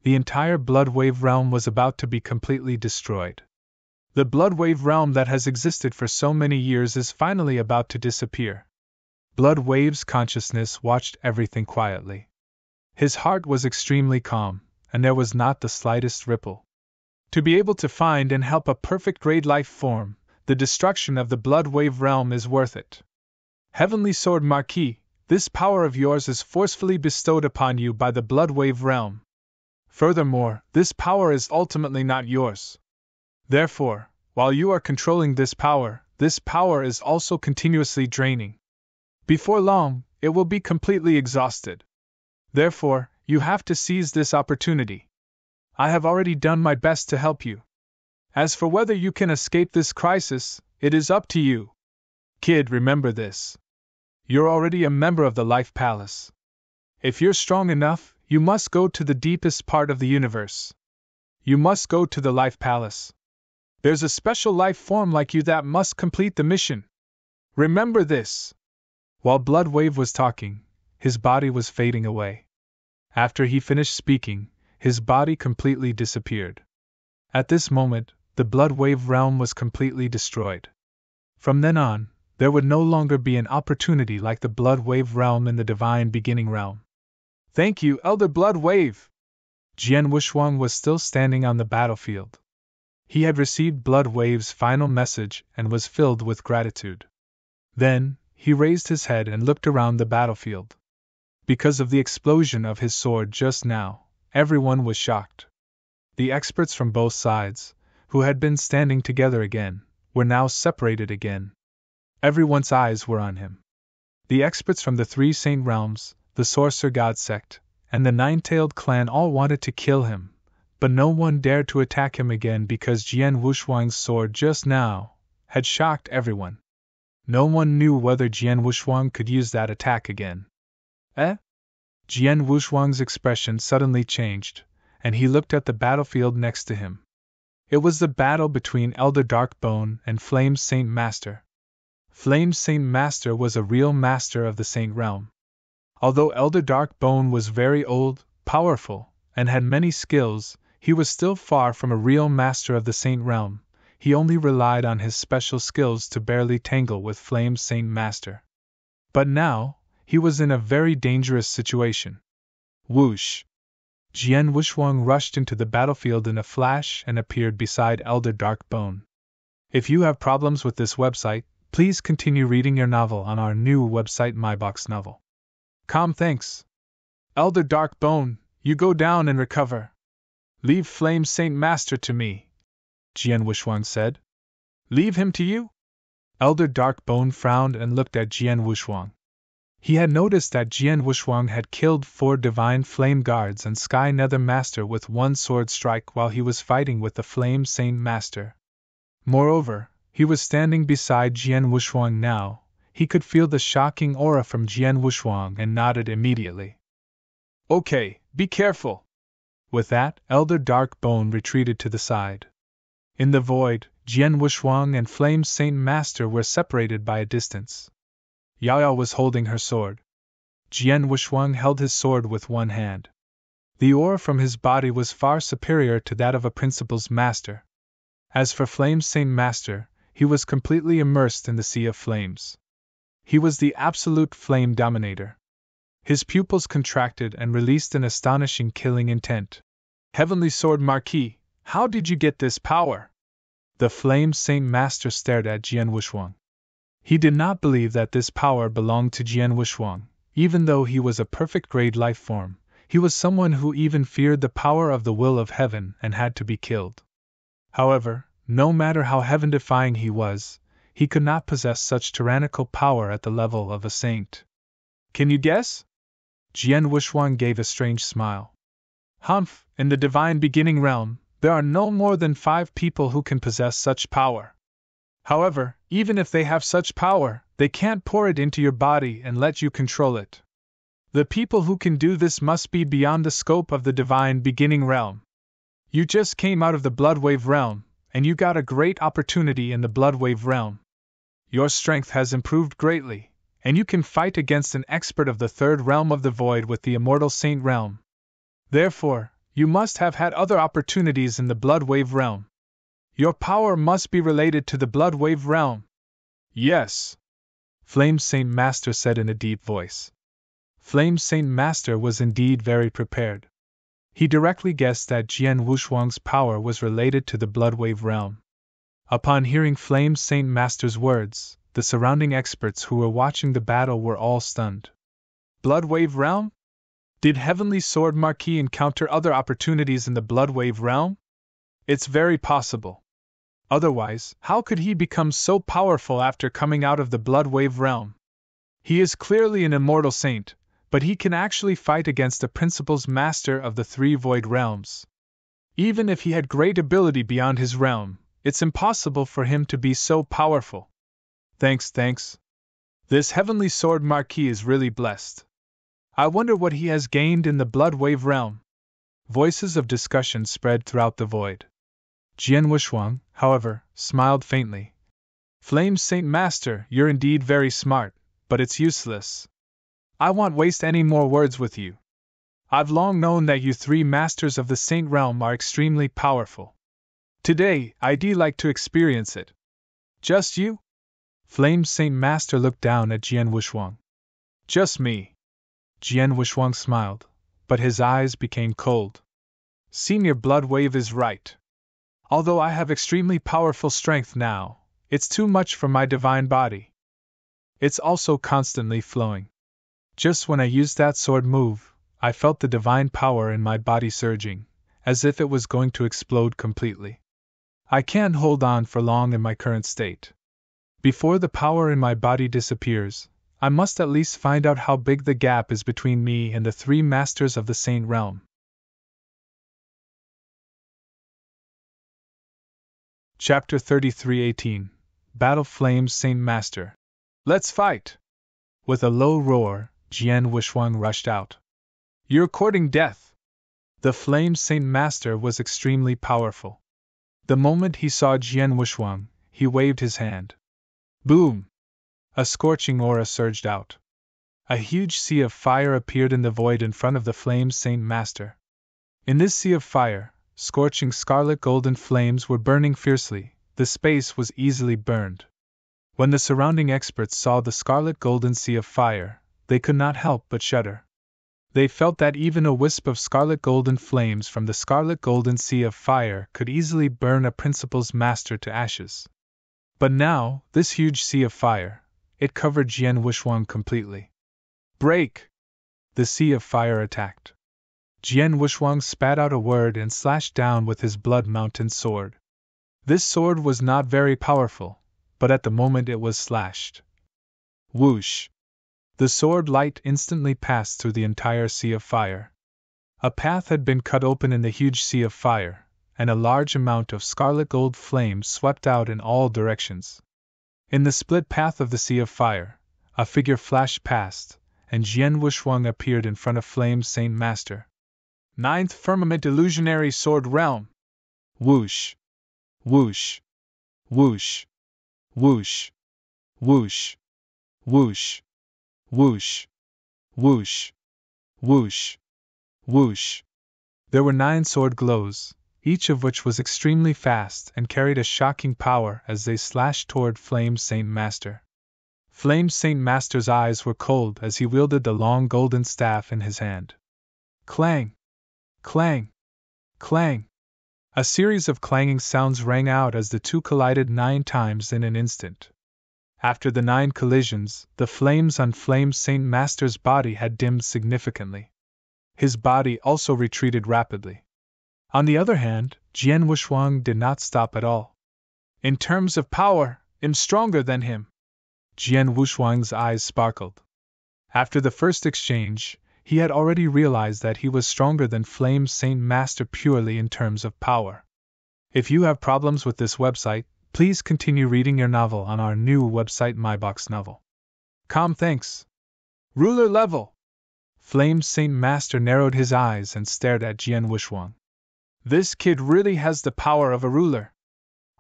S1: The entire Blood Wave realm was about to be completely destroyed. The Blood Wave realm that has existed for so many years is finally about to disappear. Blood Wave's consciousness watched everything quietly. His heart was extremely calm, and there was not the slightest ripple. To be able to find and help a perfect great life form, the destruction of the Blood Wave realm is worth it. Heavenly Sword Marquis, this power of yours is forcefully bestowed upon you by the Blood Wave realm. Furthermore, this power is ultimately not yours. Therefore, while you are controlling this power is also continuously draining. Before long, it will be completely exhausted. Therefore, you have to seize this opportunity. I have already done my best to help you. As for whether you can escape this crisis, it is up to you. Kid, remember this. You're already a member of the Life Palace. If you're strong enough, you must go to the deepest part of the universe. You must go to the Life Palace. There's a special life form like you that must complete the mission. Remember this. While Bloodwave was talking, his body was fading away. After he finished speaking, his body completely disappeared. At this moment, the Bloodwave realm was completely destroyed. From then on, there would no longer be an opportunity like the Bloodwave realm in the Divine Beginning realm. Thank you, Elder Bloodwave! Jian Wushuang was still standing on the battlefield. He had received Bloodwave's final message and was filled with gratitude. Then, he raised his head and looked around the battlefield. Because of the explosion of his sword just now, everyone was shocked. The experts from both sides, who had been standing together again, were now separated again. Everyone's eyes were on him. The experts from the three Saint Realms, the Sorcerer God Sect, and the Nine-Tailed Clan all wanted to kill him, but no one dared to attack him again because Jian Wushuang's sword just now had shocked everyone. No one knew whether Jian Wushuang could use that attack again. Eh? Jian Wushuang's expression suddenly changed, and he looked at the battlefield next to him. It was the battle between Elder Darkbone and Flame Saint Master. Flame Saint Master was a real master of the Saint Realm. Although Elder Darkbone was very old, powerful, and had many skills, he was still far from a real master of the Saint Realm. He only relied on his special skills to barely tangle with Flame Saint Master. But now, he was in a very dangerous situation. Whoosh! Jian Wushuang rushed into the battlefield in a flash and appeared beside Elder Darkbone. If you have problems with this website, please continue reading your novel on our new website MyBox Novel. Thanks. Elder Darkbone, you go down and recover. Leave Flame Saint Master to me, Jian Wushuang said. Leave him to you? Elder Darkbone frowned and looked at Jian Wushuang. He had noticed that Jian Wushuang had killed 4 Divine Flame Guards and Sky Nether Master with one sword strike while he was fighting with the Flame Saint Master. Moreover, he was standing beside Jian Wushuang now. He could feel the shocking aura from Jian Wushuang and nodded immediately. Okay, be careful. With that, Elder Darkbone retreated to the side. In the void, Jian Wushuang and Flame Saint Master were separated by a distance. Yao Yao was holding her sword. Jian Wushuang held his sword with one hand. The aura from his body was far superior to that of a principal's master. As for Flame Saint Master, he was completely immersed in the sea of flames. He was the absolute flame dominator. His pupils contracted and released an astonishing killing intent. Heavenly Sword Marquis, how did you get this power? The Flame Saint Master stared at Jian Wushuang. He did not believe that this power belonged to Jian Wushuang. Even though he was a perfect grade life form, he was someone who even feared the power of the will of heaven and had to be killed. However, no matter how heaven-defying he was, he could not possess such tyrannical power at the level of a saint. Can you guess? Jian Wushuang gave a strange smile. Humph, in the Divine Beginning realm, there are no more than 5 people who can possess such power. However, even if they have such power, they can't pour it into your body and let you control it. The people who can do this must be beyond the scope of the Divine Beginning realm. You just came out of the Bloodwave realm, and you got a great opportunity in the Bloodwave realm. Your strength has improved greatly, and you can fight against an expert of the 3rd realm of the Void with the Immortal Saint realm. Therefore, you must have had other opportunities in the Bloodwave realm. Your power must be related to the Bloodwave realm. Yes, Flame Saint Master said in a deep voice. Flame Saint Master was indeed very prepared. He directly guessed that Jian Wushuang's power was related to the Bloodwave realm. Upon hearing Flame Saint Master's words, the surrounding experts who were watching the battle were all stunned. Bloodwave realm? Did Heavenly Sword Marquis encounter other opportunities in the Bloodwave realm? It's very possible. Otherwise, how could he become so powerful after coming out of the Bloodwave realm? He is clearly an immortal saint, but he can actually fight against the principal's master of the 3 void realms. Even if he had great ability beyond his realm, it's impossible for him to be so powerful. Thanks. This Heavenly Sword Marquis is really blessed. I wonder what he has gained in the blood wave realm. Voices of discussion spread throughout the void. Jian Wushuang, however, smiled faintly. Flame Saint Master, you're indeed very smart, but it's useless. I won't waste any more words with you. I've long known that you three masters of the Saint Realm are extremely powerful. Today, I'd like to experience it. Just you? Flame Saint Master looked down at Jian Wushuang. Just me. Jian Wushuang smiled, but his eyes became cold. Senior Blood Wave is right. Although I have extremely powerful strength now, it's too much for my divine body. It's also constantly flowing. Just when I used that sword move, I felt the divine power in my body surging, as if it was going to explode completely. I can't hold on for long in my current state. Before the power in my body disappears, I must at least find out how big the gap is between me and the three masters of the Saint Realm. Chapter 33:18 Battle Flames Saint Master. Let's fight! With a low roar, Jian Wushuang rushed out. You're courting death! The Flame Saint Master was extremely powerful. The moment he saw Jian Wushuang, he waved his hand. Boom! A scorching aura surged out. A huge sea of fire appeared in the void in front of the Flame Saint Master. In this sea of fire, scorching scarlet golden flames were burning fiercely. The space was easily burned. When the surrounding experts saw the scarlet golden sea of fire, they could not help but shudder. They felt that even a wisp of scarlet golden flames from the scarlet golden sea of fire could easily burn a principal's master to ashes. But now, this huge sea of fire, it covered Jian Wushuang completely. Break! The sea of fire attacked. Jian Wushuang spat out a word and slashed down with his blood mountain sword. This sword was not very powerful, but at the moment it was slashed. Whoosh! The sword light instantly passed through the entire sea of fire. A path had been cut open in the huge sea of fire, and a large amount of scarlet gold flames swept out in all directions. In the split path of the sea of fire, a figure flashed past, and Jian Wushuang appeared in front of Flame Saint Master. Ninth Firmament Illusionary Sword Realm! Whoosh! Whoosh! Whoosh! Whoosh! Whoosh! Whoosh! Whoosh! Whoosh! Whoosh! Whoosh! There were 9 sword glows, each of which was extremely fast and carried a shocking power as they slashed toward Flame Saint Master. Flame Saint Master's eyes were cold as he wielded the long golden staff in his hand. Clang! Clang! Clang! A series of clanging sounds rang out as the two collided 9 times in an instant. After the 9 collisions, the flames on Flame Saint Master's body had dimmed significantly. His body also retreated rapidly. On the other hand, Jian Wushuang did not stop at all. In terms of power, I'm stronger than him. Jian Wushuang's eyes sparkled. After the first exchange, he had already realized that he was stronger than Flame Saint Master purely in terms of power. If you have problems with this website, please continue reading your novel on our new website myboxnovel.com. Thanks. Ruler level! Flame Saint Master narrowed his eyes and stared at Jian Wushuang. This kid really has the power of a ruler.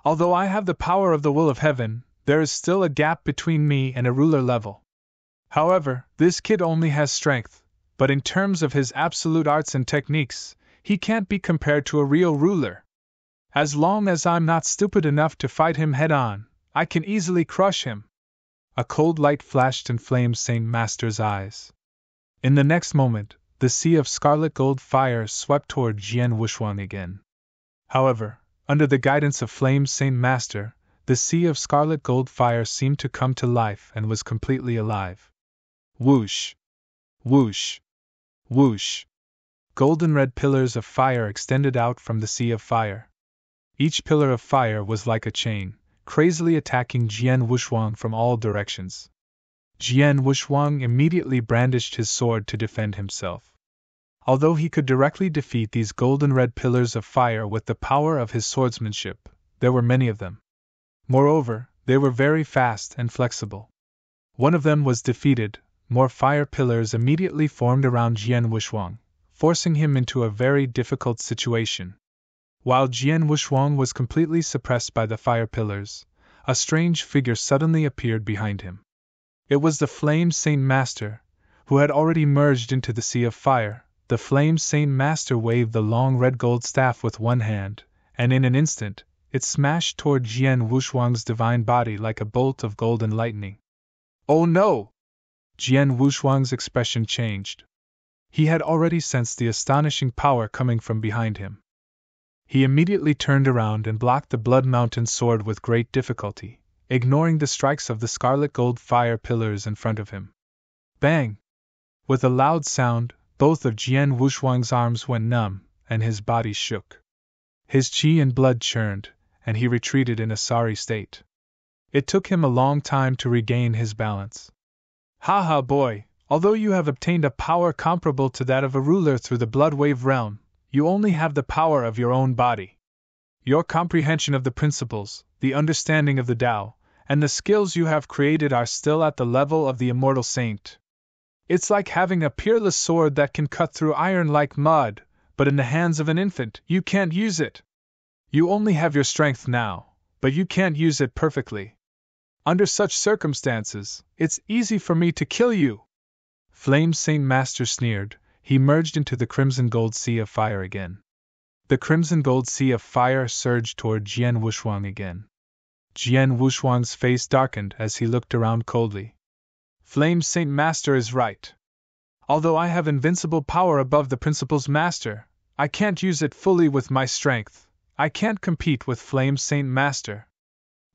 S1: Although I have the power of the will of heaven, there is still a gap between me and a ruler level. However, this kid only has strength, but in terms of his absolute arts and techniques, he can't be compared to a real ruler. As long as I'm not stupid enough to fight him head-on, I can easily crush him. A cold light flashed in Flame Saint Master's eyes. In the next moment, the sea of scarlet gold fire swept toward Jian Wushuang again. However, under the guidance of Flame Saint Master, the sea of scarlet gold fire seemed to come to life and was completely alive. Whoosh! Whoosh! Whoosh! Golden red pillars of fire extended out from the sea of fire. Each pillar of fire was like a chain, crazily attacking Jian Wushuang from all directions. Jian Wushuang immediately brandished his sword to defend himself. Although he could directly defeat these golden red pillars of fire with the power of his swordsmanship, there were many of them. Moreover, they were very fast and flexible. One of them was defeated, more fire pillars immediately formed around Jian Wuxuang, forcing him into a very difficult situation. While Jian Wuxuang was completely suppressed by the fire pillars, a strange figure suddenly appeared behind him. It was the Flame Saint Master, who had already merged into the sea of fire. The Flame Saint Master waved the long red gold staff with one hand, and in an instant, it smashed toward Jian Wuxuang's divine body like a bolt of golden lightning. Oh no! Jian Wuxuang's expression changed. He had already sensed the astonishing power coming from behind him. He immediately turned around and blocked the Blood Mountain sword with great difficulty, ignoring the strikes of the scarlet gold fire pillars in front of him. Bang! With a loud sound, both of Jian Wuxuang's arms went numb, and his body shook. His qi and blood churned, and he retreated in a sorry state. It took him a long time to regain his balance. Ha ha, boy! Although you have obtained a power comparable to that of a ruler through the Blood Wave realm, you only have the power of your own body. Your comprehension of the principles, the understanding of the Tao, and the skills you have created are still at the level of the immortal saint. It's like having a peerless sword that can cut through iron like mud, but in the hands of an infant, you can't use it. You only have your strength now, but you can't use it perfectly. Under such circumstances, it's easy for me to kill you. Flame Saint Master sneered. He merged into the crimson gold sea of fire again. The crimson gold sea of fire surged toward Jian Wuxuang again. Jian Wuxuang's face darkened as he looked around coldly. Flame Saint Master is right. Although I have invincible power above the Principal's Master, I can't use it fully with my strength. I can't compete with Flame Saint Master.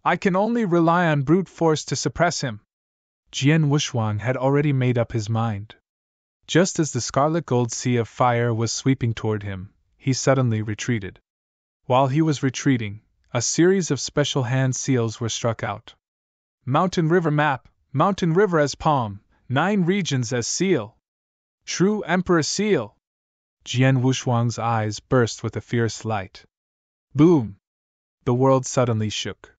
S1: I can only rely on brute force to suppress him. Jian Wuxuang had already made up his mind. Just as the scarlet gold sea of fire was sweeping toward him, he suddenly retreated. While he was retreating, a series of special hand seals were struck out. Mountain River Map, Mountain River as palm, 9 regions as seal. True Emperor Seal! Jian Wuxuang's eyes burst with a fierce light. Boom! The world suddenly shook.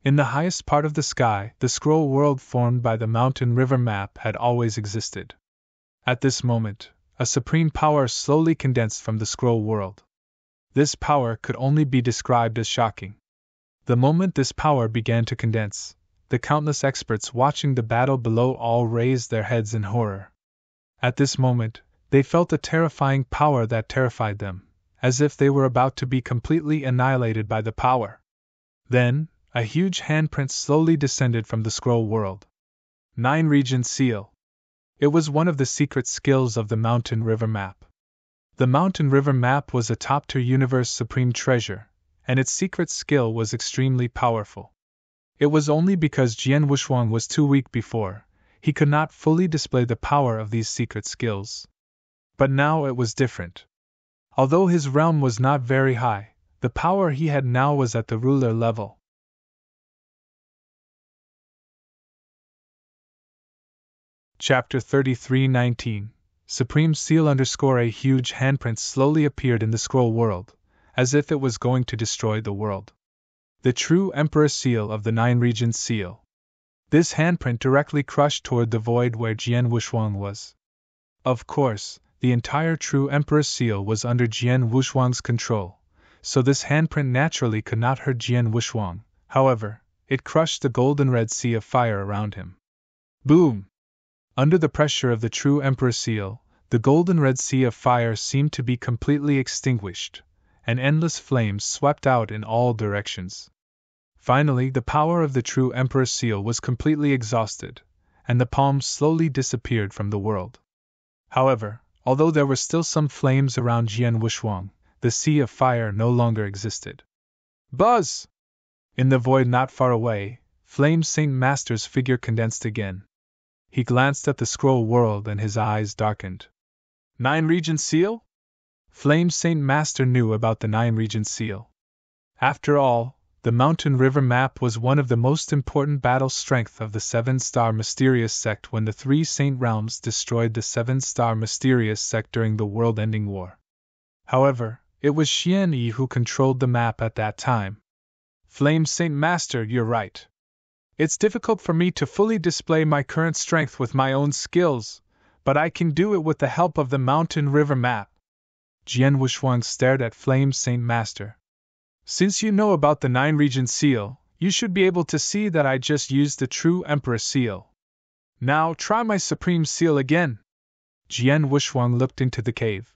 S1: In the highest part of the sky, the scroll world formed by the Mountain River Map had always existed. At this moment, a supreme power slowly condensed from the scroll world. This power could only be described as shocking. The moment this power began to condense, the countless experts watching the battle below all raised their heads in horror. At this moment, they felt a terrifying power that terrified them, as if they were about to be completely annihilated by the power. Then, a huge handprint slowly descended from the scroll world. 9 region seal. It was one of the secret skills of the Mountain River Map. The Mountain River Map was a top-tier universe supreme treasure, and its secret skill was extremely powerful. It was only because Jian Wuxuang was too weak before, he could not fully display the power of these secret skills. But now it was different. Although his realm was not very high, the power he had now was at the ruler level. Chapter 33:19 Supreme Seal _ A huge handprint slowly appeared in the scroll world, as if it was going to destroy the world. The true Emperor Seal of the 9 Regions Seal. This handprint directly crushed toward the void where Jian Wuxuang was. Of course, the entire true Emperor Seal was under Jian Wuxuang's control, so this handprint naturally could not hurt Jian Wuxuang. However, it crushed the golden red sea of fire around him. Boom! Under the pressure of the true Emperor Seal, the golden red sea of fire seemed to be completely extinguished, and endless flames swept out in all directions. Finally, the power of the true Emperor Seal was completely exhausted, and the palms slowly disappeared from the world. However, although there were still some flames around Jian Wuxuang, the sea of fire no longer existed. Buzz! In the void not far away, Flame Saint Master's figure condensed again. He glanced at the scroll world and his eyes darkened. 9 Region Seal? Flame Saint Master knew about the 9 Region Seal. After all, the Mountain River Map was one of the most important battle strength of the 7-star Mysterious Sect when the 3 Saint Realms destroyed the 7-star Mysterious Sect during the world-ending war. However, it was Xian Yi who controlled the map at that time. Flame Saint Master, you're right. It's difficult for me to fully display my current strength with my own skills, but I can do it with the help of the mountain river map. Jian Wushuang stared at Flame Saint Master. Since you know about the 9-region seal, you should be able to see that I just used the true Emperor seal. Now try my supreme seal again. Jian Wushuang looked into the cave.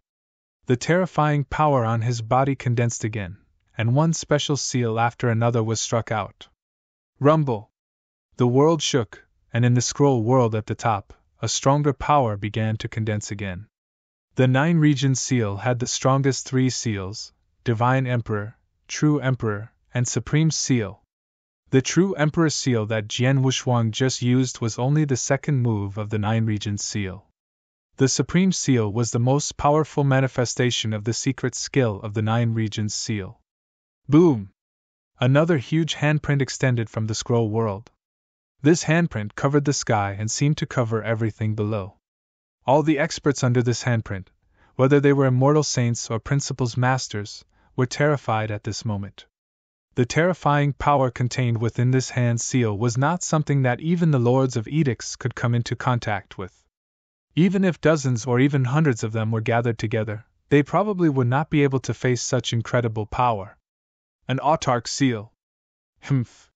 S1: The terrifying power on his body condensed again, and one special seal after another was struck out. Rumble! The world shook, and in the scroll world at the top, a stronger power began to condense again. The 9-region seal had the strongest 3 seals: Divine Emperor, True Emperor, and Supreme Seal. The True Emperor seal that Jian Wushuang just used was only the second move of the 9-region seal. The Supreme Seal was the most powerful manifestation of the secret skill of the 9-region seal. Boom! Another huge handprint extended from the scroll world. This handprint covered the sky and seemed to cover everything below. All the experts under this handprint, whether they were immortal saints or principles masters, were terrified at this moment. The terrifying power contained within this hand seal was not something that even the lords of edicts could come into contact with. Even if dozens or even hundreds of them were gathered together, they probably would not be able to face such incredible power. An autarch seal. Humph.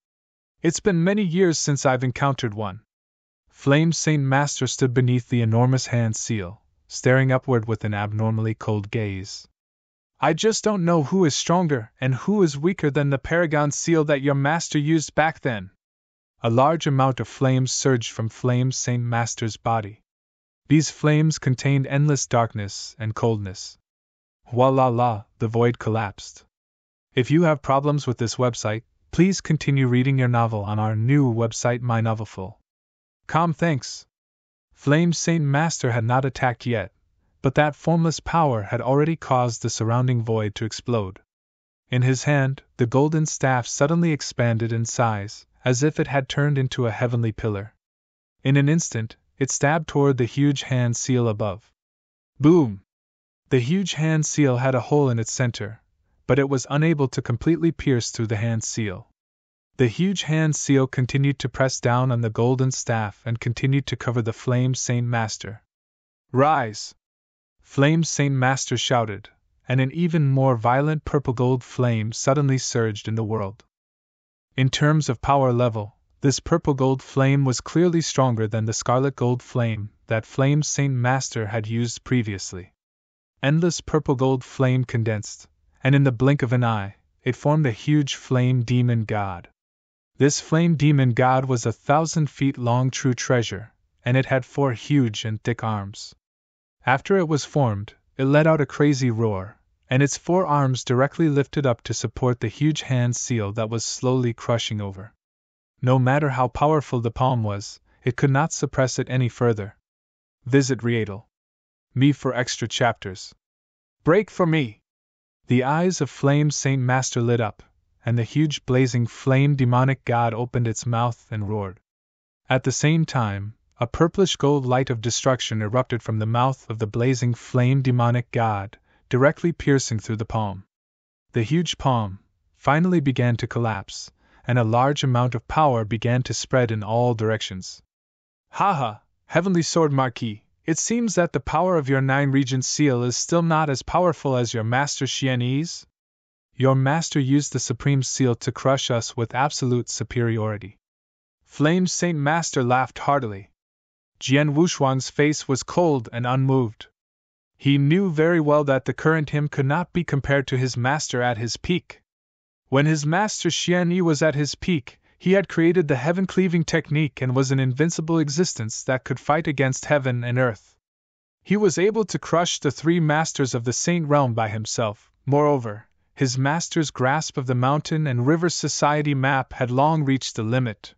S1: It's been many years since I've encountered one. Flame Saint Master stood beneath the enormous hand seal, staring upward with an abnormally cold gaze. I just don't know who is stronger and who is weaker than the Paragon seal that your master used back then. A large amount of flames surged from Flame Saint Master's body. These flames contained endless darkness and coldness. Voila, the void collapsed. If you have problems with this website, please continue reading your novel on our new website mynovelful.com. Thanks. Flame Saint Master had not attacked yet, but that formless power had already caused the surrounding void to explode. In his hand, the golden staff suddenly expanded in size, as if it had turned into a heavenly pillar. In an instant, it stabbed toward the huge hand seal above. Boom! The huge hand seal had a hole in its center, but it was unable to completely pierce through the hand seal. The huge hand seal continued to press down on the golden staff and continued to cover the Flame Saint Master. Rise! Flame Saint Master shouted, and an even more violent purple-gold flame suddenly surged in the world. In terms of power level, this purple-gold flame was clearly stronger than the scarlet-gold flame that Flame Saint Master had used previously. Endless purple-gold flame condensed, and in the blink of an eye, it formed a huge flame demon god. This flame demon god was 1,000 feet long true treasure, and it had 4 huge and thick arms. After it was formed, it let out a crazy roar, and its 4 arms directly lifted up to support the huge hand seal that was slowly crushing over. No matter how powerful the palm was, it could not suppress it any further. Visit Riedel.me for extra chapters. Break for me! The eyes of Flame Saint Master lit up, and the huge blazing flame demonic god opened its mouth and roared. At the same time, a purplish gold light of destruction erupted from the mouth of the blazing flame demonic god, directly piercing through the palm. The huge palm finally began to collapse, and a large amount of power began to spread in all directions. Ha! Heavenly Sword Marquis, it seems that the power of your 9-region seal is still not as powerful as your master Xianyi's? Your master used the Supreme Seal to crush us with absolute superiority. Flame Saint Master laughed heartily. Jian Wushuang's face was cold and unmoved. He knew very well that the current him could not be compared to his master at his peak. When his master Xianyi was at his peak, he had created the heaven-cleaving technique and was an invincible existence that could fight against heaven and earth. He was able to crush the 3 masters of the Saint Realm by himself. Moreover, his master's grasp of the mountain and river society map had long reached the limit.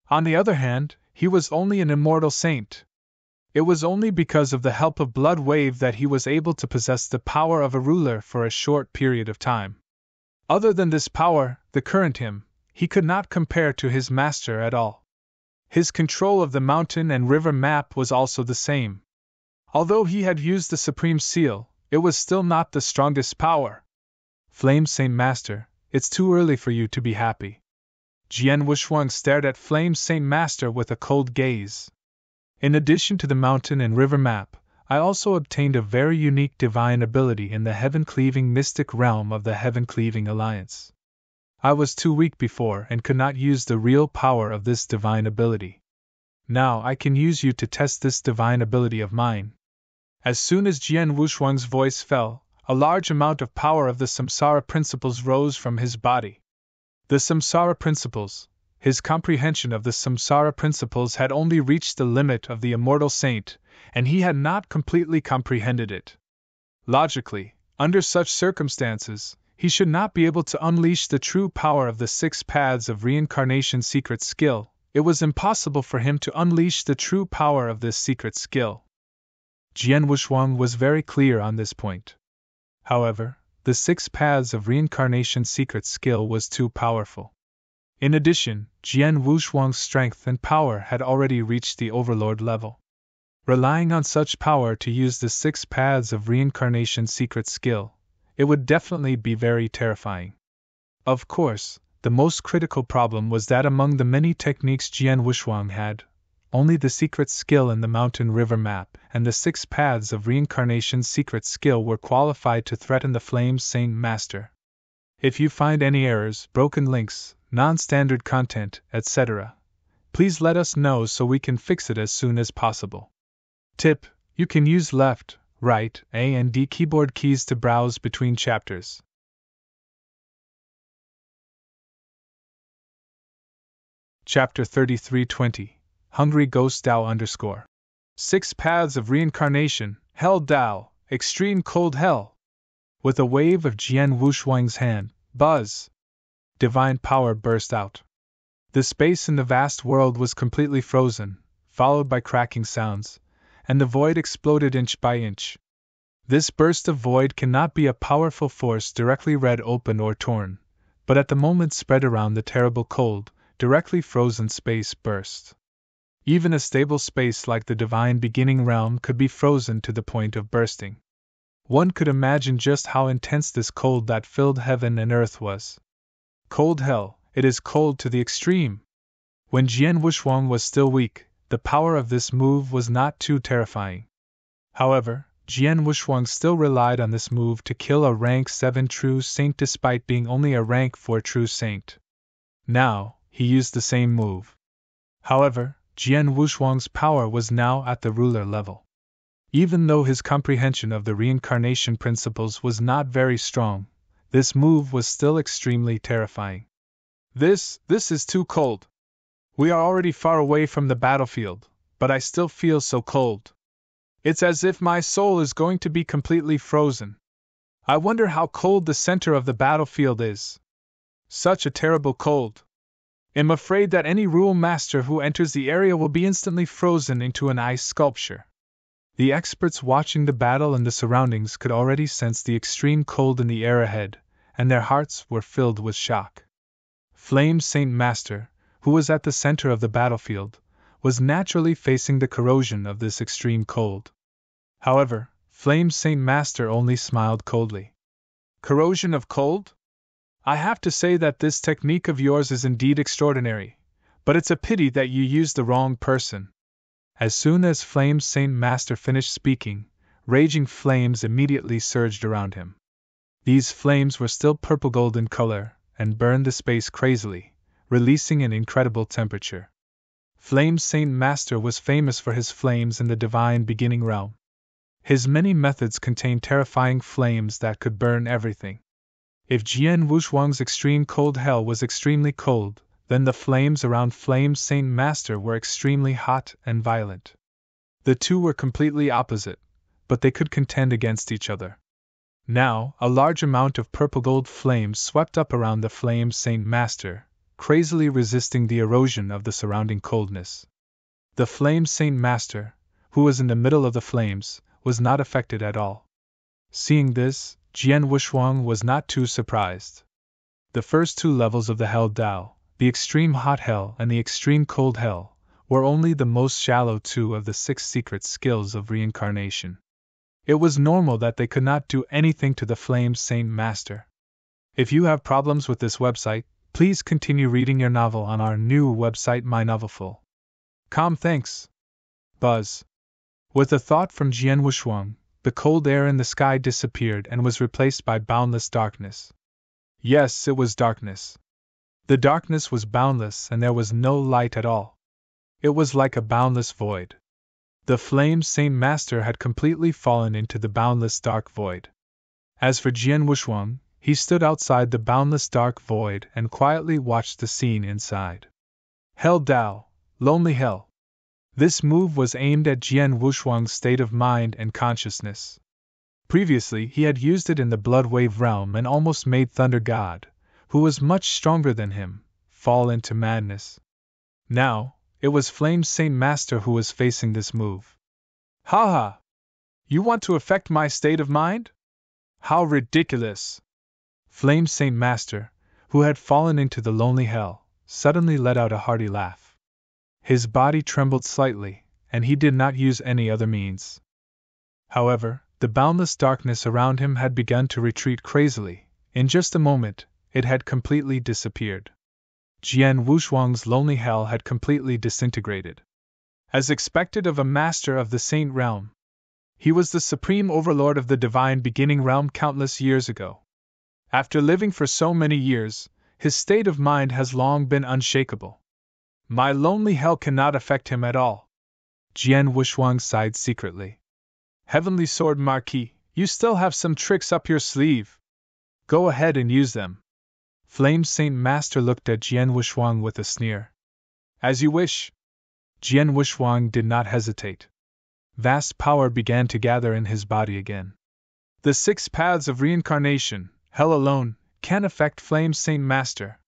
S1: On the other hand, he was only an immortal saint. It was only because of the help of Blood Wave that he was able to possess the power of a ruler for a short period of time. Other than this power, the current him, he could not compare to his master at all. His control of the mountain and river map was also the same. Although he had used the Supreme Seal, it was still not the strongest power. Flame Saint Master, it's too early for you to be happy. Jian Wushuang stared at Flame Saint Master with a cold gaze. In addition to the mountain and river map, I also obtained a very unique divine ability in the heaven-cleaving mystic realm of the Heaven-Cleaving Alliance. I was too weak before and could not use the real power of this divine ability. Now I can use you to test this divine ability of mine. As soon as Jian Wushuang's voice fell, a large amount of power of the samsara principles rose from his body. The samsara principles, his comprehension of the samsara principles had only reached the limit of the immortal saint, and he had not completely comprehended it. Logically, under such circumstances, he should not be able to unleash the true power of the 6 paths of reincarnation secret skill. It was impossible for him to unleash the true power of this secret skill. Jian Wushuang was very clear on this point. However, the 6 paths of reincarnation secret skill was too powerful. In addition, Jian Wushuang's strength and power had already reached the overlord level. Relying on such power to use the 6 paths of reincarnation secret skill, it would definitely be very terrifying. Of course, the most critical problem was that among the many techniques Jian Wushuang had, only the secret skill in the mountain river map and the 6 paths of reincarnation secret skill were qualified to threaten the Flame Saint Master. If you find any errors, broken links, non-standard content, etc., please let us know so we can fix it as soon as possible. Tip: you can use left, right, A and D keyboard keys to browse between chapters. Chapter 3320 Hungry Ghost Dao 6 Paths of Reincarnation, Hell Dao, Extreme Cold Hell. With a wave of Jian Wushuang's hand, buzz! Divine power burst out. The space in the vast world was completely frozen, followed by cracking sounds, and the void exploded inch by inch. This burst of void cannot be a powerful force directly read open or torn, but at the moment spread around the terrible cold, directly frozen space burst. Even a stable space like the divine beginning realm could be frozen to the point of bursting. One could imagine just how intense this cold that filled heaven and earth was. Cold hell, it is cold to the extreme. When Jian Wushuang was still weak, the power of this move was not too terrifying. However, Jian Wushuang still relied on this move to kill a rank 7 true saint despite being only a rank 4 true saint. Now, he used the same move. However, Jian Wushuang's power was now at the ruler level. Even though his comprehension of the reincarnation principles was not very strong, this move was still extremely terrifying. This is too cold. We are already far away from the battlefield, but I still feel so cold. It's as if my soul is going to be completely frozen. I wonder how cold the center of the battlefield is. Such a terrible cold. I'm afraid that any rule master who enters the area will be instantly frozen into an ice sculpture. The experts watching the battle and the surroundings could already sense the extreme cold in the air ahead, and their hearts were filled with shock. Flame Saint Master, who was at the center of the battlefield, was naturally facing the corrosion of this extreme cold. However, Flame Saint Master only smiled coldly. Corrosion of cold? I have to say that this technique of yours is indeed extraordinary, but it's a pity that you used the wrong person. As soon as Flame Saint Master finished speaking, raging flames immediately surged around him. These flames were still purple gold in color, and burned the space crazily, releasing an incredible temperature. Flame Saint Master was famous for his flames in the divine beginning realm. His many methods contained terrifying flames that could burn everything. If Jian Wushuang's extreme cold hell was extremely cold, then the flames around Flame Saint Master were extremely hot and violent. The two were completely opposite, but they could contend against each other. Now, a large amount of purple gold flames swept up around the Flame Saint Master, crazily resisting the erosion of the surrounding coldness. The Flame Saint Master, who was in the middle of the flames, was not affected at all. Seeing this, Jian Wushuang was not too surprised. The first 2 levels of the Hell Dao, the extreme hot hell and the extreme cold hell, were only the most shallow 2 of the 6 secret skills of reincarnation. It was normal that they could not do anything to the Flame Saint Master. If you have problems with this website, Please continue reading your novel on our new website mynovelful.com. Thanks. Buzz. With a thought from Jian Wushuang, the cold air in the sky disappeared and was replaced by boundless darkness. Yes, it was darkness. The darkness was boundless and there was no light at all. It was like a boundless void. The Flame Saint Master had completely fallen into the boundless dark void. As for Jian Wushuang, he stood outside the boundless dark void and quietly watched the scene inside. Hell Dao, Lonely Hell. This move was aimed at Jian Wushuang's state of mind and consciousness. Previously, he had used it in the Blood Wave realm and almost made Thunder God, who was much stronger than him, fall into madness. Now, it was Flame Saint Master who was facing this move. Ha ha! You want to affect my state of mind? How ridiculous! Flame Saint Master, who had fallen into the lonely hell, suddenly let out a hearty laugh. His body trembled slightly, and he did not use any other means. However, the boundless darkness around him had begun to retreat crazily. In just a moment, it had completely disappeared. Jian Wushuang's lonely hell had completely disintegrated. As expected of a master of the Saint Realm, he was the supreme overlord of the Divine Beginning Realm countless years ago. After living for so many years, his state of mind has long been unshakable. My lonely hell cannot affect him at all. Jian Wushuang sighed secretly. Heavenly Sword Marquis, you still have some tricks up your sleeve. Go ahead and use them. Flame Saint Master looked at Jian Wushuang with a sneer. As you wish. Jian Wushuang did not hesitate. Vast power began to gather in his body again. The 6 paths of reincarnation, hell alone, can affect Flame Saint Master.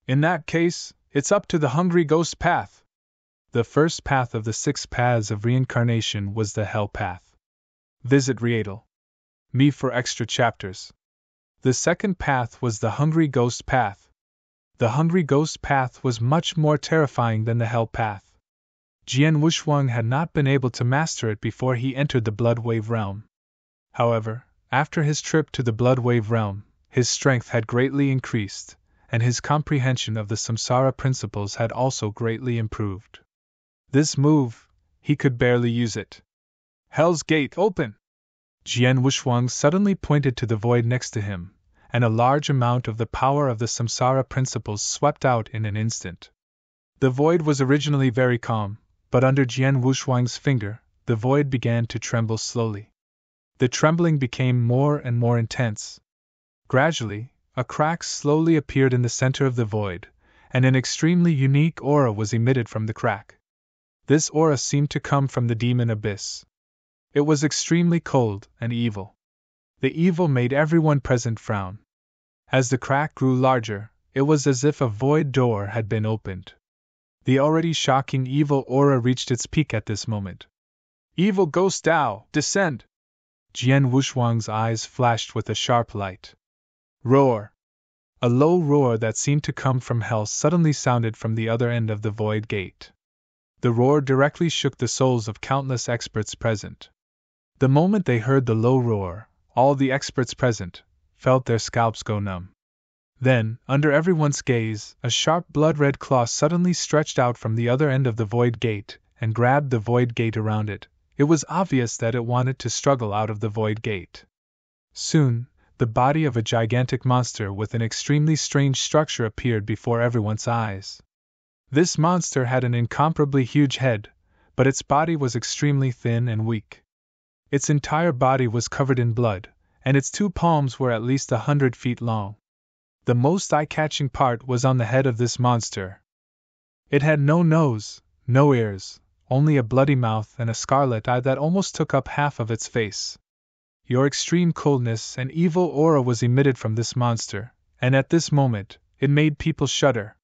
S1: In that case, it's up to the Hungry Ghost path. The first path of the 6 paths of reincarnation was the Hell path. Visit Riedel.me for extra chapters. The second path was the Hungry Ghost path. The Hungry Ghost path was much more terrifying than the Hell path. Jian Wushuang had not been able to master it before he entered the Blood Wave realm. However, after his trip to the Blood Wave realm, his strength had greatly increased, and his comprehension of the samsara principles had also greatly improved. This move, he could barely use it. Hell's Gate, open! Jian Wushuang suddenly pointed to the void next to him, and a large amount of the power of the samsara principles swept out in an instant. The void was originally very calm, but under Jian Wushuang's finger, the void began to tremble slowly. The trembling became more and more intense. Gradually, a crack slowly appeared in the center of the void, and an extremely unique aura was emitted from the crack. This aura seemed to come from the demon abyss. It was extremely cold and evil. The evil made everyone present frown. As the crack grew larger, it was as if a void door had been opened. The already shocking evil aura reached its peak at this moment. Evil Ghost Dao, descend! Jian Wushuang's eyes flashed with a sharp light. Roar! A low roar that seemed to come from hell suddenly sounded from the other end of the void gate. The roar directly shook the souls of countless experts present. The moment they heard the low roar, all the experts present felt their scalps go numb. Then, under everyone's gaze, a sharp blood-red claw suddenly stretched out from the other end of the void gate and grabbed the void gate around it. It was obvious that it wanted to struggle out of the void gate. Soon, the body of a gigantic monster with an extremely strange structure appeared before everyone's eyes. This monster had an incomparably huge head, but its body was extremely thin and weak. Its entire body was covered in blood, and its 2 palms were at least 100 feet long. The most eye-catching part was on the head of this monster. It had no nose, no ears, only a bloody mouth and a scarlet eye that almost took up half of its face. Your extreme coldness and evil aura was emitted from this monster, and at this moment, it made people shudder.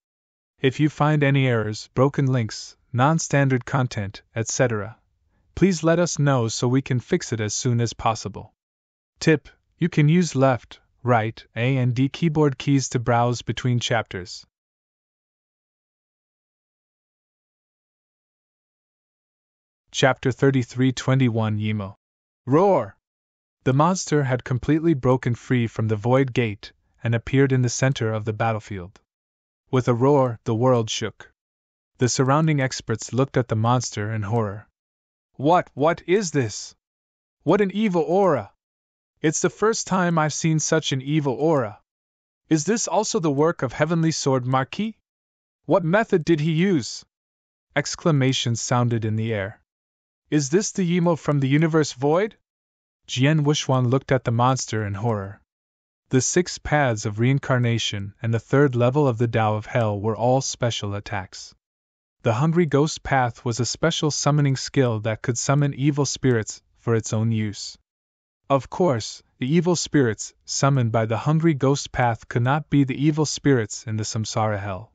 S1: If you find any errors, broken links, non-standard content, etc., please let us know so we can fix it as soon as possible. Tip: you can use left, right, A and D keyboard keys to browse between chapters. Chapter 33-21 Yimo. Roar! The monster had completely broken free from the void gate and appeared in the center of the battlefield. With a roar, the world shook. The surrounding experts looked at the monster in horror. What is this? What an evil aura! It's the first time I've seen such an evil aura. Is this also the work of Heavenly Sword Marquis? What method did he use? Exclamations sounded in the air. Is this the Yimo from the universe void? Jian Wuxuang looked at the monster in horror. The 6 paths of reincarnation and the 3rd level of the Tao of Hell were all special attacks. The Hungry Ghost Path was a special summoning skill that could summon evil spirits for its own use. Of course, the evil spirits summoned by the Hungry Ghost Path could not be the evil spirits in the Samsara Hell.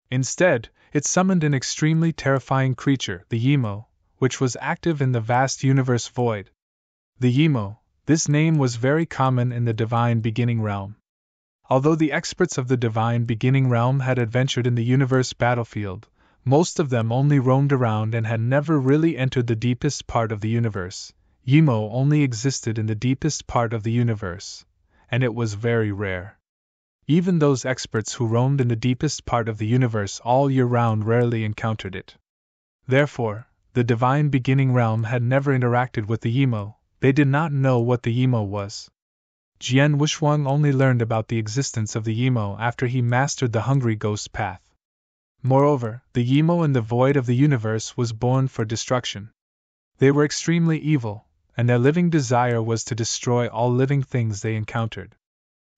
S1: Instead, it summoned an extremely terrifying creature, the Yimo, which was active in the vast universe void. The Yimo, this name was very common in the Divine Beginning Realm. Although the experts of the Divine Beginning Realm had adventured in the universe battlefield, most of them only roamed around and had never really entered the deepest part of the universe. Yimo only existed in the deepest part of the universe, and it was very rare. Even those experts who roamed in the deepest part of the universe all year round rarely encountered it. Therefore, the Divine Beginning Realm had never interacted with the Yimo. They did not know what the Yimo was. Jian Wuxuang only learned about the existence of the Yimo after he mastered the Hungry Ghost Path. Moreover, the Yimo in the void of the universe was born for destruction. They were extremely evil, and their living desire was to destroy all living things they encountered.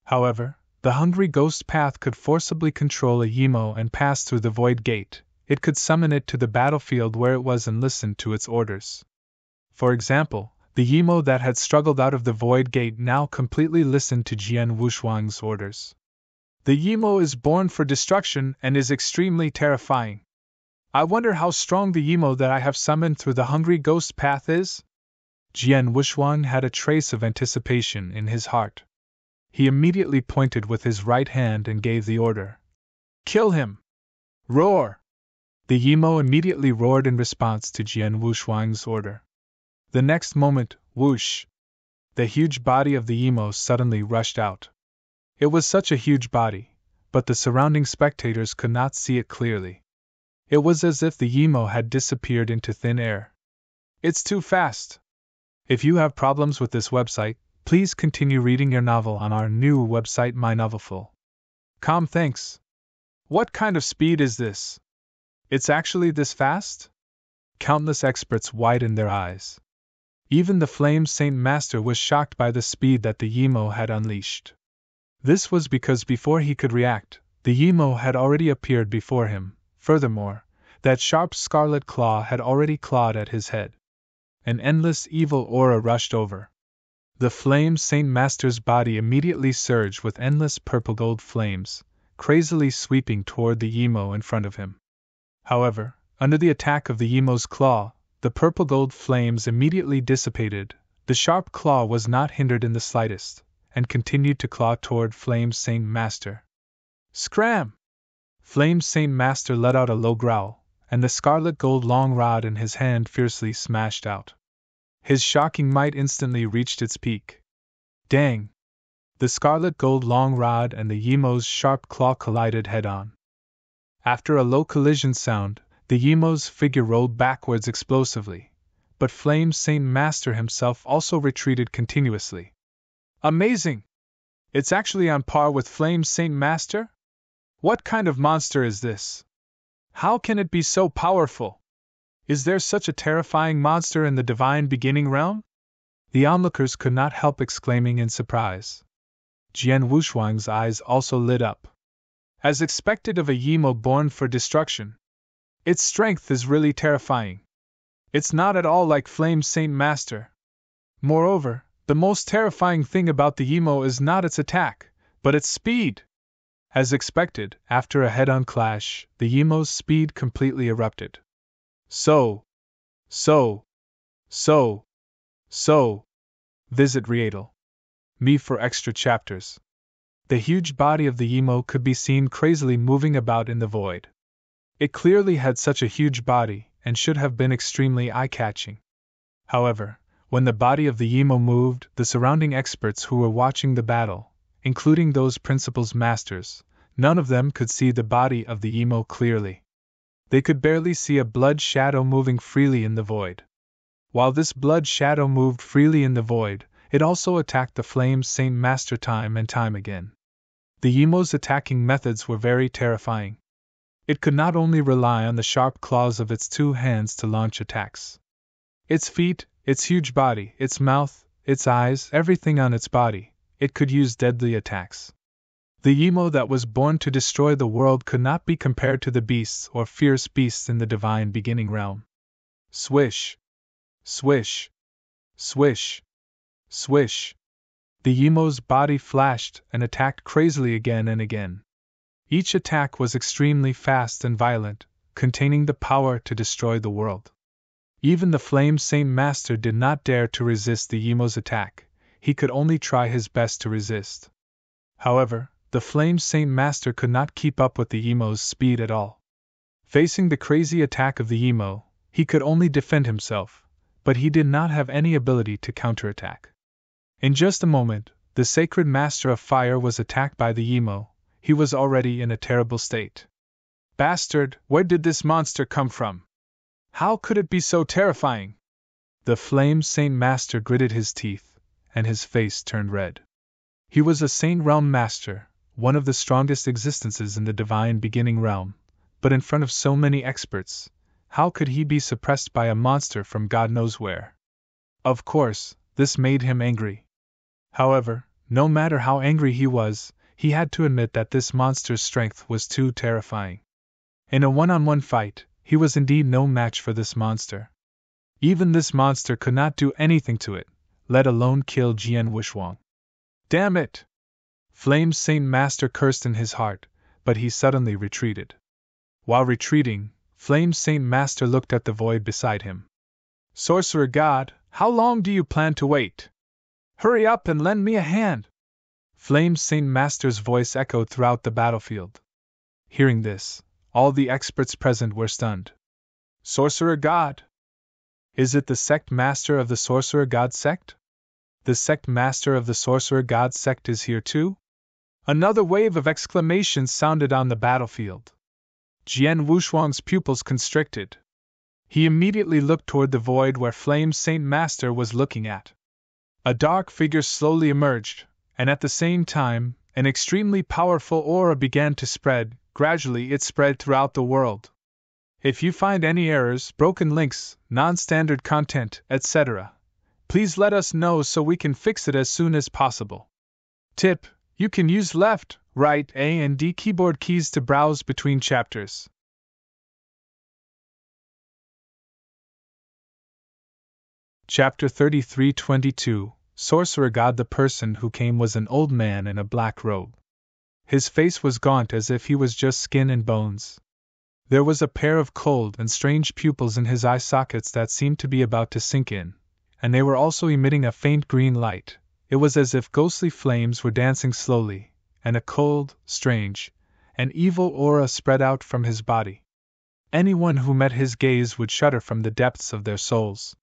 S1: However, the Hungry Ghost Path could forcibly control a Yimo and pass through the void gate. It could summon it to the battlefield where it was and listen to its orders. For example, the Yimo that had struggled out of the void gate now completely listened to Jian Wuxuang's orders. The Yimo is born for destruction and is extremely terrifying. I wonder how strong the Yimo that I have summoned through the Hungry Ghost Path is? Jian Wuxuang had a trace of anticipation in his heart. He immediately pointed with his right hand and gave the order. Kill him! Roar! The Yimo immediately roared in response to Jian Wuxuang's order. The next moment, whoosh! The huge body of the Yimo suddenly rushed out. It was such a huge body, but the surrounding spectators could not see it clearly. It was as if the Yimo had disappeared into thin air. It's too fast! If you have problems with this website, please continue reading your novel on our new website mynovelful.com. Thanks. What kind of speed is this? It's actually this fast? Countless experts widened their eyes. Even the Flame Saint Master was shocked by the speed that the Yimo had unleashed. This was because before he could react, the Yimo had already appeared before him. Furthermore, that sharp scarlet claw had already clawed at his head. An endless evil aura rushed over. The Flame Saint Master's body immediately surged with endless purple gold flames, crazily sweeping toward the Yimo in front of him. However, under the attack of the Yimo's claw, the purple gold flames immediately dissipated. The sharp claw was not hindered in the slightest, and continued to claw toward Flame Saint Master. Scram! Flame Saint Master let out a low growl, and the scarlet gold long rod in his hand fiercely smashed out. His shocking might instantly reached its peak. Dang! The scarlet gold long rod and the Yimo's sharp claw collided head-on. After a low collision sound, the Yimo's figure rolled backwards explosively, but Flame Saint Master himself also retreated continuously. Amazing! It's actually on par with Flame Saint Master? What kind of monster is this? How can it be so powerful? Is there such a terrifying monster in the Divine Beginning Realm? The onlookers could not help exclaiming in surprise. Jian Wuxuang's eyes also lit up. As expected of a Yimo born for destruction, its strength is really terrifying. It's not at all like Flame Saint Master. Moreover, the most terrifying thing about the Yimo is not its attack, but its speed. As expected, after a head-on clash, the Yimo's speed completely erupted. So. Visit Readle.me for extra chapters. The huge body of the Yimo could be seen crazily moving about in the void. It clearly had such a huge body, and should have been extremely eye-catching. However, when the body of the Yimo moved, the surrounding experts who were watching the battle, including those principal's masters, None of them could see the body of the emo clearly. They could barely see a blood shadow moving freely in the void. While this blood shadow moved freely in the void, it also attacked the Flames Saint Master time and time again. The emo's attacking methods were very terrifying. It could not only rely on the sharp claws of its two hands to launch attacks. Its feet, its huge body, its mouth, its eyes, everything on its body, it could use deadly attacks. The emo that was born to destroy the world could not be compared to the beasts or fierce beasts in the divine beginning realm. Swish! Swish! Swish! Swish! The emo's body flashed and attacked crazily again and again. Each attack was extremely fast and violent, containing the power to destroy the world. Even the Flame Saint Master did not dare to resist the emo's attack, he could only try his best to resist. However, the Flame Saint Master could not keep up with the emo's speed at all. Facing the crazy attack of the emo, he could only defend himself, but he did not have any ability to counterattack. In just a moment, the Sacred Master of Fire was attacked by the emo. He was already in a terrible state. Bastard, where did this monster come from? How could it be so terrifying? The Flame Saint Master gritted his teeth, and his face turned red. He was a Saint Realm Master, one of the strongest existences in the divine beginning realm, but in front of so many experts, how could he be suppressed by a monster from God knows where? Of course, this made him angry. However, no matter how angry he was, he had to admit that this monster's strength was too terrifying. In a one-on-one fight, he was indeed no match for this monster. Even this monster could not do anything to it, let alone kill Jian Wuxuang. Damn it! Flame Saint Master cursed in his heart, but he suddenly retreated. While retreating, Flame Saint Master looked at the void beside him. Sorcerer God, how long do you plan to wait? Hurry up and lend me a hand! Flame Saint Master's voice echoed throughout the battlefield. Hearing this, all the experts present were stunned. Sorcerer God! Is it the sect master of the Sorcerer God sect? The sect master of the Sorcerer God sect is here too? Another wave of exclamations sounded on the battlefield. Jian Wuxuang's pupils constricted. He immediately looked toward the void where Flame Saint Master was looking at. A dark figure slowly emerged, and at the same time, an extremely powerful aura began to spread. Gradually it spread throughout the world. If you find any errors, broken links, non-standard content, etc., please let us know so we can fix it as soon as possible. Tip: you can use left, right, A and D keyboard keys to browse between chapters. Chapter 33-22 Sorcerer God. The person who came was an old man in a black robe. His face was gaunt as if he was just skin and bones. There was a pair of cold and strange pupils in his eye sockets that seemed to be about to sink in, and they were also emitting a faint green light. It was as if ghostly flames were dancing slowly, and a cold, strange, and evil aura spread out from his body. Anyone who met his gaze would shudder from the depths of their souls.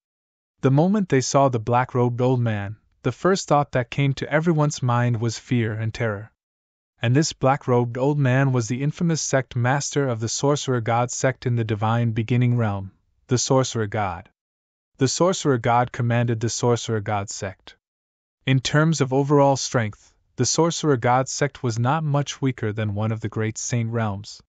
S1: The moment they saw the black-robed old man, the first thought that came to everyone's mind was fear and terror. And this black-robed old man was the infamous sect master of the Sorcerer God sect in the divine beginning realm, the Sorcerer God. The Sorcerer God commanded the Sorcerer God sect. In terms of overall strength, the Sorcerer God sect was not much weaker than one of the great saint realms.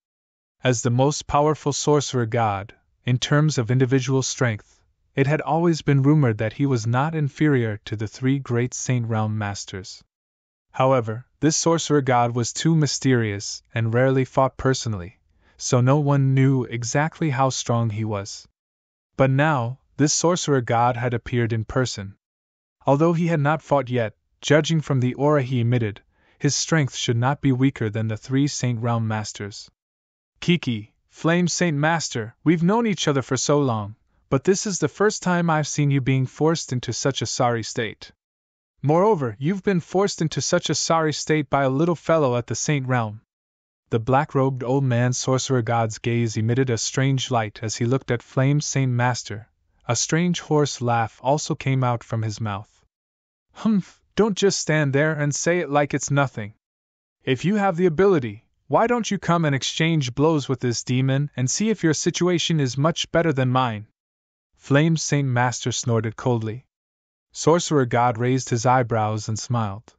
S1: As the most powerful Sorcerer God, in terms of individual strength, it had always been rumored that he was not inferior to the three great saint realm masters. However, this Sorcerer God was too mysterious and rarely fought personally, so no one knew exactly how strong he was. But now, this Sorcerer God had appeared in person. Although he had not fought yet, judging from the aura he emitted, his strength should not be weaker than the three Saint Realm Masters. Kiki, Flame Saint Master, we've known each other for so long, but this is the first time I've seen you being forced into such a sorry state. Moreover, you've been forced into such a sorry state by a little fellow at the Saint Realm. The black-robed old man's Sorcerer God's gaze emitted a strange light as he looked at Flame Saint Master. A strange hoarse laugh also came out from his mouth. Humph, don't just stand there and say it like it's nothing. If you have the ability, why don't you come and exchange blows with this demon and see if your situation is much better than mine? Flame Saint Master snorted coldly. Sorcerer God raised his eyebrows and smiled.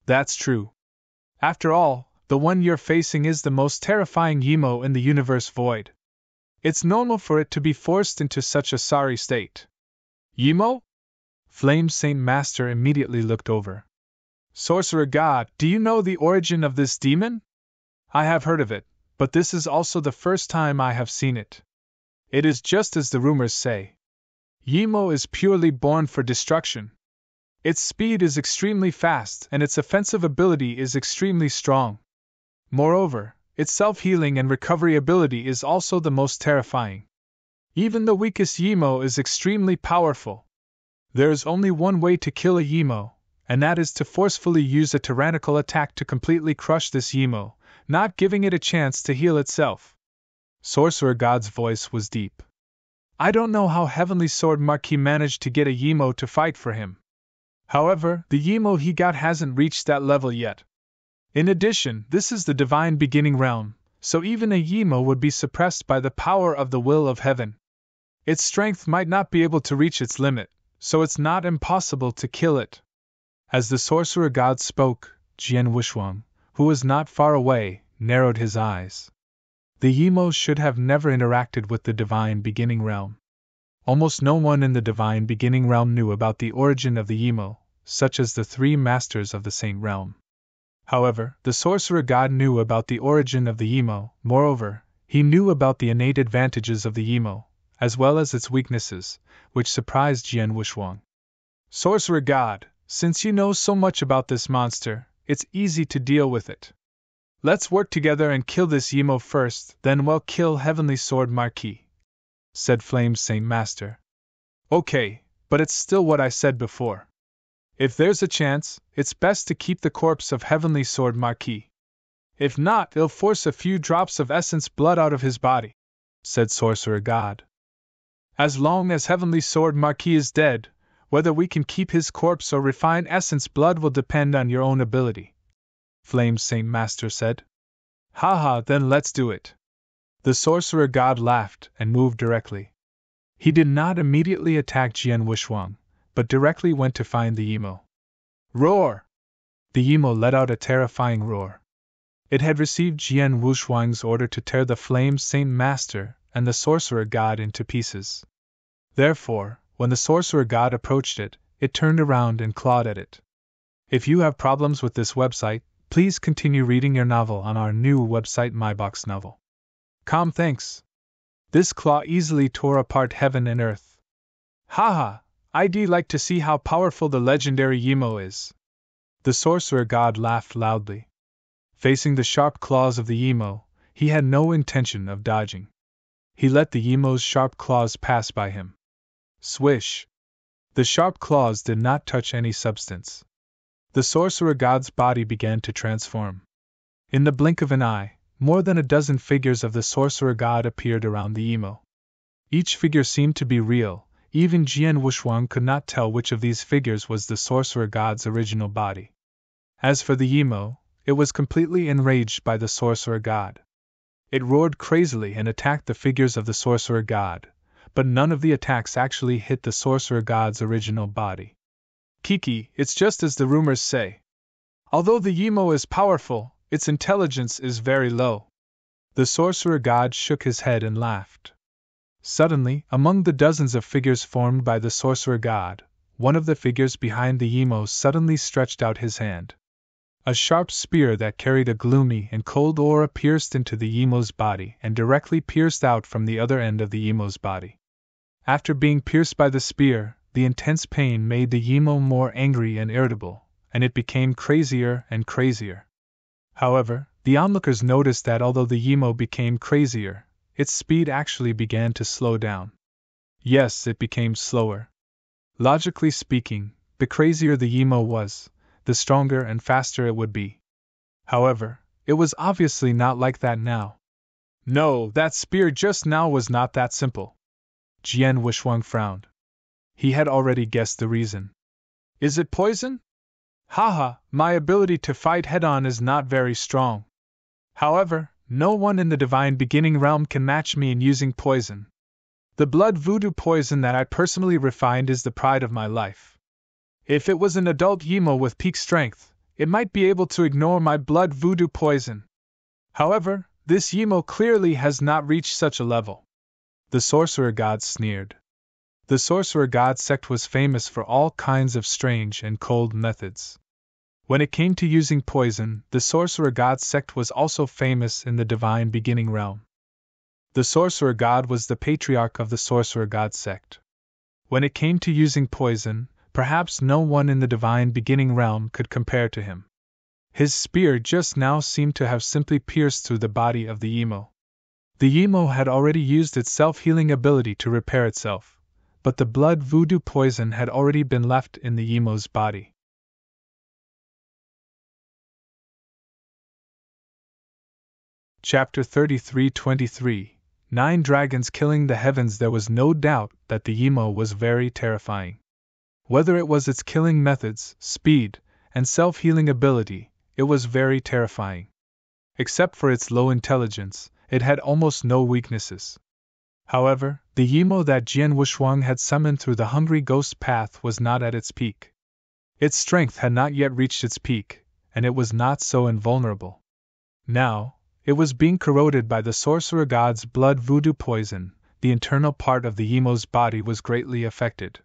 S1: That's true. After all, the one you're facing is the most terrifying Yimo in the universe void. It's normal for it to be forced into such a sorry state. Yimo? Flame Saint Master immediately looked over. Sorcerer God, do you know the origin of this demon? I have heard of it, but this is also the first time I have seen it. It is just as the rumors say. Yimo is purely born for destruction. Its speed is extremely fast and its offensive ability is extremely strong. Moreover, its self-healing and recovery ability is also the most terrifying. Even the weakest Yimo is extremely powerful. There is only one way to kill a Yimo, and that is to forcefully use a tyrannical attack to completely crush this Yimo, not giving it a chance to heal itself. Sorcerer God's voice was deep. I don't know how Heavenly Sword Marquis managed to get a Yimo to fight for him. However, the Yimo he got hasn't reached that level yet. In addition, this is the Divine Beginning Realm, so even a Yimo would be suppressed by the power of the will of heaven. Its strength might not be able to reach its limit, so it's not impossible to kill it. As the Sorcerer God spoke, Jian Wushuang, who was not far away, narrowed his eyes. The Yimos should have never interacted with the Divine Beginning Realm. Almost no one in the Divine Beginning Realm knew about the origin of the Yimo, such as the three masters of the Saint Realm. However, the Sorcerer God knew about the origin of the Yimo. Moreover, he knew about the innate advantages of the Yimo, as well as its weaknesses, which surprised Jian Wushuang. Sorcerer God, since you know so much about this monster, it's easy to deal with it. Let's work together and kill this Yimo first, then we'll kill Heavenly Sword Marquis, said Flame Saint Master. Okay, but it's still what I said before. If there's a chance, it's best to keep the corpse of Heavenly Sword Marquis. If not, it'll force a few drops of essence blood out of his body, said Sorcerer God. As long as Heavenly Sword Marquis is dead, whether we can keep his corpse or refine essence blood will depend on your own ability, Flame Saint Master said. Haha, then let's do it. The Sorcerer God laughed and moved directly. He did not immediately attack Jian Wushuang, but directly went to find the Yimo. Roar! The Yimo let out a terrifying roar. It had received Jian Wushuang's order to tear the Flame Saint Master and the Sorcerer God into pieces. Therefore, when the Sorcerer God approached it, it turned around and clawed at it. If you have problems with this website, please continue reading your novel on our new website MyBox Novel. Thanks. This claw easily tore apart heaven and earth. Haha, I'd like to see how powerful the legendary Yimo is. The Sorcerer God laughed loudly. Facing the sharp claws of the Yimo, he had no intention of dodging. He let the Yimo's sharp claws pass by him. Swish! The sharp claws did not touch any substance. The Sorcerer God's body began to transform. In the blink of an eye, more than a dozen figures of the Sorcerer God appeared around the Yimo. Each figure seemed to be real. Even Jian Wushuang could not tell which of these figures was the Sorcerer God's original body. As for the Yimo, it was completely enraged by the Sorcerer God. It roared crazily and attacked the figures of the Sorcerer God, but none of the attacks actually hit the Sorcerer God's original body. Kiki, it's just as the rumors say. Although the Yimo is powerful, its intelligence is very low. The Sorcerer God shook his head and laughed. Suddenly, among the dozens of figures formed by the Sorcerer God, one of the figures behind the Yimo suddenly stretched out his hand. A sharp spear that carried a gloomy and cold aura pierced into the Yimo's body and directly pierced out from the other end of the Yimo's body. After being pierced by the spear, the intense pain made the Yimo more angry and irritable, and it became crazier and crazier. However, the onlookers noticed that although the Yimo became crazier, its speed actually began to slow down. Yes, it became slower. Logically speaking, the crazier the Yimo was, the stronger and faster it would be. However, it was obviously not like that now. No, that spear just now was not that simple. Jian Wushuang frowned. He had already guessed the reason. Is it poison? Haha, my ability to fight head-on is not very strong. However, no one in the divine beginning realm can match me in using poison. The blood voodoo poison that I personally refined is the pride of my life. If it was an adult Yimo with peak strength, it might be able to ignore my blood voodoo poison. However, this Yimo clearly has not reached such a level. The sorcerer god sneered. The sorcerer god sect was famous for all kinds of strange and cold methods. When it came to using poison, the sorcerer god sect was also famous in the divine beginning realm. The sorcerer god was the patriarch of the sorcerer god sect. When it came to using poison, perhaps no one in the divine beginning realm could compare to him. His spear just now seemed to have simply pierced through the body of the Yimo. The Yimo had already used its self-healing ability to repair itself, but the blood voodoo poison had already been left in the Yimo's body. Chapter 33-23 9 Dragons Killing the Heavens. There was no doubt that the Yimo was very terrifying. Whether it was its killing methods, speed, and self-healing ability, it was very terrifying. Except for its low intelligence, it had almost no weaknesses. However, the Yimo that Jian Wushuang had summoned through the Hungry Ghost Path was not at its peak. Its strength had not yet reached its peak, and it was not so invulnerable. Now, it was being corroded by the sorcerer god's blood voodoo poison. The internal part of the Yimo's body was greatly affected.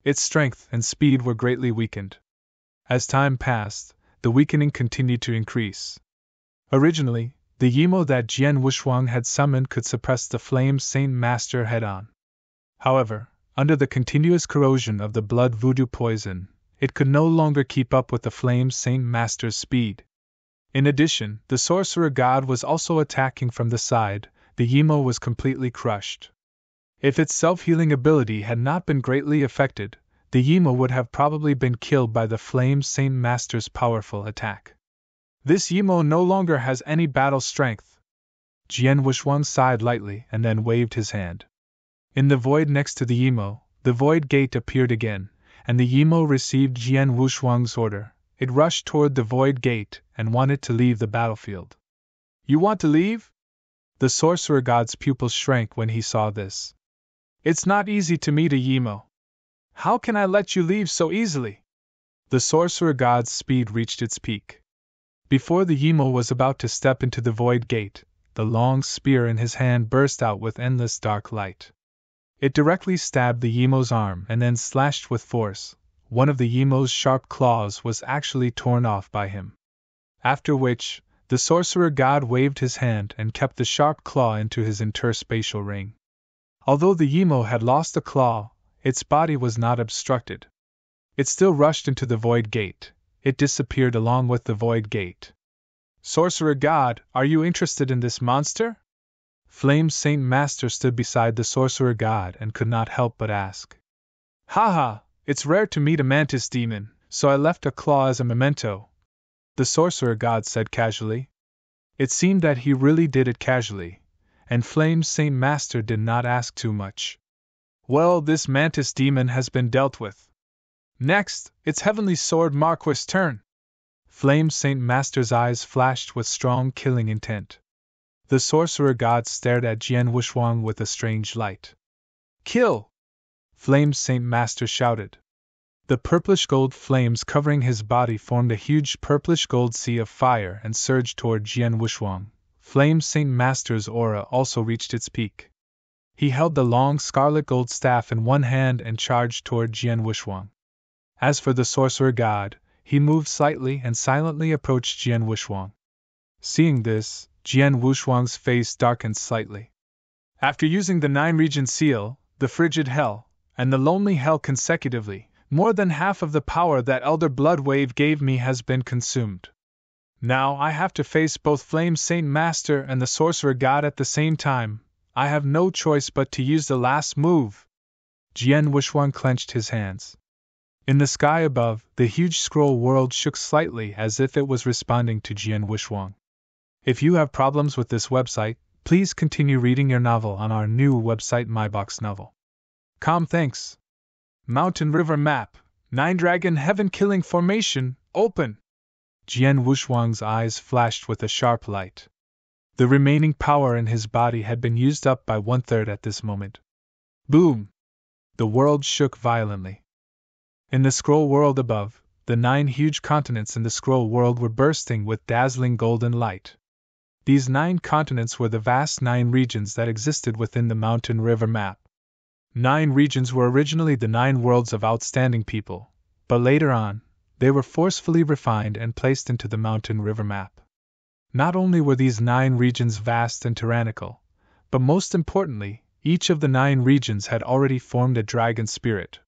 S1: Its strength and speed were greatly weakened. As time passed, the weakening continued to increase. Originally, the Yimo that Jian Wushuang had summoned could suppress the Flame Saint Master head-on. However, under the continuous corrosion of the blood voodoo poison, it could no longer keep up with the Flame Saint Master's speed. In addition, the sorcerer god was also attacking from the side. The Yimo was completely crushed. If its self-healing ability had not been greatly affected, the Yimo would have probably been killed by the Flame Saint Master's powerful attack. This Yimo no longer has any battle strength. Jian Wushuang sighed lightly and then waved his hand. In the void next to the Yimo, the void gate appeared again, and the Yimo received Jian Wushuang's order. It rushed toward the void gate and wanted to leave the battlefield. You want to leave? The sorcerer god's pupils shrank when he saw this. It's not easy to meet a Yimo. How can I let you leave so easily? The sorcerer god's speed reached its peak. Before the Yimo was about to step into the void gate, the long spear in his hand burst out with endless dark light. It directly stabbed the Yimo's arm and then slashed with force. One of the Yimo's sharp claws was actually torn off by him. After which, the sorcerer god waved his hand and kept the sharp claw into his interspatial ring. Although the Yimo had lost a claw, its body was not obstructed. It still rushed into the void gate. It disappeared along with the void gate. Sorcerer god, are you interested in this monster? Flame Saint Master stood beside the sorcerer god and could not help but ask. Haha, it's rare to meet a mantis demon, so I left a claw as a memento, the sorcerer god said casually. It seemed that he really did it casually, and Flame Saint Master did not ask too much. Well, this mantis demon has been dealt with. Next, it's Heavenly Sword Marquis' turn. Flame Saint Master's eyes flashed with strong killing intent. The sorcerer god stared at Jian Wushuang with a strange light. Kill! Flame Saint Master shouted. The purplish gold flames covering his body formed a huge purplish gold sea of fire and surged toward Jian Wushuang. Flame Saint Master's aura also reached its peak. He held the long scarlet gold staff in one hand and charged toward Jian Wushuang. As for the sorcerer god, he moved slightly and silently approached Jian Wushuang. Seeing this, Jian Wushuang's face darkened slightly. After using the 9-region seal, the frigid hell, and the lonely hell consecutively, more than half of the power that Elder Blood Wave gave me has been consumed. Now I have to face both Flame Saint Master and the sorcerer god at the same time. I have no choice but to use the last move. Jian Wushuang clenched his hands. In the sky above, the huge scroll world shook slightly as if it was responding to Jian Wushuang. If you have problems with this website, please continue reading your novel on our new website myboxnovel.com. Thanks. Mountain River Map, 9-Dragon Heaven Killing Formation, open! Jian Wushuang's eyes flashed with a sharp light. The remaining power in his body had been used up by 1/3 at this moment. Boom! The world shook violently. In the scroll world above, the 9 huge continents in the scroll world were bursting with dazzling golden light. These 9 continents were the vast 9 regions that existed within the mountain river map. 9 regions were originally the 9 worlds of outstanding people, but later on, they were forcefully refined and placed into the mountain river map. Not only were these 9 regions vast and tyrannical, but most importantly, each of the 9 regions had already formed a dragon spirit.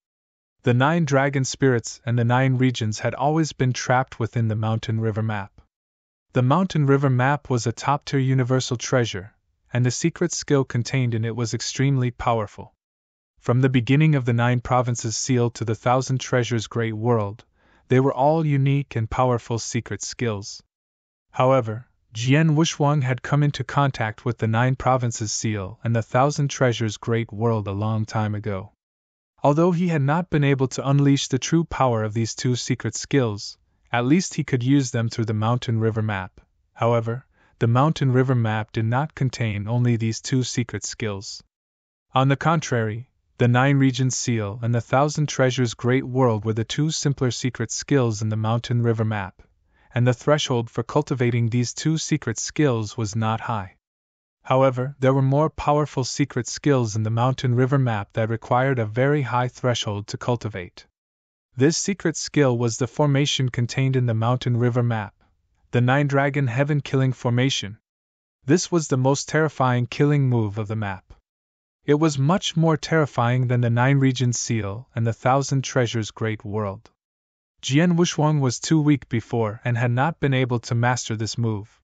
S1: The 9 dragon spirits and the 9 regions had always been trapped within the mountain river map. The mountain river map was a top-tier universal treasure, and the secret skill contained in it was extremely powerful. From the beginning of the 9 provinces sealed to the 1,000 treasures great world, they were all unique and powerful secret skills. However, Jian Wushuang had come into contact with the 9 provinces seal and the 1,000 treasures great world a long time ago. Although he had not been able to unleash the true power of these 2 secret skills, at least he could use them through the mountain river map. However, the mountain river map did not contain only these 2 secret skills. On the contrary, the 9 regions seal and the 1,000 treasures great world were the 2 simpler secret skills in the mountain river map, and the threshold for cultivating these 2 secret skills was not high. However, there were more powerful secret skills in the mountain river map that required a very high threshold to cultivate. This secret skill was the formation contained in the mountain river map, the 9 dragon heaven killing formation. This was the most terrifying killing move of the map. It was much more terrifying than the 9 regions seal and the 1,000 treasures great world. Jian Wushuang was too weak before and had not been able to master this move.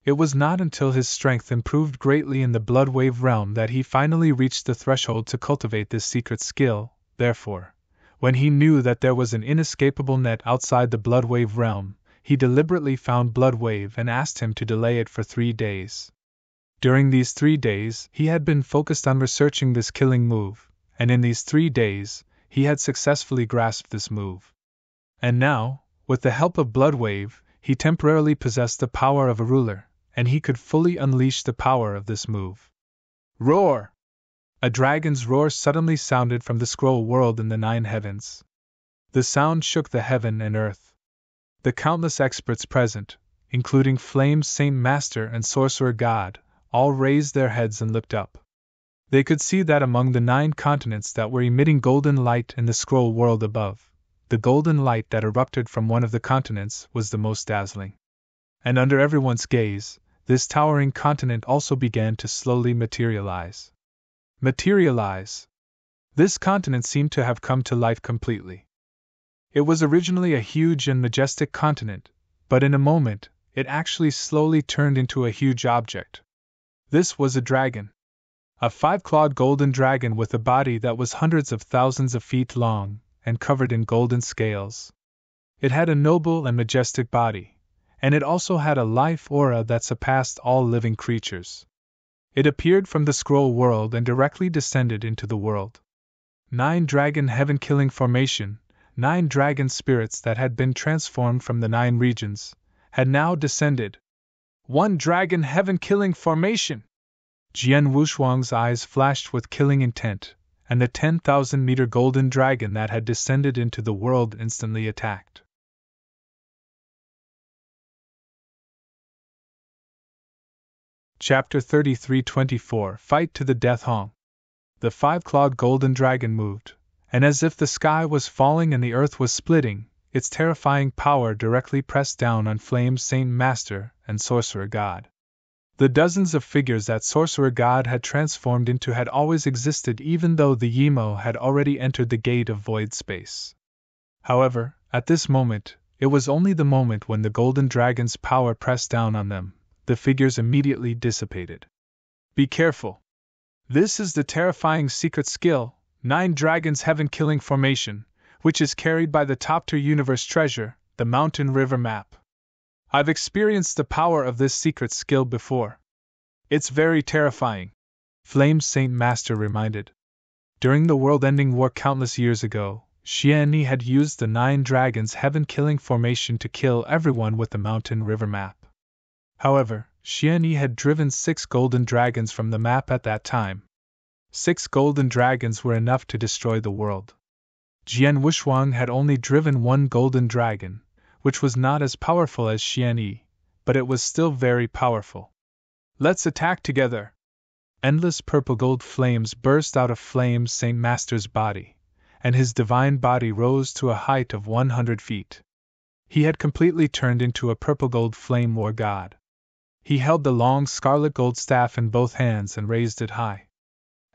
S1: It was not until his strength improved greatly in the blood wave realm that he finally reached the threshold to cultivate this secret skill. Therefore, when he knew that there was an inescapable net outside the blood wave realm, he deliberately found blood wave and asked him to delay it for 3 days. During these 3 days, he had been focused on researching this killing move, and in these 3 days, he had successfully grasped this move. And now, with the help of Bloodwave, he temporarily possessed the power of a ruler, and he could fully unleash the power of this move. Roar! A dragon's roar suddenly sounded from the scroll world in the 9 heavens. The sound shook the heaven and earth. The countless experts present, including Flame Saint Master and Sorcerer God, all raised their heads and looked up. They could see that among the 9 continents that were emitting golden light in the scroll world above, the golden light that erupted from one of the continents was the most dazzling. And under everyone's gaze, this towering continent also began to slowly materialize. Materialize! This continent seemed to have come to life completely. It was originally a huge and majestic continent, but in a moment, it actually slowly turned into a huge object. This was a dragon. A 5-clawed golden dragon with a body that was hundreds of thousands of feet long, and covered in golden scales. It had a noble and majestic body, and it also had a life aura that surpassed all living creatures. It appeared from the scroll world and directly descended into the world. 9 dragon heaven killing formation, 9 dragon spirits that had been transformed from the 9 regions, had now descended. 1 dragon heaven killing formation! Jian Wushuang's eyes flashed with killing intent, and the 10,000-meter golden dragon that had descended into the world instantly attacked. Chapter 33-24 Fight to the Death Hong. The 5-clawed golden dragon moved, and as if the sky was falling and the earth was splitting, its terrifying power directly pressed down on Flame Saint Master and Sorcerer God. The dozens of figures that Sorcerer God had transformed into had always existed even though the Yimo had already entered the gate of void space. However, at this moment, it was only the moment when the golden dragon's power pressed down on them, the figures immediately dissipated. Be careful! This is the terrifying secret skill, 9 Dragons Heaven Killing Formation, which is carried by the top-tier universe treasure, the Mountain River Map. I've experienced the power of this secret skill before. It's very terrifying, Flame Saint Master reminded. During the world-ending war countless years ago, Xianni had used the 9 Dragons Heaven Killing Formation to kill everyone with the Mountain River Map. However, Xian Yi had driven 6 golden dragons from the map at that time. 6 golden dragons were enough to destroy the world. Jian Wushuang had only driven 1 golden dragon, which was not as powerful as Xian Yi, but it was still very powerful. Let's attack together! Endless purple gold flames burst out of Flame Saint Master's body, and his divine body rose to a height of 100 feet. He had completely turned into a purple gold flame war god. He held the long scarlet gold staff in both hands and raised it high.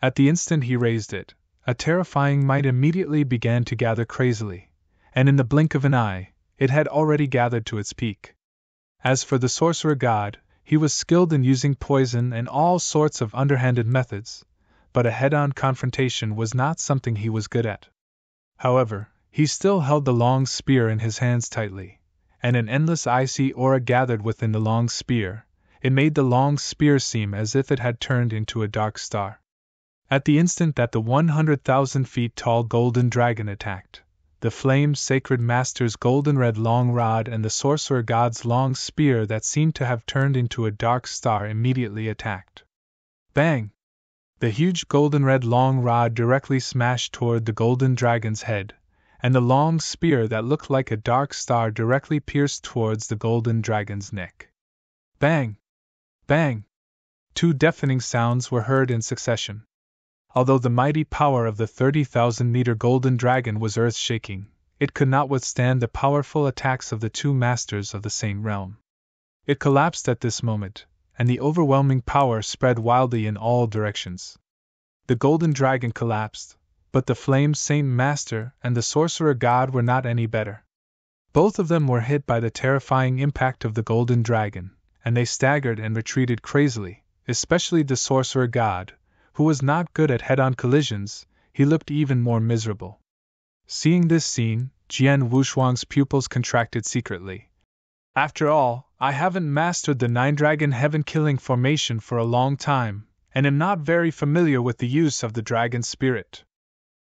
S1: At the instant he raised it, a terrifying might immediately began to gather crazily, and in the blink of an eye, it had already gathered to its peak. As for the sorcerer god, he was skilled in using poison and all sorts of underhanded methods, but a head-on confrontation was not something he was good at. However, he still held the long spear in his hands tightly, and an endless icy aura gathered within the long spear. It made the long spear seem as if it had turned into a dark star. At the instant that the 100,000 feet tall golden dragon attacked, the Flame Sacred Master's golden red long rod and the sorcerer god's long spear that seemed to have turned into a dark star immediately attacked. Bang! The huge golden red long rod directly smashed toward the golden dragon's head, and the long spear that looked like a dark star directly pierced towards the golden dragon's neck. Bang! Bang! 2 deafening sounds were heard in succession. Although the mighty power of the 30,000-meter golden dragon was earth-shaking, it could not withstand the powerful attacks of the 2 masters of the same realm. It collapsed at this moment, and the overwhelming power spread wildly in all directions. The golden dragon collapsed, but the Flame Saint Master and the sorcerer god were not any better. Both of them were hit by the terrifying impact of the golden dragon, and they staggered and retreated crazily, especially the sorcerer god, who was not good at head-on collisions. He looked even more miserable. Seeing this scene, Jian Wushuang's pupils contracted secretly. After all, I haven't mastered the 9-dragon heaven-killing formation for a long time, and am not very familiar with the use of the dragon spirit.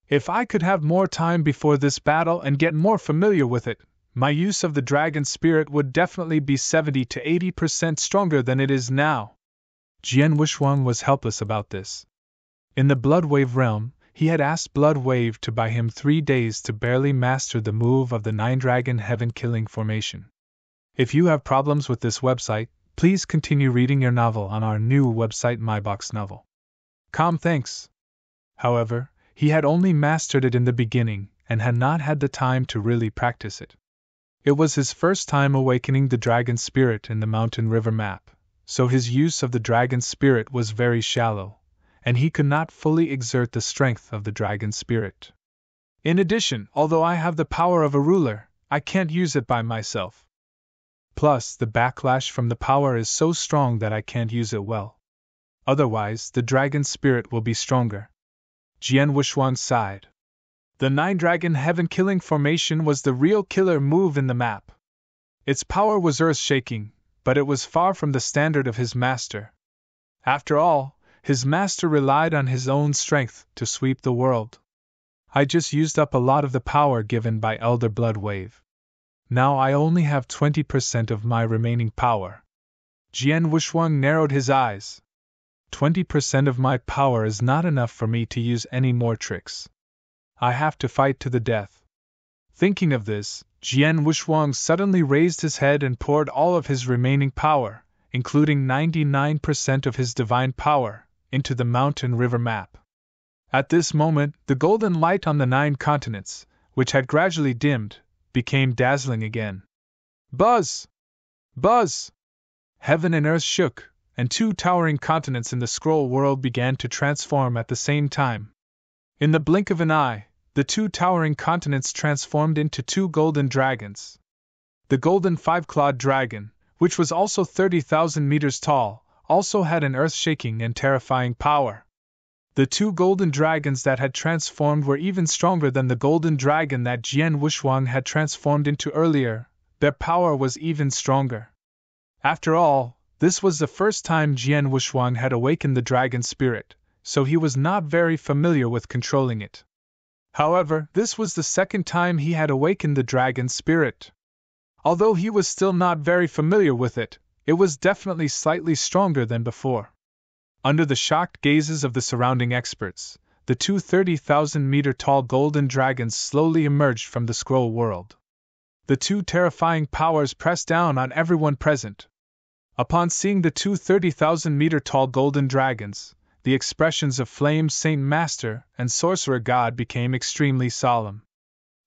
S1: If I could have more time before this battle and get more familiar with it, my use of the dragon spirit would definitely be 70 to 80% stronger than it is now. Jian Wushuang was helpless about this. In the Bloodwave realm, he had asked Bloodwave to buy him 3 days to barely master the move of the 9-dragon heaven-killing formation. If you have problems with this website, please continue reading your novel on our new website myboxnovel.com. Thanks. However, he had only mastered it in the beginning and had not had the time to really practice it. It was his first time awakening the dragon spirit in the mountain river map, so his use of the dragon spirit was very shallow, and he could not fully exert the strength of the dragon spirit. In addition, although I have the power of a ruler, I can't use it by myself. Plus, the backlash from the power is so strong that I can't use it well. Otherwise, the dragon spirit will be stronger. Jian Wushuang sighed. The 9-dragon heaven-killing formation was the real killer move in the map. Its power was earth-shaking, but it was far from the standard of his master. After all, his master relied on his own strength to sweep the world. I just used up a lot of the power given by Elder Bloodwave. Now I only have 20% of my remaining power. Jian Wushuang narrowed his eyes. 20% of my power is not enough for me to use any more tricks. I have to fight to the death. Thinking of this, Jian Wushuang suddenly raised his head and poured all of his remaining power, including 99% of his divine power, into the mountain river map. At this moment, the golden light on the 9 continents, which had gradually dimmed, became dazzling again. Buzz! Buzz! Heaven and earth shook, and 2 towering continents in the scroll world began to transform at the same time. In the blink of an eye, the 2 towering continents transformed into 2 golden dragons. The golden 5-clawed dragon, which was also 30,000 meters tall, also had an earth-shaking and terrifying power. The 2 golden dragons that had transformed were even stronger than the golden dragon that Jian Wushuang had transformed into earlier. Their power was even stronger. After all, this was the first time Jian Wushuang had awakened the dragon spirit, so he was not very familiar with controlling it. However, this was the second time he had awakened the dragon spirit. Although he was still not very familiar with it, It was definitely slightly stronger than before. Under the shocked gazes of the surrounding experts, the two 30,000-meter tall golden dragons slowly emerged from the scroll world. The two terrifying powers pressed down on everyone present. Upon seeing the two 30,000-meter tall golden dragons, the expressions of Flame Saint Master and Sorcerer God became extremely solemn.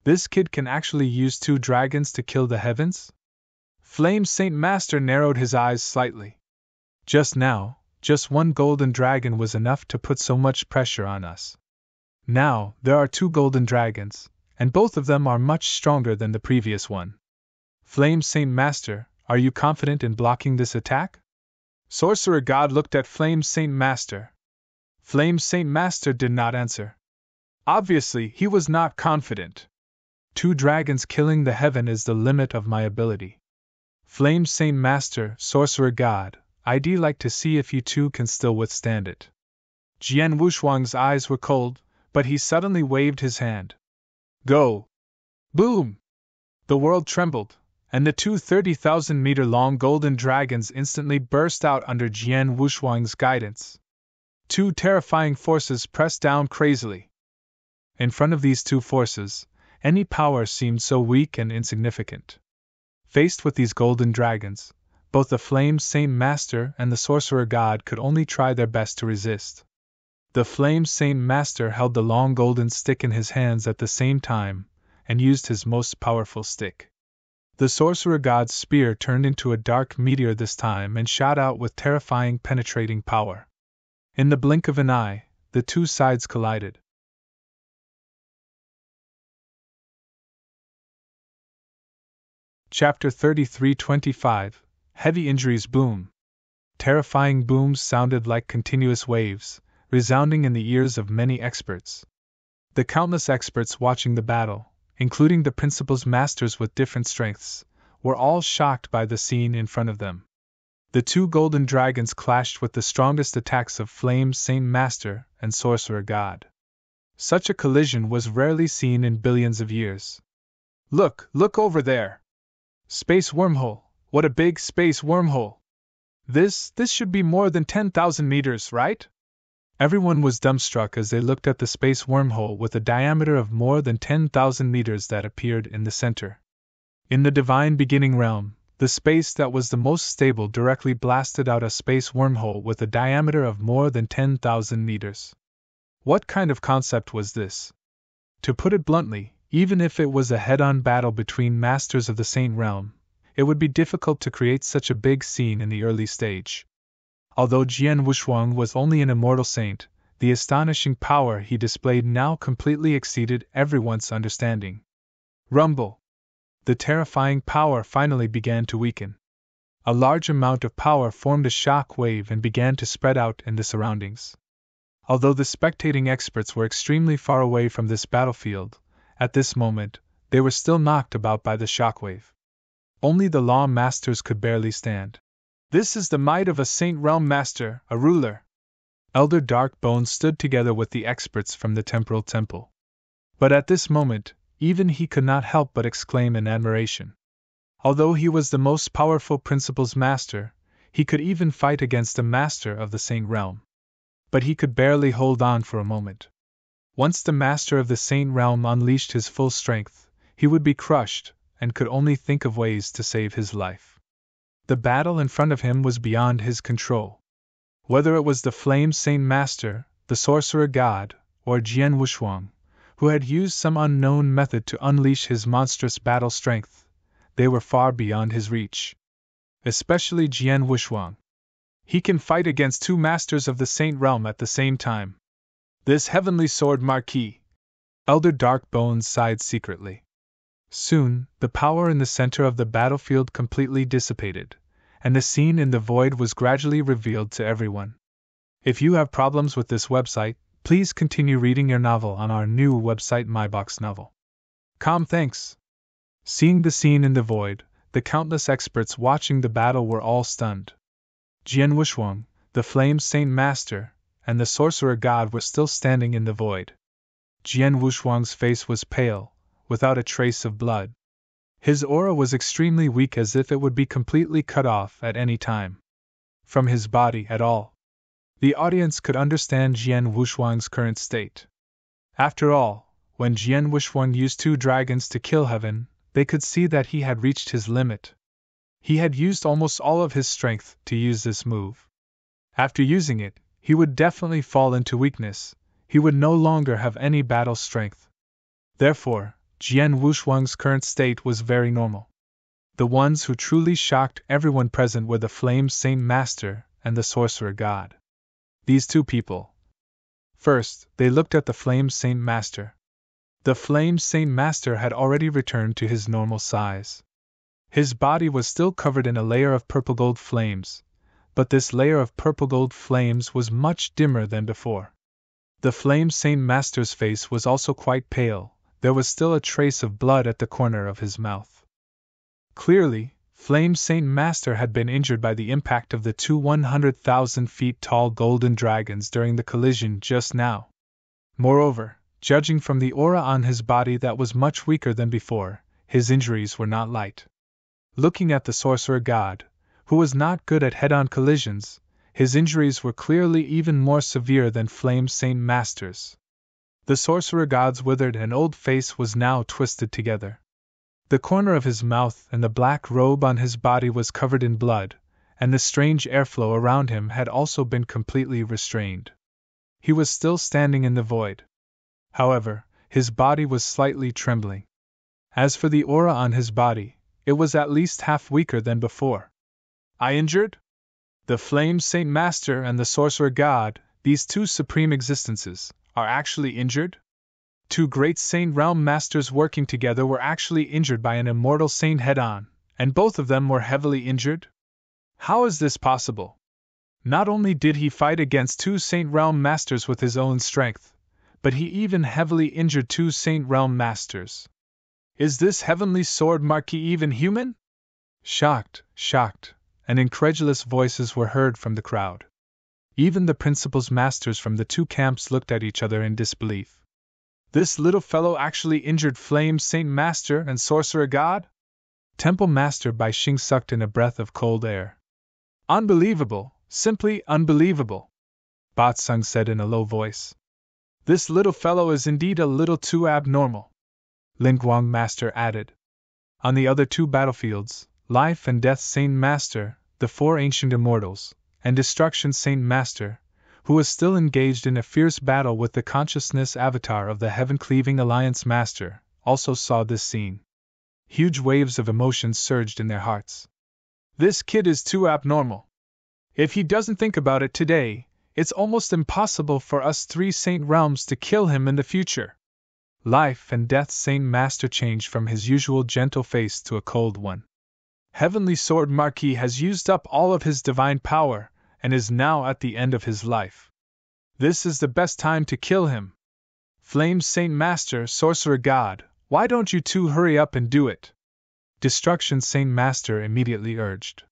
S1: This kid can actually use two dragons to kill the heavens? Flame Saint Master narrowed his eyes slightly. Just now, just one golden dragon was enough to put so much pressure on us. Now, there are two golden dragons, and both of them are much stronger than the previous one. Flame Saint Master, are you confident in blocking this attack? Sorcerer God looked at Flame Saint Master. Flame Saint Master did not answer. Obviously, he was not confident. Two dragons killing the heaven is the limit of my ability. Flame Saint Master, Sorcerer God, I'd like to see if you two can still withstand it. Jian Wushuang's eyes were cold, but he suddenly waved his hand. Go! Boom! The world trembled, and the two 30,000-meter-long golden dragons instantly burst out under Jian Wushuang's guidance. Two terrifying forces pressed down crazily. In front of these two forces, any power seemed so weak and insignificant. Faced with these golden dragons, both the Flame Saint Master and the Sorcerer God could only try their best to resist. The Flame Saint Master held the long golden stick in his hands at the same time, and used his most powerful stick. The Sorcerer God's spear turned into a dark meteor this time and shot out with terrifying penetrating power. In the blink of an eye, the two sides collided. Chapter 33:25 Heavy Injuries Boom. Terrifying booms sounded like continuous waves, resounding in the ears of many experts. The countless experts watching the battle, including the principal's masters with different strengths, were all shocked by the scene in front of them. The two golden dragons clashed with the strongest attacks of Flame Saint Master and Sorcerer God. Such a collision was rarely seen in billions of years. Look over there! Space wormhole! What a big space wormhole! This should be more than 10,000 meters, right? Everyone was dumbstruck as they looked at the space wormhole with a diameter of more than 10,000 meters that appeared in the center. In the divine beginning realm, the space that was the most stable directly blasted out a space wormhole with a diameter of more than 10,000 meters. What kind of concept was this? To put it bluntly, even if it was a head-on battle between masters of the Saint Realm, it would be difficult to create such a big scene in the early stage. Although Jian Wushuang was only an immortal saint, the astonishing power he displayed now completely exceeded everyone's understanding. Rumble! The terrifying power finally began to weaken. A large amount of power formed a shock wave and began to spread out in the surroundings. Although the spectating experts were extremely far away from this battlefield, at this moment, they were still knocked about by the shockwave. Only the law masters could barely stand. This is the might of a Saint Realm Master, a ruler. Elder Dark Bones stood together with the experts from the Temporal Temple. But at this moment, even he could not help but exclaim in admiration. Although he was the most powerful Principal's master, he could even fight against a master of the Saint Realm. But he could barely hold on for a moment. Once the master of the Saint Realm unleashed his full strength, he would be crushed, and could only think of ways to save his life. The battle in front of him was beyond his control. Whether it was the Flame Saint Master, the Sorcerer God, or Jian Wushuang, who had used some unknown method to unleash his monstrous battle strength, they were far beyond his reach. Especially Jian Wushuang. He can fight against two masters of the Saint Realm at the same time. This heavenly sword Marquis! Elder Dark Bones sighed secretly. Soon, the power in the center of the battlefield completely dissipated, and the scene in the void was gradually revealed to everyone. If you have problems with this website, please continue reading your novel on our new website MyBox Novel. Thanks. Seeing the scene in the void, the countless experts watching the battle were all stunned. Jian Wushuang, the Flame Saint Master, and the Sorcerer God were still standing in the void. Jian Wushuang's face was pale, without a trace of blood. His aura was extremely weak, as if it would be completely cut off at any time from his body at all. The audience could understand Jian Wushuang's current state. After all, when Jian Wushuang used 2 dragons to kill Heaven, they could see that he had reached his limit. He had used almost all of his strength to use this move. After using it, he would definitely fall into weakness. He would no longer have any battle strength. Therefore, Jian Wushuang's current state was very normal. The ones who truly shocked everyone present were the Flame Saint Master and the Sorcerer God. These 2 people. First, they looked at the Flame Saint Master. The Flame Saint Master had already returned to his normal size. His body was still covered in a layer of purple gold flames, but this layer of purple gold flames was much dimmer than before. The Flame Saint Master's face was also quite pale. There was still a trace of blood at the corner of his mouth. Clearly, Flame Saint Master had been injured by the impact of the 2 100,000 feet tall golden dragons during the collision just now. Moreover, judging from the aura on his body that was much weaker than before, his injuries were not light. Looking at the Sorcerer God, who was not good at head-on collisions, his injuries were clearly even more severe than Flame Saint Master's. The Sorcerer God's withered and old face was now twisted together. The corner of his mouth and the black robe on his body was covered in blood, and the strange airflow around him had also been completely restrained. He was still standing in the void. However, his body was slightly trembling. As for the aura on his body, it was at least half weaker than before. I injured? The Flame Saint Master and the Sorcerer God, these 2 supreme existences, are actually injured? 2 great Saint Realm Masters working together were actually injured by an immortal Saint head-on, and both of them were heavily injured? How is this possible? Not only did he fight against 2 Saint Realm Masters with his own strength, but he even heavily injured 2 Saint Realm Masters. Is this Heavenly Sword Marquis even human? Shocked, and incredulous voices were heard from the crowd. Even the principal's masters from the 2 camps looked at each other in disbelief. This little fellow actually injured Flame Saint Master and Sorcerer God? Temple Master Bai Xing sucked in a breath of cold air. Unbelievable, simply unbelievable, Bat Sung said in a low voice. This little fellow is indeed a little too abnormal, Lin Guang Master added. On the other 2 battlefields, Life and Death Saint Master, the 4 ancient immortals, and Destruction Saint Master, who was still engaged in a fierce battle with the consciousness avatar of the Heaven-Cleaving Alliance Master, also saw this scene. Huge waves of emotion surged in their hearts. This kid is too abnormal. If he doesn't think about it today, it's almost impossible for us 3 Saint Realms to kill him in the future. Life and Death Saint Master changed from his usual gentle face to a cold one. Heavenly Sword Marquis has used up all of his divine power, and is now at the end of his life. This is the best time to kill him. Flame Saint Master, Sorcerer God, why don't you 2 hurry up and do it? Destruction Saint Master immediately urged.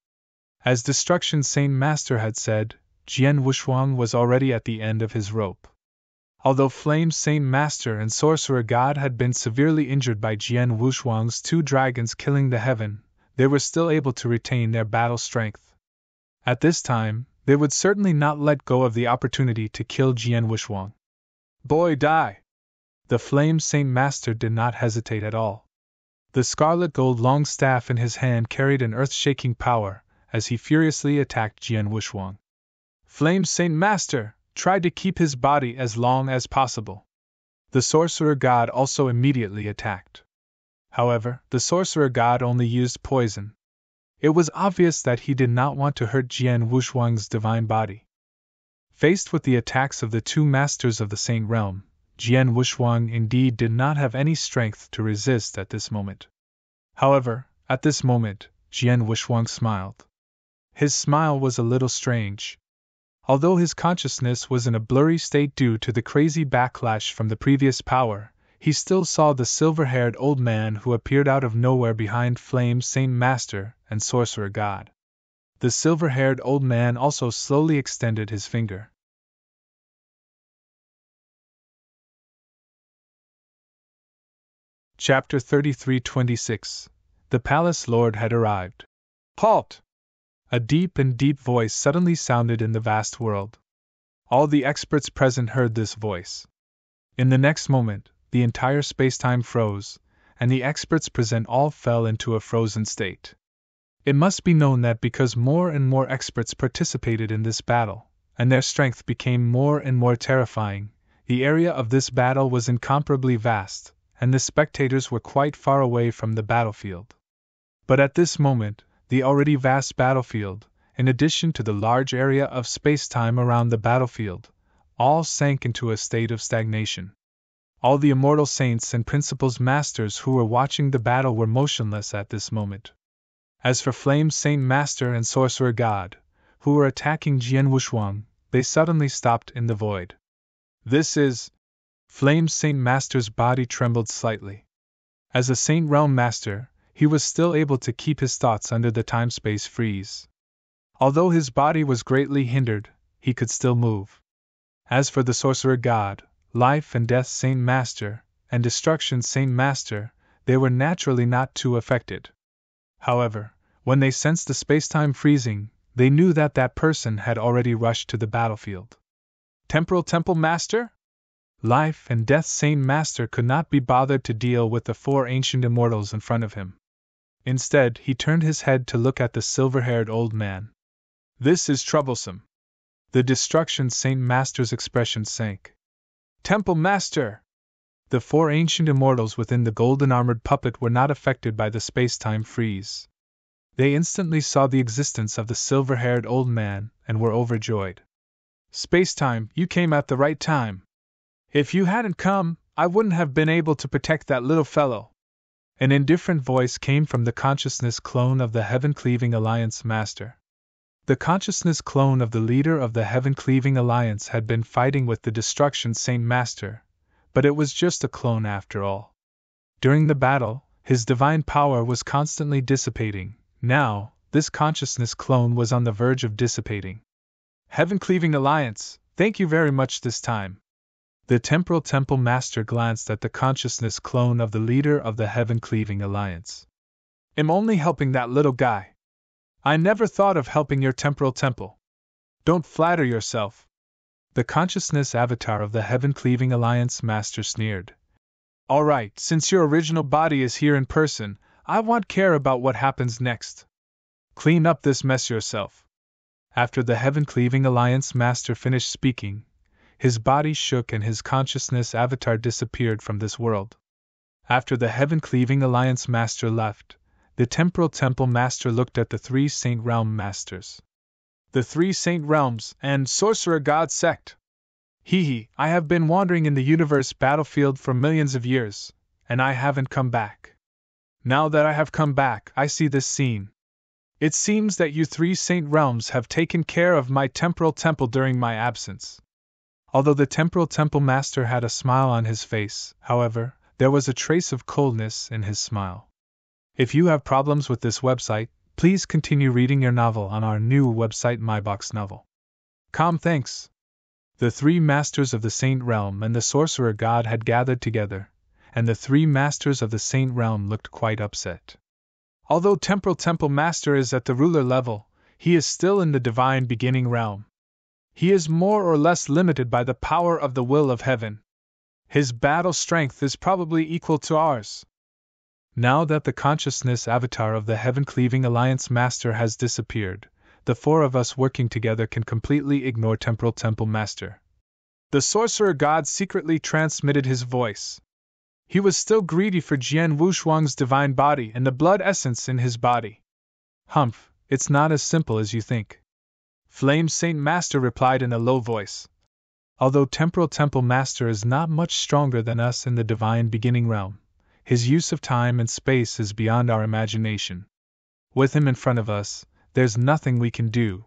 S1: As Destruction Saint Master had said, Jian Wushuang was already at the end of his rope. Although Flame Saint Master and Sorcerer God had been severely injured by Jian Wushuang's 2 dragons killing the heaven, they were still able to retain their battle strength. At this time, they would certainly not let go of the opportunity to kill Jian Wushuang. Boy, die! The Flame Saint Master did not hesitate at all. The scarlet gold long staff in his hand carried an earth-shaking power as he furiously attacked Jian Wushuang. Flame Saint Master tried to keep his body as long as possible. The Sorcerer God also immediately attacked. However, the Sorcerer God only used poison. It was obvious that he did not want to hurt Jian Wushuang's divine body. Faced with the attacks of the 2 masters of the Saint Realm, Jian Wushuang indeed did not have any strength to resist at this moment. However, at this moment, Jian Wushuang smiled. His smile was a little strange. Although his consciousness was in a blurry state due to the crazy backlash from the previous power, he still saw the silver-haired old man who appeared out of nowhere behind Flame Saint Master and Sorcerer God. The silver-haired old man also slowly extended his finger. Chapter 33-26. the palace lord had arrived. Halt! A deep and deep voice suddenly sounded in the vast world. All the experts present heard this voice. In the next moment, the entire spacetime froze, and the experts present all fell into a frozen state. It must be known that because more and more experts participated in this battle, and their strength became more and more terrifying, the area of this battle was incomparably vast, and the spectators were quite far away from the battlefield. But at this moment, the already vast battlefield, in addition to the large area of spacetime around the battlefield, all sank into a state of stagnation. All the immortal saints and principles masters who were watching the battle were motionless at this moment. As for Flame Saint Master and Sorcerer God, who were attacking Jian Wushuang, they suddenly stopped in the void. This is... Flame Saint Master's body trembled slightly. As a Saint Realm Master, he was still able to keep his thoughts under the time-space freeze. Although his body was greatly hindered, he could still move. As for the Sorcerer God, Life and Death Saint Master, and Destruction Saint Master, they were naturally not too affected. However, when they sensed the spacetime freezing, they knew that that person had already rushed to the battlefield. Temporal Temple Master? Life and Death Saint Master could not be bothered to deal with the four ancient immortals in front of him. Instead, he turned his head to look at the silver-haired old man. This is troublesome. The Destruction Saint Master's expression sank. Temple Master! The four ancient immortals within the golden-armored puppet were not affected by the space-time freeze. They instantly saw the existence of the silver-haired old man and were overjoyed. Space-time, you came at the right time. If you hadn't come, I wouldn't have been able to protect that little fellow. An indifferent voice came from the consciousness clone of the Heaven-Cleaving Alliance Master. The consciousness clone of the leader of the Heaven-Cleaving Alliance had been fighting with the Destruction Saint Master, but it was just a clone after all. During the battle, his divine power was constantly dissipating. Now, this consciousness clone was on the verge of dissipating. Heaven-Cleaving Alliance, thank you very much this time. The Temporal Temple Master glanced at the consciousness clone of the leader of the Heaven-Cleaving Alliance. I'm only helping that little guy. I never thought of helping your Temporal Temple. Don't flatter yourself. The consciousness avatar of the Heaven-Cleaving Alliance Master sneered. All right, since your original body is here in person, I won't care about what happens next. Clean up this mess yourself. After the Heaven-Cleaving Alliance Master finished speaking, his body shook and his consciousness avatar disappeared from this world. After the Heaven-Cleaving Alliance Master left, the Temporal Temple Master looked at the three Saint Realm Masters. The three Saint Realms and Sorcerer God Sect. I have been wandering in the universe battlefield for millions of years, and I haven't come back. Now that I have come back, I see this scene. It seems that you three Saint Realms have taken care of my Temporal Temple during my absence. Although the Temporal Temple Master had a smile on his face, however, there was a trace of coldness in his smile. If you have problems with this website, please continue reading your novel on our new website MyBox Novel. Thanks. The three Masters of the Saint Realm and the Sorcerer God had gathered together, and the three Masters of the Saint Realm looked quite upset. Although Temporal Temple Master is at the ruler level, he is still in the divine beginning realm. He is more or less limited by the power of the will of heaven. His battle strength is probably equal to ours. Now that the consciousness avatar of the Heaven-Cleaving Alliance Master has disappeared, the four of us working together can completely ignore Temporal Temple Master. The Sorcerer God secretly transmitted his voice. He was still greedy for Jian Wushuang's divine body and the blood essence in his body. Humph, it's not as simple as you think. Flame Saint Master replied in a low voice. Although Temporal Temple Master is not much stronger than us in the divine beginning realm, his use of time and space is beyond our imagination. With him in front of us, there's nothing we can do.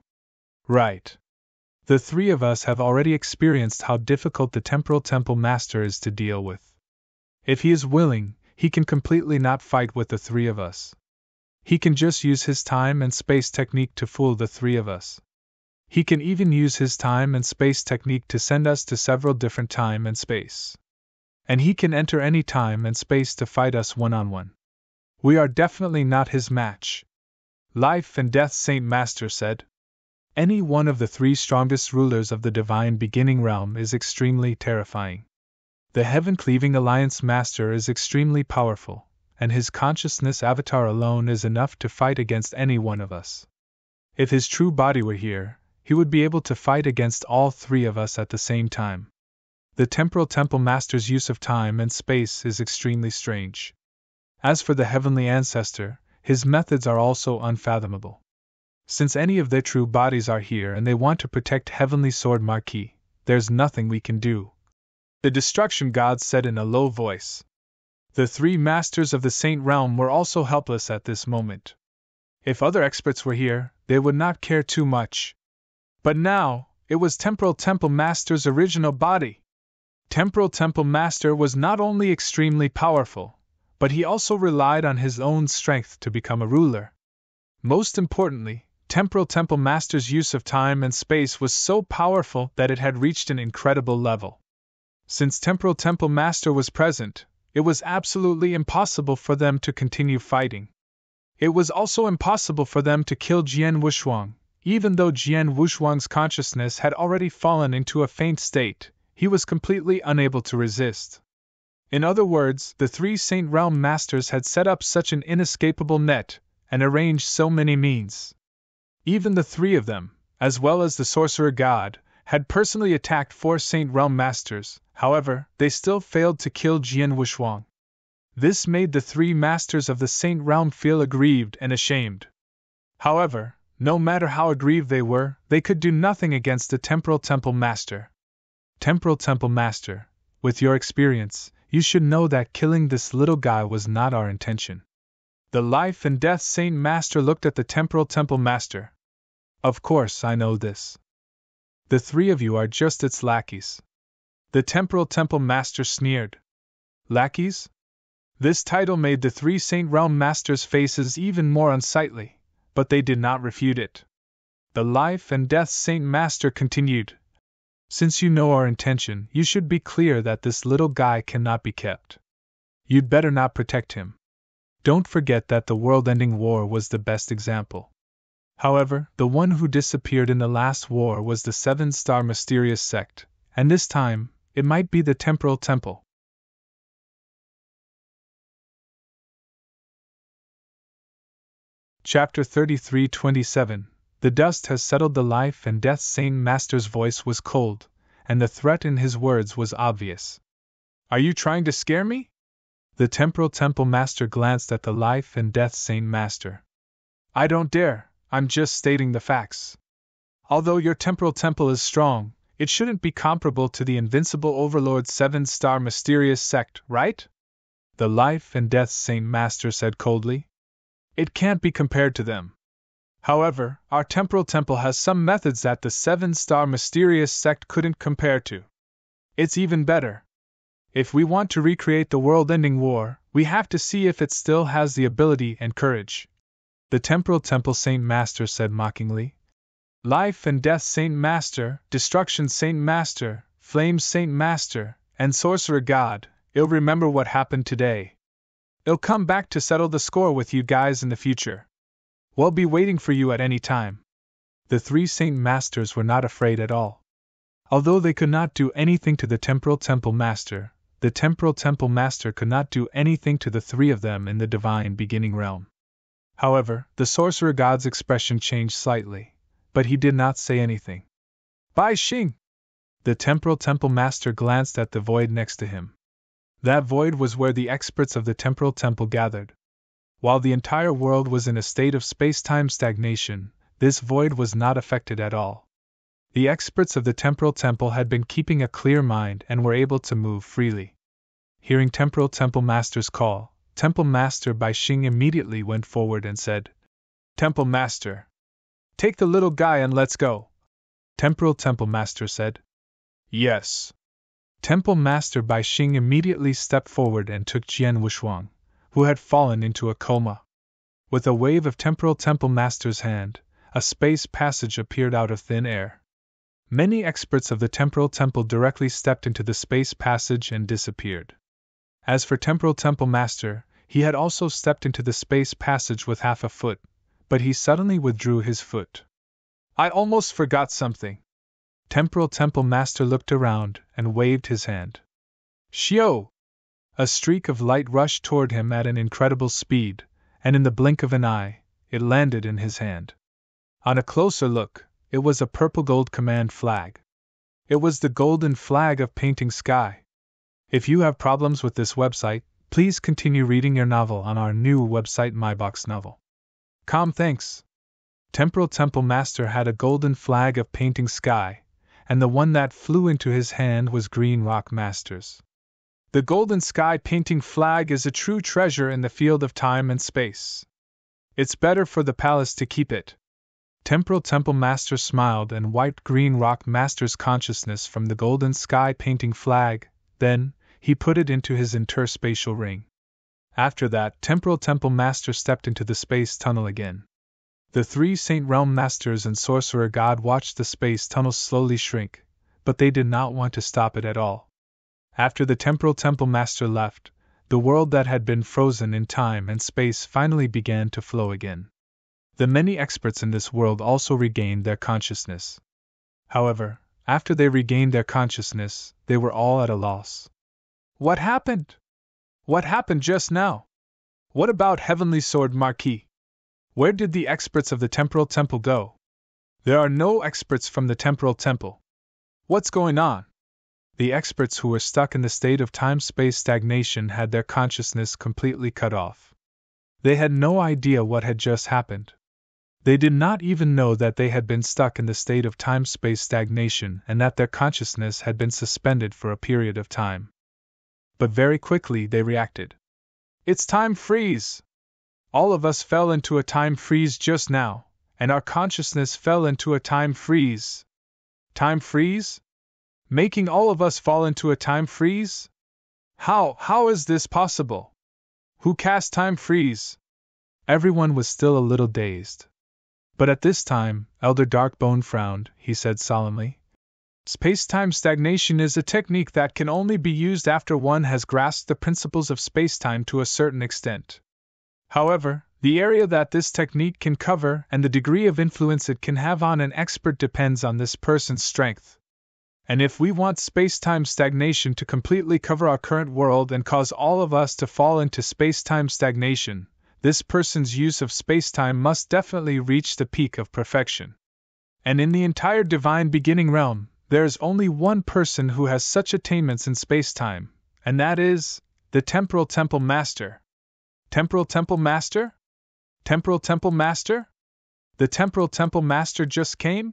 S1: Right. The three of us have already experienced how difficult the Temporal Temple Master is to deal with. If he is willing, he can completely not fight with the three of us. He can just use his time and space technique to fool the three of us. He can even use his time and space technique to send us to several different time and space. And he can enter any time and space to fight us one-on-one. We are definitely not his match. Life and Death Saint Master said. Any one of the three strongest rulers of the divine beginning realm is extremely terrifying. The Heaven-Cleaving Alliance Master is extremely powerful, and his consciousness avatar alone is enough to fight against any one of us. If his true body were here, he would be able to fight against all three of us at the same time. The Temporal Temple Master's use of time and space is extremely strange. As for the Heavenly Ancestor, his methods are also unfathomable. Since any of their true bodies are here and they want to protect Heavenly Sword Marquis, there's nothing we can do. The Destruction God said in a low voice. The three masters of the Saint Realm were also helpless at this moment. If other experts were here, they would not care too much. But now, it was Temporal Temple Master's original body. Temporal Temple Master was not only extremely powerful, but he also relied on his own strength to become a ruler. Most importantly, Temporal Temple Master's use of time and space was so powerful that it had reached an incredible level. Since Temporal Temple Master was present, it was absolutely impossible for them to continue fighting. It was also impossible for them to kill Jian Wushuang, even though Jian Wushuang's consciousness had already fallen into a faint state. He was completely unable to resist. In other words, the three Saint Realm Masters had set up such an inescapable net, and arranged so many means. Even the three of them, as well as the Sorcerer God, had personally attacked 4 Saint Realm Masters. However, they still failed to kill Jian Wushuang. This made the 3 Masters of the Saint Realm feel aggrieved and ashamed. However, no matter how aggrieved they were, they could do nothing against the Temporal Temple Master. Temporal Temple Master, with your experience, you should know that killing this little guy was not our intention. The Life and Death Saint Master looked at the Temporal Temple Master. Of course, I know this. The 3 of you are just its lackeys. The Temporal Temple Master sneered. Lackeys? This title made the 3 Saint Realm Masters' faces even more unsightly, but they did not refute it. The Life and Death Saint Master continued. Since you know our intention, you should be clear that this little guy cannot be kept. You'd better not protect him. Don't forget that the world-ending war was the best example. However, the one who disappeared in the last war was the 7-star mysterious sect, and this time, it might be the Temporal Temple. Chapter 33:27. The dust has settled. The Life and Death Saint Master's voice was cold, and the threat in his words was obvious. Are you trying to scare me? The Temporal Temple Master glanced at the Life and Death Saint Master. I don't dare, I'm just stating the facts. Although your Temporal Temple is strong, it shouldn't be comparable to the invincible Overlord 7-star mysterious sect, right? The Life and Death Saint Master said coldly. It can't be compared to them. However, our Temporal Temple has some methods that the 7-star mysterious sect couldn't compare to. It's even better. If we want to recreate the world-ending war, we have to see if it still has the ability and courage. The Temporal Temple Saint Master said mockingly. Life and Death Saint Master, Destruction Saint Master, Flames Saint Master, and Sorcerer God, you'll remember what happened today. I'll come back to settle the score with you guys in the future. We'll be waiting for you at any time. The 3 Saint Masters were not afraid at all. Although they could not do anything to the Temporal Temple Master, the Temporal Temple Master could not do anything to the 3 of them in the divine beginning realm. However, the Sorcerer God's expression changed slightly, but he did not say anything. Bai Xing! The Temporal Temple Master glanced at the void next to him. That void was where the experts of the Temporal Temple gathered. While the entire world was in a state of space-time stagnation, this void was not affected at all. The experts of the Temporal Temple had been keeping a clear mind and were able to move freely. Hearing Temporal Temple Master's call, Temple Master Bai Xing immediately went forward and said, Temple Master, take the little guy and let's go. Temporal Temple Master said, Yes. Temple Master Bai Xing immediately stepped forward and took Jian Wushuang, who had fallen into a coma. With a wave of Temporal Temple Master's hand, a space passage appeared out of thin air. Many experts of the Temporal Temple directly stepped into the space passage and disappeared. As for Temporal Temple Master, He had also stepped into the space passage with half a foot, but he suddenly withdrew his foot. I almost forgot something. Temporal Temple Master looked around and waved his hand. Shio! A streak of light rushed toward him at an incredible speed, and in the blink of an eye, it landed in his hand. On a closer look, it was a purple-gold command flag. It was the golden flag of Painting Sky. If you have problems with this website, please continue reading your novel on our new website MyBox Novel. Thanks. Temporal Temple Master had a golden flag of Painting Sky, and the one that flew into his hand was Green Rock Master's. The Golden Sky Painting Flag is a true treasure in the field of time and space. It's better for the palace to keep it. Temporal Temple Master smiled and wiped Green Rock Master's consciousness from the Golden Sky Painting Flag, then, he put it into his interspatial ring. After that, Temporal Temple Master stepped into the space tunnel again. The 3 Saint Realm Masters and Sorcerer God watched the space tunnel slowly shrink, but they did not want to stop it at all. After the Temporal Temple Master left, the world that had been frozen in time and space finally began to flow again. The many experts in this world also regained their consciousness. However, after they regained their consciousness, they were all at a loss. What happened? What happened just now? What about Heavenly Sword Marquis? Where did the experts of the Temporal Temple go? There are no experts from the Temporal Temple. What's going on? The experts who were stuck in the state of time-space stagnation had their consciousness completely cut off. They had no idea what had just happened. They did not even know that they had been stuck in the state of time-space stagnation and that their consciousness had been suspended for a period of time. But very quickly they reacted. It's time freeze! All of us fell into a time freeze just now, and our consciousness fell into a time freeze. Time freeze? Making all of us fall into a time freeze? How is this possible? Who cast time freeze? Everyone was still a little dazed. But at this time, Elder Darkbone frowned. He said solemnly, Space-time stagnation is a technique that can only be used after one has grasped the principles of space-time to a certain extent. However, the area that this technique can cover and the degree of influence it can have on an expert depends on this person's strength. And if we want space-time stagnation to completely cover our current world and cause all of us to fall into space-time stagnation, this person's use of space-time must definitely reach the peak of perfection. And in the entire divine beginning realm, there is only one person who has such attainments in space-time, and that is the Temporal Temple Master. Temporal Temple Master? Temporal Temple Master? The Temporal Temple Master just came?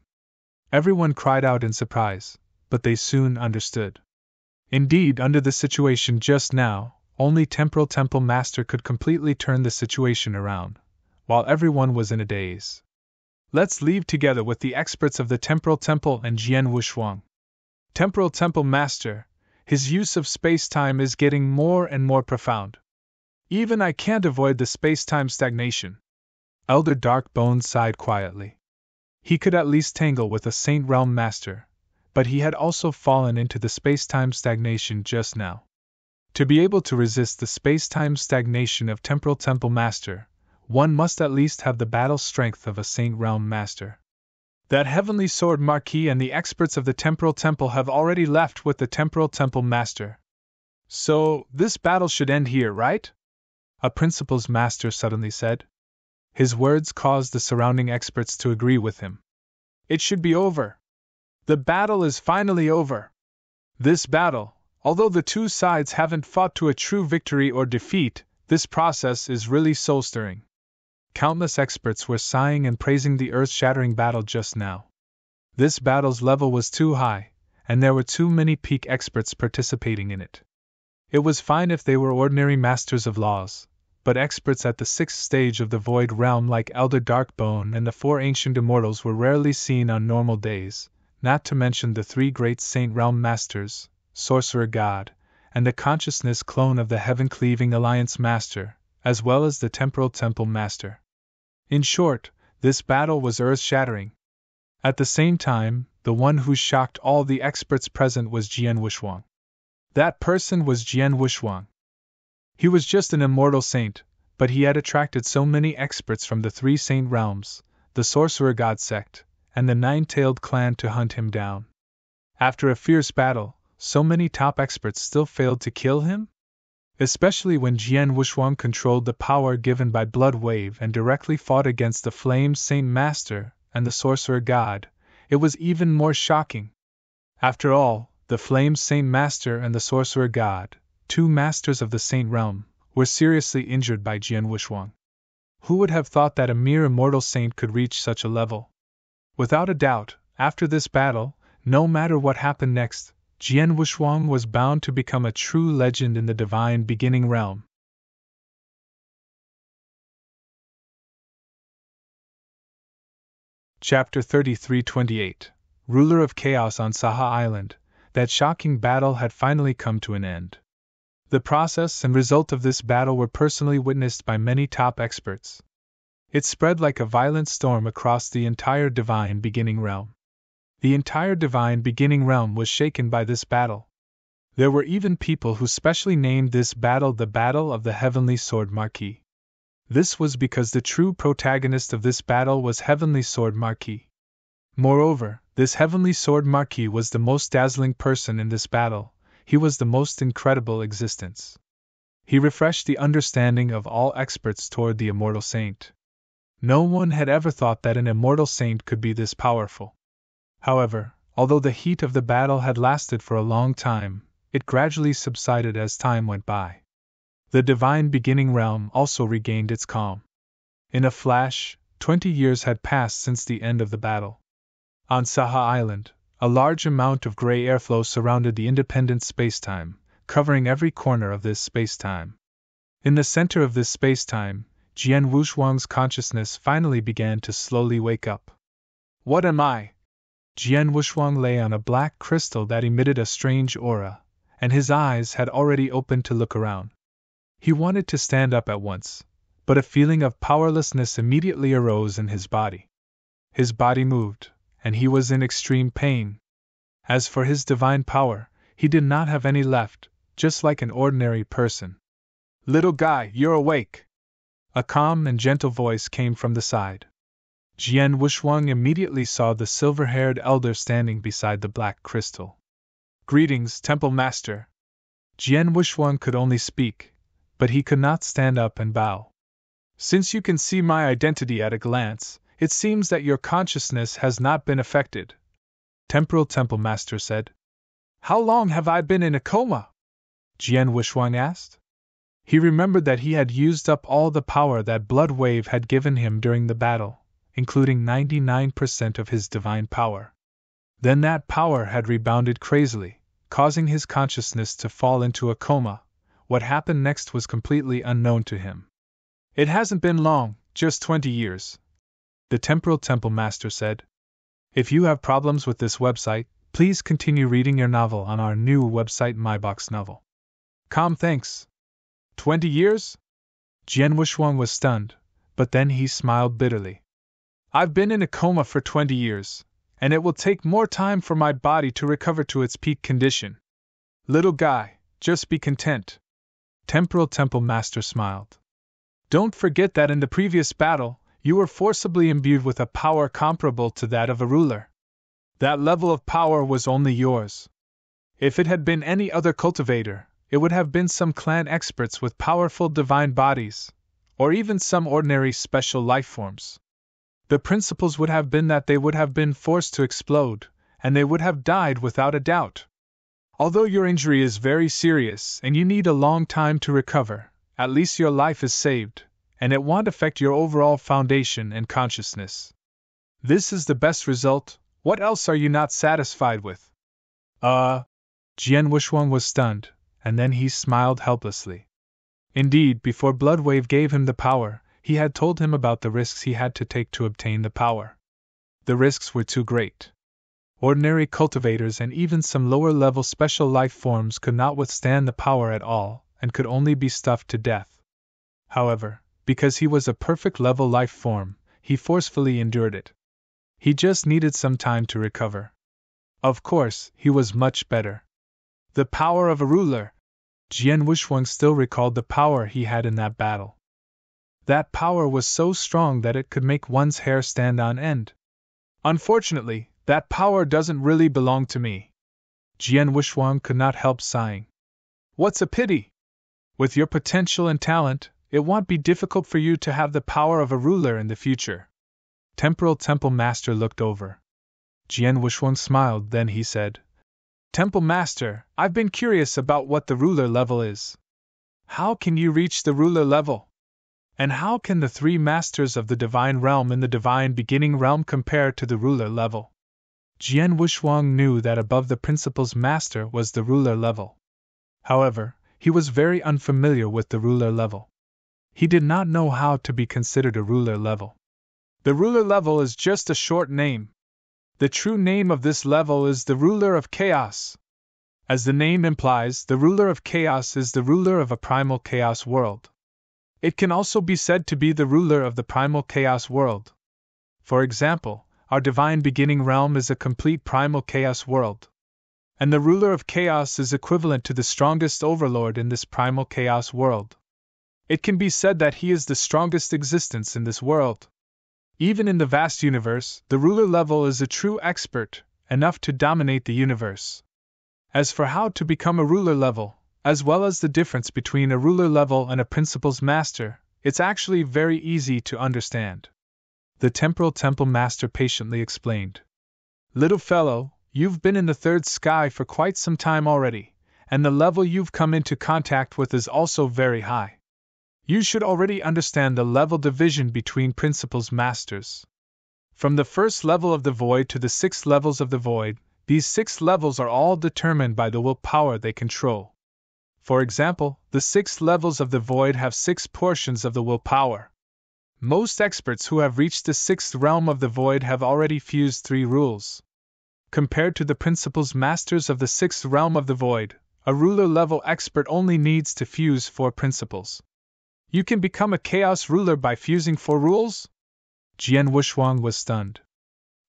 S1: Everyone cried out in surprise, but they soon understood. Indeed, under the situation just now, only Temporal Temple Master could completely turn the situation around, while everyone was in a daze. Let's leave together with the experts of the Temporal Temple and Jian Wushuang. Temporal Temple Master, his use of space-time is getting more and more profound. Even I can't avoid the space-time stagnation. Elder Darkbone sighed quietly. He could at least tangle with a Saint Realm Master, but he had also fallen into the space-time stagnation just now. To be able to resist the space-time stagnation of Temporal Temple Master, one must at least have the battle strength of a Saint Realm Master. That Heavenly Sword Marquis and the experts of the Temporal Temple have already left with the Temporal Temple Master. So, this battle should end here, right? A Principal's Master suddenly said. His words caused the surrounding experts to agree with him. It should be over. The battle is finally over. This battle, although the two sides haven't fought to a true victory or defeat, this process is really soul-stirring. Countless experts were sighing and praising the earth-shattering battle just now. This battle's level was too high, and there were too many peak experts participating in it. It was fine if they were ordinary masters of laws, but experts at the 6th stage of the Void Realm like Elder Darkbone and the 4 Ancient Immortals were rarely seen on normal days, not to mention the 3 great Saint Realm Masters, Sorcerer God, and the Consciousness Clone of the Heaven-Cleaving Alliance Master, as well as the Temporal Temple Master. In short, this battle was earth-shattering. At the same time, the one who shocked all the experts present was Jian Wushuang. That person was Jian Wushuang. He was just an immortal saint, but he had attracted so many experts from the three saint realms, the sorcerer god sect, and the nine-tailed clan to hunt him down. After a fierce battle, so many top experts still failed to kill him? Especially when Jian Wushuang controlled the power given by Blood Wave and directly fought against the Flame Saint Master and the Sorcerer God, it was even more shocking. After all, the Flame Saint Master and the Sorcerer God, two masters of the Saint Realm, were seriously injured by Jian Wushuang. Who would have thought that a mere immortal saint could reach such a level? Without a doubt, after this battle, no matter what happened next, Jian Wushuang was bound to become a true legend in the divine beginning realm. Chapter 3328 Ruler of Chaos on Saha Island. That shocking battle had finally come to an end. The process and result of this battle were personally witnessed by many top experts. It spread like a violent storm across the entire divine beginning realm. The entire divine beginning realm was shaken by this battle. There were even people who specially named this battle the Battle of the Heavenly Sword Marquis. This was because the true protagonist of this battle was Heavenly Sword Marquis. Moreover, this Heavenly Sword Marquis was the most dazzling person in this battle. He was the most incredible existence. He refreshed the understanding of all experts toward the immortal saint. No one had ever thought that an immortal saint could be this powerful. However, although the heat of the battle had lasted for a long time, it gradually subsided as time went by. The divine beginning realm also regained its calm. In a flash, 20 years had passed since the end of the battle. On Saha Island, a large amount of gray airflow surrounded the independent spacetime, covering every corner of this spacetime. In the center of this spacetime, Jian Wushuang's consciousness finally began to slowly wake up. What am I? Jian Wushuang lay on a black crystal that emitted a strange aura, and his eyes had already opened to look around. He wanted to stand up at once, but a feeling of powerlessness immediately arose in his body. His body moved, and he was in extreme pain. As for his divine power, he did not have any left, just like an ordinary person. Little guy, you're awake! A calm and gentle voice came from the side. Jian Wushuang immediately saw the silver-haired elder standing beside the black crystal. Greetings, Temple Master. Jian Wushuang could only speak, but he could not stand up and bow. Since you can see my identity at a glance, it seems that your consciousness has not been affected, Temporal Temple Master said. How long have I been in a coma? Jian Wushuang asked. He remembered that he had used up all the power that Blood Wave had given him during the battle, including 99% of his divine power. Then that power had rebounded crazily, causing his consciousness to fall into a coma. What happened next was completely unknown to him. It hasn't been long, just 20 years, the Temporal Temple Master said. If you have problems with this website, please continue reading your novel on our new website MyBox Novel. Thanks. 20 years? Jian Wushuang was stunned, but then he smiled bitterly. I've been in a coma for 20 years, and it will take more time for my body to recover to its peak condition. Little guy, just be content. Temporal Temple Master smiled. Don't forget that in the previous battle, you were forcibly imbued with a power comparable to that of a ruler. That level of power was only yours. If it had been any other cultivator, it would have been some clan experts with powerful divine bodies, or even some ordinary special life forms. The principles would have been that they would have been forced to explode, and they would have died without a doubt. Although your injury is very serious and you need a long time to recover, at least your life is saved, and it won't affect your overall foundation and consciousness. This is the best result. What else are you not satisfied with? Jian Wushuang was stunned, and then he smiled helplessly. Indeed, before Blood Wave gave him the power, he had told him about the risks he had to take to obtain the power. The risks were too great. Ordinary cultivators and even some lower-level special life forms could not withstand the power at all, and could only be stuffed to death. However, because he was a perfect level life form, he forcefully endured it. He just needed some time to recover. Of course, he was much better. The power of a ruler. Jian Wuxuang still recalled the power he had in that battle. That power was so strong that it could make one's hair stand on end. Unfortunately, that power doesn't really belong to me. Jian Wuxuang could not help sighing. What's a pity? With your potential and talent, it won't be difficult for you to have the power of a ruler in the future. Temporal Temple Master looked over. Jian Wuxuang smiled, then he said, Temple Master, I've been curious about what the ruler level is. How can you reach the ruler level? And how can the three masters of the divine realm in the divine beginning realm compare to the ruler level? Jian Wuxuang knew that above the principal's master was the ruler level. However, he was very unfamiliar with the ruler level. He did not know how to be considered a ruler level. The ruler level is just a short name. The true name of this level is the ruler of chaos. As the name implies, the ruler of chaos is the ruler of a primal chaos world. It can also be said to be the ruler of the primal chaos world. For example, our divine beginning realm is a complete primal chaos world. And the ruler of chaos is equivalent to the strongest overlord in this primal chaos world. It can be said that he is the strongest existence in this world. Even in the vast universe, the ruler level is a true expert, enough to dominate the universe. As for how to become a ruler level, as well as the difference between a ruler level and a principal's master, it's actually very easy to understand. The Temporal Temple Master patiently explained. Little fellow, you've been in the third sky for quite some time already, and the level you've come into contact with is also very high. You should already understand the level division between principals masters. From the first level of the void to the 6 levels of the void, these 6 levels are all determined by the willpower they control. For example, the 6 levels of the void have 6 portions of the willpower. Most experts who have reached the 6th realm of the void have already fused 3 rules. Compared to the principals masters of the 6th realm of the void, a ruler level expert only needs to fuse 4 principles. You can become a chaos ruler by fusing 4 rules? Jian Wuxuang was stunned.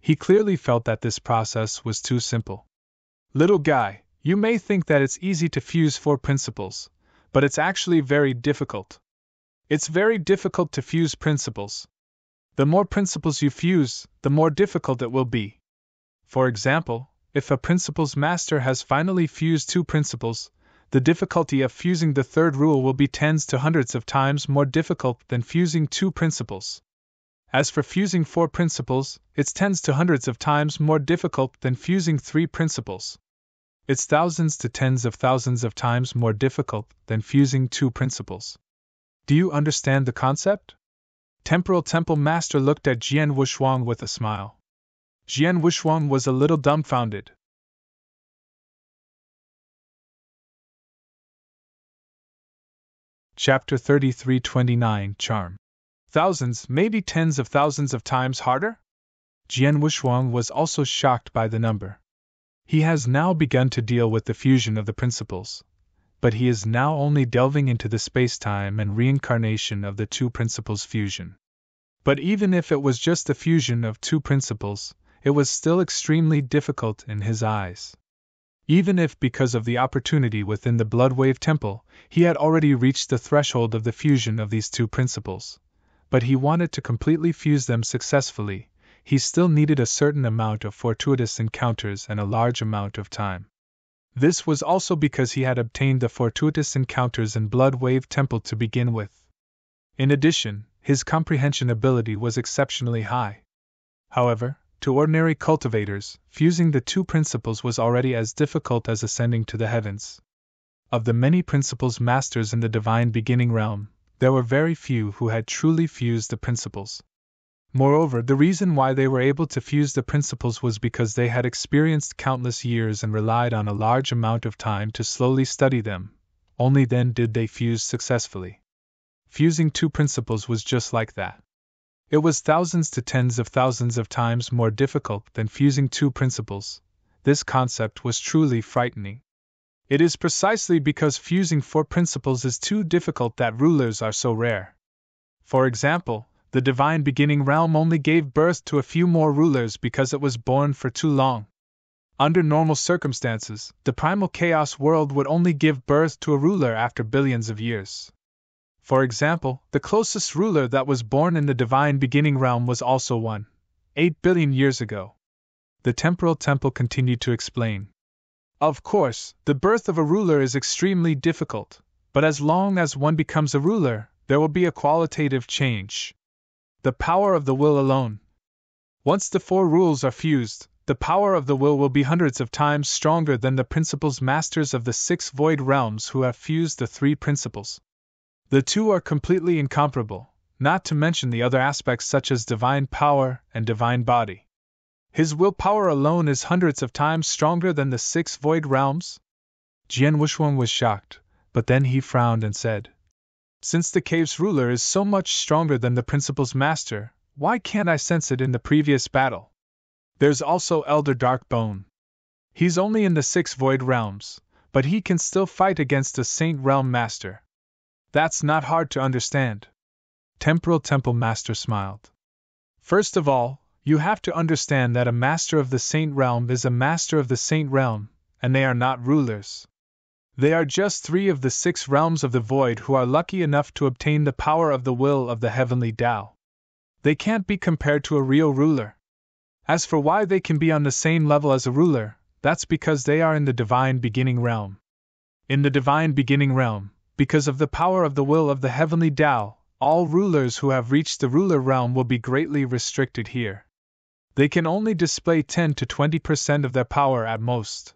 S1: He clearly felt that this process was too simple. Little guy, you may think that it's easy to fuse 4 principles, but it's actually very difficult. It's very difficult to fuse principles. The more principles you fuse, the more difficult it will be. For example, if a principal's master has finally fused 2 principles, the difficulty of fusing the 3rd rule will be tens to hundreds of times more difficult than fusing 2 principles. As for fusing 4 principles, it's tens to hundreds of times more difficult than fusing 3 principles. It's thousands to tens of thousands of times more difficult than fusing 2 principles. Do you understand the concept? Temporal Temple Master looked at Jian Wuxuang with a smile. Jian Wuxuang was a little dumbfounded. Chapter 33-29 Charm. Thousands, maybe tens of thousands of times harder? Jian Wuxuang was also shocked by the number. He has now begun to deal with the fusion of the principles, but he is now only delving into the space-time and reincarnation of the 2 principles fusion. But even if it was just the fusion of 2 principles, it was still extremely difficult in his eyes. Even if, because of the opportunity within the Bloodwave Temple, he had already reached the threshold of the fusion of these 2 principles, but he wanted to completely fuse them successfully, he still needed a certain amount of fortuitous encounters and a large amount of time. This was also because he had obtained the fortuitous encounters in Bloodwave Temple to begin with. In addition, his comprehension ability was exceptionally high. However, to ordinary cultivators, fusing the 2 principles was already as difficult as ascending to the heavens. Of the many principles masters in the divine beginning realm, there were very few who had truly fused the principles. Moreover, the reason why they were able to fuse the principles was because they had experienced countless years and relied on a large amount of time to slowly study them. Only then did they fuse successfully. Fusing 2 principles was just like that. It was thousands to tens of thousands of times more difficult than fusing 2 principles. This concept was truly frightening. It is precisely because fusing 4 principles is too difficult that rulers are so rare. For example, the divine beginning realm only gave birth to a few more rulers because it was born for too long. Under normal circumstances, the primal chaos world would only give birth to a ruler after billions of years. For example, the closest ruler that was born in the divine beginning realm was also one, 8 billion years ago. The temporal temple continued to explain. Of course, the birth of a ruler is extremely difficult, but as long as one becomes a ruler, there will be a qualitative change. The power of the will alone. Once the 4 rules are fused, the power of the will be hundreds of times stronger than the principles masters of the 6 void realms who have fused the 3 principles. The 2 are completely incomparable, not to mention the other aspects such as divine power and divine body. His willpower alone is hundreds of times stronger than the 6 void realms? Jian Wushuang was shocked, but then he frowned and said, "Since the cave's ruler is so much stronger than the principle's master, why can't I sense it in the previous battle? There's also Elder Darkbone. He's only in the 6 void realms, but he can still fight against a Saint Realm Master. That's not hard to understand." Temporal Temple Master smiled. "First of all, you have to understand that a Master of the Saint Realm is a Master of the Saint Realm, and they are not rulers. They are just 3 of the 6 realms of the void who are lucky enough to obtain the power of the will of the heavenly Tao. They can't be compared to a real ruler. As for why they can be on the same level as a ruler, that's because they are in the divine beginning realm. In the divine beginning realm, because of the power of the will of the heavenly Tao, all rulers who have reached the ruler realm will be greatly restricted here. They can only display 10 to 20% of their power at most.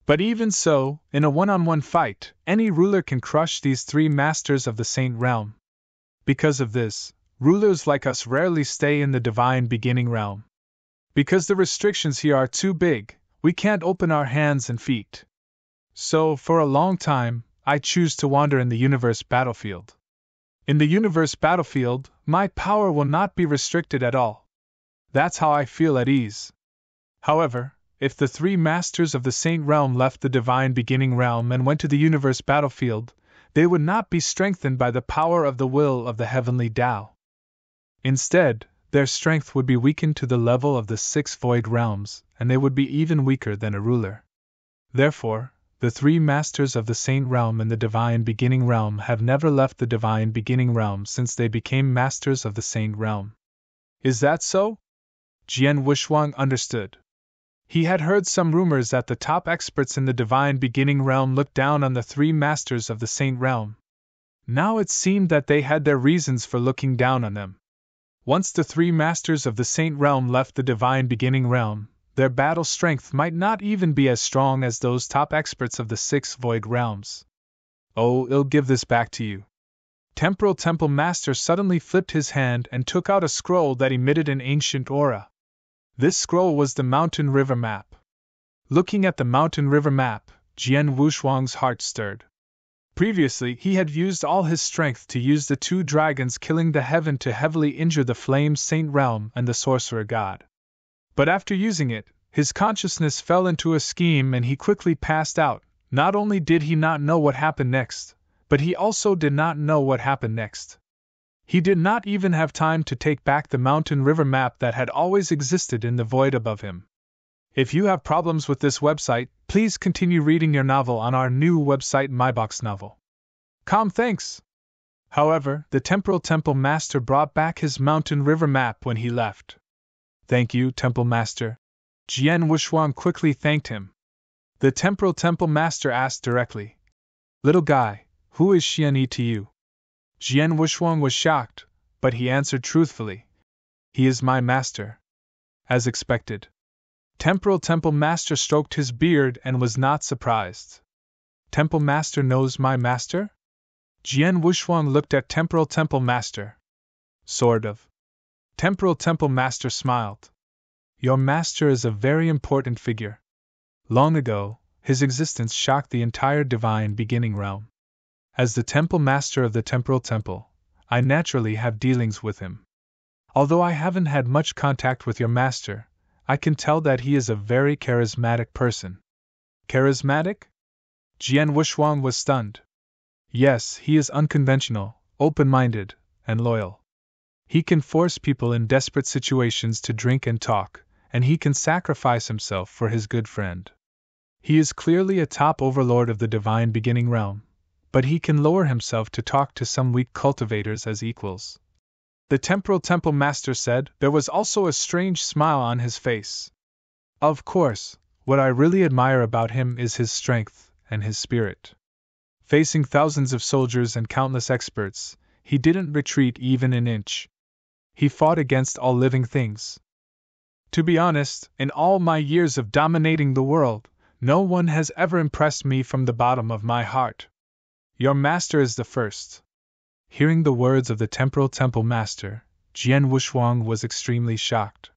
S1: But even so, in a one-on-one fight, any ruler can crush these 3 masters of the Saint Realm. Because of this, rulers like us rarely stay in the divine beginning realm. Because the restrictions here are too big, we can't open our hands and feet. So, for a long time, I choose to wander in the universe battlefield. In the universe battlefield, my power will not be restricted at all. That's how I feel at ease. However, if the 3 masters of the Saint Realm left the divine beginning realm and went to the universe battlefield, they would not be strengthened by the power of the will of the heavenly Tao. Instead, their strength would be weakened to the level of the 6 void realms, and they would be even weaker than a ruler. Therefore, the 3 masters of the Saint Realm and the divine beginning realm have never left the divine beginning realm since they became masters of the Saint Realm. Is that so? Jian Wushuang understood. He had heard some rumors that the top experts in the divine beginning realm looked down on the 3 masters of the Saint Realm. Now it seemed that they had their reasons for looking down on them. Once the 3 masters of the Saint Realm left the divine beginning realm, their battle strength might not even be as strong as those top experts of the 6 void realms. "Oh, I'll give this back to you." Temporal Temple Master suddenly flipped his hand and took out a scroll that emitted an ancient aura. This scroll was the Mountain River Map. Looking at the Mountain River Map, Jian Wushuang's heart stirred. Previously, he had used all his strength to use the 2 dragons killing the heaven to heavily injure the Flame Saint Realm and the Sorcerer God. But after using it, his consciousness fell into a scheme and he quickly passed out. Not only did he not know what happened next, but he also did not know what happened next. He did not even have time to take back the Mountain River Map that had always existed in the void above him. If you have problems with this website, please continue reading your novel on our new website myboxnovel.com. Thanks! However, the Temporal Temple Master brought back his Mountain River Map when he left. "Thank you, Temple Master." Jian Wushuang quickly thanked him. The Temporal Temple Master asked directly, "Little guy, who is Xianyi to you?" Jian Wushuang was shocked, but he answered truthfully, "He is my master." As expected. Temporal Temple Master stroked his beard and was not surprised. "Temple Master knows my master?" Jian Wushuang looked at Temporal Temple Master. "Sort of." Temporal Temple Master smiled. "Your master is a very important figure. Long ago, his existence shocked the entire divine beginning realm. As the Temple Master of the Temporal Temple, I naturally have dealings with him. Although I haven't had much contact with your master, I can tell that he is a very charismatic person." "Charismatic?" Jian Wushuang was stunned. "Yes, he is unconventional, open-minded, and loyal. He can force people in desperate situations to drink and talk, and he can sacrifice himself for his good friend. He is clearly a top overlord of the divine beginning realm, but he can lower himself to talk to some weak cultivators as equals. The temporal temple master said. There was also a strange smile on his face. Of course, what I really admire about him is his strength and his spirit. Facing thousands of soldiers and countless experts, he didn't retreat even an inch. He fought against all living things. To be honest, in all my years of dominating the world, no one has ever impressed me from the bottom of my heart. Your master is the first. Hearing the words of the temporal temple master, Jian Wushuang was extremely shocked.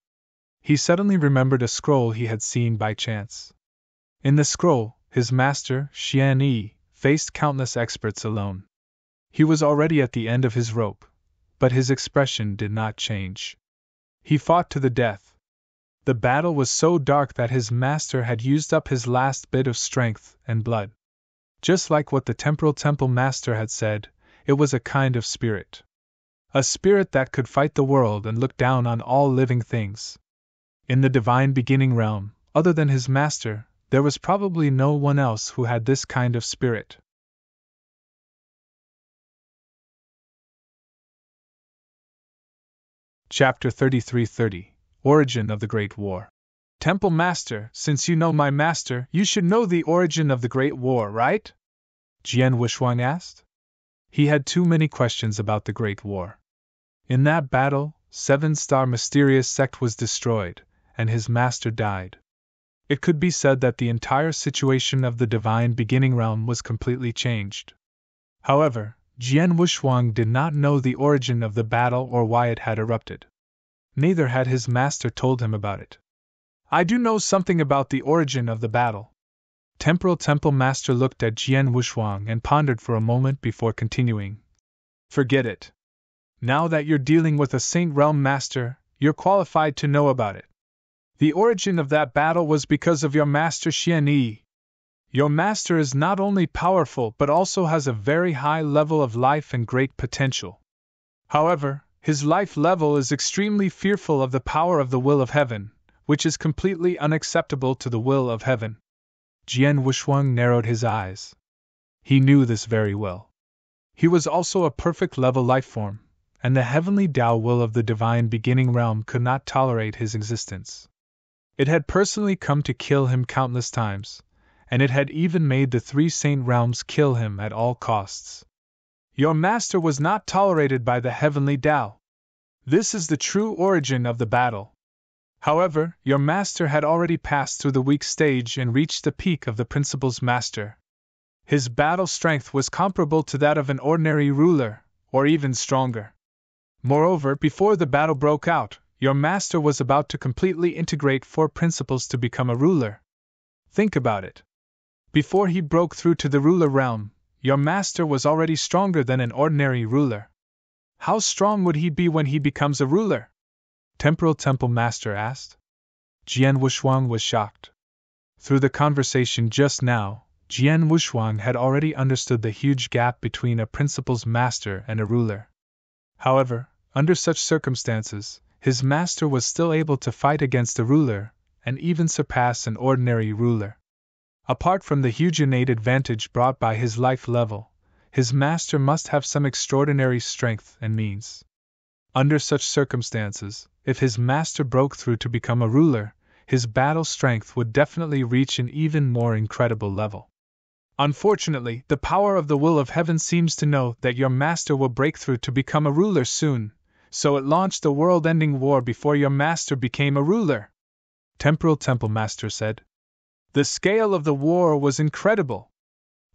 S1: He suddenly remembered a scroll he had seen by chance. In the scroll, his master, Xian Yi, faced countless experts alone. He was already at the end of his rope, but his expression did not change. He fought to the death. The battle was so dark that his master had used up his last bit of strength and blood. Just like what the temporal temple master had said, it was a kind of spirit. A spirit that could fight the world and look down on all living things. In the divine beginning realm, other than his master, there was probably no one else who had this kind of spirit. Chapter 33:30 Origin of the Great War. Temple Master, since you know my master, you should know the origin of the Great War, right? Jian Wushuang asked. He had too many questions about the Great War. In that battle, 7-star mysterious sect was destroyed, and his master died. It could be said that the entire situation of the divine beginning realm was completely changed. However, Jian Wushuang did not know the origin of the battle or why it had erupted. Neither had his master told him about it. I do know something about the origin of the battle. Temporal Temple Master looked at Jian Wushuang and pondered for a moment before continuing. Forget it. Now that you're dealing with a Saint Realm Master, you're qualified to know about it. The origin of that battle was because of your master Xian Yi. Your master is not only powerful but also has a very high level of life and great potential. However, his life level is extremely fearful of the power of the will of heaven, which is completely unacceptable to the will of heaven. Jian Wushuang narrowed his eyes. He knew this very well. He was also a perfect level life form, and the heavenly Tao will of the divine beginning realm could not tolerate his existence. It had personally come to kill him countless times, and it had even made the 3 saint realms kill him at all costs. Your master was not tolerated by the heavenly Tao. This is the true origin of the battle. However, your master had already passed through the weak stage and reached the peak of the principal's master. His battle strength was comparable to that of an ordinary ruler, or even stronger. Moreover, before the battle broke out, your master was about to completely integrate 4 principles to become a ruler. Think about it. Before he broke through to the ruler realm, your master was already stronger than an ordinary ruler. How strong would he be when he becomes a ruler? Temporal Temple Master asked. Jian Wushuang was shocked. Through the conversation just now, Jian Wushuang had already understood the huge gap between a principal's master and a ruler. However, under such circumstances, his master was still able to fight against a ruler, and even surpass an ordinary ruler. Apart from the huge innate advantage brought by his life level, his master must have some extraordinary strength and means. Under such circumstances, if his master broke through to become a ruler, his battle strength would definitely reach an even more incredible level. Unfortunately, the power of the will of heaven seems to know that your master will break through to become a ruler soon, so it launched a world-ending war before your master became a ruler. Temporal Temple Master said. The scale of the war was incredible.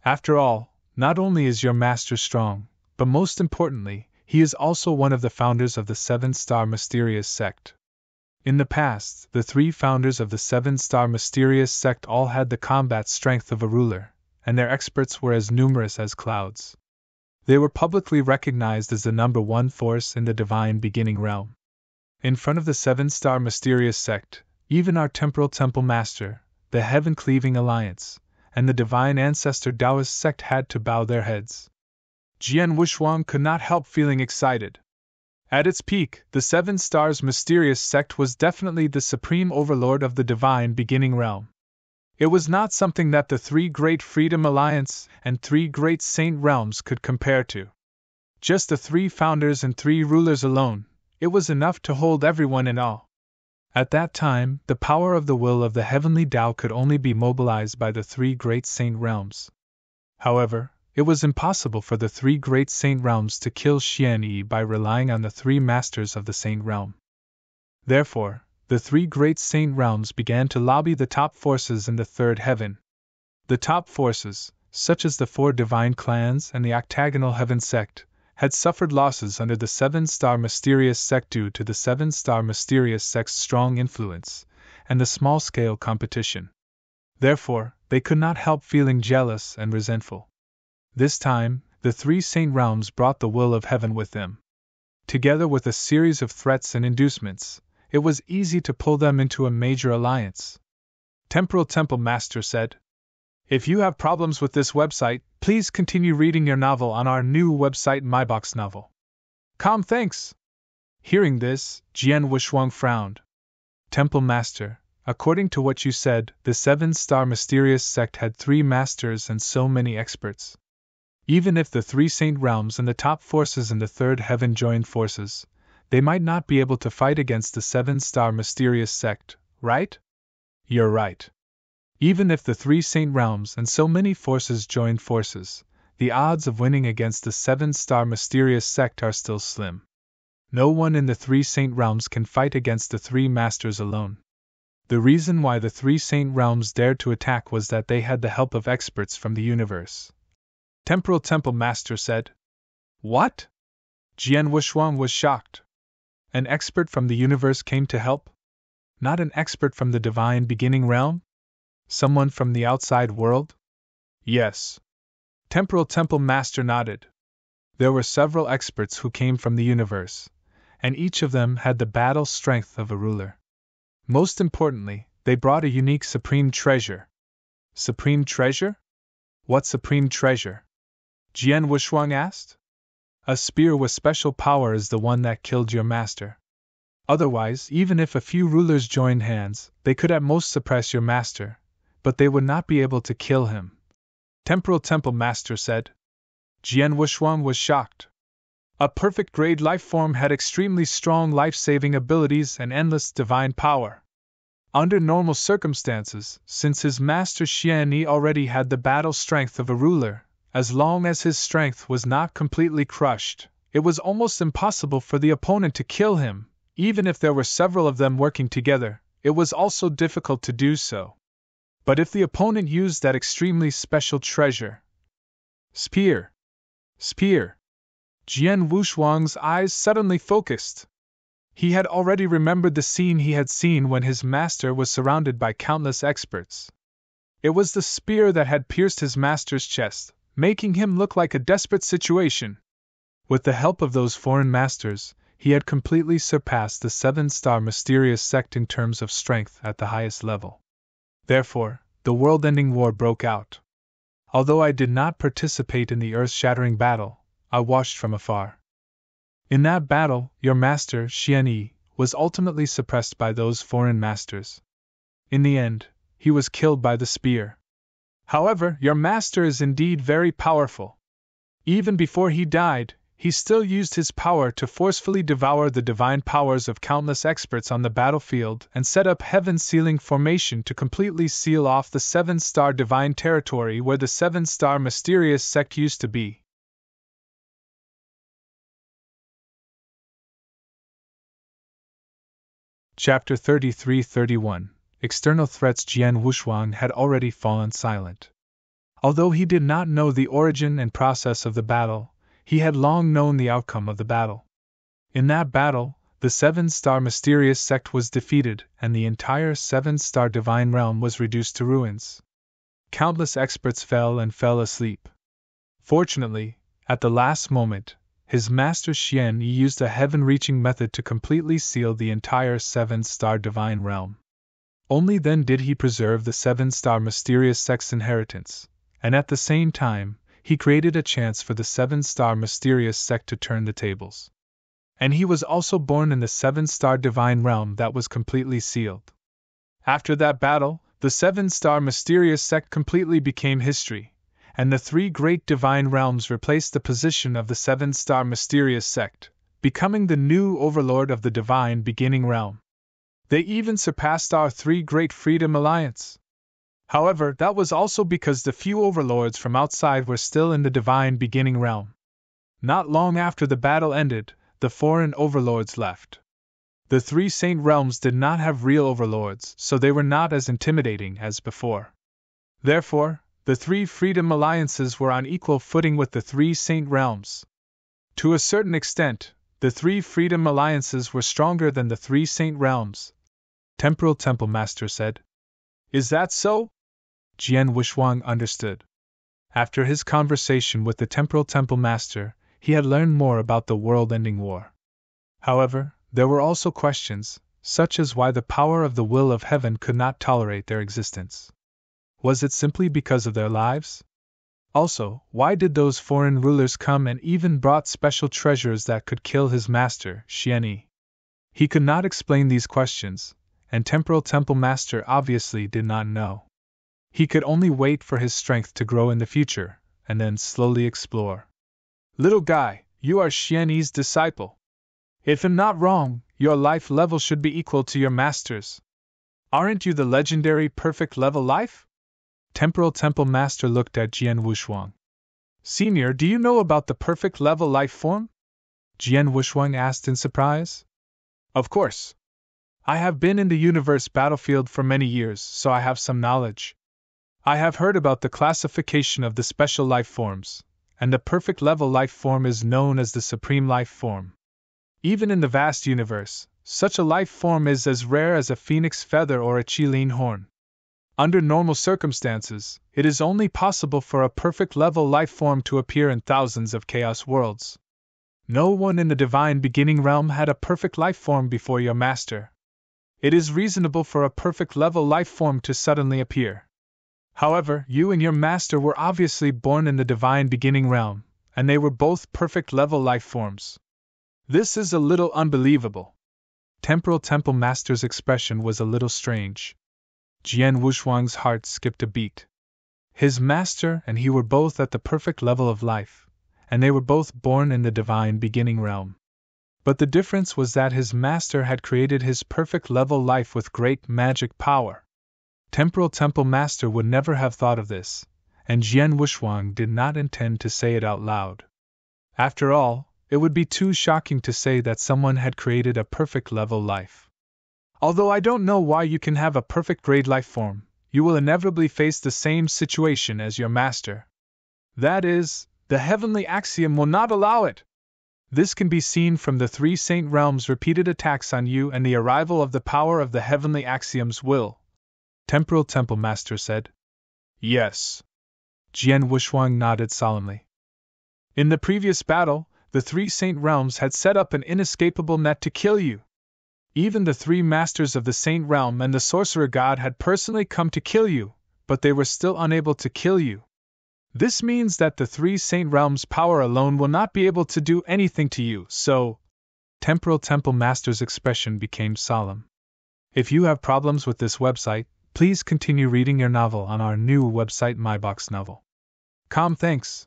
S1: After all, not only is your master strong, but most importantly, he is also one of the founders of the 7-star mysterious sect. In the past, the 3 founders of the 7-star mysterious sect all had the combat strength of a ruler, and their experts were as numerous as clouds. They were publicly recognized as the number 1 force in the divine beginning realm. In front of the 7-star mysterious sect, even our temporal temple master, the heaven-cleaving alliance, and the divine ancestor Taoist sect had to bow their heads. Jian Wushuang could not help feeling excited. At its peak, the Seven Stars mysterious sect was definitely the supreme overlord of the divine beginning realm. It was not something that the three great Freedom Alliance and three great Saint realms could compare to. Just the three founders and three rulers alone, it was enough to hold everyone in awe. At that time, the power of the will of the heavenly Tao could only be mobilized by the three great Saint realms. However, it was impossible for the three great Saint realms to kill Xian Yi by relying on the three masters of the Saint realm. Therefore, the three great Saint realms began to lobby the top forces in the third heaven. The top forces, such as the four divine clans and the octagonal heaven sect, had suffered losses under the Seven-Star Mysterious Sect due to the Seven-Star Mysterious Sect's strong influence and the small-scale competition. Therefore, they could not help feeling jealous and resentful. This time, the three Saint realms brought the will of heaven with them. Together with a series of threats and inducements, it was easy to pull them into a major alliance. Temporal Temple Master said, "If you have problems with this website, please continue reading your novel on our new website MyBox Novel. Thanks." Hearing this, Jian Wushuang frowned. "Temple Master, according to what you said, the Seven-Star Mysterious Sect had three masters and so many experts. Even if the three Saint realms and the top forces in the third heaven joined forces, they might not be able to fight against the Seven-Star Mysterious Sect, right?" "You're right. Even if the three Saint realms and so many forces joined forces, the odds of winning against the Seven-Star Mysterious Sect are still slim. No one in the three Saint realms can fight against the three masters alone. The reason why the three Saint realms dared to attack was that they had the help of experts from the universe." Temporal Temple Master said. "What?" Jian Wushuang was shocked. An expert from the universe came to help? Not an expert from the divine beginning realm? Someone from the outside world? Yes. Temporal Temple Master nodded. There were several experts who came from the universe, and each of them had the battle strength of a ruler. Most importantly, they brought a unique supreme treasure. Supreme treasure? What supreme treasure? Jian Wushuang asked. A spear with special power is the one that killed your master. Otherwise, even if a few rulers joined hands, they could at most suppress your master, but they would not be able to kill him. Temporal Temple Master said. Jian Wushuang was shocked. A perfect grade life form had extremely strong life-saving abilities and endless divine power. Under normal circumstances, since his master Xian Yi already had the battle strength of a ruler, as long as his strength was not completely crushed, it was almost impossible for the opponent to kill him. Even if there were several of them working together, it was also difficult to do so. But if the opponent used that extremely special treasure... Spear! Spear! Jian Wushuang's eyes suddenly focused. He had already remembered the scene he had seen when his master was surrounded by countless experts. It was the spear that had pierced his master's chest, making him look like a desperate situation. With the help of those foreign masters, he had completely surpassed the Seven-Star Mysterious Sect in terms of strength at the highest level. Therefore, the world-ending war broke out. Although I did not participate in the earth-shattering battle, I watched from afar. In that battle, your master, Xian Yi, was ultimately suppressed by those foreign masters. In the end, he was killed by the spear. However, your master is indeed very powerful. Even before he died, he still used his power to forcefully devour the divine powers of countless experts on the battlefield and set up heaven-sealing formation to completely seal off the Seven-Star Divine territory where the Seven-Star Mysterious Sect used to be. Chapter 33-31 External Threats. Jian Wushuang had already fallen silent. Although he did not know the origin and process of the battle, he had long known the outcome of the battle. In that battle, the Seven-Star Mysterious Sect was defeated and the entire Seven-Star Divine Realm was reduced to ruins. Countless experts fell asleep. Fortunately, at the last moment, his master Xian Yi used a heaven-reaching method to completely seal the entire Seven-Star Divine Realm. Only then did he preserve the Seven-Star Mysterious Sect's inheritance, and at the same time, he created a chance for the Seven-Star Mysterious Sect to turn the tables. And he was also born in the 7-star divine realm that was completely sealed. After that battle, the 7-star mysterious sect completely became history, and the 3 great divine realms replaced the position of the 7-star mysterious sect, becoming the new overlord of the divine beginning realm. They even surpassed our 3 great freedom alliance. However, that was also because the few overlords from outside were still in the divine beginning realm. Not long after the battle ended, the foreign overlords left. The 3 saint realms did not have real overlords, so they were not as intimidating as before. Therefore, the 3 freedom alliances were on equal footing with the 3 saint realms. To a certain extent, the 3 freedom alliances were stronger than the 3 saint realms, Temporal Temple Master said. Is that so? Jian Wuxuang understood. After his conversation with the Temporal Temple Master, he had learned more about the world-ending war. However, there were also questions, such as why the power of the will of heaven could not tolerate their existence. Was it simply because of their lives? Also, why did those foreign rulers come and even brought special treasures that could kill his master, Xianyi? He could not explain these questions, and Temporal Temple Master obviously did not know. He could only wait for his strength to grow in the future, and then slowly explore. Little guy, you are Xianyi's disciple. If I'm not wrong, your life level should be equal to your master's. Aren't you the legendary perfect level life? Temporal Temple Master looked at Jian Wuxuang. Senior, do you know about the perfect level life form? Jian Wuxuang asked in surprise. Of course. I have been in the universe battlefield for many years, so I have some knowledge. I have heard about the classification of the special life forms, and the perfect level life form is known as the supreme life form. Even in the vast universe, such a life form is as rare as a phoenix feather or a qilin horn. Under normal circumstances, it is only possible for a perfect level life form to appear in thousands of chaos worlds. No one in the divine beginning realm had a perfect life form before your master. It is reasonable for a perfect level life form to suddenly appear. However, you and your master were obviously born in the divine beginning realm, and they were both perfect level life forms. This is a little unbelievable. Temporal Temple Master's expression was a little strange. Jian Wuxuang's heart skipped a beat. His master and he were both at the perfect level of life, and they were both born in the divine beginning realm. But the difference was that his master had created his perfect level life with great magic power. Temporal Temple Master would never have thought of this, and Jian Wuxuang did not intend to say it out loud. After all, it would be too shocking to say that someone had created a perfect level life. Although I don't know why you can have a perfect grade life form, you will inevitably face the same situation as your master. That is, the heavenly axiom will not allow it. This can be seen from the 3 saint realms' repeated attacks on you and the arrival of the power of the heavenly axiom's will, Temporal Temple Master said. Yes. Jian Wuxuang nodded solemnly. In the previous battle, the 3 saint realms had set up an inescapable net to kill you. Even the 3 masters of the saint realm and the sorcerer god had personally come to kill you, but they were still unable to kill you. This means that the 3 saint realms' power alone will not be able to do anything to you, so... Temporal Temple Master's expression became solemn. If you have problems with this website, please continue reading your novel on our new website MyBox Novel. Thanks.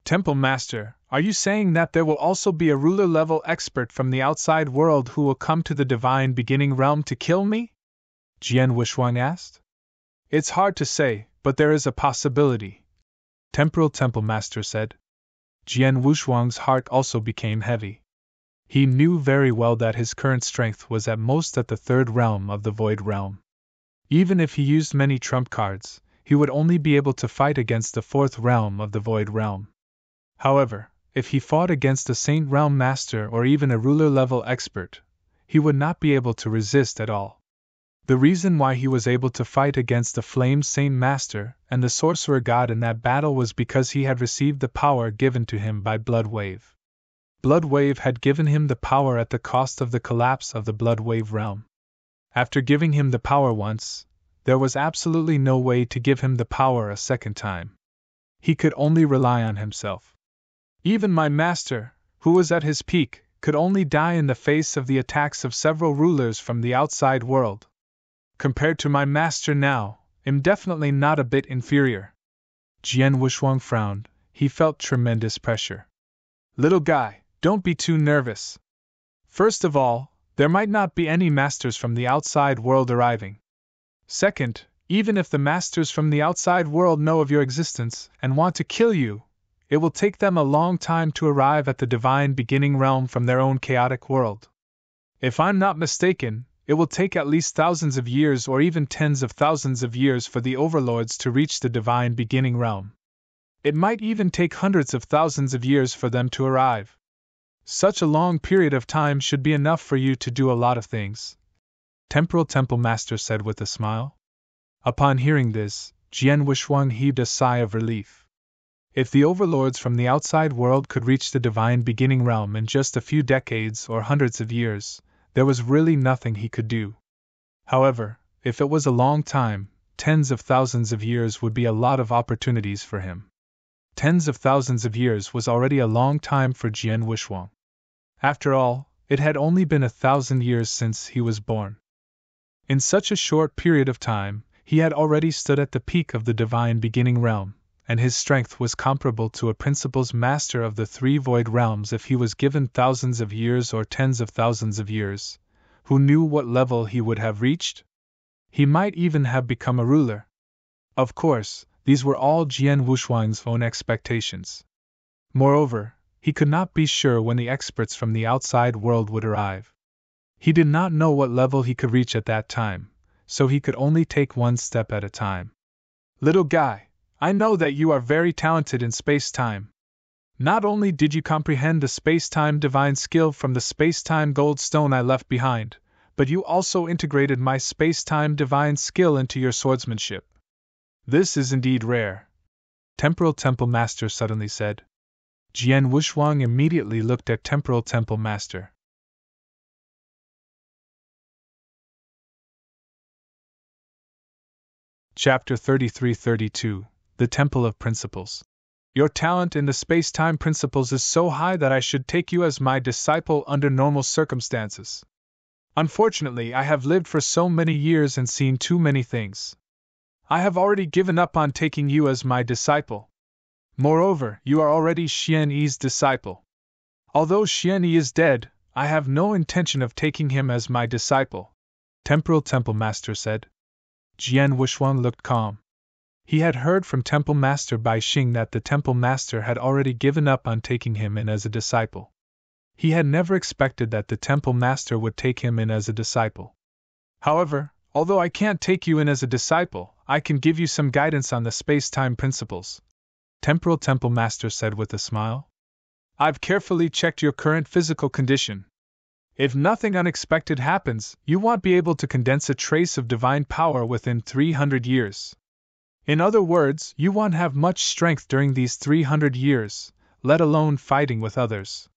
S1: Temple Master, are you saying that there will also be a ruler-level expert from the outside world who will come to the divine beginning realm to kill me? Jian Wuxuang asked. It's hard to say, but there is a possibility, Temporal Temple Master said. Jian Wuxuang's heart also became heavy. He knew very well that his current strength was at most at the 3rd realm of the Void Realm. Even if he used many trump cards, he would only be able to fight against the 4th realm of the Void Realm. However, if he fought against a Saint Realm Master or even a ruler-level expert, he would not be able to resist at all. The reason why he was able to fight against the Flame Saint Master and the Sorcerer God in that battle was because he had received the power given to him by Blood Wave. Blood Wave had given him the power at the cost of the collapse of the Blood Wave realm. After giving him the power once, there was absolutely no way to give him the power a second time. He could only rely on himself. Even my master, who was at his peak, could only die in the face of the attacks of several rulers from the outside world. Compared to my master now, I'm definitely not a bit inferior. Jian Wushuang frowned. He felt tremendous pressure. Little guy, don't be too nervous. First of all, there might not be any masters from the outside world arriving. Second, even if the masters from the outside world know of your existence and want to kill you, it will take them a long time to arrive at the divine beginning realm from their own chaotic world. If I'm not mistaken, it will take at least thousands of years or even tens of thousands of years for the overlords to reach the divine beginning realm. It might even take hundreds of thousands of years for them to arrive. Such a long period of time should be enough for you to do a lot of things, Temporal Temple Master said with a smile. Upon hearing this, Jian Wushuang heaved a sigh of relief. If the overlords from the outside world could reach the divine beginning realm in just a few decades or hundreds of years, there was really nothing he could do. However, if it was a long time, tens of thousands of years would be a lot of opportunities for him. Tens of thousands of years was already a long time for Jian Wushuang. After all, it had only been 1,000 years since he was born. In such a short period of time, he had already stood at the peak of the divine beginning realm, and his strength was comparable to a principal's master of the three void realms if he was given thousands of years or tens of thousands of years. Who knew what level he would have reached? He might even have become a ruler. Of course, these were all Jian Wushuang's own expectations. Moreover, he could not be sure when the experts from the outside world would arrive. He did not know what level he could reach at that time, so he could only take one step at a time. Little guy, I know that you are very talented in space-time. Not only did you comprehend the space-time divine skill from the space-time gold stone I left behind, but you also integrated my space-time divine skill into your swordsmanship. This is indeed rare, Temporal Temple Master suddenly said. Jian Wushuang immediately looked at Temporal Temple Master. Chapter 33-32, The Temple of Principles. Your talent in the space-time principles is so high that I should take you as my disciple under normal circumstances. Unfortunately, I have lived for so many years and seen too many things. I have already given up on taking you as my disciple. Moreover, you are already Xian Yi's disciple. Although Xian Yi is dead, I have no intention of taking him as my disciple, Temporal Temple Master said. Jian Wushuang looked calm. He had heard from Temple Master Bai Xing that the Temple Master had already given up on taking him in as a disciple. He had never expected that the Temple Master would take him in as a disciple. However, although I can't take you in as a disciple, I can give you some guidance on the space-time principles, Temporal Temple Master said with a smile. I've carefully checked your current physical condition. If nothing unexpected happens, you won't be able to condense a trace of divine power within 300 years. In other words, you won't have much strength during these 300 years, let alone fighting with others.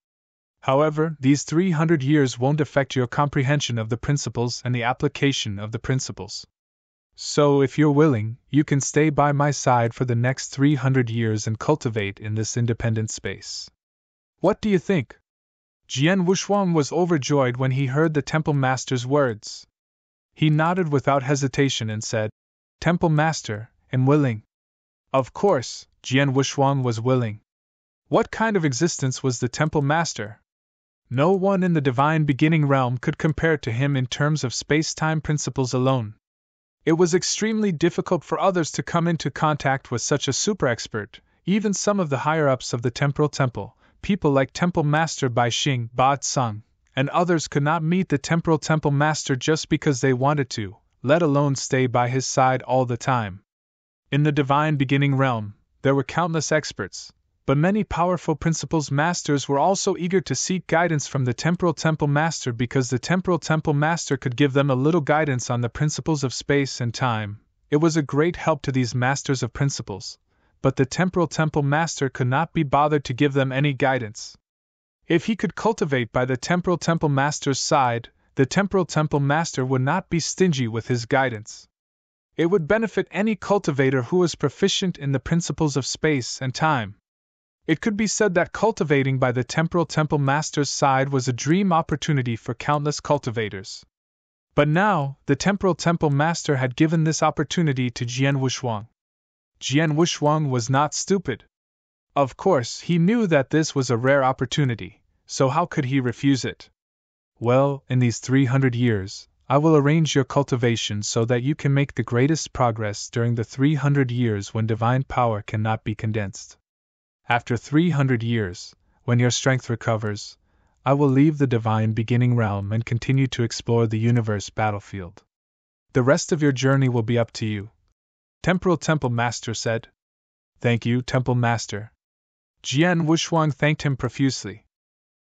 S1: However, these 300 years won't affect your comprehension of the principles and the application of the principles. So if you're willing, you can stay by my side for the next 300 years and cultivate in this independent space. What do you think? Jian Wushuang was overjoyed when he heard the Temple Master's words. He nodded without hesitation and said, Temple Master, I'm willing. Of course, Jian Wushuang was willing. What kind of existence was the Temple Master? No one in the divine beginning realm could compare to him in terms of space-time principles alone. It was extremely difficult for others to come into contact with such a super-expert. Even some of the higher-ups of the Temporal Temple, people like Temple Master Bai Xing, Ba Tsang, and others could not meet the Temporal Temple Master just because they wanted to, let alone stay by his side all the time. In the divine beginning realm, there were countless experts, but many powerful principles masters were also eager to seek guidance from the Temporal Temple Master because the Temporal Temple Master could give them a little guidance on the principles of space and time. It was a great help to these masters of principles, but the Temporal Temple Master could not be bothered to give them any guidance. If he could cultivate by the Temporal Temple Master's side, the Temporal Temple Master would not be stingy with his guidance. It would benefit any cultivator who was proficient in the principles of space and time. It could be said that cultivating by the Temporal Temple Master's side was a dream opportunity for countless cultivators. But now, the Temporal Temple Master had given this opportunity to Jian Wushuang. Jian Wushuang was not stupid. Of course, he knew that this was a rare opportunity, so how could he refuse it? Well, in these 300 years, I will arrange your cultivation so that you can make the greatest progress during the 300 years when divine power cannot be condensed. After 300 years, when your strength recovers, I will leave the divine beginning realm and continue to explore the universe battlefield. The rest of your journey will be up to you. Temporal Temple Master said. Thank you, Temple Master. Jian Wushuang thanked him profusely.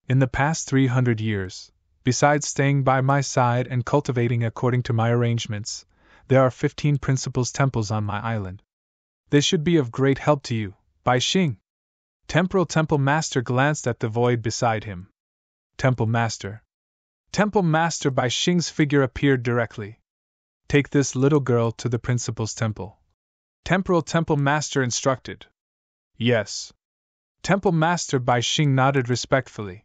S1: In the past 300 years, besides staying by my side and cultivating according to my arrangements, there are 15 principles temples on my island. They should be of great help to you, Bai Xing. Temporal Temple Master glanced at the void beside him. Temple Master. Temple Master Bai Xing's figure appeared directly. Take this little girl to the Principal's temple. Temporal Temple Master instructed. Yes. Temple Master Bai Xing nodded respectfully.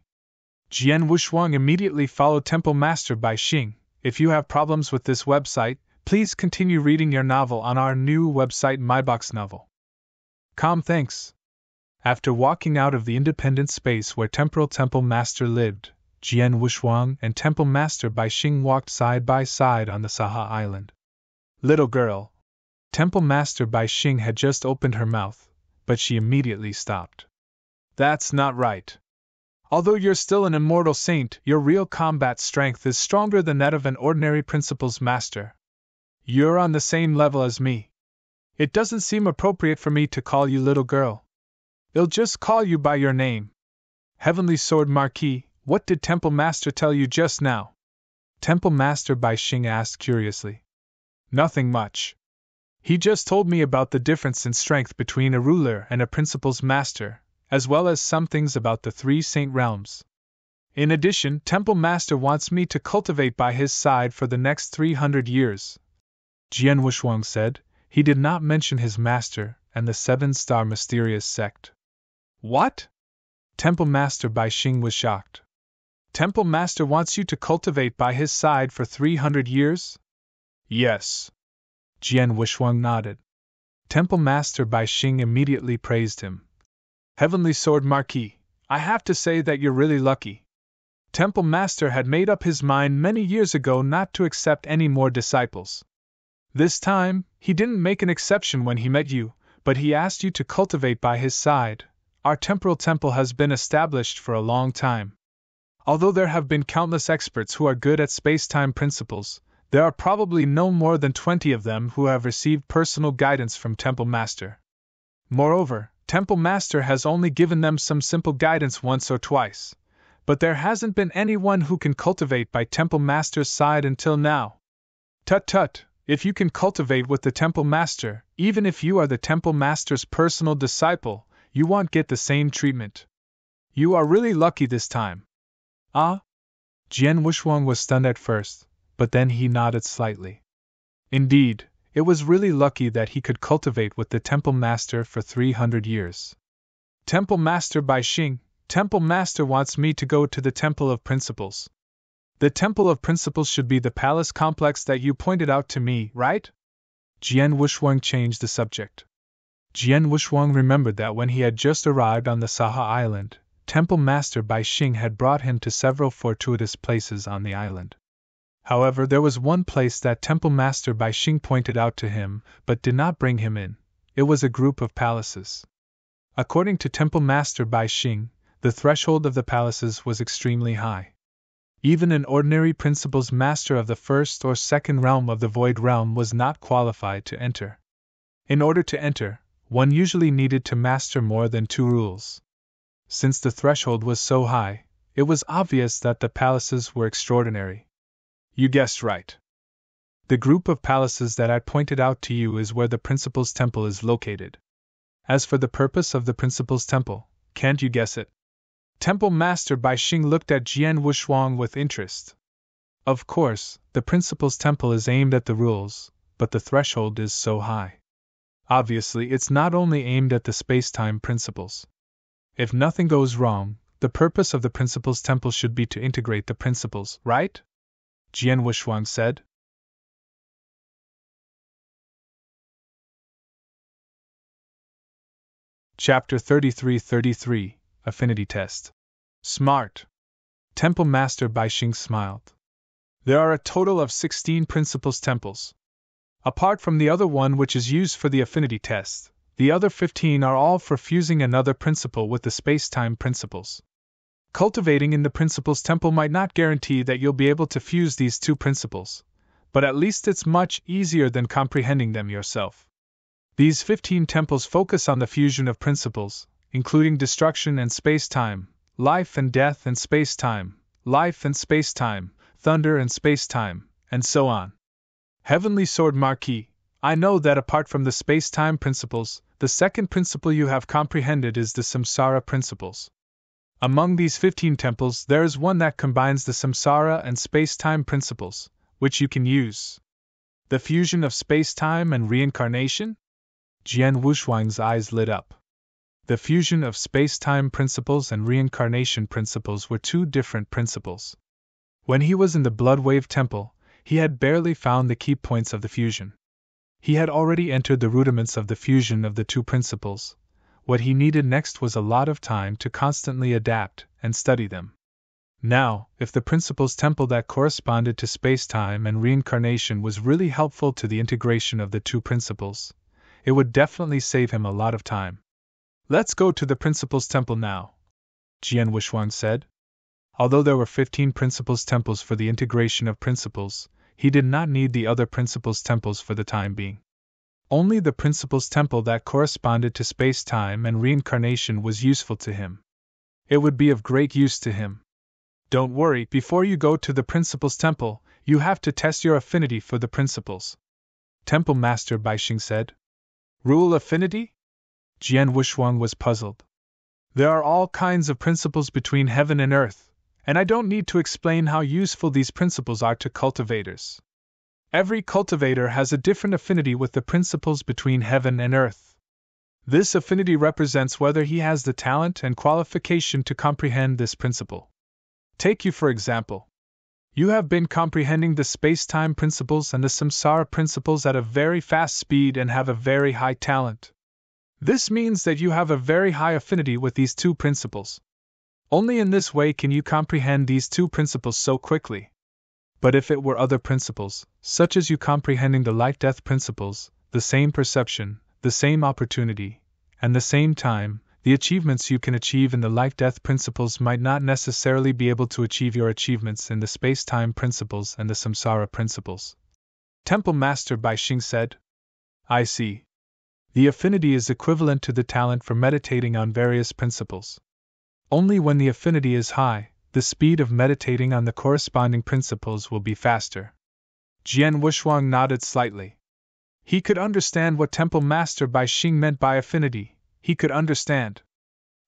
S1: Jian Wushuang immediately followed Temple Master Bai Xing. If you have problems with this website, please continue reading your novel on our new website MyBox Novel. Thanks. After walking out of the independent space where Temporal Temple Master lived, Jian Wushuang and Temple Master Bai Xing walked side by side on the Saha Island. Little girl. Temple Master Bai Xing had just opened her mouth, but she immediately stopped. That's not right. Although you're still an immortal saint, your real combat strength is stronger than that of an ordinary Principal's Master. You're on the same level as me. It doesn't seem appropriate for me to call you little girl. I'll just call you by your name. Heavenly Sword Marquis, what did Temple Master tell you just now? Temple Master Bai Xing asked curiously. Nothing much. He just told me about the difference in strength between a ruler and a Principal's Master, as well as some things about the 3 Saint Realms. In addition, Temple Master wants me to cultivate by his side for the next 300 years. Jian Wushuang said. He did not mention his master and the 7-star mysterious sect. What? Temple Master Bai Xing was shocked. Temple Master wants you to cultivate by his side for 300 years? Yes. Jian Wushuang nodded. Temple Master Bai Xing immediately praised him. Heavenly Sword Marquis, I have to say that you're really lucky. Temple Master had made up his mind many years ago not to accept any more disciples. This time, he didn't make an exception when he met you, but he asked you to cultivate by his side. Our temporal temple has been established for a long time. Although there have been countless experts who are good at space-time principles, there are probably no more than 20 of them who have received personal guidance from Temple Master. Moreover, Temple Master has only given them some simple guidance once or twice, but there hasn't been anyone who can cultivate by Temple Master's side until now. Tut, if you can cultivate with the Temple Master, even if you are the Temple Master's personal disciple, you won't get the same treatment. You are really lucky this time. Ah? Jian Wushuang was stunned at first, but then he nodded slightly. Indeed, it was really lucky that he could cultivate with the Temple Master for 300 years. Temple Master Bai Xing, Temple Master wants me to go to the Temple of Principles. The Temple of Principles should be the palace complex that you pointed out to me, right? Jian Wushuang changed the subject. Jian Wushuang remembered that when he had just arrived on the Saha Island, Temple Master Bai Xing had brought him to several fortuitous places on the island. However, there was one place that Temple Master Bai Xing pointed out to him, but did not bring him in. It was a group of palaces. According to Temple Master Bai Xing, the threshold of the palaces was extremely high. Even an ordinary Principal's Master of the 1st or 2nd realm of the Void Realm was not qualified to enter. In order to enter, one usually needed to master more than 2 rules. Since the threshold was so high, it was obvious that the palaces were extraordinary. You guessed right. The group of palaces that I pointed out to you is where the Principal's Temple is located. As for the purpose of the Principal's Temple, can't you guess it? Temple Master Bai Xing looked at Jian Wushuang with interest. Of course, the Principal's Temple is aimed at the rules, but the threshold is so high. Obviously, it's not only aimed at the space-time principles. If nothing goes wrong, the purpose of the Principles Temple should be to integrate the principles, right? Jian Wushuang said. Chapter 33:33 Affinity Test. Smart. Temple Master Baixing smiled. There are a total of 16 Principles Temples. Apart from the other one which is used for the affinity test, the other 15 are all for fusing another principle with the space-time principles. Cultivating in the Principles Temple might not guarantee that you'll be able to fuse these two principles, but at least it's much easier than comprehending them yourself. These 15 temples focus on the fusion of principles, including destruction and space-time, life and death and space-time, life and space-time, thunder and space-time, and so on. Heavenly Sword Marquis, I know that apart from the space-time principles, the second principle you have comprehended is the samsara principles. Among these 15 temples there is one that combines the samsara and space-time principles, which you can use. The fusion of space-time and reincarnation? Jian Wushuang's eyes lit up. The fusion of space-time principles and reincarnation principles were two different principles. When he was in the Bloodwave Temple, he had barely found the key points of the fusion. He had already entered the rudiments of the fusion of the two principles. What he needed next was a lot of time to constantly adapt and study them. Now, if the Principles Temple that corresponded to space-time and reincarnation was really helpful to the integration of the two principles, it would definitely save him a lot of time. Let's go to the Principles Temple now, Jian Wushuang said. Although there were 15 Principles Temples for the integration of principles, he did not need the other Principles Temples for the time being. Only the Principles Temple that corresponded to space-time and reincarnation was useful to him. It would be of great use to him. Don't worry, before you go to the Principles Temple, you have to test your affinity for the principles, Temple Master Baixing said. Rule affinity? Jian Wushuang was puzzled. There are all kinds of principles between heaven and earth, and I don't need to explain how useful these principles are to cultivators. Every cultivator has a different affinity with the principles between heaven and earth. This affinity represents whether he has the talent and qualification to comprehend this principle. Take you for example. You have been comprehending the space-time principles and the samsara principles at a very fast speed and have a very high talent. This means that you have a very high affinity with these two principles. Only in this way can you comprehend these two principles so quickly. But if it were other principles, such as you comprehending the life-death principles, the same perception, the same opportunity, and the same time, the achievements you can achieve in the life-death principles might not necessarily be able to achieve your achievements in the space-time principles and the samsara principles. Temple Master Baixing said. I see. The affinity is equivalent to the talent for meditating on various principles. Only when the affinity is high, the speed of meditating on the corresponding principles will be faster. Jian Wushuang nodded slightly. He could understand what Temple Master Baixing meant by affinity. He could understand.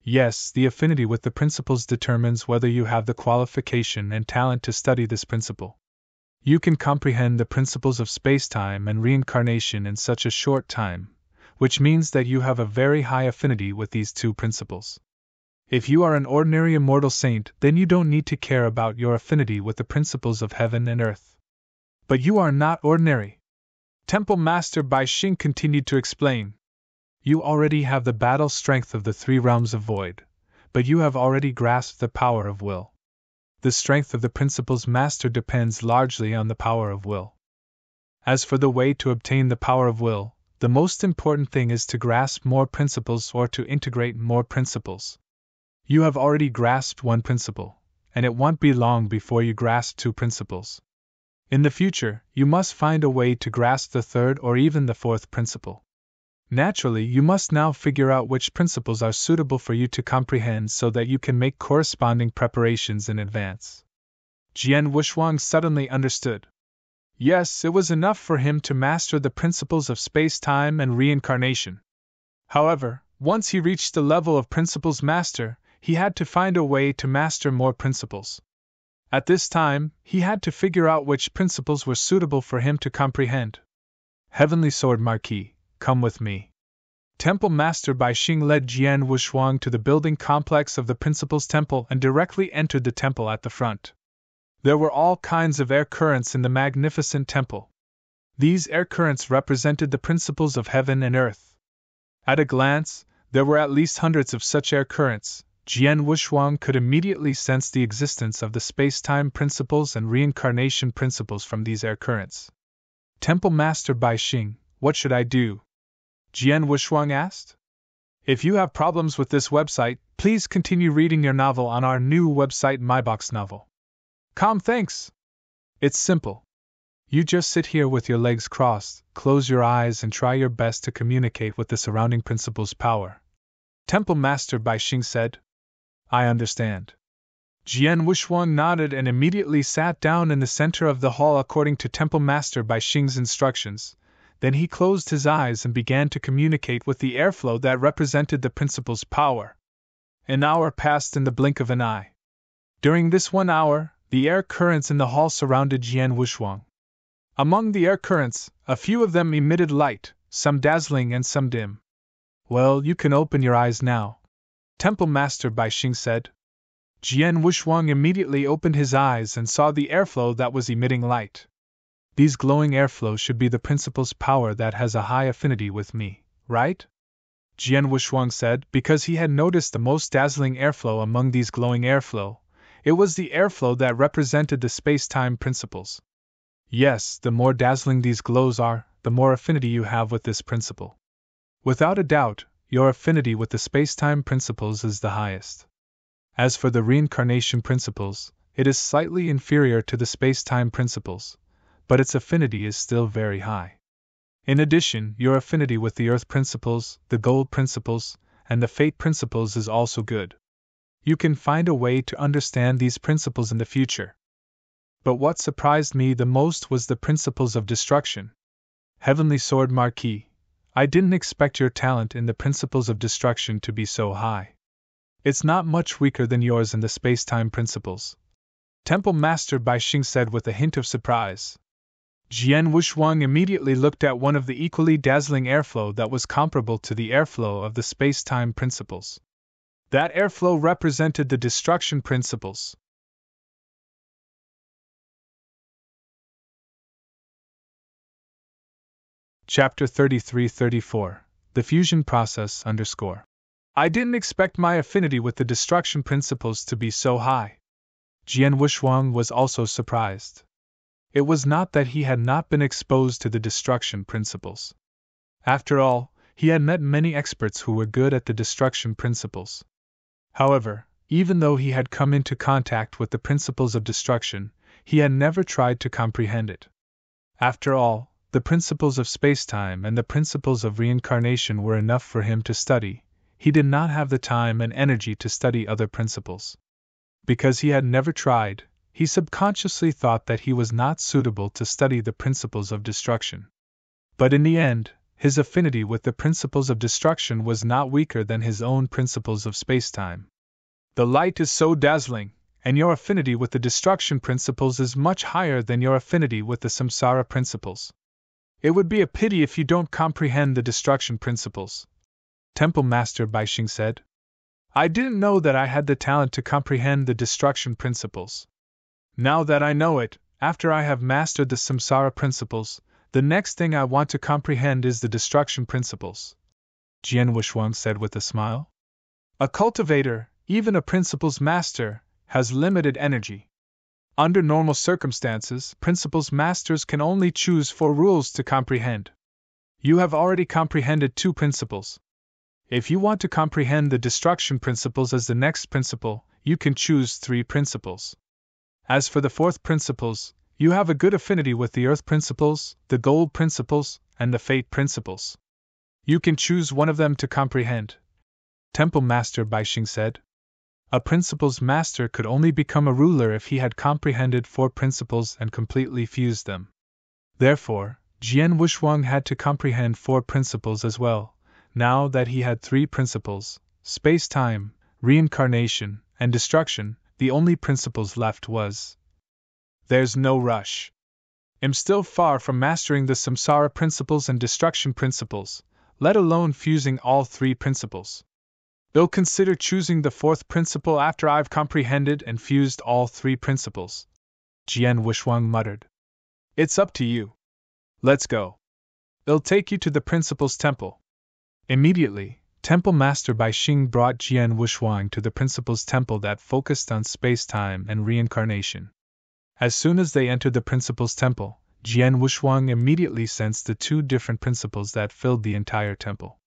S1: Yes, the affinity with the principles determines whether you have the qualification and talent to study this principle. You can comprehend the principles of space-time and reincarnation in such a short time, which means that you have a very high affinity with these two principles. If you are an ordinary immortal saint, then you don't need to care about your affinity with the principles of heaven and earth. But you are not ordinary. Temple Master Baixing continued to explain. You already have the battle strength of the three realms of void, but you have already grasped the power of will. The strength of the Principles Master depends largely on the power of will. As for the way to obtain the power of will, the most important thing is to grasp more principles or to integrate more principles. You have already grasped one principle, and it won't be long before you grasp two principles. In the future, you must find a way to grasp the third or even the fourth principle. Naturally, you must now figure out which principles are suitable for you to comprehend so that you can make corresponding preparations in advance. Jian Wushuang suddenly understood. Yes, it was enough for him to master the principles of space-time and reincarnation. However, once he reached the level of Principles Master, he had to find a way to master more principles. At this time, he had to figure out which principles were suitable for him to comprehend. Heavenly Sword Marquis, come with me. Temple Master Bai Xing led Jian Wushuang to the building complex of the Principal's Temple and directly entered the temple at the front. There were all kinds of air currents in the magnificent temple. These air currents represented the principles of heaven and earth. At a glance, there were at least hundreds of such air currents. Jian Wushuang could immediately sense the existence of the space-time principles and reincarnation principles from these air currents. Temple Master Bai Xing, what should I do? Jian Wushuang asked. If you have problems with this website, please continue reading your novel on our new website myboxnovel.com. Thanks. It's simple. You just sit here with your legs crossed, close your eyes and try your best to communicate with the surrounding principle's power. Temple Master Bai Xing said. I understand. Jian Wushuang nodded and immediately sat down in the center of the hall according to Temple Master Bai Xing's instructions. Then he closed his eyes and began to communicate with the airflow that represented the principle's power. An hour passed in the blink of an eye. During this 1 hour, the air currents in the hall surrounded Jian Wushuang. Among the air currents, a few of them emitted light, some dazzling and some dim. Well, you can open your eyes now, Temple Master Bai Xing said. Jian Wushuang immediately opened his eyes and saw the airflow that was emitting light. These glowing airflows should be the principle's power that has a high affinity with me, right? Jian Wushuang said, because he had noticed the most dazzling airflow among these glowing airflow. It was the airflow that represented the space-time principles. Yes, the more dazzling these glows are, the more affinity you have with this principle. Without a doubt, your affinity with the space-time principles is the highest. As for the reincarnation principles, it is slightly inferior to the space-time principles, but its affinity is still very high. In addition, your affinity with the earth principles, the gold principles, and the fate principles is also good. You can find a way to understand these principles in the future. But what surprised me the most was the principles of destruction. Heavenly Sword Marquis, I didn't expect your talent in the principles of destruction to be so high. It's not much weaker than yours in the space-time principles, Temple Master Bai Xing said with a hint of surprise. Jian Wushuang immediately looked at one of the equally dazzling airflow that was comparable to the airflow of the space-time principles. That airflow represented the destruction principles. Chapter 33-34 The Fusion Process _ I didn't expect my affinity with the destruction principles to be so high. Jian Wushuang was also surprised. It was not that he had not been exposed to the destruction principles. After all, he had met many experts who were good at the destruction principles. However, even though he had come into contact with the principles of destruction, he had never tried to comprehend it. After all, the principles of space-time and the principles of reincarnation were enough for him to study. He did not have the time and energy to study other principles. Because he had never tried, he subconsciously thought that he was not suitable to study the principles of destruction. But in the end, his affinity with the principles of destruction was not weaker than his own principles of spacetime. The light is so dazzling, and your affinity with the destruction principles is much higher than your affinity with the samsara principles. It would be a pity if you don't comprehend the destruction principles, Temple Master Bai Xing said. I didn't know that I had the talent to comprehend the destruction principles. Now that I know it, after I have mastered the samsara principles, the next thing I want to comprehend is the destruction principles, Jian Wushuang said with a smile. A cultivator, even a principles master, has limited energy. Under normal circumstances, principles masters can only choose 4 rules to comprehend. You have already comprehended 2 principles. If you want to comprehend the destruction principles as the next principle, you can choose 3 principles. As for the 4th principles, you have a good affinity with the earth principles, the gold principles, and the fate principles. You can choose one of them to comprehend, Temple Master Bai Xing said. A principles master could only become a ruler if he had comprehended 4 principles and completely fused them. Therefore, Jian Wushuang had to comprehend 4 principles as well. Now that he had 3 principles, space-time, reincarnation, and destruction, the only principles left was. There's no rush. I'm still far from mastering the samsara principles and destruction principles. let alone fusing all three principles. I'll consider choosing the fourth principle after I've comprehended and fused all three principles, Jian Wushuang muttered. It's up to you. Let's go. I'll take you to the principal's temple. Immediately, Temple Master Bai Xing brought Jian Wushuang to the principal's temple that focused on space-time and reincarnation. As soon as they entered the principal's temple, Jian Wushuang immediately sensed the two different principles that filled the entire temple.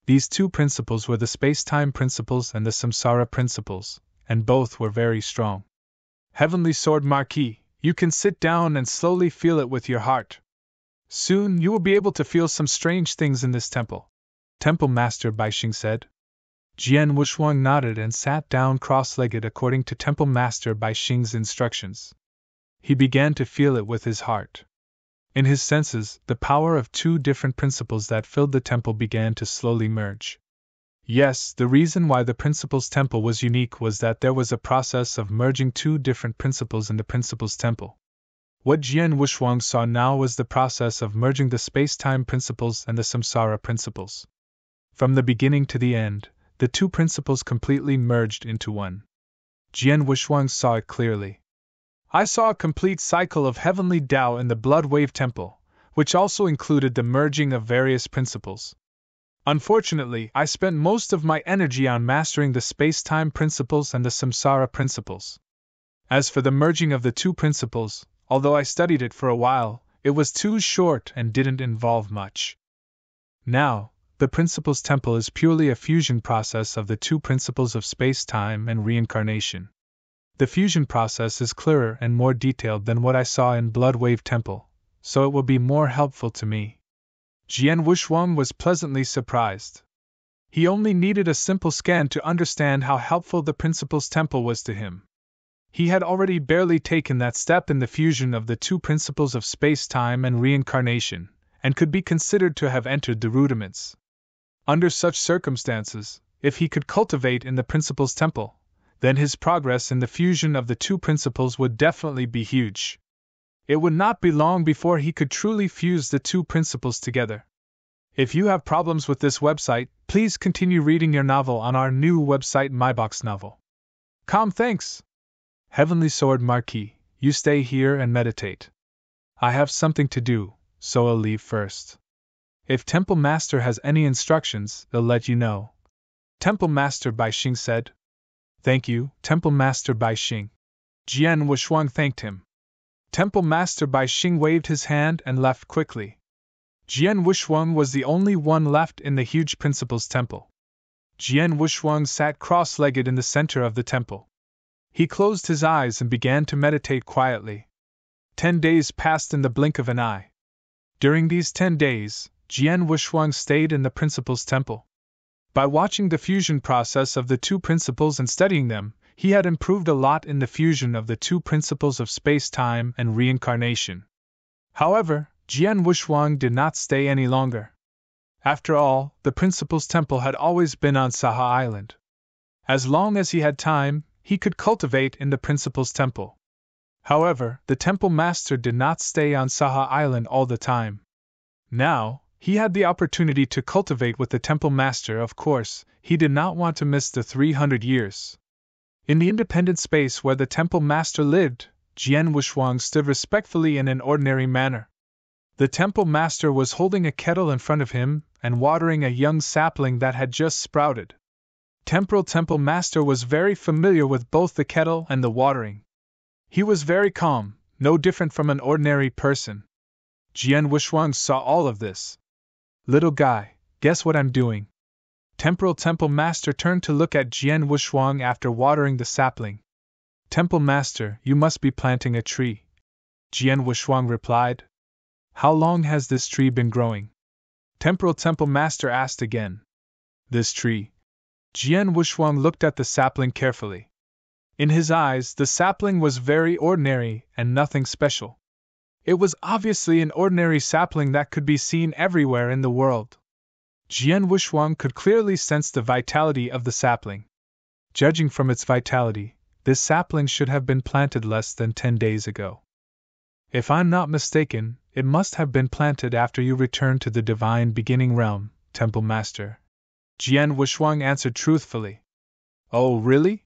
S1: These two principles were the space-time principles and the samsara principles, and both were very strong. Heavenly Sword Marquis, you can sit down and slowly feel it with your heart. Soon you will be able to feel some strange things in this temple, Temple Master Bai Xing said. Jian Wushuang nodded and sat down cross-legged according to Temple Master Bai Xing's instructions. He began to feel it with his heart. In his senses, the power of two different principles that filled the temple began to slowly merge. Yes, the reason why the principal's temple was unique was that there was a process of merging two different principles in the principal's temple. What Jian Wushuang saw now was the process of merging the space-time principles and the samsara principles. From the beginning to the end, the two principles completely merged into one. Jian Wushuang saw it clearly. I saw a complete cycle of heavenly Tao in the Blood Wave Temple, which also included the merging of various principles. Unfortunately, I spent most of my energy on mastering the space-time principles and the samsara principles. As for the merging of the two principles, although I studied it for a while, it was too short and didn't involve much. Now, the principles temple is purely a fusion process of the two principles of space-time and reincarnation. The fusion process is clearer and more detailed than what I saw in Blood Wave Temple, so it will be more helpful to me. Jian Wushuang was pleasantly surprised. He only needed a simple scan to understand how helpful the principal's temple was to him. He had already barely taken that step in the fusion of the two principles of space-time and reincarnation, and could be considered to have entered the rudiments. Under such circumstances, if he could cultivate in the principal's temple, then his progress in the fusion of the two principles would definitely be huge. It would not be long before he could truly fuse the two principles together. If you have problems with this website, please continue reading your novel on our new website MyBox Novel. Thanks. Heavenly Sword Marquis, you stay here and meditate. I have something to do, so I'll leave first. If Temple Master has any instructions, they'll let you know. Temple Master Bai Xing said. Thank you, Temple Master Bai Xing. Jian Wushuang thanked him. Temple Master Bai Xing waved his hand and left quickly. Jian Wushuang was the only one left in the huge principal's temple. Jian Wushuang sat cross-legged in the center of the temple. He closed his eyes and began to meditate quietly. 10 days passed in the blink of an eye. During these 10 days, Jian Wushuang stayed in the principal's temple. By watching the fusion process of the two principles and studying them, he had improved a lot in the fusion of the two principles of space-time and reincarnation. However, Jian Wushuang did not stay any longer. After all, the principal's temple had always been on Saha Island. As long as he had time, he could cultivate in the principal's temple. However, the temple master did not stay on Saha Island all the time. Now, he had the opportunity to cultivate with the temple master. Of course, he did not want to miss the 300 years. In the independent space where the temple master lived, Jian Wushuang stood respectfully in an ordinary manner. The temple master was holding a kettle in front of him and watering a young sapling that had just sprouted. Temporal Temple Master was very familiar with both the kettle and the watering. He was very calm, no different from an ordinary person. Jian Wushuang saw all of this. Little guy, guess what I'm doing? Temporal Temple Master turned to look at Jian Wushuang after watering the sapling. Temple Master, you must be planting a tree. Jian Wushuang replied. How long has this tree been growing? Temporal Temple Master asked again. This tree. Jian Wushuang looked at the sapling carefully. In his eyes, the sapling was very ordinary and nothing special. It was obviously an ordinary sapling that could be seen everywhere in the world. Jian Wushuang could clearly sense the vitality of the sapling. Judging from its vitality, this sapling should have been planted less than 10 days ago. If I'm not mistaken, it must have been planted after you returned to the divine beginning realm, Temple Master, Jian Wushuang answered truthfully. Oh, really?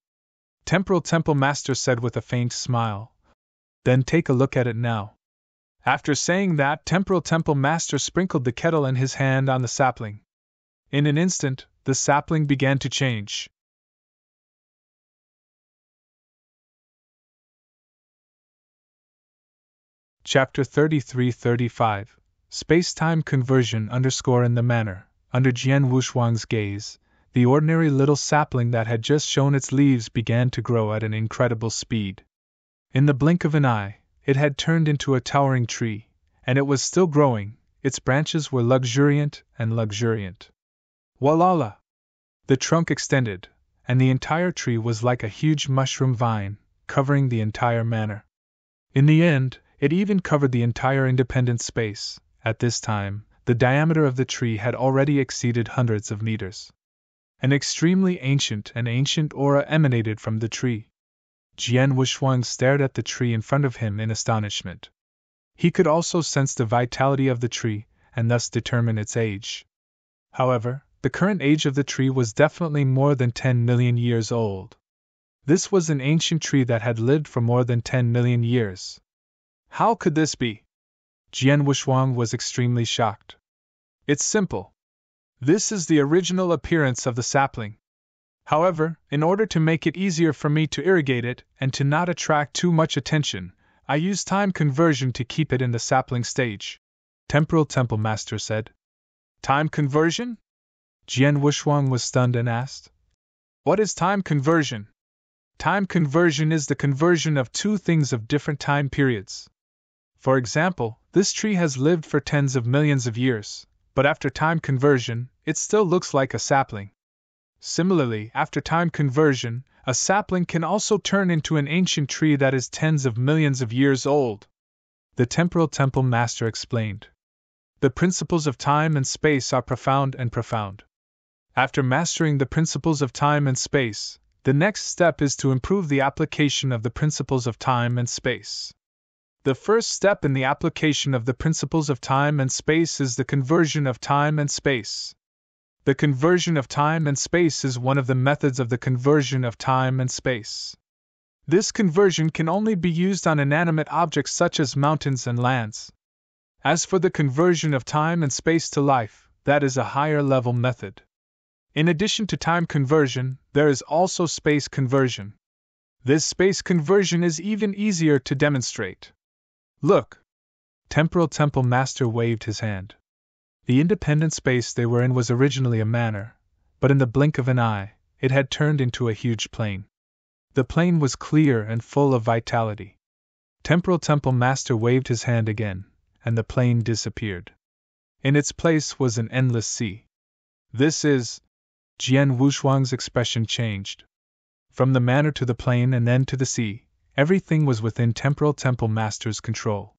S1: Temporal Temple Master said with a faint smile. Then take a look at it now. After saying that, Temporal Temple Master sprinkled the kettle in his hand on the sapling. In an instant, the sapling began to change. Chapter 33-35 Space-Time Conversion in the manner, under Jian Wushuang's gaze, the ordinary little sapling that had just shown its leaves began to grow at an incredible speed. In the blink of an eye, it had turned into a towering tree, and it was still growing. Its branches were luxuriant and luxuriant. Voila! The trunk extended, and the entire tree was like a huge mushroom vine, covering the entire manor. In the end, it even covered the entire independent space. At this time, the diameter of the tree had already exceeded hundreds of meters. An extremely ancient aura emanated from the tree. Jian Wushuang stared at the tree in front of him in astonishment. He could also sense the vitality of the tree, and thus determine its age. However, the current age of the tree was definitely more than 10 million years old. This was an ancient tree that had lived for more than 10 million years. How could this be? Jian Wushuang was extremely shocked. It's simple. This is the original appearance of the sapling. However, in order to make it easier for me to irrigate it and to not attract too much attention, I use time conversion to keep it in the sapling stage, Temporal Temple Master said. Time conversion? Jian Wushuang was stunned and asked. What is time conversion? Time conversion is the conversion of two things of different time periods. For example, this tree has lived for tens of millions of years, but after time conversion, it still looks like a sapling. Similarly, after time conversion, a sapling can also turn into an ancient tree that is tens of millions of years old. The Temporal Temple Master explained. The principles of time and space are profound. After mastering the principles of time and space, the next step is to improve the application of the principles of time and space. The first step in the application of the principles of time and space is the conversion of time and space. The conversion of time and space is one of the methods of the conversion of time and space. This conversion can only be used on inanimate objects such as mountains and lands. As for the conversion of time and space to life, that is a higher level method. In addition to time conversion, there is also space conversion. This space conversion is even easier to demonstrate. Look! Temporal Temple Master waved his hand. The independent space they were in was originally a manor, but in the blink of an eye, it had turned into a huge plain. The plain was clear and full of vitality. Temporal Temple Master waved his hand again, and the plain disappeared. In its place was an endless sea. This is... Jian Wushuang's expression changed. From the manor to the plain and then to the sea, everything was within Temporal Temple Master's control.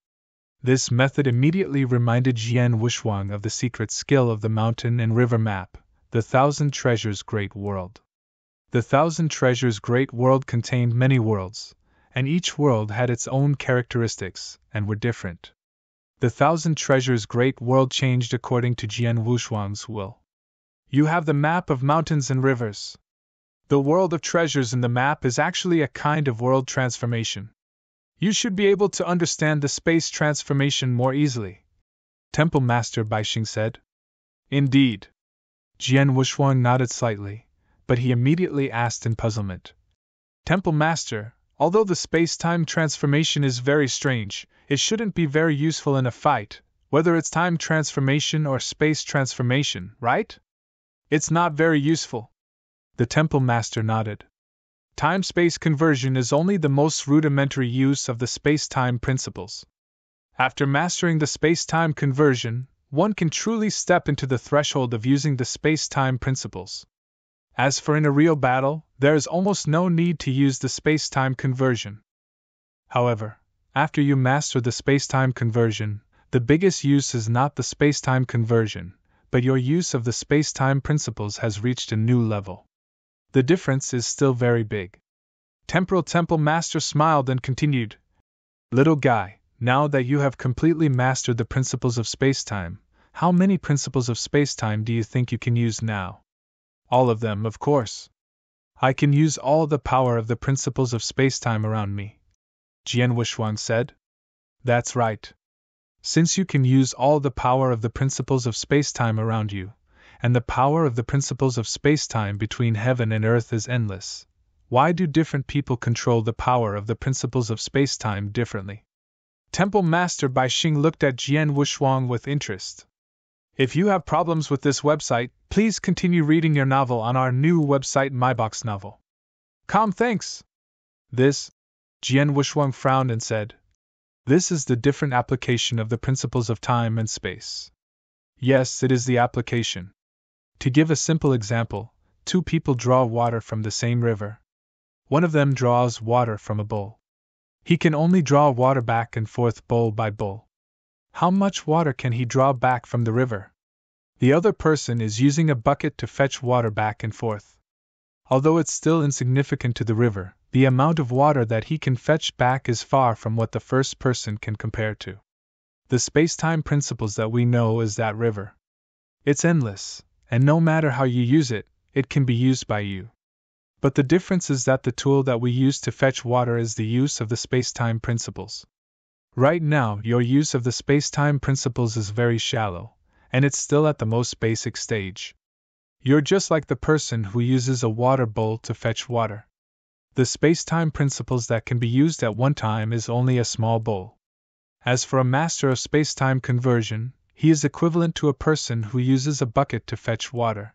S1: This method immediately reminded Jian Wushuang of the secret skill of the mountain and river map, the Thousand Treasures Great World. The Thousand Treasures Great World contained many worlds, and each world had its own characteristics and were different. The Thousand Treasures Great World changed according to Jian Wushuang's will. You have the map of mountains and rivers. The world of treasures in the map is actually a kind of world transformation. You should be able to understand the space transformation more easily, Temple Master Baixing said. Indeed. Jian Wushuang nodded slightly, but he immediately asked in puzzlement. Temple Master, although the space-time transformation is very strange, it shouldn't be very useful in a fight, whether it's time transformation or space transformation, right? It's not very useful. The Temple Master nodded. Time-space conversion is only the most rudimentary use of the space-time principles. After mastering the space-time conversion, one can truly step into the threshold of using the space-time principles. As for in a real battle, there is almost no need to use the space-time conversion. However, after you master the space-time conversion, the biggest use is not the space-time conversion, but your use of the space-time principles has reached a new level. The difference is still very big. Temporal Temple Master smiled and continued. Little guy, now that you have completely mastered the principles of space-time, How many principles of spacetime do you think you can use now? All of them, of course. I can use all the power of the principles of spacetime around me, Jian Wushuang said. That's right. Since you can use all the power of the principles of spacetime around you, and the power of the principles of spacetime between heaven and earth is endless, why do different people control the power of the principles of spacetime differently? Temple Master Bai Xing looked at Jian Wushuang with interest. If you have problems with this website, please continue reading your novel on our new website MyBox Novel. Thanks. This, Jian Wushuang frowned and said, this is the different application of the principles of time and space. Yes, it is the application. To give a simple example, two people draw water from the same river. One of them draws water from a bowl. He can only draw water back and forth bowl by bowl. How much water can he draw back from the river? The other person is using a bucket to fetch water back and forth. Although it's still insignificant to the river, the amount of water that he can fetch back is far from what the first person can compare to. The spacetime principles that we know is that river. It's endless, and no matter how you use it, it can be used by you. But the difference is that the tool that we use to fetch water is the use of the spacetime principles. Right now, your use of the spacetime principles is very shallow, and it's still at the most basic stage. You're just like the person who uses a water bowl to fetch water. The spacetime principles that can be used at one time is only a small bowl. As for a master of spacetime conversion, he is equivalent to a person who uses a bucket to fetch water.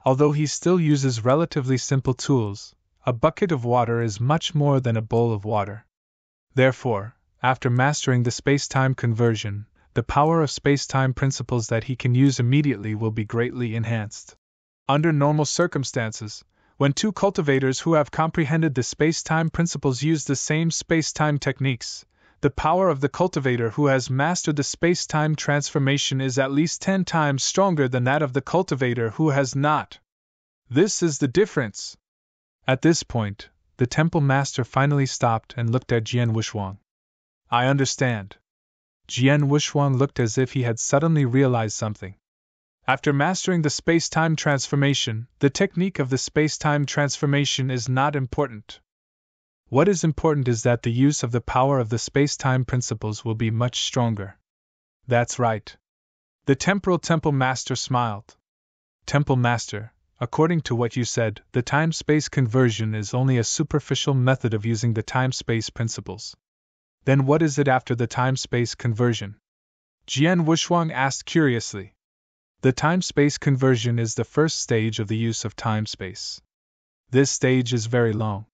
S1: Although he still uses relatively simple tools, a bucket of water is much more than a bowl of water. Therefore, after mastering the spacetime conversion, the power of spacetime principles that he can use immediately will be greatly enhanced. Under normal circumstances, when two cultivators who have comprehended the spacetime principles use the same spacetime techniques, the power of the cultivator who has mastered the spacetime transformation is at least 10 times stronger than that of the cultivator who has not. This is the difference. At this point, the temple master finally stopped and looked at Jian Wushuang. I understand. Jian Wushuang looked as if he had suddenly realized something. After mastering the spacetime transformation, the technique of the spacetime transformation is not important. What is important is that the use of the power of the spacetime principles will be much stronger. That's right. The temporal temple master smiled. Temple master, according to what you said, the time-space conversion is only a superficial method of using the time-space principles. Then what is it after the time-space conversion? Jian Wushuang asked curiously. The time-space conversion is the first stage of the use of time-space. This stage is very long.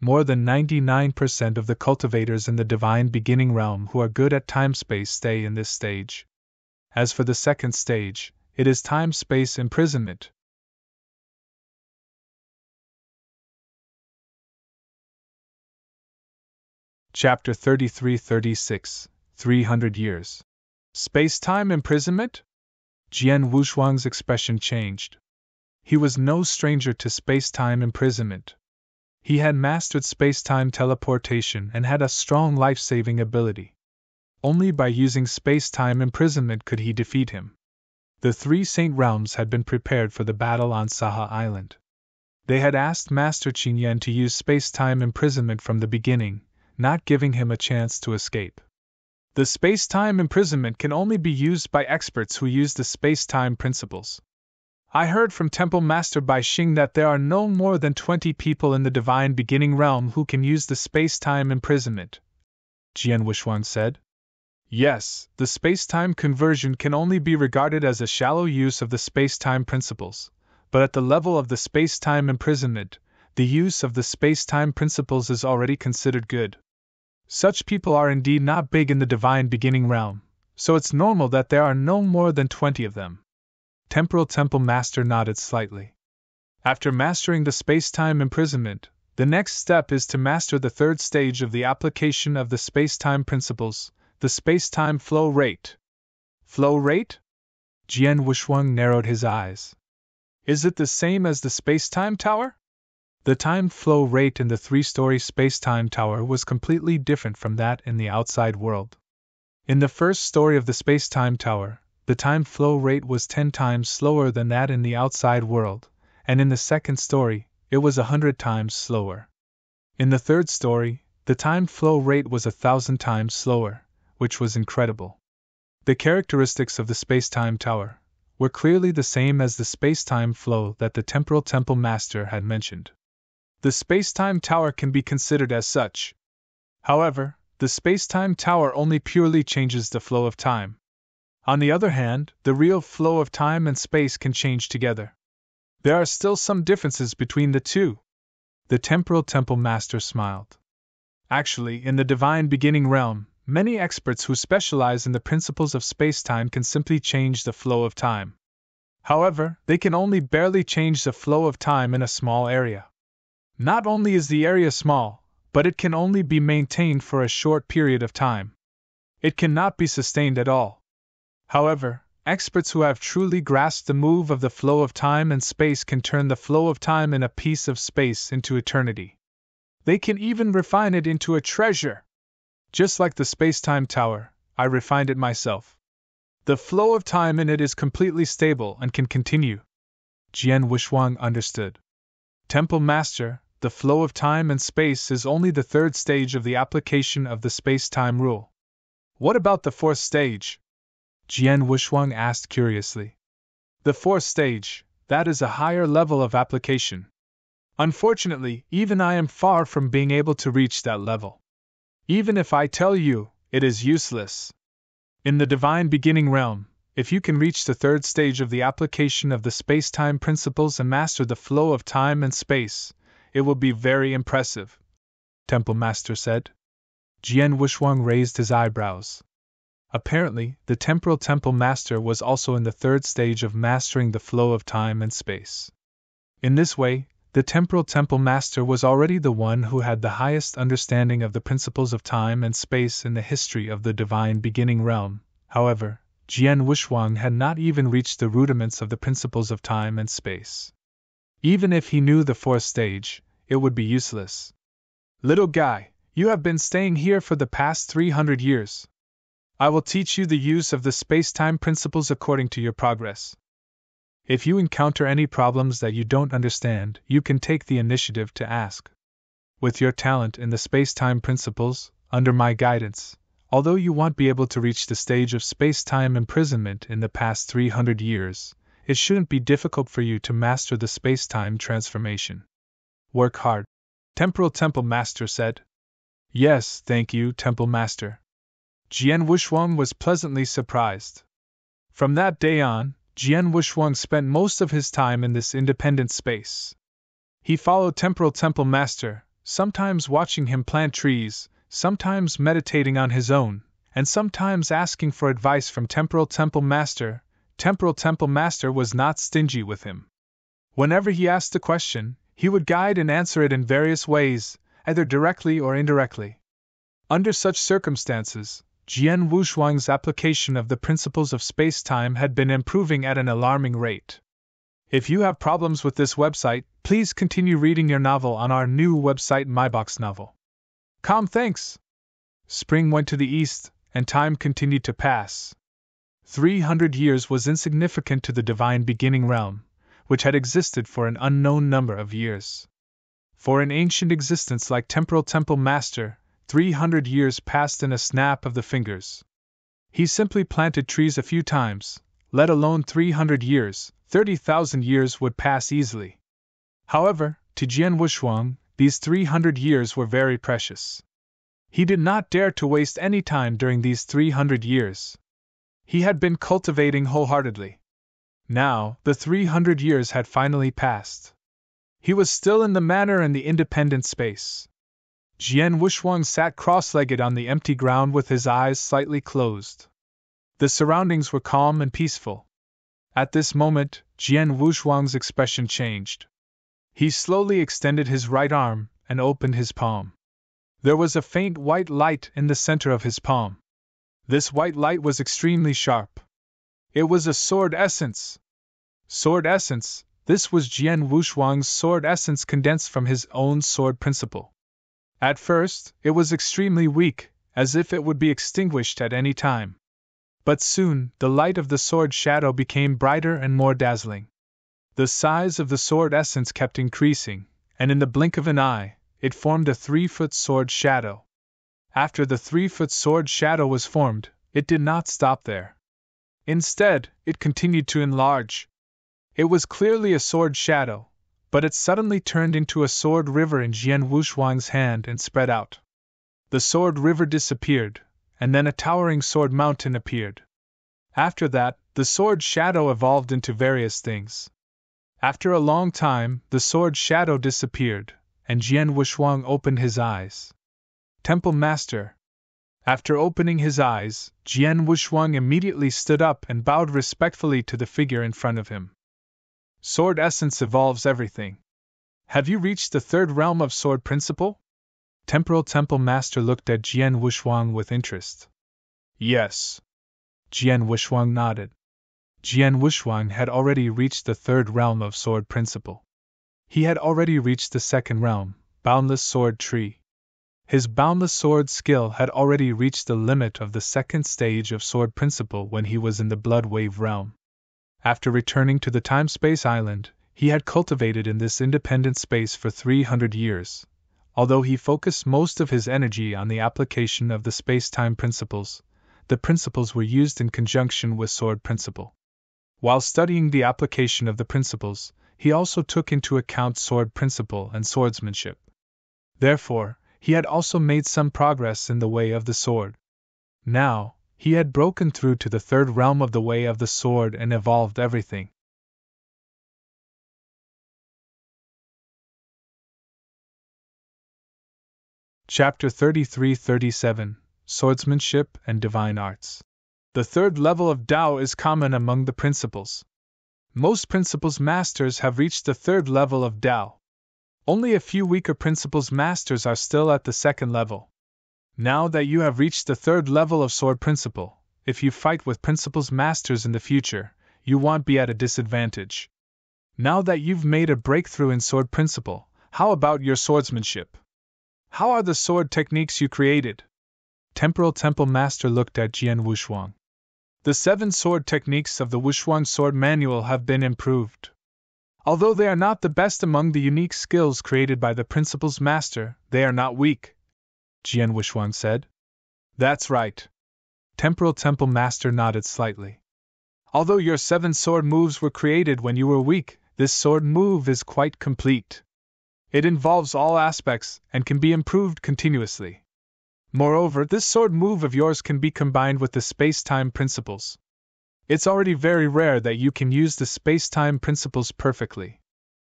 S1: More than 99% of the cultivators in the divine beginning realm who are good at time-space stay in this stage. As for the second stage, it is time-space imprisonment. Chapter 33-36, 300 Years. Space-time imprisonment? Jian Wushuang's expression changed. He was no stranger to space-time imprisonment. He had mastered space-time teleportation and had a strong life-saving ability. Only by using space-time imprisonment could he defeat him. The 3 Saint Realms had been prepared for the battle on Saha Island. They had asked Master Qingyan to use space-time imprisonment from the beginning, not giving him a chance to escape. The space-time imprisonment can only be used by experts who use the space-time principles. I heard from Temple Master Bai Xing that there are no more than 20 people in the divine beginning realm who can use the space-time imprisonment, Jian Wushuang said. Yes, the space-time conversion can only be regarded as a shallow use of the space-time principles, but at the level of the space-time imprisonment, the use of the space-time principles is already considered good. Such people are indeed not big in the divine beginning realm, so it's normal that there are no more than 20 of them. Temporal Temple Master nodded slightly. After mastering the space-time imprisonment, the next step is to master the third stage of the application of the space-time principles, the space-time flow rate. Flow rate? Jian Wushuang narrowed his eyes. Is it the same as the space-time tower? The time flow rate in the 3-story space-time tower was completely different from that in the outside world. In the first story of the space-time tower, the time flow rate was 10 times slower than that in the outside world, and in the second story, it was 100 times slower. In the third story, the time flow rate was 1,000 times slower, which was incredible. The characteristics of the space-time tower were clearly the same as the space-time flow that the Temporal Temple Master had mentioned. The space-time tower can be considered as such. However, the space-time tower only purely changes the flow of time. On the other hand, the real flow of time and space can change together. There are still some differences between the two. The Temporal Temple Master smiled. Actually, in the divine beginning realm, many experts who specialize in the principles of space-time can simply change the flow of time. However, they can only barely change the flow of time in a small area. Not only is the area small, but it can only be maintained for a short period of time. It cannot be sustained at all. However, experts who have truly grasped the move of the flow of time and space can turn the flow of time in a piece of space into eternity. They can even refine it into a treasure. Just like the space-time tower, I refined it myself. The flow of time in it is completely stable and can continue. Jian Wuxuang understood. Temple Master, the flow of time and space is only the third stage of the application of the space-time rule. What about the fourth stage? Jian Wuxuang asked curiously. The fourth stage, that is a higher level of application. Unfortunately, even I am far from being able to reach that level. Even if I tell you, it is useless. In the divine beginning realm, if you can reach the third stage of the application of the space-time principles and master the flow of time and space, it will be very impressive, Temple Master said. Jian Wuxuang raised his eyebrows. Apparently, the Temporal Temple Master was also in the third stage of mastering the flow of time and space. In this way, the Temporal Temple Master was already the one who had the highest understanding of the principles of time and space in the history of the divine beginning realm. However, Jian Wuxuang had not even reached the rudiments of the principles of time and space. Even if he knew the fourth stage, it would be useless. Little guy, you have been staying here for the past 300 years. I will teach you the use of the space-time principles according to your progress. If you encounter any problems that you don't understand, you can take the initiative to ask. With your talent in the space-time principles, under my guidance, although you won't be able to reach the stage of space-time imprisonment in the past 300 years, it shouldn't be difficult for you to master the space-time transformation. Work hard, Temporal Temple Master said. Yes, thank you, Temple Master. Jian Wuxuang was pleasantly surprised. From that day on, Jian Wuxuang spent most of his time in this independent space. He followed Temporal Temple Master, sometimes watching him plant trees, sometimes meditating on his own, and sometimes asking for advice from Temporal Temple Master. Temporal Temple Master was not stingy with him. Whenever he asked a question, he would guide and answer it in various ways, either directly or indirectly. Under such circumstances, Jian Wuxuang's application of the principles of space-time had been improving at an alarming rate. If you have problems with this website, please continue reading your novel on our new website MyBox Novel. Thanks! Spring went to the east, and time continued to pass. 300 years was insignificant to the divine beginning realm, which had existed for an unknown number of years. For an ancient existence like Temporal Temple Master, 300 years passed in a snap of the fingers. He simply planted trees a few times, let alone 300 years, 30,000 years would pass easily. However, to Jian Wuxuang, these 300 years were very precious. He did not dare to waste any time during these 300 years. He had been cultivating wholeheartedly. Now, the 300 years had finally passed. He was still in the manor and the independent space. Jian Wuxuang sat cross-legged on the empty ground with his eyes slightly closed. The surroundings were calm and peaceful. At this moment, Jian Wuxuang's expression changed. He slowly extended his right arm and opened his palm. There was a faint white light in the center of his palm. This white light was extremely sharp. It was a sword essence. Sword essence, this was Jian Wuxuang's sword essence condensed from his own sword principle. At first, it was extremely weak, as if it would be extinguished at any time. But soon, the light of the sword shadow became brighter and more dazzling. The size of the sword essence kept increasing, and in the blink of an eye, it formed a 3-foot sword shadow. After the 3-foot sword shadow was formed, it did not stop there. Instead, it continued to enlarge. It was clearly a sword shadow, but it suddenly turned into a sword river in Jian Wushuang's hand and spread out. The sword river disappeared, and then a towering sword mountain appeared. After that, the sword shadow evolved into various things. After a long time, the sword shadow disappeared, and Jian Wushuang opened his eyes. Temple Master. After opening his eyes, Jian Wushuang immediately stood up and bowed respectfully to the figure in front of him. Sword essence evolves everything. Have you reached the third realm of sword principle? Temporal Temple Master looked at Jian Wushuang with interest. Yes. Jian Wushuang nodded. Jian Wushuang had already reached the third realm of sword principle. He had already reached the second realm, Boundless Sword Tree. His boundless sword skill had already reached the limit of the second stage of sword principle when he was in the Blood Wave realm. After returning to the Time-Space Island, he had cultivated in this independent space for 300 years. Although he focused most of his energy on the application of the space-time principles, the principles were used in conjunction with sword principle. While studying the application of the principles, he also took into account sword principle and swordsmanship. Therefore, he had also made some progress in the way of the sword. Now, he had broken through to the third realm of the way of the sword and evolved everything. Chapter 33-37, Swordsmanship and Divine Arts. The third level of Tao is common among the principles. Most principles masters have reached the third level of Tao. Only a few weaker principles masters are still at the second level. Now that you have reached the third level of sword principle, if you fight with principles masters in the future, you won't be at a disadvantage. Now that you've made a breakthrough in sword principle, how about your swordsmanship? How are the sword techniques you created? Temporal Temple Master looked at Jian Wushuang. The 7 sword techniques of the Wushuang Sword Manual have been improved. Although they are not the best among the unique skills created by the Principles Master, they are not weak, Jian Wushuang said. That's right. Temporal Temple Master nodded slightly. Although your 7 sword moves were created when you were weak, this sword move is quite complete. It involves all aspects and can be improved continuously. Moreover, this sword move of yours can be combined with the space-time principles. It's already very rare that you can use the space-time principles perfectly.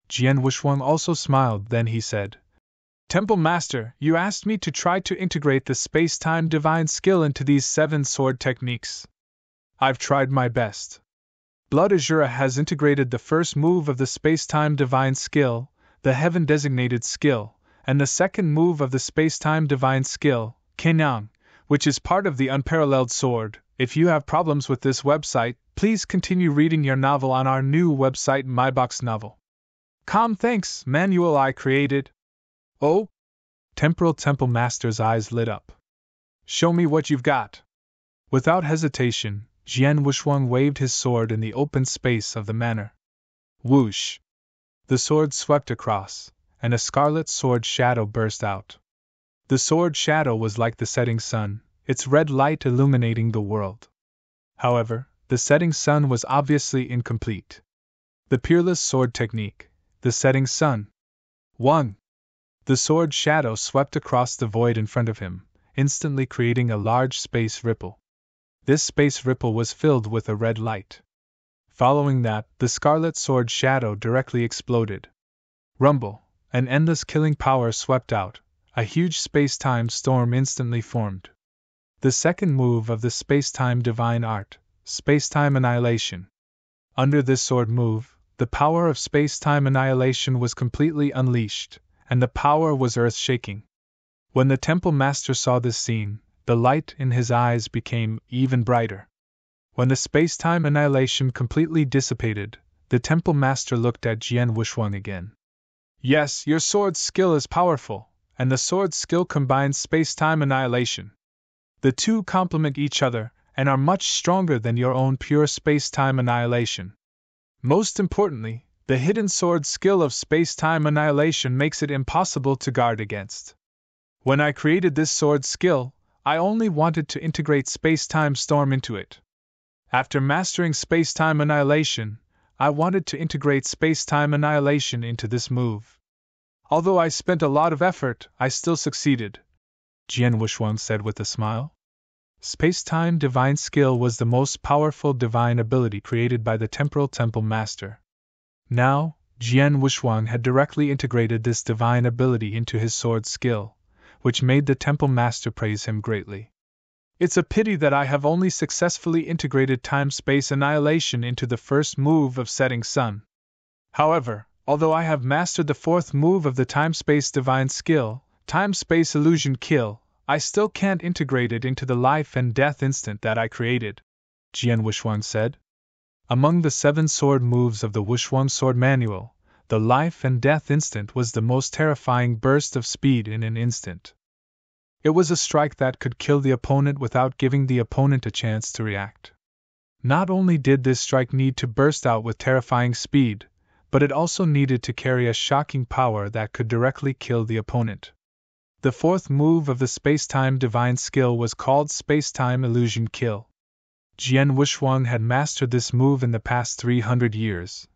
S1: Jian Wushuang also smiled, then he said, Temple Master, you asked me to try to integrate the space-time divine skill into these 7 sword techniques. I've tried my best. Blood Azura has integrated the first move of the space-time divine skill, the heaven-designated skill, and the second move of the space-time divine skill, Kenyang, which is part of the unparalleled sword. If you have problems with this website, please continue reading your novel on our new website MyBox Novel. Thanks, manual I created. Oh? Temporal Temple Master's eyes lit up. Show me what you've got. Without hesitation, Jian Wushuang waved his sword in the open space of the manor. Whoosh! The sword swept across, and a scarlet sword shadow burst out. The sword shadow was like the setting sun, its red light illuminating the world. However, the setting sun was obviously incomplete. The peerless sword technique, the setting sun. 1. The sword shadow swept across the void in front of him, instantly creating a large space ripple. This space ripple was filled with a red light. Following that, the scarlet sword shadow directly exploded. Rumble, an endless killing power swept out, a huge space-time storm instantly formed. The second move of the space-time divine art, space-time annihilation. Under this sword move, the power of space-time annihilation was completely unleashed, and the power was earth-shaking. When the Temple Master saw this scene, the light in his eyes became even brighter. When the space-time annihilation completely dissipated, the Temple Master looked at Jian Wushuang again. Yes, your sword skill is powerful, and the sword skill combines space-time annihilation. The two complement each other, and are much stronger than your own pure space-time annihilation. Most importantly, the hidden sword skill of space-time annihilation makes it impossible to guard against. When I created this sword skill, I only wanted to integrate space-time storm into it. After mastering space-time annihilation, I wanted to integrate space-time annihilation into this move. Although I spent a lot of effort, I still succeeded, Jian Wuxuang said with a smile. Space-time divine skill was the most powerful divine ability created by the Temporal Temple Master. Now, Jian Wuxuang had directly integrated this divine ability into his sword skill, which made the Temple Master praise him greatly. It's a pity that I have only successfully integrated time-space annihilation into the first move of Setting Sun. However, although I have mastered the fourth move of the time-space divine skill, time-space illusion kill, I still can't integrate it into the life and death instant that I created, Jian Wuxuang said. Among the 7 sword moves of the Wuxuang Sword Manual, the life and death instant was the most terrifying burst of speed in an instant. It was a strike that could kill the opponent without giving the opponent a chance to react. Not only did this strike need to burst out with terrifying speed, but it also needed to carry a shocking power that could directly kill the opponent. The fourth move of the space-time divine skill was called Space-Time Illusion Kill. Jian Wuxuang had mastered this move in the past 300 years,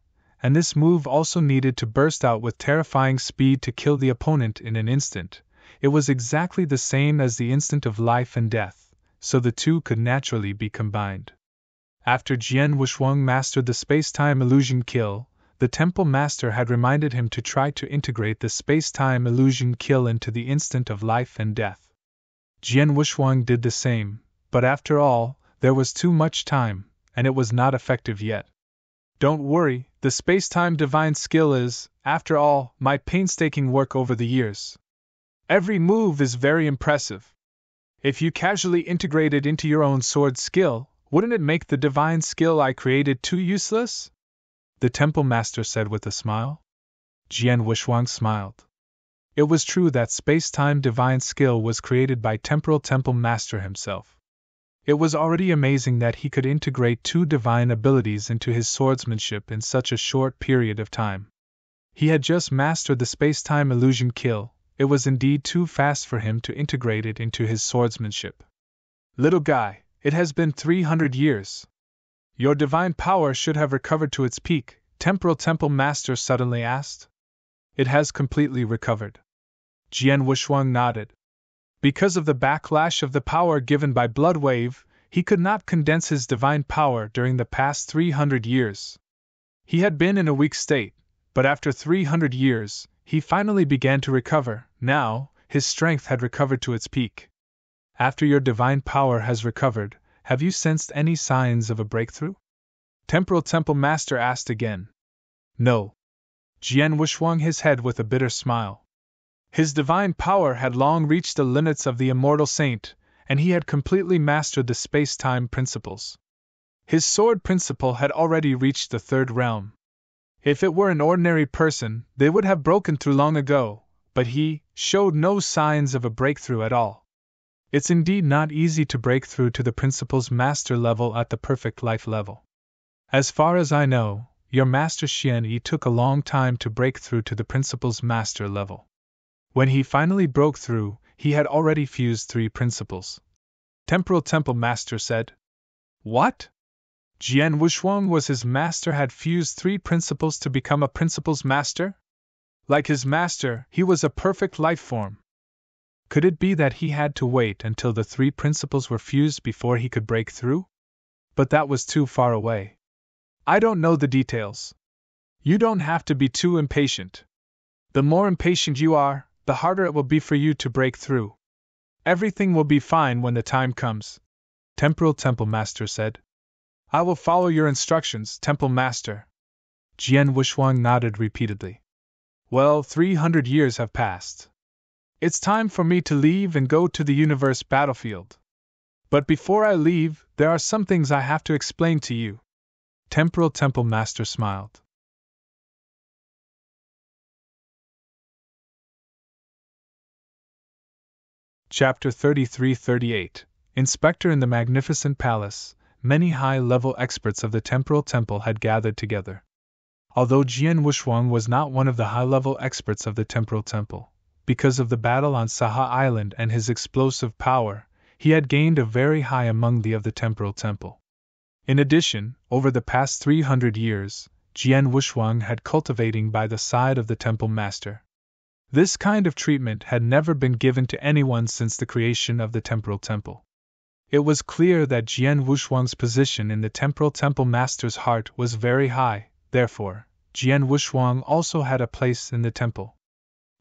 S1: and this move also needed to burst out with terrifying speed to kill the opponent in an instant. It was exactly the same as the instant of life and death, so the two could naturally be combined. After Jian Wuxuang mastered the space-time illusion kill, the Temple Master had reminded him to try to integrate the space-time illusion kill into the instant of life and death. Jian Wuxuang did the same, but after all, there was too much time, and it was not effective yet. Don't worry, the space-time divine skill is, after all, my painstaking work over the years. Every move is very impressive. If you casually integrate it into your own sword skill, wouldn't it make the divine skill I created too useless? The Temple Master said with a smile. Jian Wuxuang smiled. It was true that space-time divine skill was created by Temporal Temple Master himself. It was already amazing that he could integrate 2 divine abilities into his swordsmanship in such a short period of time. He had just mastered the space-time illusion kill. It was indeed too fast for him to integrate it into his swordsmanship. Little guy, it has been 300 years. Your divine power should have recovered to its peak, Temporal Temple Master suddenly asked. It has completely recovered. Jian Wuxuang nodded. Because of the backlash of the power given by Blood Wave, he could not condense his divine power during the past 300 years. He had been in a weak state, but after 300 years, he finally began to recover. Now, his strength had recovered to its peak. After your divine power has recovered, have you sensed any signs of a breakthrough? Temporal Temple Master asked again. No. Jian Wuxuang his head with a bitter smile. His divine power had long reached the limits of the immortal saint, and he had completely mastered the space-time principles. His sword principle had already reached the 3rd realm. If it were an ordinary person, they would have broken through long ago, but he showed no signs of a breakthrough at all. It's indeed not easy to break through to the principles master level at the perfect life level. As far as I know, your master Xian Yi took a long time to break through to the principles master level. When he finally broke through, he had already fused 3 principles. Temporal Temple Master said. What? Jian Wuxuang was his master had fused 3 principles to become a principles master? Like his master, he was a perfect life form. Could it be that he had to wait until the 3 principles were fused before he could break through? But that was too far away. I don't know the details. You don't have to be too impatient. The more impatient you are, the harder it will be for you to break through. Everything will be fine when the time comes, Temporal Temple Master said. I will follow your instructions, Temple Master. Jian Wuxuang nodded repeatedly. Well, 300 years have passed. It's time for me to leave and go to the universe battlefield. But before I leave, there are some things I have to explain to you. Temporal Temple Master smiled. Chapter 33-38, inspector in the magnificent palace, many high-level experts of the temporal temple had gathered together. Although Jian Wushuang was not one of the high-level experts of the temporal temple, because of the battle on Saha Island and his explosive power, he had gained a very high among the of the temporal temple. In addition, over the past 300 years, Jian Wushuang had cultivating by the side of the temple master. This kind of treatment had never been given to anyone since the creation of the temporal temple. It was clear that Jian Wushuang's position in the temporal temple master's heart was very high, therefore, Jian Wushuang also had a place in the temple.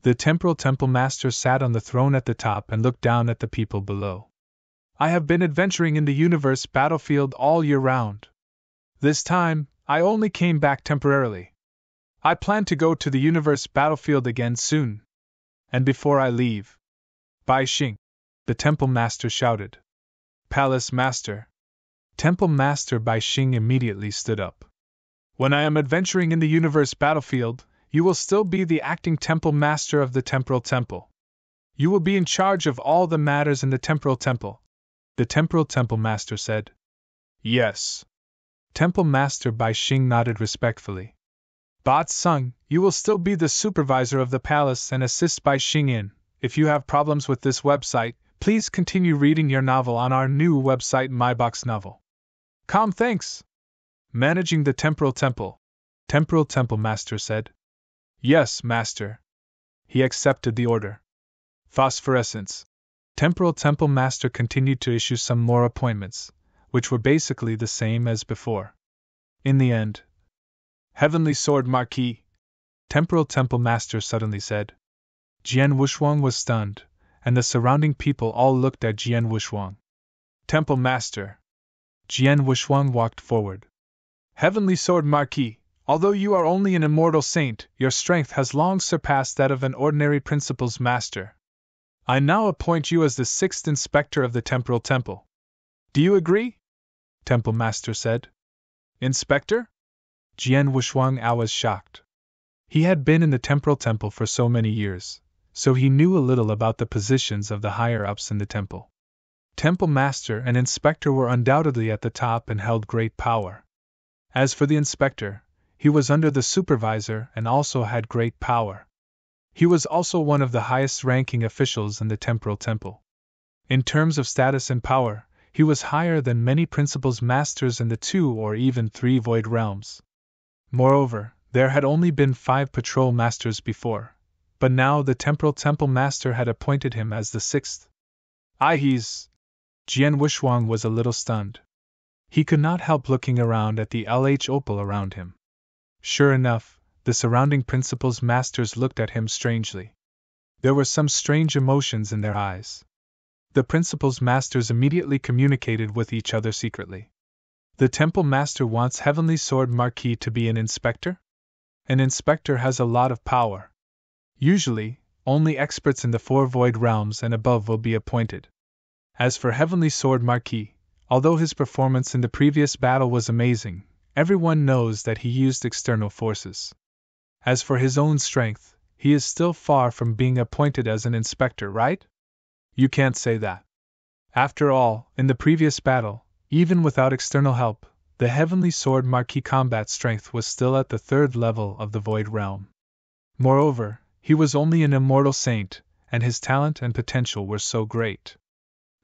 S1: The temporal temple master sat on the throne at the top and looked down at the people below. I have been adventuring in the universe battlefield all year round. This time, I only came back temporarily. I plan to go to the universe battlefield again soon. And before I leave, Bai Xing, the temple master shouted. Palace master. Temple master Bai Xing immediately stood up. When I am adventuring in the universe battlefield, you will still be the acting temple master of the temporal temple. You will be in charge of all the matters in the temporal temple, the temporal temple master said. Yes. Temple master Bai Xing nodded respectfully. Bat Sung, you will still be the supervisor of the palace and assist Bai Xing in. If you have problems with this website, please continue reading your novel on our new website MyBox Novel. Thanks. Managing the temporal temple, temporal temple master said. Yes, master. He accepted the order. Phosphorescence. Temporal temple master continued to issue some more appointments, which were basically the same as before. In the end, Heavenly Sword Marquis, temporal temple master suddenly said. Jian Wushuang was stunned, and the surrounding people all looked at Jian Wushuang. Temple master. Jian Wushuang walked forward. Heavenly Sword Marquis, although you are only an immortal saint, your strength has long surpassed that of an ordinary principal's master. I now appoint you as the 6th inspector of the temporal temple. Do you agree? Temple master said. Inspector? Jian Wushuang was shocked. He had been in the temporal temple for so many years, so he knew a little about the positions of the higher-ups in the temple. Temple master and inspector were undoubtedly at the top and held great power. As for the inspector, he was under the supervisor and also had great power. He was also one of the highest-ranking officials in the temporal temple. In terms of status and power, he was higher than many principals masters in the 2 or even 3 void realms. Moreover, there had only been 5 patrol masters before, but now the temporal temple master had appointed him as the 6th. He's... Jian Wushuang was a little stunned. He could not help looking around at the LH opal around him. Sure enough, the surrounding principals masters looked at him strangely. There were some strange emotions in their eyes. The principals masters immediately communicated with each other secretly. The temple master wants Heavenly Sword Marquis to be an inspector? An inspector has a lot of power. Usually, only experts in the 4 void realms and above will be appointed. As for Heavenly Sword Marquis, although his performance in the previous battle was amazing, everyone knows that he used external forces. As for his own strength, he is still far from being appointed as an inspector, right? You can't say that. After all, in the previous battle, even without external help, the Heavenly Sword Marquis combat strength was still at the 3rd level of the Void Realm. Moreover, he was only an immortal saint, and his talent and potential were so great.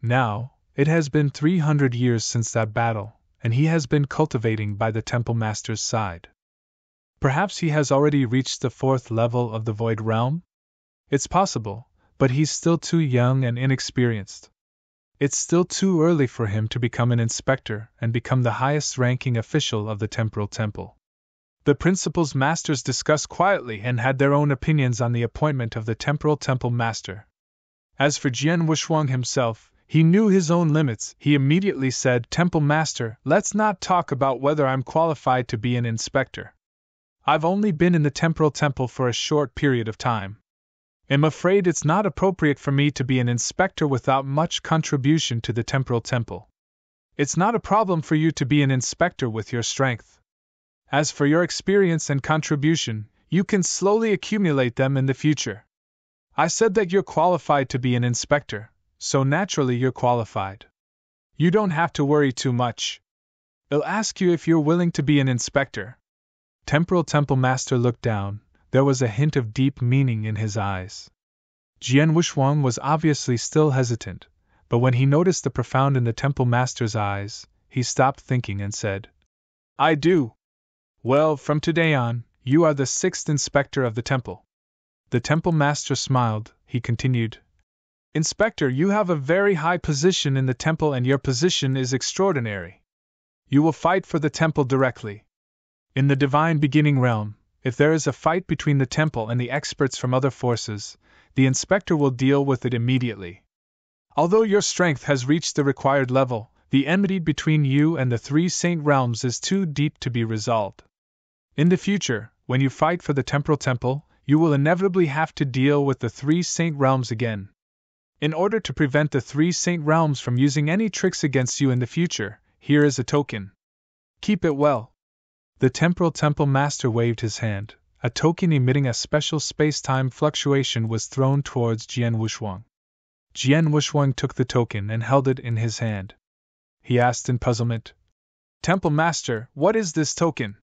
S1: Now, it has been 300 years since that battle, and he has been cultivating by the Temple Master's side. Perhaps he has already reached the 4th level of the Void Realm? It's possible, but he's still too young and inexperienced. It's still too early for him to become an inspector and become the highest-ranking official of the Temporal Temple. The principals masters discussed quietly and had their own opinions on the appointment of the Temporal Temple Master. As for Jian Wushuang himself, he knew his own limits. He immediately said, "Temple Master, let's not talk about whether I'm qualified to be an inspector. I've only been in the Temporal Temple for a short period of time. I'm afraid it's not appropriate for me to be an inspector without much contribution to the Temporal Temple. It's not a problem for you to be an inspector with your strength. As for your experience and contribution, you can slowly accumulate them in the future. I said that you're qualified to be an inspector, so naturally you're qualified. You don't have to worry too much. I'll ask you if you're willing to be an inspector. Temporal Temple Master looked down. There was a hint of deep meaning in his eyes. Jian Wuxuang was obviously still hesitant, but when he noticed the profound in the Temple Master's eyes, he stopped thinking and said, I do. Well, from today on, you are the 6th inspector of the temple. The Temple Master smiled. He continued, Inspector, you have a very high position in the temple and your position is extraordinary. You will fight for the temple directly. In the divine beginning realm, if there is a fight between the temple and the experts from other forces, the inspector will deal with it immediately. Although your strength has reached the required level, the enmity between you and the 3 saint realms is too deep to be resolved. In the future, when you fight for the temporal temple, you will inevitably have to deal with the 3 saint realms again. In order to prevent the 3 saint realms from using any tricks against you in the future, here is a token. Keep it well. The Temporal Temple Master waved his hand. A token emitting a special space-time fluctuation was thrown towards Jian Wuxuang. Jian Wuxuang took the token and held it in his hand. He asked in puzzlement, Temple Master, what is this token?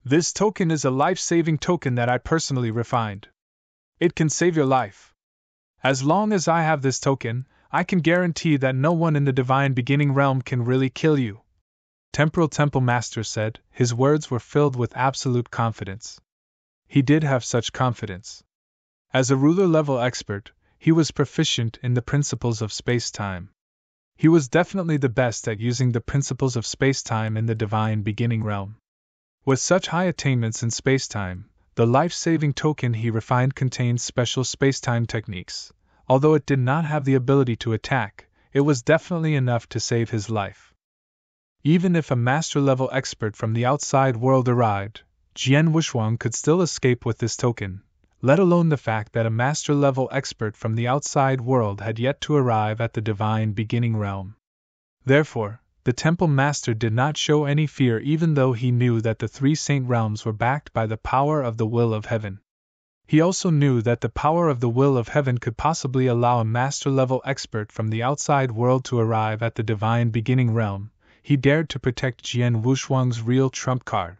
S1: This token is a life-saving token that I personally refined. It can save your life. As long as I have this token, I can guarantee that no one in the divine beginning realm can really kill you. Temporal Temple Master said. His words were filled with absolute confidence. He did have such confidence. As a ruler-level expert, he was proficient in the principles of space-time. He was definitely the best at using the principles of space-time in the divine beginning realm. With such high attainments in space-time, the life-saving token he refined contained special space-time techniques. Although it did not have the ability to attack, it was definitely enough to save his life. Even if a master-level expert from the outside world arrived, Jian Wuxuang could still escape with this token, let alone the fact that a master-level expert from the outside world had yet to arrive at the divine beginning realm. Therefore, the Temple Master did not show any fear even though he knew that the 3 saint realms were backed by the power of the will of heaven. He also knew that the power of the will of heaven could possibly allow a master-level expert from the outside world to arrive at the divine beginning realm. He dared to protect Jian Wuxuang's real trump card.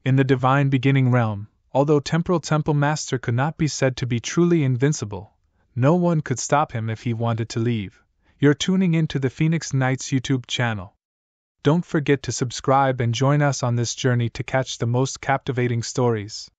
S1: In the divine beginning realm, although Temporal Temple Master could not be said to be truly invincible, no one could stop him if he wanted to leave. You're tuning into the Phoenix Knights YouTube channel. Don't forget to subscribe and join us on this journey to catch the most captivating stories.